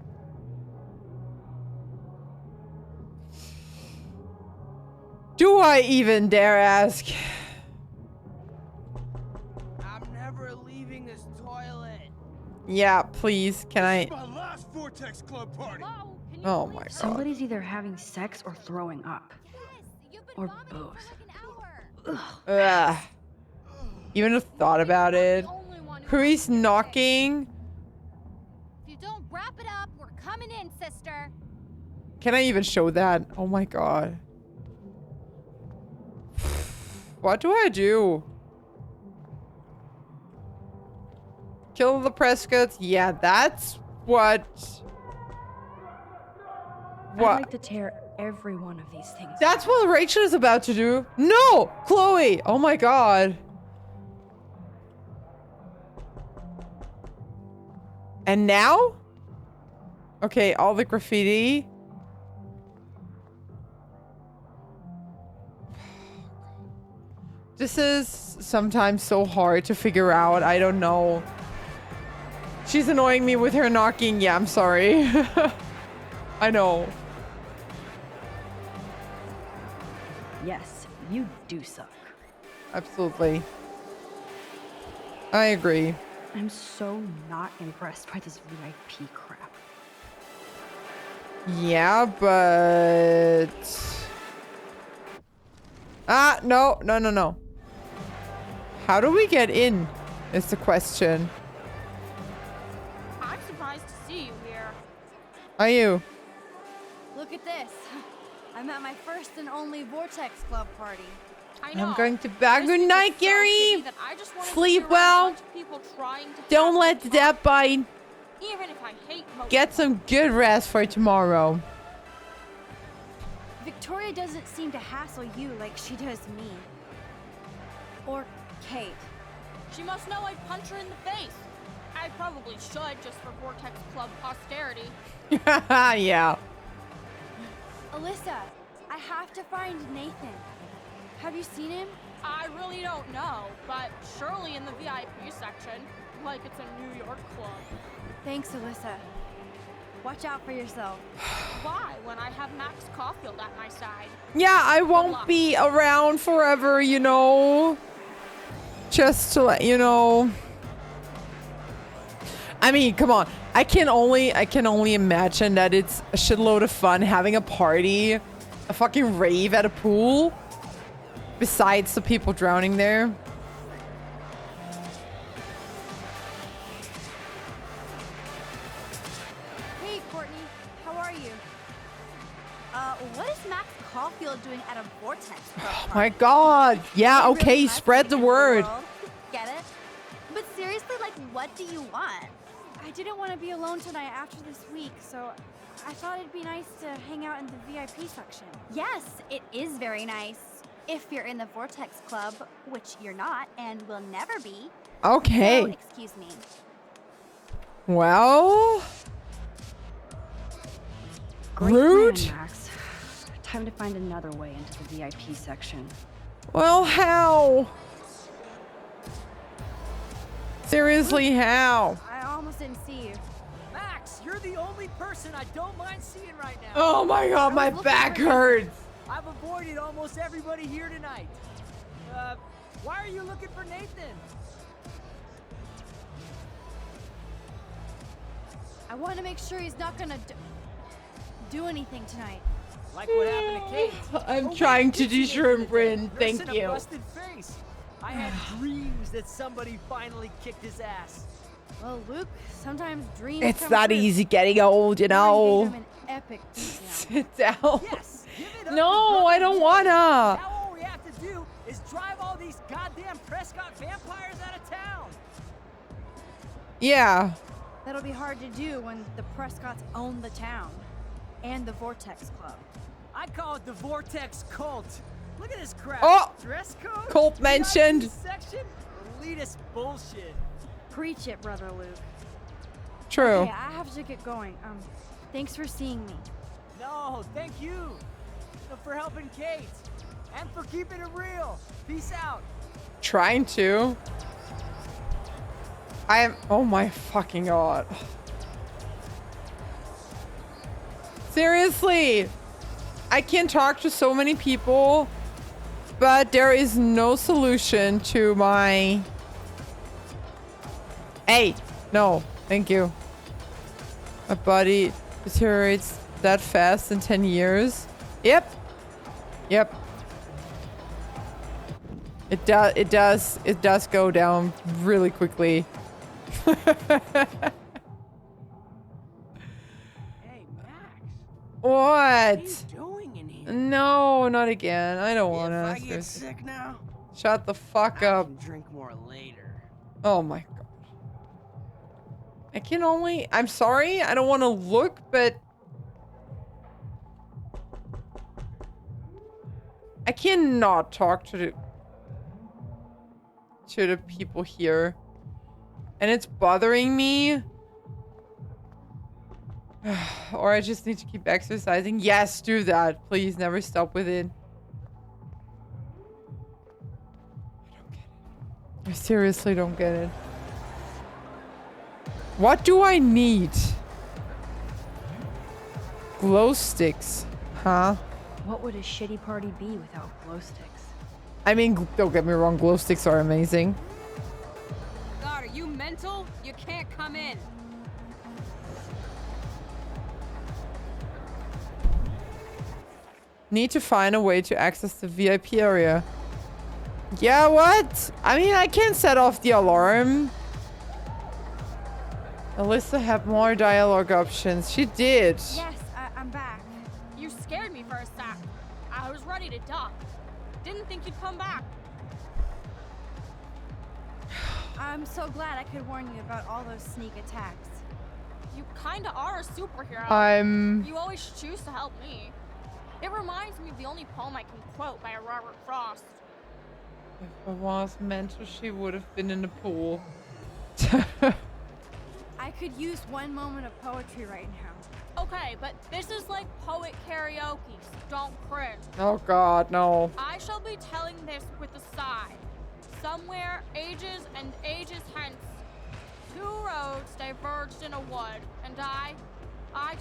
Do I even dare ask? I'm never leaving this toilet. Yeah, please, can I? My last Vortex Club party. Oh my god. Somebody's either having sex or throwing up. Or both. Ugh. Even a thought about it. Who's knocking? If you don't wrap it up, we're coming in, sister. Can I even show that? Oh my god. What do I do? Kill the Prescotts? Yeah, that's what... I'd like to tear every one of these things. That's what Rachel is about to do. No! Chloe! Oh my god. And now? Okay, all the graffiti. This is sometimes so hard to figure out. I don't know. She's annoying me with her knocking. Yeah, I'm sorry. I know. Yes, you do suck. Absolutely. I agree. I'm so not impressed by this VIP crap. Yeah, but... Ah, no. How do we get in is the question. I'm surprised to see you here. Are you? Look at this. I'm at my first and only Vortex Club party. I know. I'm going to bed. Good night, Gary. I just wanted to Sleep be around a well. bunch of people trying to Don't have let fun. that bite. Even if I hate most Get some good rest for tomorrow. Victoria doesn't seem to hassle you like she does me. Or Kate. She must know I'd punch her in the face. I probably should, just for Vortex Club posterity. Yeah. Alyssa, I have to find Nathan. Have you seen him? I really don't know, but surely in the VIP section, like it's a New York club. Thanks, Alyssa. Watch out for yourself. Why, when I have Max Caulfield at my side? Yeah, I won't be around forever, you know. Just to let you know. I mean, come on. I can only imagine that it's a shitload of fun having a party, a fucking rave at a pool, besides the people drowning there. Hey, Courtney. How are you? What is Max Caulfield doing at a Vortex Club Oh my god. Yeah, okay, spread the word. Get it? But seriously, like, what do you want? I didn't want to be alone tonight after this week, so I thought it'd be nice to hang out in the VIP section. Yes, it is very nice. If you're in the Vortex Club, which you're not and will never be. Okay. So, excuse me. Well, Great rude. plan, Max. Time to find another way into the VIP section. Well, how? Seriously, how? I almost didn't see you. Max, you're the only person I don't mind seeing right now. Oh my god, my back hurts. I've avoided almost everybody here tonight. Why are you looking for Nathan? I want to make sure he's not gonna do anything tonight. Like what happened to Kate. I'm trying to do shrimp Bryn. Thank Nursing you. A busted face. I had dreams that somebody finally kicked his ass. Well, Luke, sometimes dreams It's come not true. easy getting old, you know. Mine gave him an epic beatdown. Sit down. Yes, give it up No, to I don't wanna. Now all we have to do is drive all these goddamn Prescott vampires out of town. Yeah. That'll be hard to do when the Prescotts own the town and the Vortex Club. I call it the Vortex Cult. Look at this crap. Oh! Dress code? Cult mentioned. VIP section? Elitist bullshit. Preach it, brother Luke. True. Okay, I have to get going. Thanks for seeing me. No, thank you for helping Kate and for keeping it real. Peace out. Trying to. Oh my fucking god. Seriously. I can talk to so many people, but there is no solution to my... Hey, no, thank you. My body deteriorates that fast in 10 years. Yep. Yep. It does go down really quickly. Hey, Max. What? What are you doing in here? No, not again. I don't want If I to. get sick now, Shut the fuck I up. can drink more later. Oh my god. I'm sorry, I don't want to look, but I cannot talk to the people here. And it's bothering me. Or I just need to keep exercising. Yes, do that. Please never stop with it. I don't get it. I seriously don't get it. What do I need? Glow sticks. Huh? What would a shitty party be without glow sticks? I mean, don't get me wrong, glow sticks are amazing. come in. Need to find a way to access the VIP area. Yeah, what? I mean, I can set off the alarm. Alyssa had more dialogue options. She did. Yes, I'm back. You scared me for a sec. I was ready to duck. Didn't think you'd come back. I'm so glad I could warn you about all those sneak attacks. You kinda are a superhero. You always choose to help me. It reminds me of the only poem I can quote by Robert Frost. If I was mental, she would have been in the pool. I could use one moment of poetry right now. Okay, but this is like poet karaoke, so don't cringe. Oh God, no. I shall be telling this with a sigh. Somewhere, ages and ages hence, two roads diverged in a wood, and I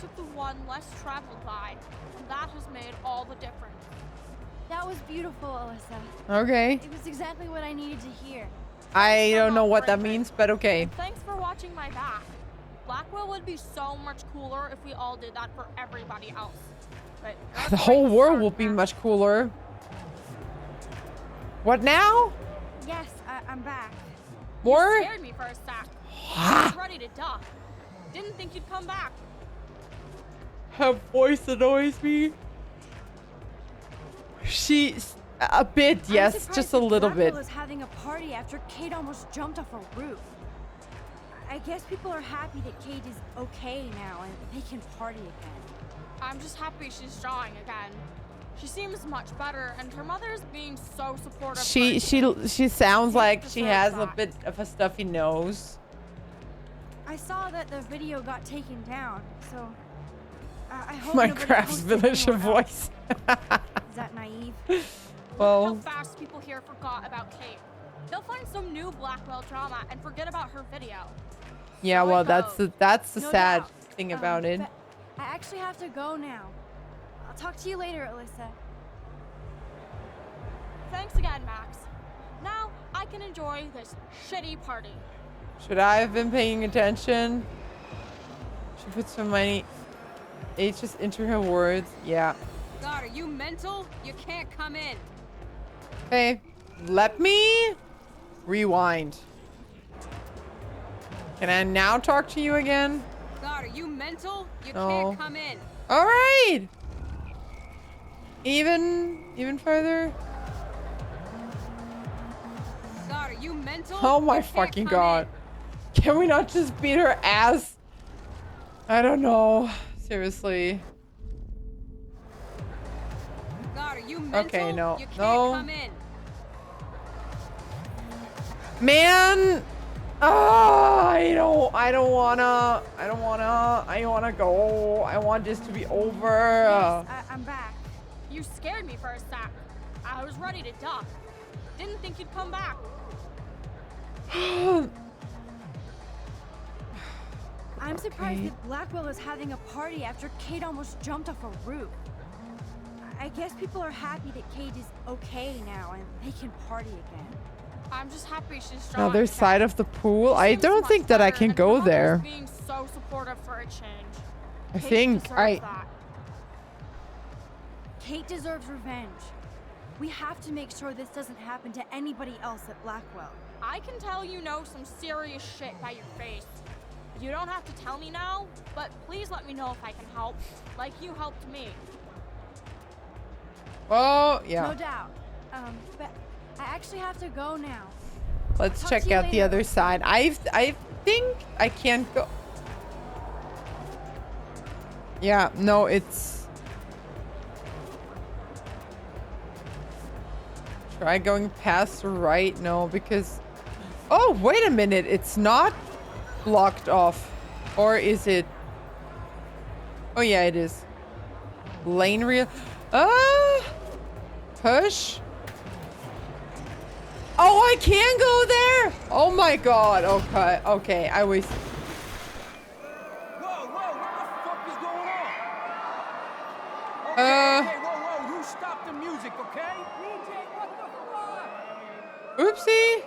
took the one less traveled by, and that has made all the difference. That was beautiful, Alyssa. Okay. It was exactly what I needed to hear. I don't know what that means, but okay. And thanks for watching my back. Blackwell would be so much cooler if we all did that for everybody else. But The whole world will be much cooler. What now? Yes, I'm back. More? You scared me for a sec. I was ready to duck. Didn't think you'd come back. Her voice annoys me. She's a bit, yes, just a little bit. Blackwell is having a party after Kate almost jumped off a roof. I guess people are happy that Kate is okay now and they can party again. I'm just happy she's drawing again. She seems much better, and her mother is being so supportive. She sounds like she has a bit of a stuffy nose. I saw that the video got taken down, so I hope Minecraft's villager voice. Is that naive? Well, how fast people here forgot about Kate. They'll find some new Blackwell drama and forget about her video. yeah, well, that's the No sad doubt. thing about it. But I actually have to go now. I'll talk to you later, Alyssa. Thanks again, Max. Now I can enjoy this shitty party. Should I have been paying attention? She put so many H's into her words. Yeah. God, are you mental? You can't come in. Okay, let me rewind. Can I now talk to you again? God, are you mental? You No. can't come in. All right. Even further. God, are you mental? Oh my You can't fucking come God. Can we not just beat her ass? I don't know. Seriously. in. God, are you mental? Okay, no. You can't No. come in. Man. Oh, I wanna go. I want this to be over. Yes, I'm back. You scared me for a sec. I was ready to duck. Didn't think you'd come back. I'm surprised that Blackwell is having a party after Kate almost jumped off a roof. I guess people are happy that Kate is okay now and they can party again. I'm just happy she's strong. Other side of the pool. I don't think that I can go there. Being so supportive for a change. I Kate think deserves that. Kate deserves revenge. We have to make sure this doesn't happen to anybody else at Blackwell. I can tell you know some serious shit by your face. You don't have to tell me now, but please let me know if I can help, like you helped me. Oh, yeah. No doubt. But I actually have to go now. Let's Talk check to you out the later. other side. I think I can't go. Yeah, no, it's... Try going past the right. No, because... Oh, wait a minute. It's not blocked off. Or is it? Oh, yeah, it is. Lane real... Push. Oh, I can go there? Oh my God. Okay. Okay. I was... Whoa, what the fuck is going on? Okay, whoa, you stop the music, okay? DJ, what the fuck? Oopsie.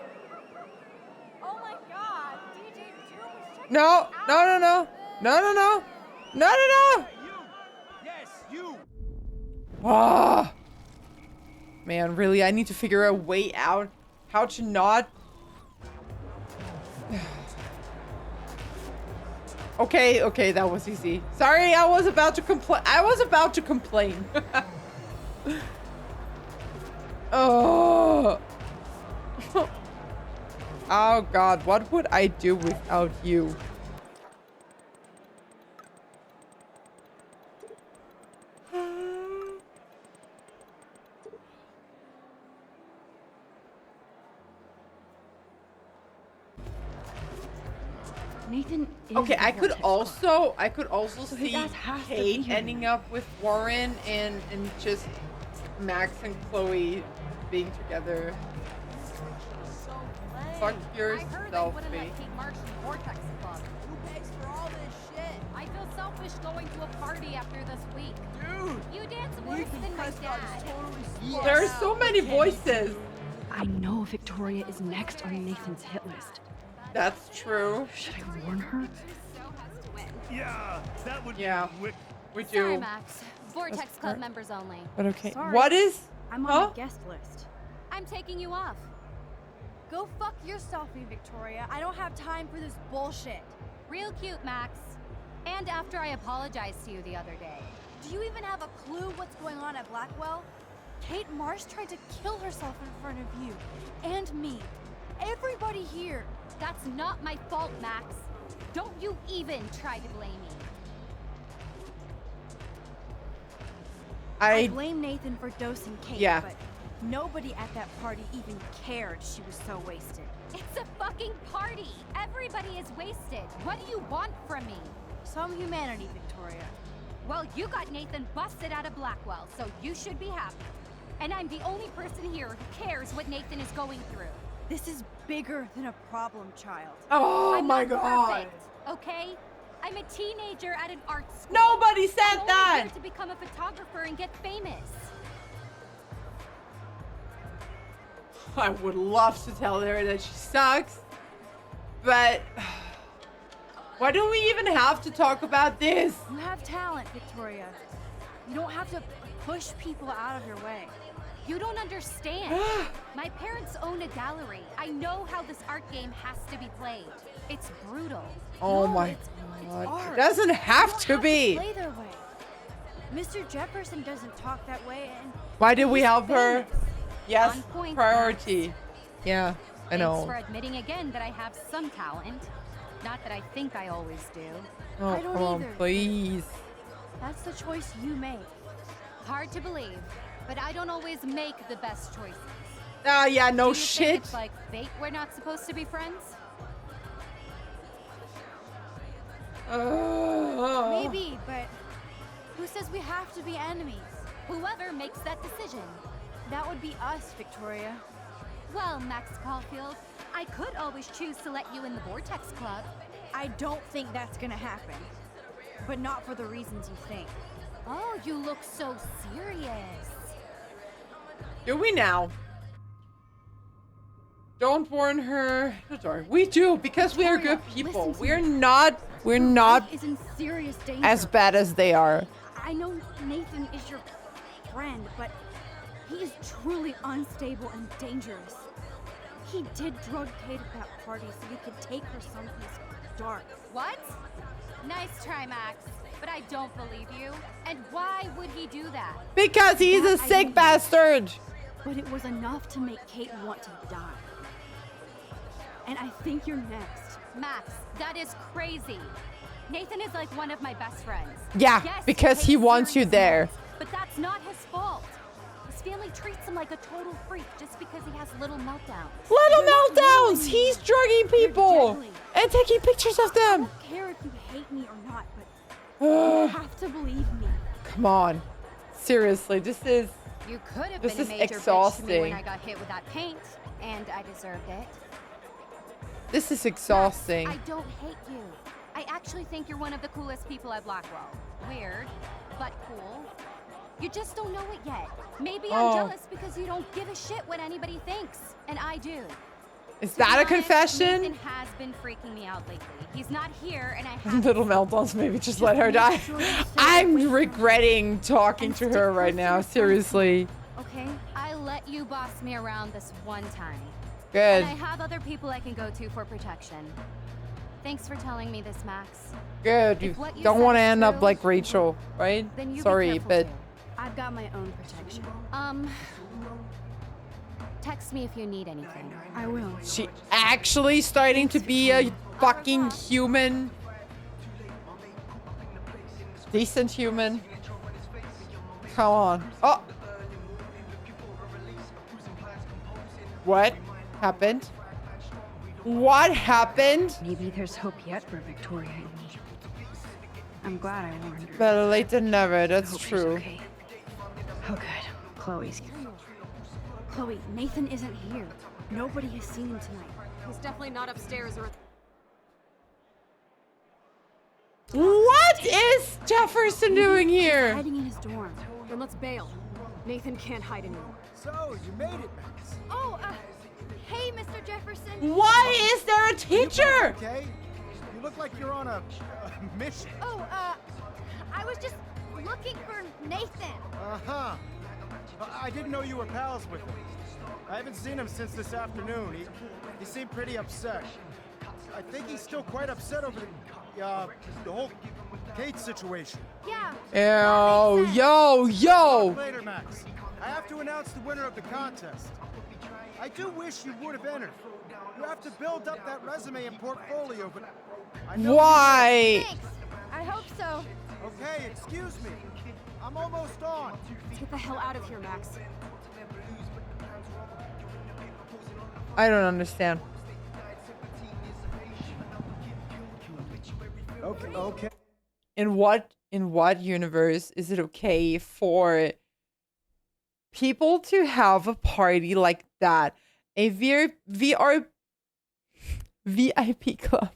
Oh my God, DJ Doom is No, no, no, no. No, no, no. No, no, no. Yes, you. Ah. Man, really, I need to figure a way out. How to not... Okay, okay, that was easy. Sorry, I was about to complain. Oh. Oh God, what would I do without you? Nathan is Okay, the I could vortex also So see his ass has to be Kate here. ending up with Warren and just Max and Chloe being together. Fuck yourself, babe. Vortex Club. Who pays for all this shit? I feel selfish going to a party after this week. Dude! You dance worse than my dad. There are so many voices. I know Victoria is next on Nathan's hit list. That's true. Should I warn her? Yeah, that would Yeah, be we do. Sorry, Max. Vortex Club members only. But okay, Sorry. what is? I'm on Huh? the guest list. I'm taking you off. Go fuck yourself, Victoria. I don't have time for this bullshit. Real cute, Max. And after I apologized to you the other day. Do you even have a clue what's going on at Blackwell? Kate Marsh tried to kill herself in front of you. And me. Everybody here. That's not my fault, Max. Don't you even try to blame me. I blame Nathan for dosing Kate, Yeah. but nobody at that party even cared she was so wasted. It's a fucking party. Everybody is wasted. What do you want from me? Some humanity, Victoria. Well, you got Nathan busted out of Blackwell, so you should be happy. And I'm the only person here who cares what Nathan is going through. This is bigger than a problem child. Oh I'm my not God. perfect, okay? I'm a teenager at an art school. Nobody said I'm only that. here to become a photographer and get famous. I would love to tell her that she sucks, but why do we even have to talk about this? You have talent, Victoria. You don't have to push people out of your way. You don't understand. My parents own a gallery. I know how this art game has to be played. It's brutal. Oh No, my it's God. art. It doesn't have You to don't be. play their way. Mr. Jefferson doesn't talk that way, and Why did we he's help her? famous. Yes, On point, priority. Yeah, I Thanks know. for admitting again that I have some talent. Not that I think I always do. Oh, I don't come on, either. please. That's the choice you made. Hard to believe, but I don't always make the best choices. Ah, yeah, no Do you shit. think it's like fate we're not supposed to be friends? Maybe, but who says we have to be enemies? Whoever makes that decision. That would be us, Victoria. Well, Max Caulfield, I could always choose to let you in the Vortex Club. I don't think that's gonna happen. But not for the reasons you think. Oh, you look so serious. Do we now? Don't warn her. No, sorry. We do, because we are good people. We're not Is in serious danger. as bad as they are. I know Nathan is your friend, but he is truly unstable and dangerous. He did drug Kate at that party so you could take her someplace dark. What? Nice try, Max. But I don't believe you. And why would he do that? Because he's a That I sick don't know. bastard. But it was enough to make Kate want to die. And I think you're next. Max, that is crazy. Nathan is like one of my best friends. Yeah, Yes, because he takes wants you serious there. notes, but that's not his fault. His family treats him like a total freak just because he has little meltdowns. Little meltdowns. He's drugging people deadly. and taking pictures of I them. don't care if you hate me or not, but you have to believe me. Come on. Seriously, this is You could have This been a is major bitch to me exhausting. when I got hit with that paint, and I deserved it. exhausting. I don't hate you. I actually think you're one of the coolest people at Blackwell. Weird, but cool. You just don't know it yet. Maybe I'm Oh. jealous because you don't give a shit what anybody thinks, and I do. Is To that be a honest, confession? Nathan has been freaking me out lately. He's not here, and I have Little meltdowns, maybe just let her die. I'm regretting talking to her right now, seriously. Okay? I let you boss me around this one time. Good. And I have other people I can go to for protection. Thanks for telling me this, Max. Good. You don't want to end up like Rachel, right? Sorry, but... I've got my own protection. Text me if you need anything. I will. She actually starting to be a fucking human. Decent human. Come on. Oh! What happened? What happened? Maybe there's hope yet for Victoria and me. I'm glad I warned her. Better late than never, that's Hope she's true. okay. Oh good. Chloe's here. Chloe, Nathan isn't here. Nobody has seen him tonight. He's definitely not upstairs or... What is Jefferson doing He's here? hiding in his dorm. Then let's bail. Nathan can't hide anymore. So, you made it, Max. Oh, hey, Mr. Jefferson. Why is there a teacher? Okay. You look like you're on a mission. Oh, I was just looking for Nathan. Uh-huh. I didn't know you were pals with him. I haven't seen him since this afternoon. He seemed pretty upset. I think he's still quite upset over the whole Kate situation. Yeah. Yo. Later, Max. I have to announce the winner of the contest. I do wish you would have entered. You have to build up that resume and portfolio, but I know Why? Thanks. I hope so. Okay, excuse me. I'm almost on. Let's get the hell out of here, Max. I don't understand. Okay. In what universe is it okay for people to have a party like that? A VR VIP club.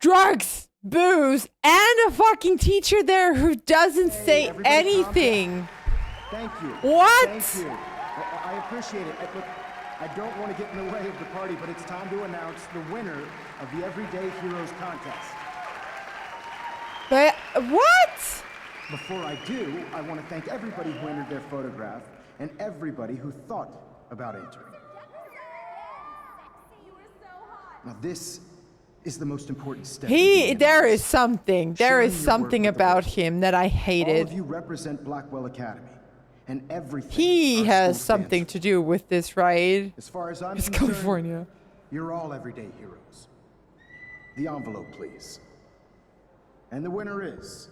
Drugs, booze, and a fucking teacher there who doesn't say anything. Thank you. What? Thank you. I appreciate it. Look, I don't want to get in the way of the party, but it's time to announce the winner of the Everyday Heroes contest. But what? Before I do, I want to thank everybody who entered their photograph and everybody who thought about entering. Now this is the most important step. There is something. There is something about him that I All hated. of you represent Blackwell Academy, and everything. He our has school something to do with this, right? As far as I'm It's concerned, California. You're all everyday heroes. The envelope, please. And the winner is...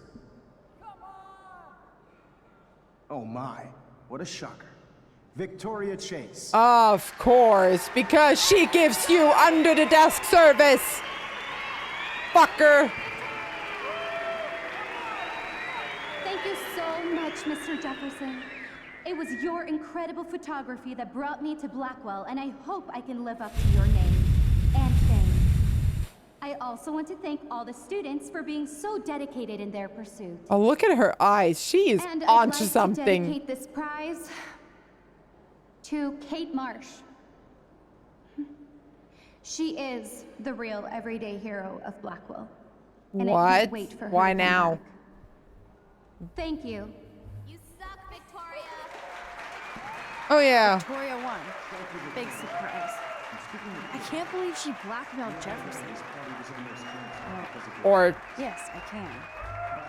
Oh my, what a shocker. Victoria Chase. Of course, because she gives you under the desk service. Fucker. Thank you so much, Mr. Jefferson. It was your incredible photography that brought me to Blackwell, and I hope I can live up to your name and fame. I also want to thank all the students for being so dedicated in their pursuit. Oh, look at her eyes. She is And I'd onto like something. to dedicate this prize to Kate Marsh. She is the real everyday hero of Blackwell. And I What? can't wait for her Why to come now? back. Thank you. You suck, Victoria. Oh yeah. Victoria won. Big surprise. I can't believe she blackmailed Jefferson. Or Yes, I can.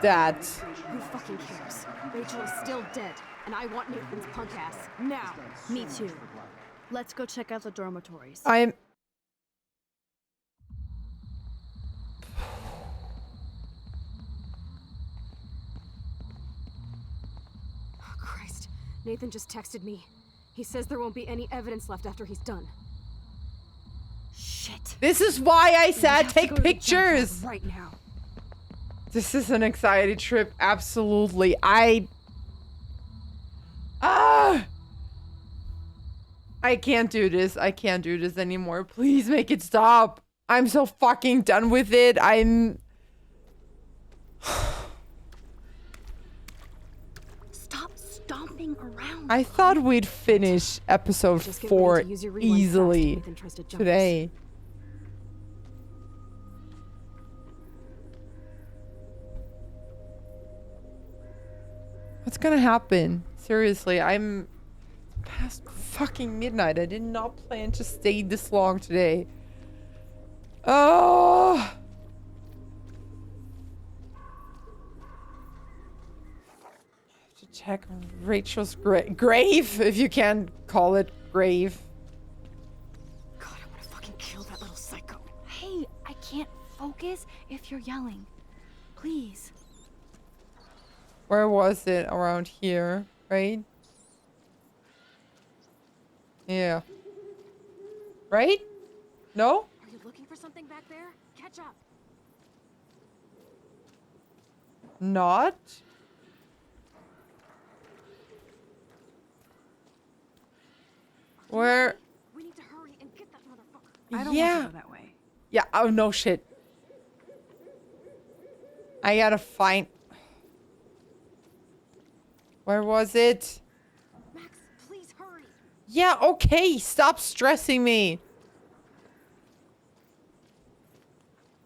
that. Who fucking cares? Rachel is still dead, and I want Nathan's punk ass now. Me too. Let's go check out the dormitories. I'm. Oh, Christ. Nathan just texted me. He says there won't be any evidence left after he's done. Shit. This is why I We said have to take go to the junk lab pictures. right now. This is an anxiety trip. Absolutely. I can't do this. I can't do this anymore. Please make it stop. I'm so fucking done with it. stomping around. I thought we'd finish episode 4 easily today. What's gonna happen? Seriously, I'm past fucking midnight. I did not plan to stay this long today. Oh! To check on Rachel's grave, if you can call it grave. God, I want to fucking kill that little psycho. Hey, I can't focus if you're yelling. Please. Where was it? Around here, right? Yeah. Right? No? Are you looking for something back there? Catch up. Not? Where? We need to hurry and get that motherfucker. I don't want to go that way. Yeah, oh no shit. I gotta find... Where was it? Max, please hurry. Yeah, okay, stop stressing me.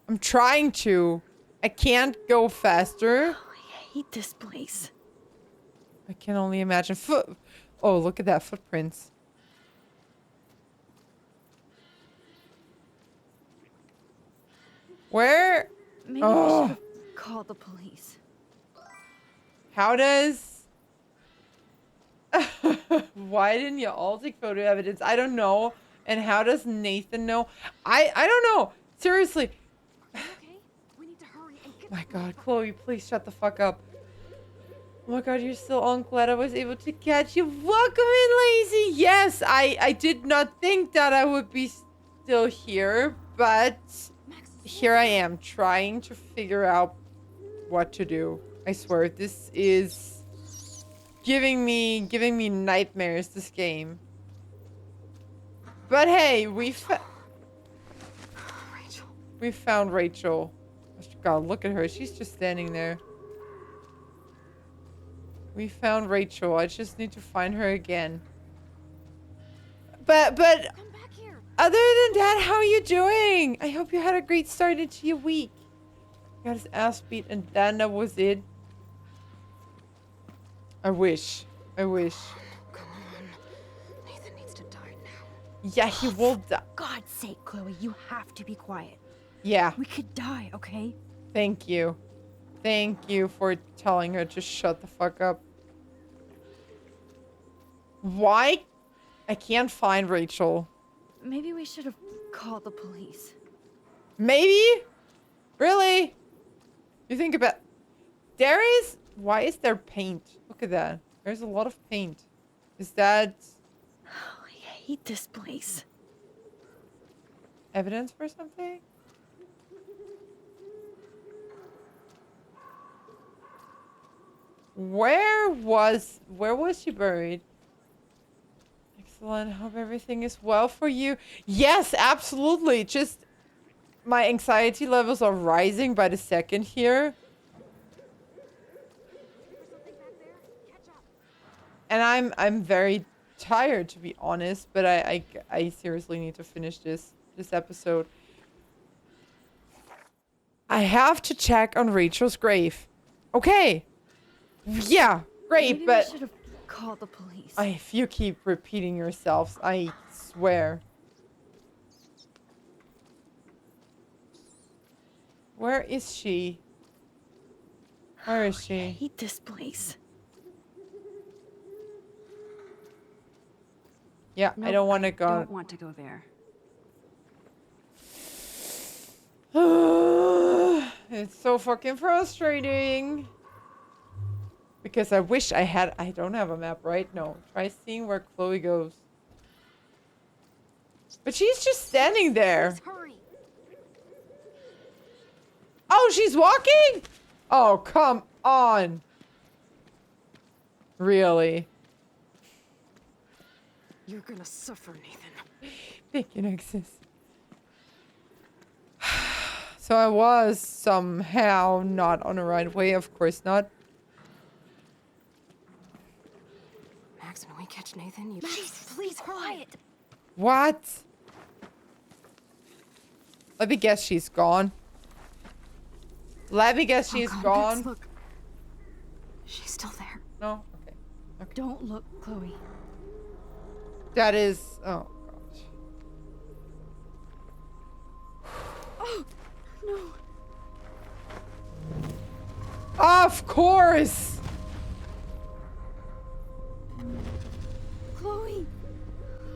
I'm trying to. I can't go faster. Oh, I hate this place. I can only imagine Oh, look at that footprints. Where? Maybe we should have called the police. How does... Why didn't you all take photo evidence? I don't know. And how does Nathan know? I don't know. Seriously. My God, Chloe, please shut the fuck up. Oh my God, you're still on. Glad I was able to catch you. Welcome in, Lazy. Yes, I did not think that I would be still here, but here I am trying to figure out what to do. I swear, this is giving me nightmares, this game. But hey, we found Rachel. God, look at her. She's just standing there. We found Rachel. I just need to find her again. But other than that, how are you doing? I hope you had a great start into your week. Got his ass beat and then that was it. I wish. Come on. Nathan needs to die now. Yeah, he will die. For God's sake, Chloe, you have to be quiet. Yeah. We could die, okay? Thank you. Thank you for telling her to shut the fuck up. Why? I can't find Rachel. Maybe we should have called the police. Maybe? Really? You think about... There is... Why is there paint? Look at that. There's a lot of paint. Is that... Oh, I hate this place. Evidence for something? Where was she buried? Excellent. Hope everything is well for you. Yes, absolutely. Just my anxiety levels are rising by the second here. And I'm very tired, to be honest, but I seriously need to finish this episode. I have to check on Rachel's grave. Okay. Yeah, great, Maybe but we should have called the police. if you keep repeating yourselves, I swear. Where is she? Where is she? I hate this place. Yeah, No, I don't want to go. I don't want to go there. It's so fucking frustrating. Because I wish I had... I don't have a map, right? No. Try seeing where Chloe goes. But she's just standing there. Oh, she's walking? Oh, come on. Really? You're gonna suffer, Nathan. Thank you, Nexus. So I was somehow not on the right way. Of course not. Nathan, you... Please, quiet. What? Let me guess she's gone. Let me guess she's gone. Look. She's still there. No? Okay. Don't look, Chloe. That is... Oh, gosh. Oh, no. Of course! Chloe!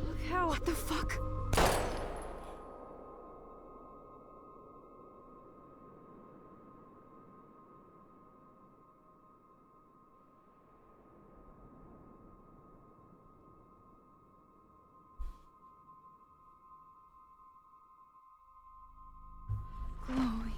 Look how... What the fuck? Chloe.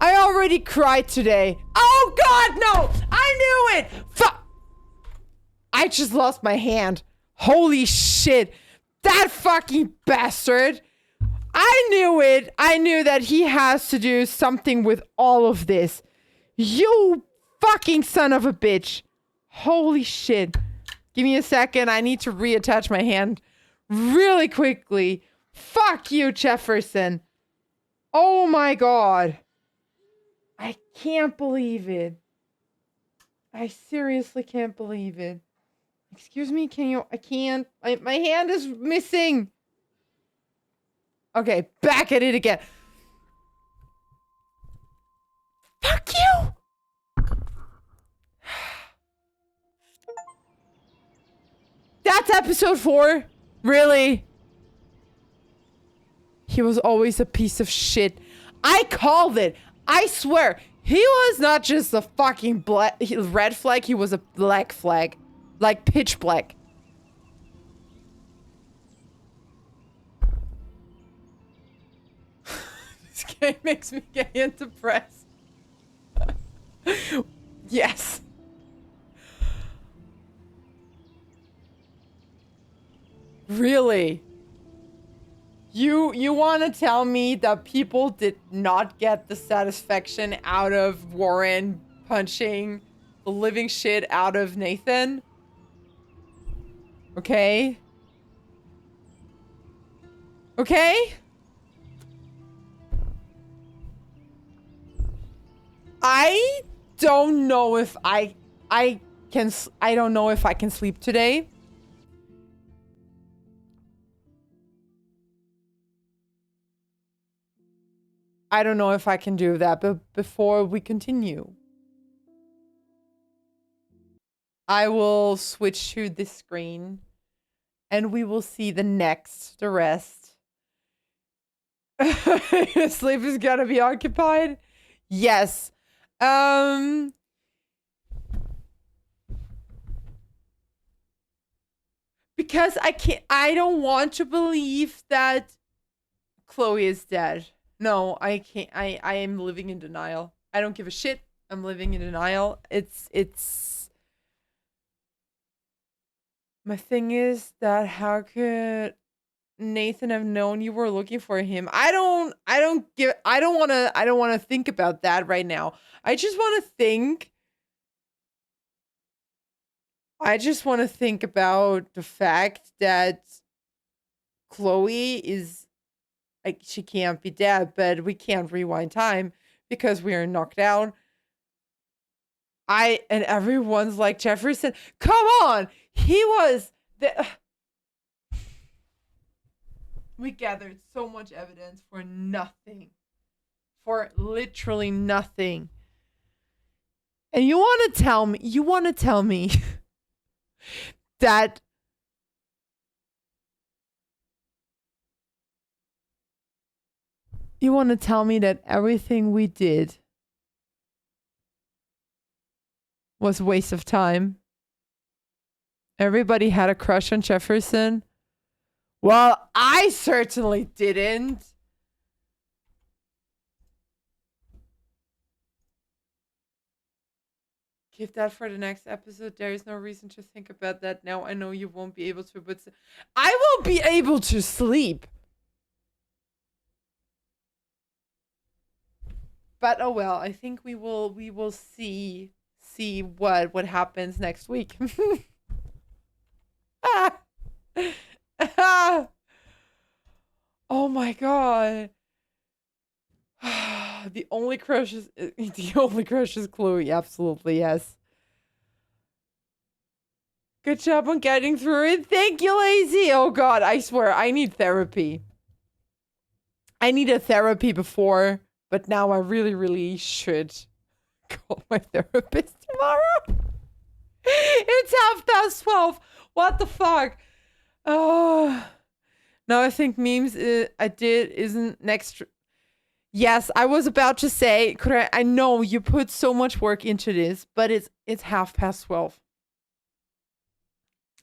I already cried today. Oh God, no! I knew it! Fuck! I just lost my hand. Holy shit. That fucking bastard. I knew it. I knew that he has to do something with all of this. You fucking son of a bitch. Holy shit. Give me a second. I need to reattach my hand really quickly. Fuck you, Jefferson. Oh my God. I can't believe it. I seriously can't believe it. Excuse me, can you... I can't... my hand is missing. Okay, back at it again. Fuck you! That's episode 4? Really? He was always a piece of shit. I called it. I swear. He was not just a fucking red flag, he was a black flag. Like pitch black. This game makes me get depressed. Yes. Really? You want to tell me that people did not get the satisfaction out of Warren punching the living shit out of Nathan? Okay. Okay? I don't know if I don't know if I can sleep today. I don't know if I can do that, but before we continue, I will switch to this screen and we will see the rest. Sleep is gonna be occupied? Yes. Because I don't want to believe that Chloe is dead. No, I can't. I am living in denial. I don't give a shit. I'm living in denial. It's my thing is that how could Nathan have known you were looking for him? I don't want to think about that right now. I just want to think about the fact that Chloe is like, she can't be dead, but we can't rewind time because we are knocked out. And everyone's like, Jefferson, come on! He was the... We gathered so much evidence for nothing. For literally nothing. And you want to tell me that everything we did was a waste of time? Everybody had a crush on Jefferson? Well, I certainly didn't. Keep that for the next episode. There is no reason to think about that now. I know you won't be able to, but I will be able to sleep. But oh well, I think we will see what happens next week. Oh my god. The only crush is Chloe. Absolutely, yes. Good job on getting through it. Thank you, Lazy. Oh god, I swear I need therapy. I needed therapy before, but now I really should call my therapist tomorrow. It's 12:30. What the fuck? Oh. Now I think memes isn't next. Yes, I was about to say, I know you put so much work into this, but it's 12:30.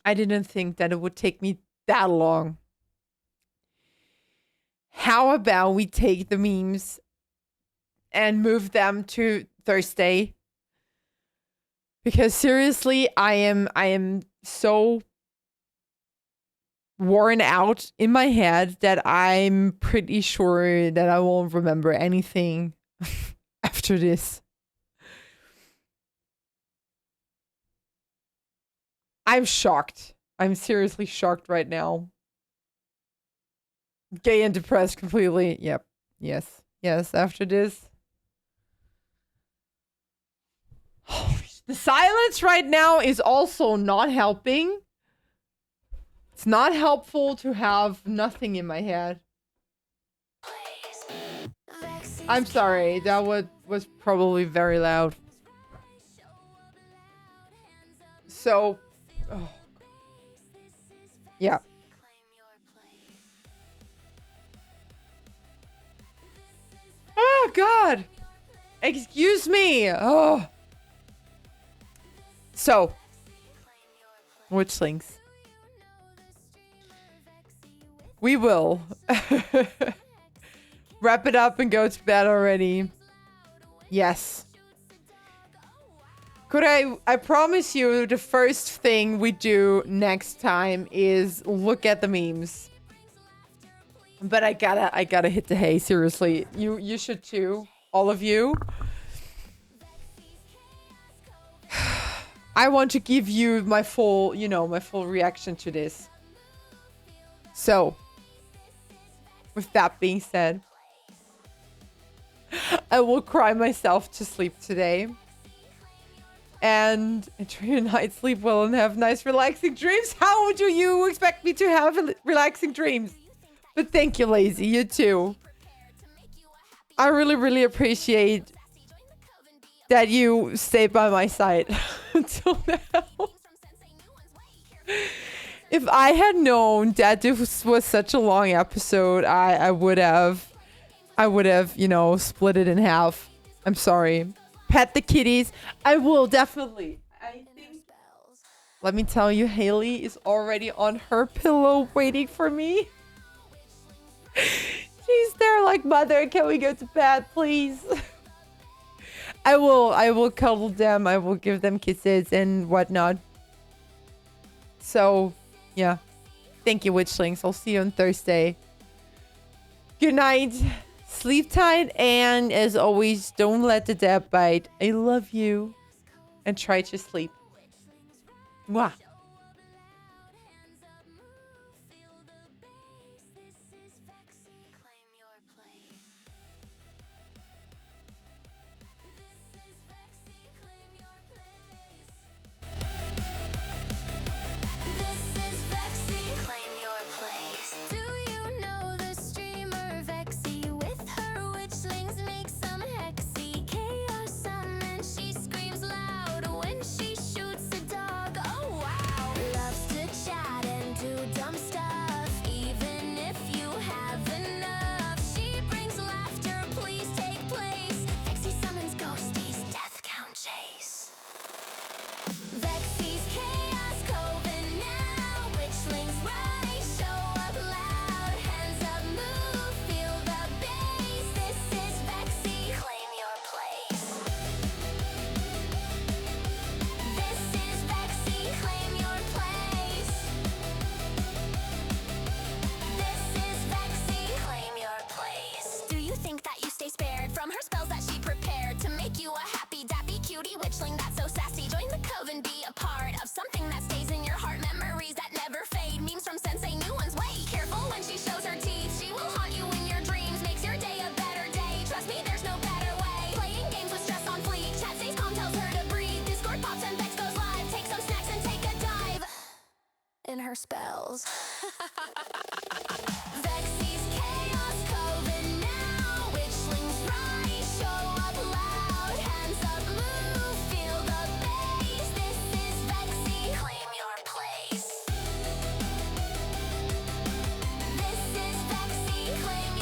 I didn't think that it would take me that long. How about we take the memes and move them to Thursday? Because seriously, I am so worn out in my head that I'm pretty sure that I won't remember anything after this. I'm shocked. I'm seriously shocked right now. Gay and depressed completely. Yep. Yes. Yes, after this. The silence right now is also not helping. It's not helpful to have nothing in my head. I'm sorry, that was probably very loud. So, oh. Yeah. Oh god. Excuse me. Oh. So, witchlings. We will wrap it up and go to bed already. Yes. I promise you the first thing we do next time is look at the memes. But I gotta hit the hay, seriously. You should too, all of you. I want to give you my full reaction to this. So, with that being said, I will cry myself to sleep today. And enjoy your night, sleep well, and have nice relaxing dreams. How do you expect me to have relaxing dreams? But thank you, Lazy. You too. I really appreciate that you stayed by my side until now. If I had known that this was such a long episode, I would have, split it in half. I'm sorry. Pet the kitties. I will definitely. I think. Let me tell you, Haley is already on her pillow waiting for me. She's there like, mother, can we go to bed, please? I will cuddle them. I will give them kisses and whatnot. So, yeah. Thank you, witchlings. I'll see you on Thursday. Good night. Sleep tight. And as always, don't let the dad bite. I love you. And try to sleep. Mwah.